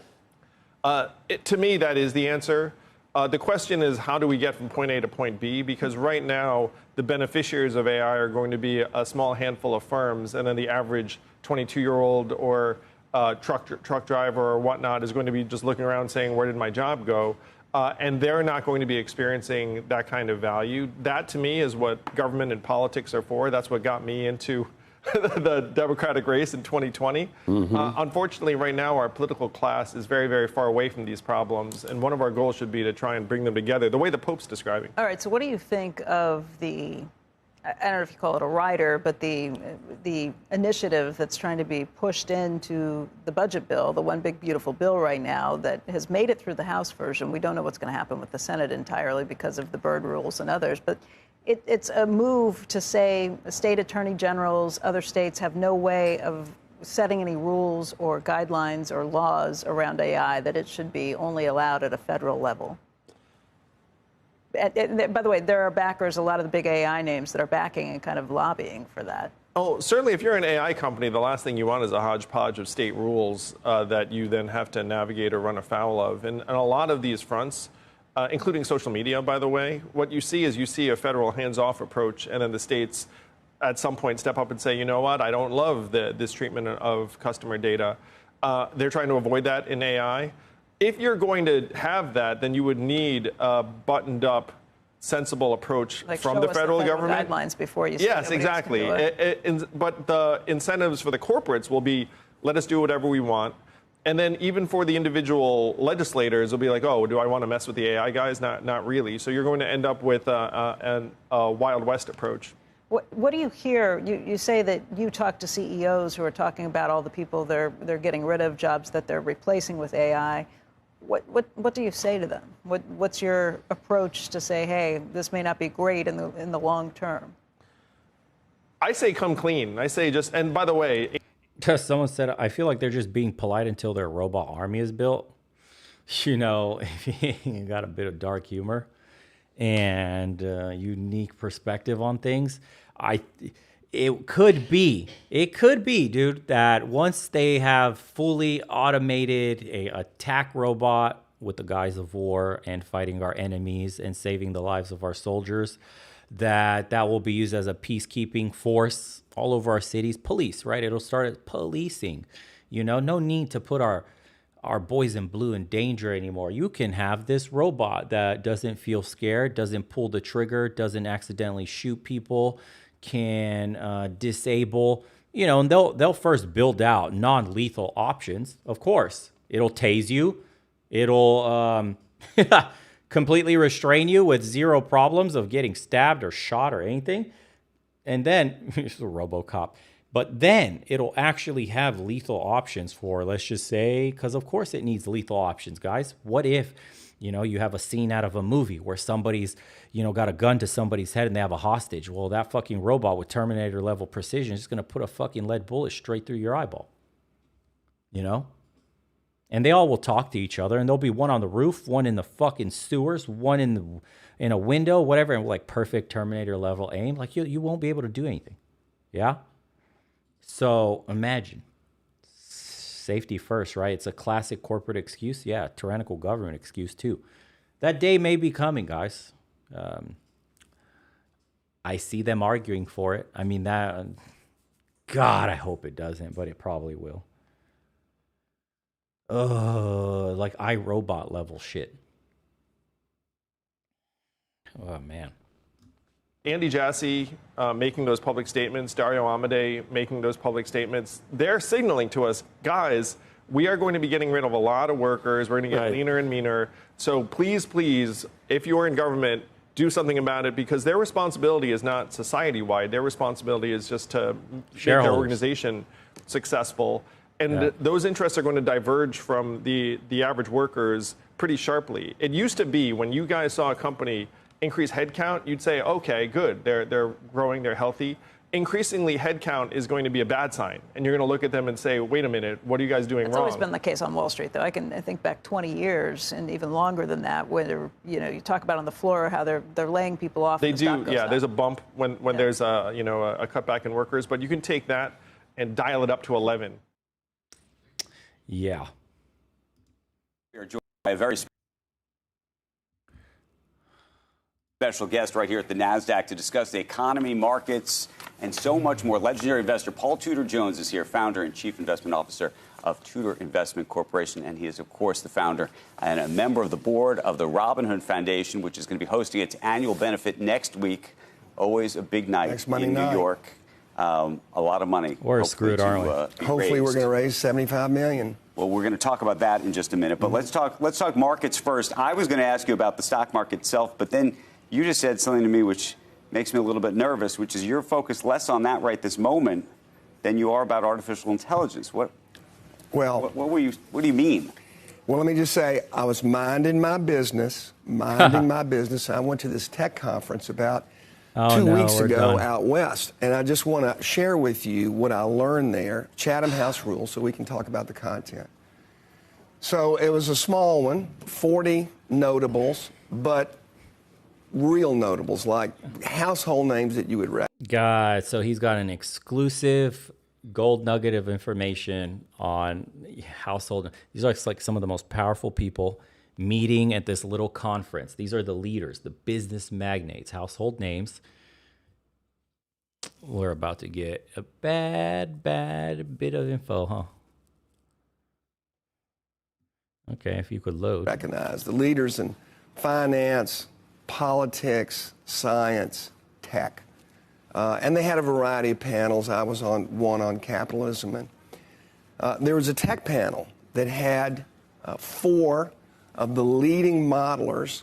To me, that is the answer. The question is, how do we get from point A to point B? Because right now, the beneficiaries of AI are going to be a small handful of firms, and then the average 22-year-old or truck driver or whatnot is going to be just looking around saying, where did my job go? And they're not going to be experiencing that kind of value. That, to me, is what government and politics are for. That's what got me into the Democratic race in 2020. Unfortunately, right now, our political class is very, very far away from these problems. And one of our goals should be to try and bring them together, the way the Pope's describing. All right, so what do you think of the, I don't know if you call it a rider, but the initiative that's trying to be pushed into the budget bill, the one big beautiful bill right now that has made it through the House version? We don't know what's going to happen with the Senate entirely because of the Byrd rules and others, but it's a move to say state attorney generals, other states have no way of setting any rules or guidelines or laws around AI, that it should be only allowed at a federal level. By the way, there are backers, a lot of the big AI names that are backing and kind of lobbying for that. Oh, certainly if you're an AI company, the last thing you want is a hodgepodge of state rules that you then have to navigate or run afoul of. And a lot of these fronts, including social media, by the way, what you see is you see a federal hands-off approach, and then the states at some point step up and say, you know what, I don't love this treatment of customer data. They're trying to avoid that in AI. If you're going to have that, then you would need a buttoned-up, sensible approach from the federal government. Guidelines before you. Yes, exactly. But the incentives for the corporates will be, let us do whatever we want. And then even for the individual legislators, it'll be like, oh, do I want to mess with the AI guys? Not really. So you're going to end up with a Wild West approach. What do you hear? You say that you talk to CEOs who are talking about all the people they're getting rid of, jobs that they're replacing with AI. What do you say to them? What's your approach to say, hey, this may not be great in the long term? I say come clean. I say just, and by the way, someone said, I feel like they're just being polite until their robot army is built. You know, if you got a bit of dark humor and unique perspective on things, it could be, dude, that once they have fully automated a attack robot with the guise of war and fighting our enemies and saving the lives of our soldiers, that will be used as a peacekeeping force all over our cities. Police, right? It'll start policing. You know, no need to put our boys in blue in danger anymore. You can have this robot that doesn't feel scared, doesn't pull the trigger, doesn't accidentally shoot people, can disable, you know, and they'll first build out non-lethal options. Of course, it'll tase you. It'll completely restrain you with zero problems of getting stabbed or shot or anything. And then, it's a RoboCop. But then it'll actually have lethal options for, let's just say, because of course it needs lethal options, guys. What if, you know, you have a scene out of a movie where somebody's, you know, got a gun to somebody's head and they have a hostage. Well, that fucking robot with Terminator level precision is just going to put a fucking lead bullet straight through your eyeball. You know? And they all will talk to each other, and there'll be one on the roof, one in the fucking sewers, one in a window, whatever, and like perfect Terminator level aim. Like you won't be able to do anything. Yeah? So imagine. Safety first, right? It's a classic corporate excuse. Yeah, tyrannical government excuse too. That day may be coming, guys. I see them arguing for it. I mean, God, I hope it doesn't, but it probably will. Like iRobot level shit. Oh, man. Andy Jassy making those public statements, Dario Amodei making those public statements, they're signaling to us, guys, we are going to be getting rid of a lot of workers. We're going to get leaner and meaner. So please, please, if you're in government, do something about it, because their responsibility is not society-wide. Their responsibility is just to make their organization successful. And those interests are going to diverge from the average workers pretty sharply. It used to be when you guys saw a company increase headcount, you'd say, okay, good, they're growing, they're healthy. Increasingly, headcount is going to be a bad sign. And you're going to look at them and say, wait a minute, what are you guys doing wrong? It's always been the case on Wall Street, though. I think back 20 years and even longer than that, where, you know, you talk about on the floor how they're laying people off. They do, yeah. There's a bump when there's a cutback in workers, but you can take that and dial it up to 11. Yeah. We are joined by a very special guest right here at the NASDAQ to discuss the economy, markets, and so much more. Legendary investor Paul Tudor Jones is here, founder and chief investment officer of Tudor Investment Corporation. And he is, of course, the founder and a member of the board of the Robinhood Foundation, which is going to be hosting its annual benefit next week. Always a big night next Monday in night. New York. A lot of money. We're screwed, aren't we? Hopefully we're going to raise $75 million. Well, we're going to talk about that in just a minute. But let's talk markets first. I was going to ask you about the stock market itself, but then you just said something to me which makes me a little bit nervous, which is you're focused less on that right this moment than you are about artificial intelligence. What do you mean? Well, let me just say, I was minding my business. I went to this tech conference about 2 weeks ago out west, and I just want to share with you what I learned there, Chatham House rules, so we can talk about the content. So it was a small one, 40 notables, but real notables, like household names that you would recognize. God, so he's got an exclusive gold nugget of information on household. These are like some of the most powerful people meeting at this little conference. These are the leaders, the business magnates, household names. We're about to get a bad bit of info, huh? Okay, if you could load. Recognize the leaders in finance, politics, science, tech. And they had a variety of panels. I was on one on capitalism. And there was a tech panel that had 4 of the leading modelers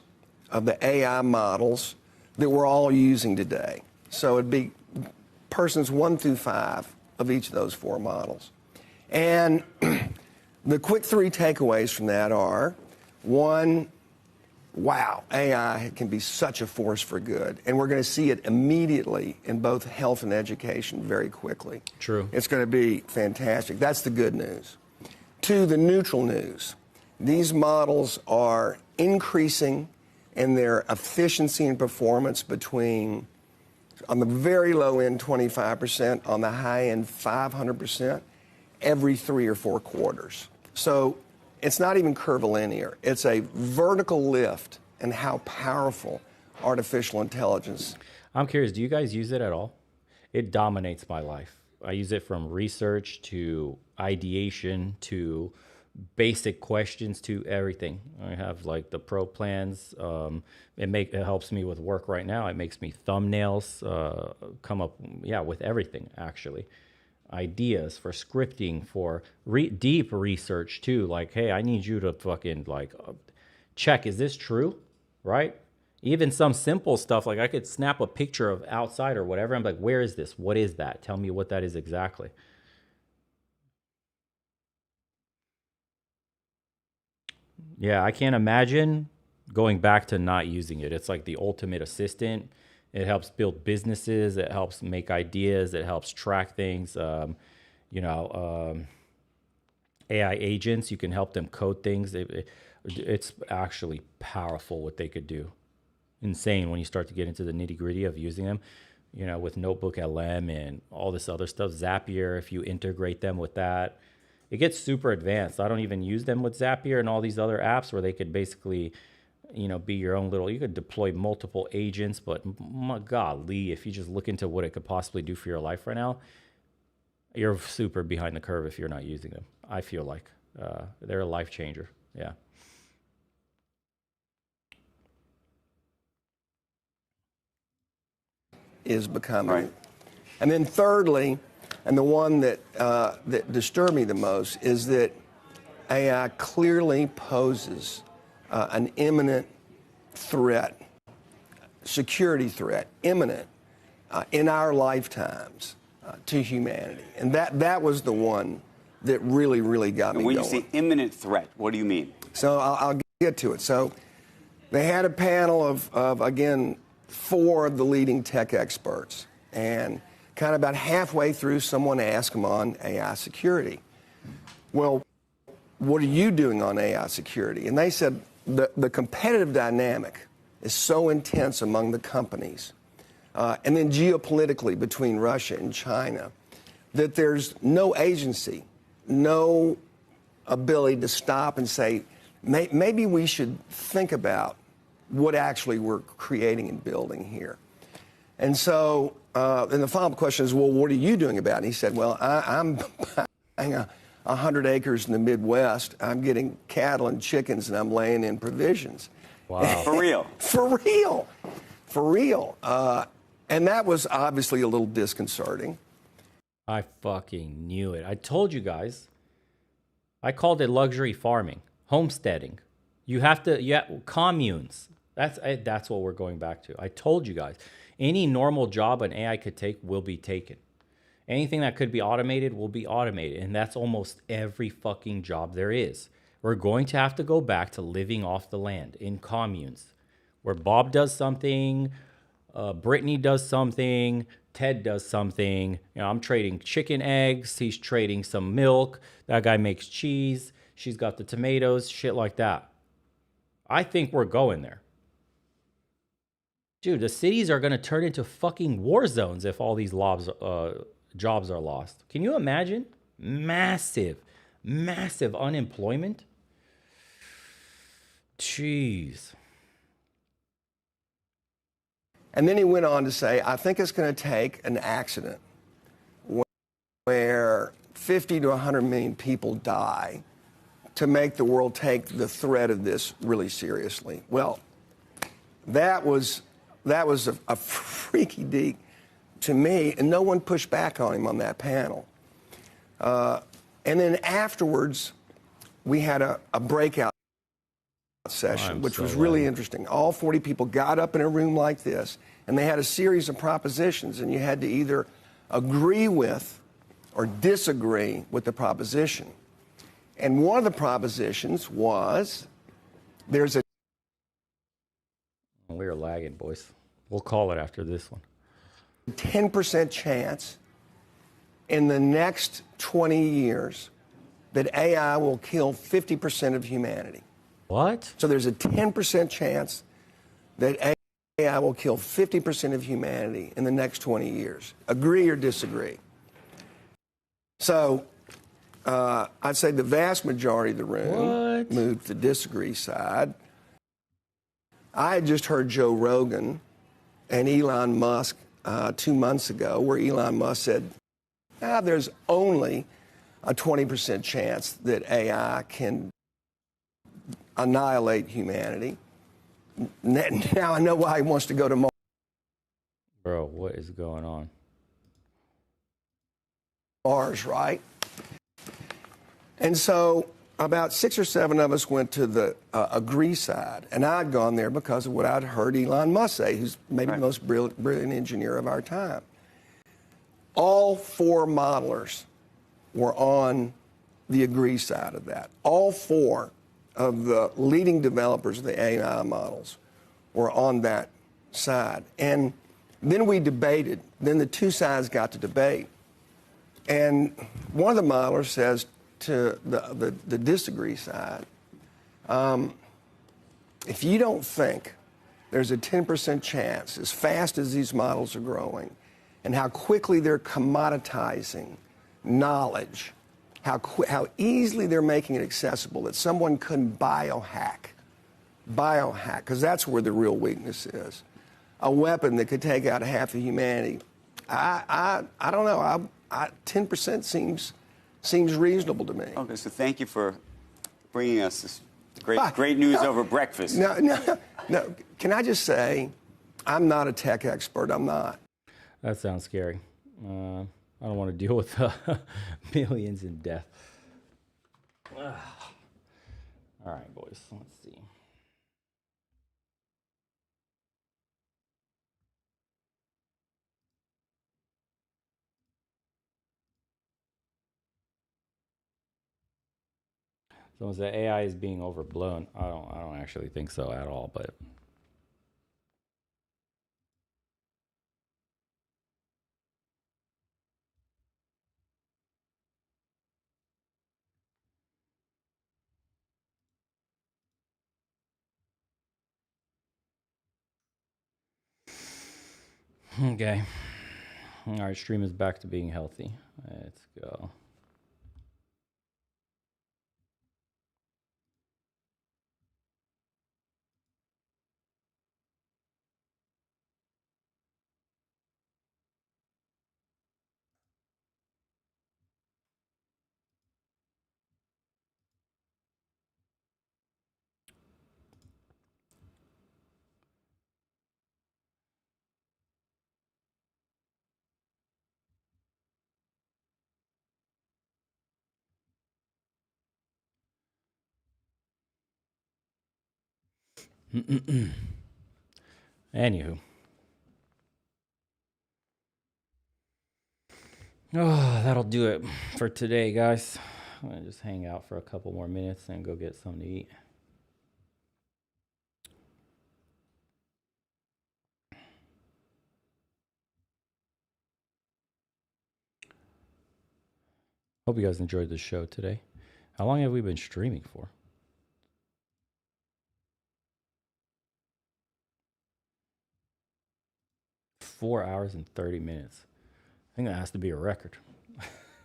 of the AI models that we're all using today. So it'd be persons 1 through 5 of each of those 4 models. And the quick 3 takeaways from that are, 1, wow, AI can be such a force for good. And we're going to see it immediately in both health and education very quickly. True. It's going to be fantastic. That's the good news. 2, the neutral news. These models are increasing in their efficiency and performance between, on the very low end, 25%, on the high end, 500%, every 3 or 4 quarters. So it's not even curvilinear. It's a vertical lift in how powerful artificial intelligence. I'm curious, do you guys use it at all? It dominates my life. I use it from research to ideation to basic questions to everything. I have like the pro plans. It helps me with work right now. It makes me thumbnails come up, with everything actually. Ideas for scripting, for deep research too. Like, hey, I need you to fucking check, is this true? Right? Even some simple stuff, like I could snap a picture of outside or whatever. I'm like, where is this? What is that? Tell me what that is exactly. Yeah, I can't imagine going back to not using it. It's like the ultimate assistant. It helps build businesses. It helps make ideas. It helps track things. AI agents, you can help them code things. It's actually powerful what they could do. Insane when you start to get into the nitty gritty of using them, with Notebook LM and all this other stuff. Zapier, if you integrate them with that, it gets super advanced. I don't even use them with Zapier and all these other apps where they could basically, be your own little, you could deploy multiple agents, but my golly, if you just look into what it could possibly do for your life right now, you're super behind the curve if you're not using them. I feel like they're a life changer. Yeah. Is becoming. Right. And then thirdly, and the one that disturbed me the most, is that AI clearly poses an imminent threat, security threat, imminent in our lifetimes to humanity. And that was the one that really, really got me going. When you say imminent threat, what do you mean? So I'll get to it. So they had a panel of again, 4 of the leading tech experts. And kind of about halfway through, someone asked them on AI security. Well, what are you doing on AI security? And they said the competitive dynamic is so intense among the companies. And then geopolitically between Russia and China, that there's no agency, no ability to stop and say, maybe we should think about what actually we're creating and building here. And so, and the follow-up question is, well, what are you doing about it? And he said, well, I'm buying 100 acres in the Midwest. I'm getting cattle and chickens, and I'm laying in provisions. Wow. For real? For real. For real. And that was obviously a little disconcerting. I fucking knew it. I told you guys. I called it luxury farming, homesteading. You have to, communes. That's what we're going back to. I told you guys. Any normal job an AI could take will be taken. Anything that could be automated will be automated. And that's almost every fucking job there is. We're going to have to go back to living off the land in communes where Bob does something, Brittany does something, Ted does something. You know, I'm trading chicken eggs. He's trading some milk. That guy makes cheese. She's got the tomatoes, shit like that. I think we're going there. Dude, the cities are going to turn into fucking war zones if all these jobs are lost. Can you imagine? Massive unemployment. Jeez. And then he went on to say, I think it's going to take an accident where 50 to 100 million people die to make the world take the threat of this really seriously. Well, that was a freaky deek to me, and no one pushed back on him on that panel. And then afterwards, we had a breakout session, which was really interesting. All 40 people got up in a room like this, and they had a series of propositions, and you had to either agree with or disagree with the proposition. And one of the propositions was there's a... We're lagging, boys. We'll call it after this one. 10% chance in the next 20 years that AI will kill 50% of humanity. What? So there's a 10% chance that AI will kill 50% of humanity in the next 20 years. Agree or disagree? So I'd say the vast majority of the room moved to the disagree side. I had just heard Joe Rogan and Elon Musk 2 months ago, where Elon Musk said, there's only a 20% chance that AI can annihilate humanity. Now I know why he wants to go to Mars. Bro, what is going on? Mars, right? And so about 6 or 7 of us went to the agree side, and I'd gone there because of what I'd heard Elon Musk say, who's maybe the most brilliant engineer of our time. All 4 modelers were on the agree side of that. All 4 of the leading developers of the AI models were on that side. And then we debated. Then the 2 sides got to debate. And one of the modelers says to the disagree side, if you don't think there's a 10% chance, as fast as these models are growing, and how quickly they're commoditizing knowledge, how easily they're making it accessible, that someone couldn't biohack, because that's where the real weakness is. A weapon that could take out half of humanity. I don't know. 10% seems reasonable to me. Okay, so thank you for bringing us this great news over breakfast. No. Can I just say, I'm not a tech expert. I'm not. That sounds scary. I don't want to deal with millions in death. All right, boys. Let's see. Someone said AI is being overblown. I don't actually think so at all, but okay. All right, stream is back to being healthy. Let's go. Anywho. Oh, that'll do it for today, guys. I'm going to just hang out for a couple more minutes and go get something to eat. Hope you guys enjoyed the show today. How long have we been streaming for? 4 hours and 30 minutes. I think that has to be a record.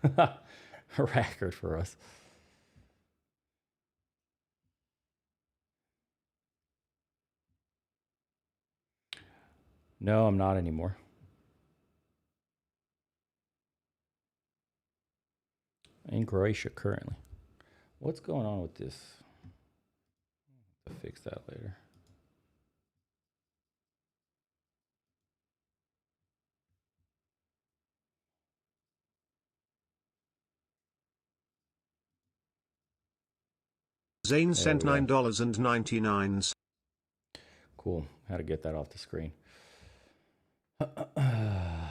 A record for us. No, I'm not anymore. In Croatia currently. What's going on with this? I'll fix that later. Zane sent $9.99. Cool. How to get that off the screen.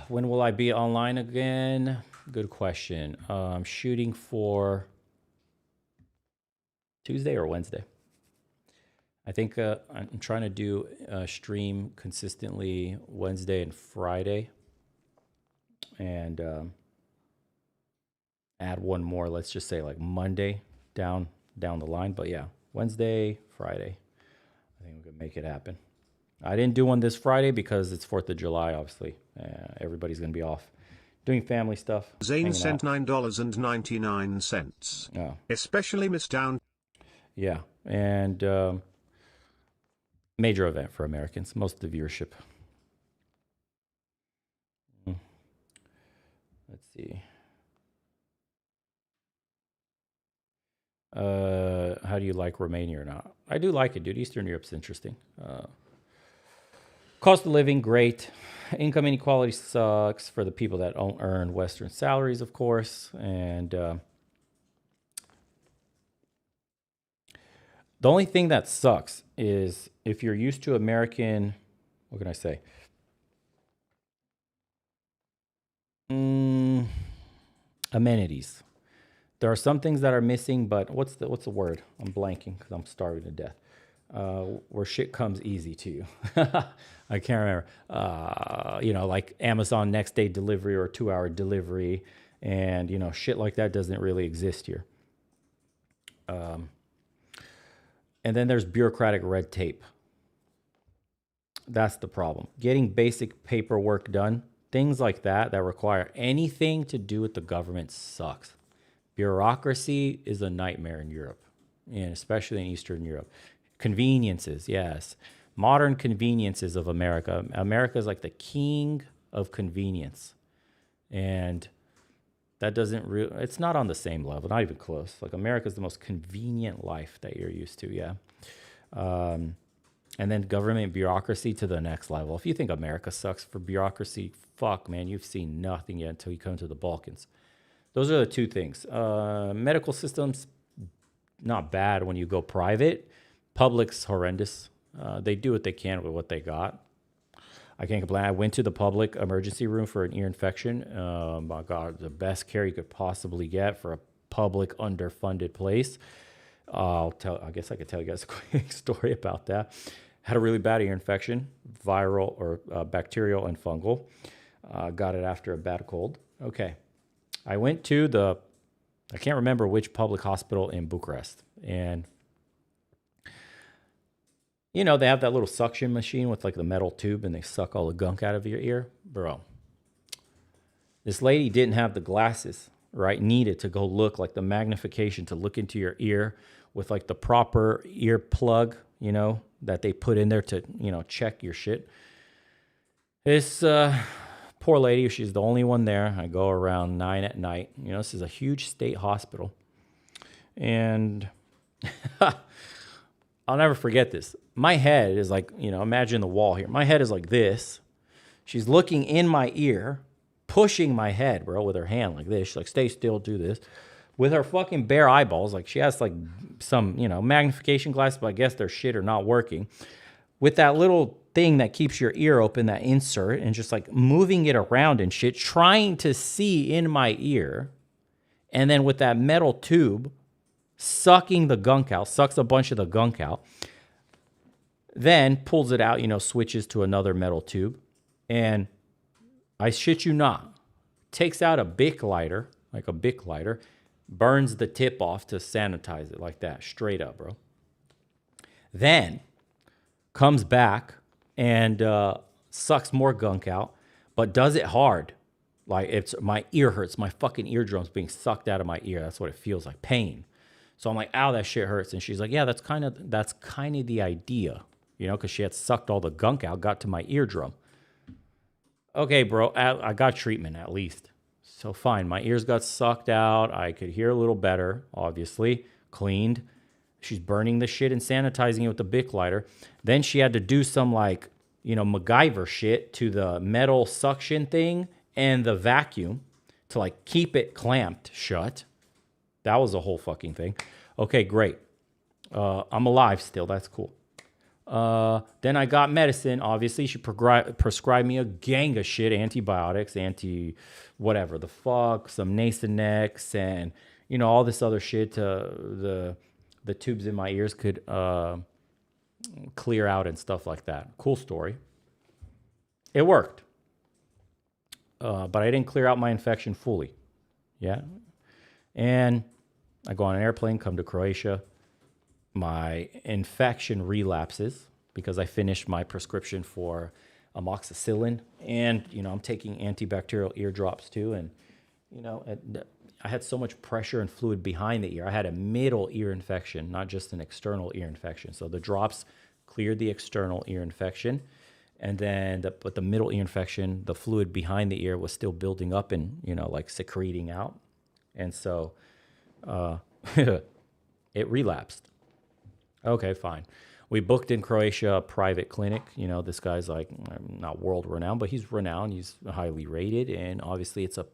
When will I be online again? Good question. I'm shooting for Tuesday or Wednesday. I think I'm trying to do a stream consistently Wednesday and Friday. And add one more, let's just say like Monday down the line. But yeah, Wednesday, Friday. I think we can make it happen. I didn't do one this Friday because it's 4th of July, obviously. Everybody's going to be off doing family stuff. Zane sent $9.99. Oh. Especially Miss Down. Yeah, and major event for Americans, most of the viewership. Let's see. How do you like Romania or not? I do like it, dude. Eastern Europe's interesting. Cost of living, great. Income inequality sucks for the people that don't earn Western salaries, of course. And the only thing that sucks is if you're used to American, what can I say? Amenities. There are some things that are missing, but what's the word? I'm blanking because I'm starving to death. Where shit comes easy to you. I can't remember. Like Amazon next day delivery or 2-hour delivery, and shit like that doesn't really exist here. And then there's bureaucratic red tape. That's the problem. Getting basic paperwork done, things like that require anything to do with the government sucks. Bureaucracy is a nightmare in Europe, and especially in Eastern Europe. Conveniences, yes. Modern conveniences of America. America is like the king of convenience. And that doesn't really, it's not on the same level, not even close. Like America's the most convenient life that you're used to, yeah. And then government bureaucracy to the next level. If you think America sucks for bureaucracy, fuck, man, you've seen nothing yet until you come to the Balkans. Those are the two things. Medical systems, not bad when you go private. Public's horrendous. They do what they can with what they got. I can't complain. I went to the public emergency room for an ear infection. My God, the best care you could possibly get for a public underfunded place. I guess I could tell you guys a quick story about that. Had a really bad ear infection, viral or bacterial and fungal. Got it after a bad cold. Okay. I went to I can't remember which public hospital in Bucharest. And, they have that little suction machine with like the metal tube and they suck all the gunk out of your ear. Bro, This lady didn't have the glasses, right? Needed to go look, like the magnification to look into your ear with like the proper ear plug, that they put in there to, check your shit. This poor lady, she's the only one there. I go around 9 at night. This is a huge state hospital. And I'll never forget this. My head is like, imagine the wall here. My head is like this. She's looking in my ear, pushing my head, bro, with her hand like this. She's like, stay still, do this. With her fucking bare eyeballs, like she has like some, magnification glasses, but I guess their shit are not working. With that little thing that keeps your ear open, that insert, and just like moving it around and shit, trying to see in my ear. And then with that metal tube, sucking the gunk out, sucks a bunch of the gunk out. Then pulls it out, switches to another metal tube. And I shit you not, takes out a Bic lighter, like a Bic lighter, burns the tip off to sanitize it like that, straight up, bro. Then comes back and sucks more gunk out, but does it hard. Like my ear hurts, my fucking eardrum's being sucked out of my ear. That's what it feels like, pain. So I'm like, ow, that shit hurts. And she's like, yeah, that's kind of the idea, because she had sucked all the gunk out, got to my eardrum. Okay, bro, I got treatment at least. So fine, my ears got sucked out. I could hear a little better, obviously, cleaned. She's burning the shit and sanitizing it with the Bic lighter. Then she had to do some like, MacGyver shit to the metal suction thing and the vacuum to like keep it clamped shut. That was a whole fucking thing. Okay, great. I'm alive still. That's cool. Then I got medicine. Obviously, she prescribed me a gang of shit, antibiotics, whatever the fuck, some Nasonex, and all this other shit. The tubes in my ears could clear out and stuff like that. Cool story. It worked, but I didn't clear out my infection fully. Yeah, and I go on an airplane, come to Croatia. My infection relapses because I finished my prescription for amoxicillin, and I'm taking antibacterial ear drops too. And I had so much pressure and fluid behind the ear. I had a middle ear infection, not just an external ear infection. So the drops cleared the external ear infection, and then but the middle ear infection, the fluid behind the ear was still building up and like secreting out, and so it relapsed. Okay, fine. We booked in Croatia a private clinic. This guy's like not world renowned, but he's renowned. He's highly rated, and obviously it's a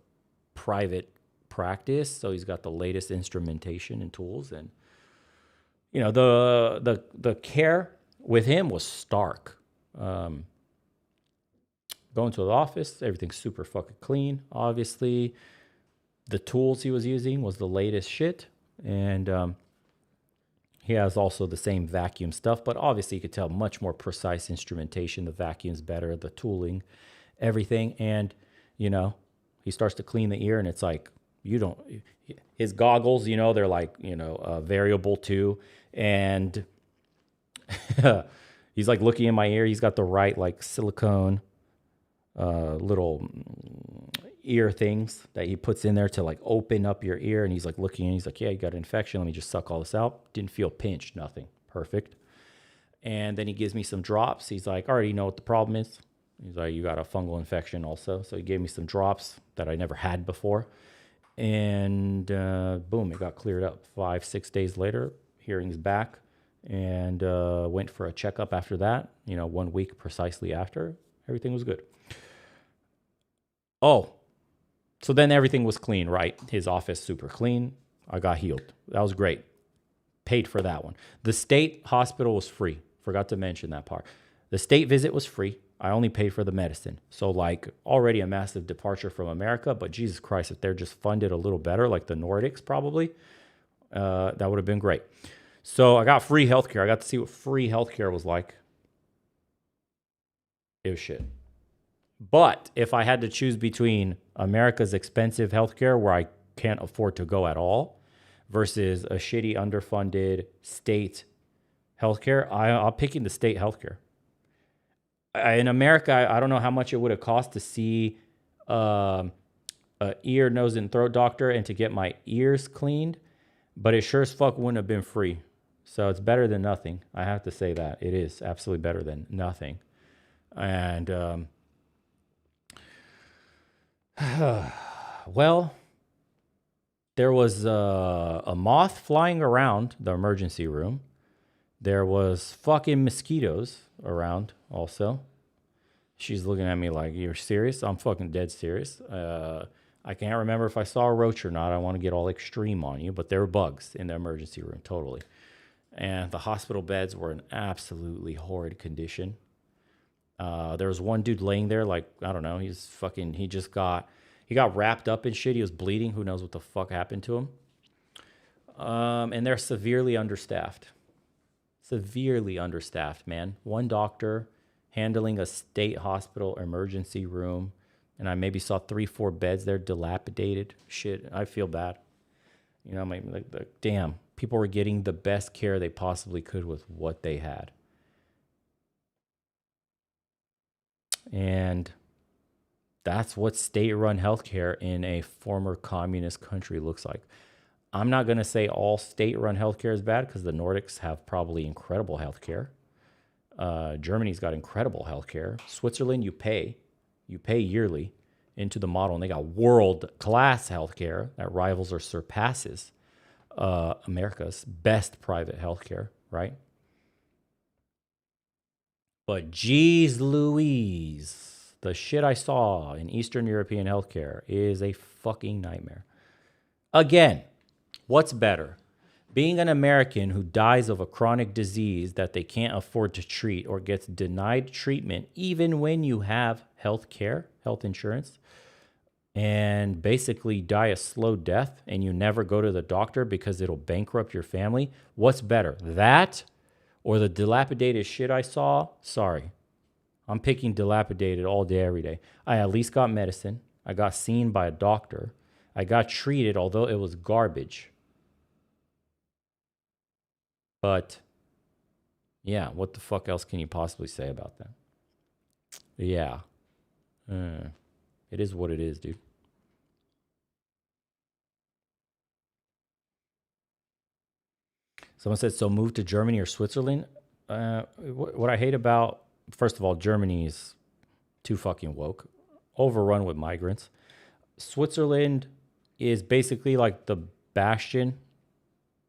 private practice, so he's got the latest instrumentation and tools. And the care with him was stark. Going to the office, everything's super fucking clean. Obviously, the tools he was using was the latest shit, and he has also the same vacuum stuff, but obviously you could tell much more precise instrumentation. The vacuum's better, the tooling, everything. And, he starts to clean the ear, and it's like, his goggles, they're like, variable too. And he's like looking in my ear. He's got the right like silicone little ear things that he puts in there to like open up your ear. And he's like looking and he's like, yeah, you got an infection. Let me just suck all this out. Didn't feel pinched, nothing. Perfect. And then he gives me some drops. He's like, I already know what the problem is. He's like, you got a fungal infection also. So he gave me some drops that I never had before. And boom, it got cleared up. 5-6 days later, hearing's back. And went for a checkup after that. 1 week precisely after. Everything was good. Oh, so then everything was clean, right? His office super clean. I got healed. That was great. Paid for that one. The state hospital was free. Forgot to mention that part. The state visit was free. I only paid for the medicine. So like already a massive departure from America, but Jesus Christ, if they're just funded a little better, like the Nordics probably, that would have been great. So I got free healthcare. I got to see what free healthcare was like. It was shit. But if I had to choose between America's expensive healthcare, where I can't afford to go at all, versus a shitty, underfunded state healthcare, I'm picking the state healthcare. In America, I don't know how much it would have cost to see a ear, nose, and throat doctor and to get my ears cleaned, but it sure as fuck wouldn't have been free. So it's better than nothing. I have to say that. It is absolutely better than nothing. And, well, there was a moth flying around the emergency room. There was fucking mosquitoes around also. She's looking at me like, you're serious? I'm fucking dead serious. I can't remember if I saw a roach or not. I want to get all extreme on you, but there were bugs in the emergency room, totally. And the hospital beds were in absolutely horrid condition. There was one dude laying there like, I don't know, he got wrapped up in shit. He was bleeding. Who knows what the fuck happened to him? And they're severely understaffed. Severely understaffed, man. One doctor handling a state hospital emergency room, and I maybe saw 3-4 beds there dilapidated. Shit, I feel bad. You know, like, damn, people were getting the best care they possibly could with what they had. And that's what state-run healthcare in a former communist country looks like. I'm not going to say all state-run healthcare is bad because the Nordics have probably incredible healthcare. Germany's got incredible healthcare. Switzerland, you pay yearly into the model, and they got world-class healthcare that rivals or surpasses America's best private healthcare, right? But geez Louise, the shit I saw in Eastern European healthcare is a fucking nightmare. Again, what's better? Being an American who dies of a chronic disease that they can't afford to treat or gets denied treatment even when you have health care, health insurance, and basically die a slow death and you never go to the doctor because it'll bankrupt your family. What's better, that or the dilapidated shit I saw? Sorry. I'm picking dilapidated all day, every day. I at least got medicine. I got seen by a doctor. I got treated, although it was garbage. But, yeah, what the fuck else can you possibly say about that? Yeah. It is what it is, dude. Someone said, so move to Germany or Switzerland? What I hate about, first of all, Germany is too fucking woke. Overrun with migrants. Switzerland is basically like the bastion,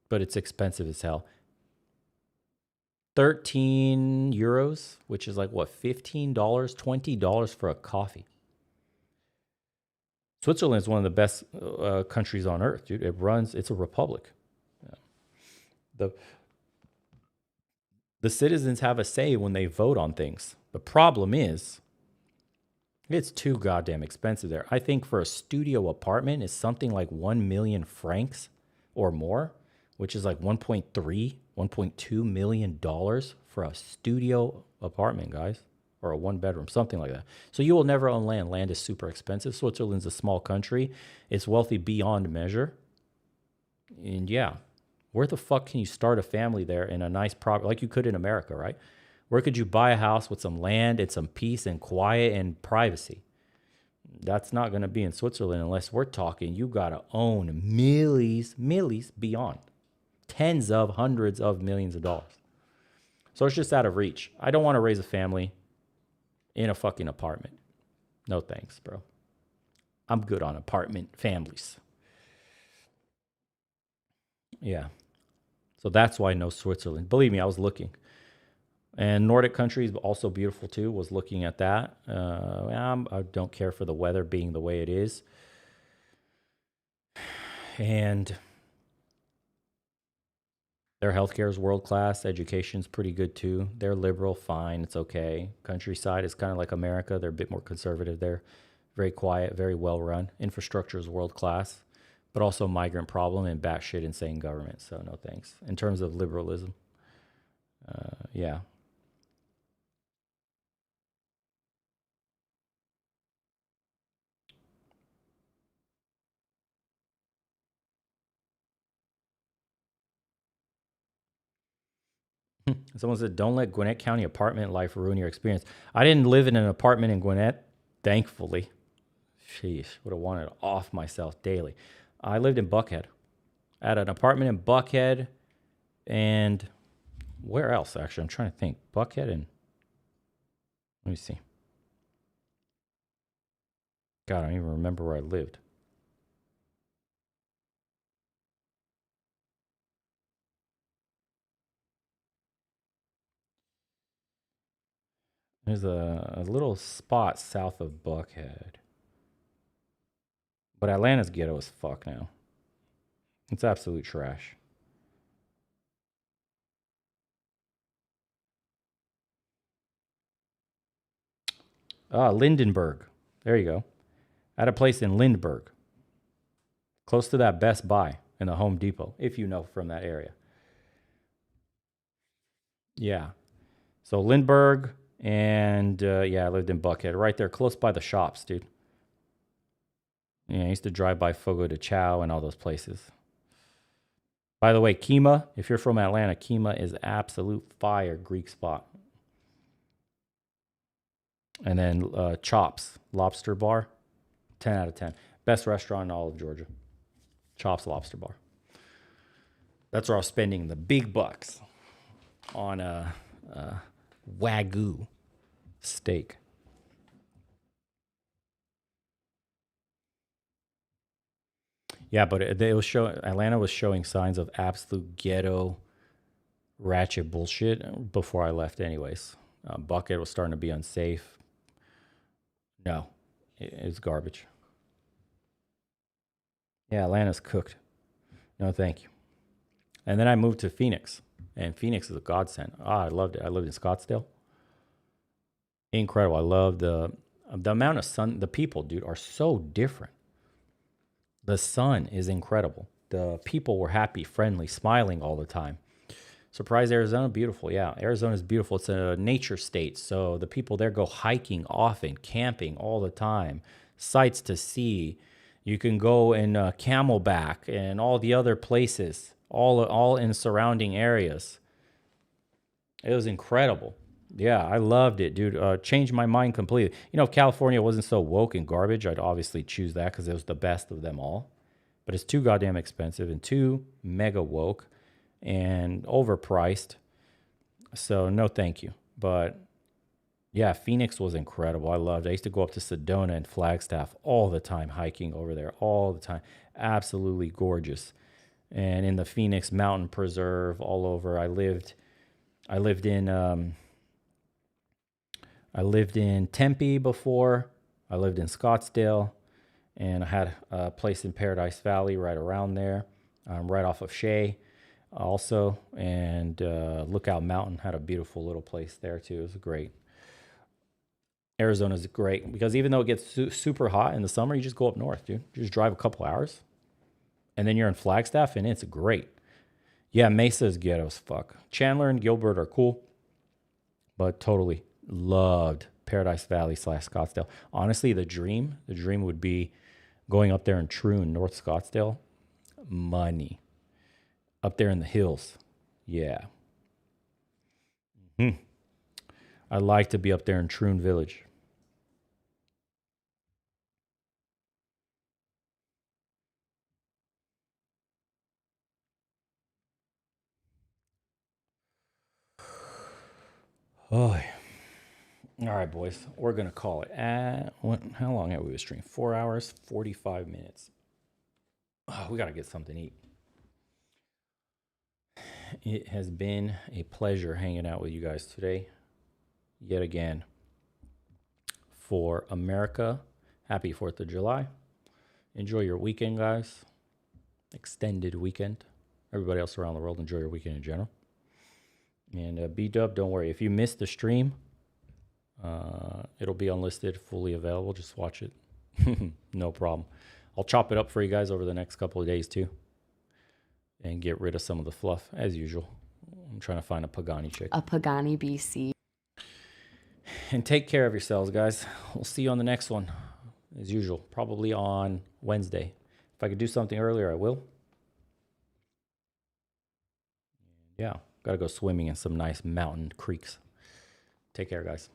but it's expensive as hell. 13 euros, which is like what, $15, $20 for a coffee. Switzerland is one of the best countries on earth, dude. It's a republic. Yeah. The citizens have a say when they vote on things. The problem is, it's too goddamn expensive there. I think for a studio apartment is something like 1 million francs or more, which is like $1.2 million for a studio apartment, guys, or a one bedroom, something like that. So you will never own land. Land is super expensive. Switzerland's a small country. It's wealthy beyond measure. And yeah, where the fuck can you start a family there in a nice property like you could in America, right? Where could you buy a house with some land and some peace and quiet and privacy? That's not going to be in Switzerland unless we're talking you got to own millies beyond. Tens of hundreds of millions of dollars. So it's just out of reach. I don't want to raise a family in a fucking apartment. No thanks, bro. I'm good on apartment families. Yeah. So that's why no Switzerland. Believe me, I was looking. And Nordic countries also beautiful too. Was looking at that. I don't care for the weather being the way it is. And their healthcare is world class. Education's pretty good too. They're liberal, fine, it's okay. Countryside is kind of like America. They're a bit more conservative there. Very quiet, very well run. Infrastructure is world class, but also migrant problem and batshit insane government. So no thanks. In terms of liberalism, yeah. Someone said, don't let Gwinnett County apartment life ruin your experience. I didn't live in an apartment in Gwinnett, thankfully. Sheesh, would have wanted to off myself daily. I lived in Buckhead. I had an apartment in Buckhead, and where else, actually? I'm trying to think. Buckhead and, let me see. God, I don't even remember where I lived. There's a little spot south of Buckhead. But Atlanta's ghetto as fuck now. It's absolute trash. Lindenberg. There you go. I had a place in Lindbergh, close to that Best Buy in the Home Depot, if you know from that area. Yeah. So Lindbergh, and I lived in Buckhead, right there, close by the shops, dude. Yeah, I used to drive by Fogo de Chao and all those places. By the way, Kima, if you're from Atlanta, Kima is absolute fire Greek spot. And then Chops, Lobster Bar, 10 out of 10. Best restaurant in all of Georgia. Chops Lobster Bar. That's where I was spending the big bucks on Wagyu steak. Yeah, but it was showing, Atlanta was showing signs of absolute ghetto, ratchet bullshit before I left anyways. Bucket was starting to be unsafe. No, it's garbage. Yeah, Atlanta's cooked. No, thank you. And then I moved to Phoenix, and Phoenix is a godsend. I loved it. I lived in Scottsdale. Incredible. I love the amount of sun. The people, dude, are so different. The sun is incredible. The people were happy, friendly, smiling all the time. Surprise, Arizona, beautiful. Yeah, Arizona is beautiful. It's a nature state, so the people there go hiking often, camping all the time, sights to see. You can go in Camelback and all the other places, all in surrounding areas. It was incredible. Yeah, I loved it, dude. Changed my mind completely. You know, if California wasn't so woke and garbage, I'd obviously choose that because it was the best of them all. But it's too goddamn expensive and too mega woke and overpriced. So no thank you. But yeah, Phoenix was incredible. I loved it. I used to go up to Sedona and Flagstaff all the time, hiking over there all the time. Absolutely gorgeous. And in the Phoenix Mountain Preserve all over. I lived in Tempe before. I lived in Scottsdale, and I had a place in Paradise Valley right around there, right off of Shea also. And Lookout Mountain had a beautiful little place there too. It was great. Arizona's great because even though it gets super hot in the summer, you just go up north, dude. You just drive a couple hours, and then you're in Flagstaff, and it's great. Yeah, Mesa is ghetto as fuck. Chandler and Gilbert are cool, but totally loved Paradise Valley / Scottsdale. Honestly, the dream would be going up there in Troon, North Scottsdale. Money. Up there in the hills. Yeah. I'd like to be up there in Troon Village. Oh, all right, boys. We're going to call it at, how long have we been streaming? 4 hours, 45 minutes. Oh, we got to get something to eat. It has been a pleasure hanging out with you guys today. Yet again. For America, happy 4th of July. Enjoy your weekend, guys. Extended weekend. Everybody else around the world, enjoy your weekend in general. And B-Dub, don't worry. If you missed the stream, it'll be unlisted, fully available. Just watch it. No problem. I'll chop it up for you guys over the next couple of days, too. And get rid of some of the fluff, as usual. I'm trying to find a Pagani chick. A Pagani BC. And take care of yourselves, guys. We'll see you on the next one, as usual. Probably on Wednesday. If I could do something earlier, I will. Yeah, got to go swimming in some nice mountain creeks. Take care, guys.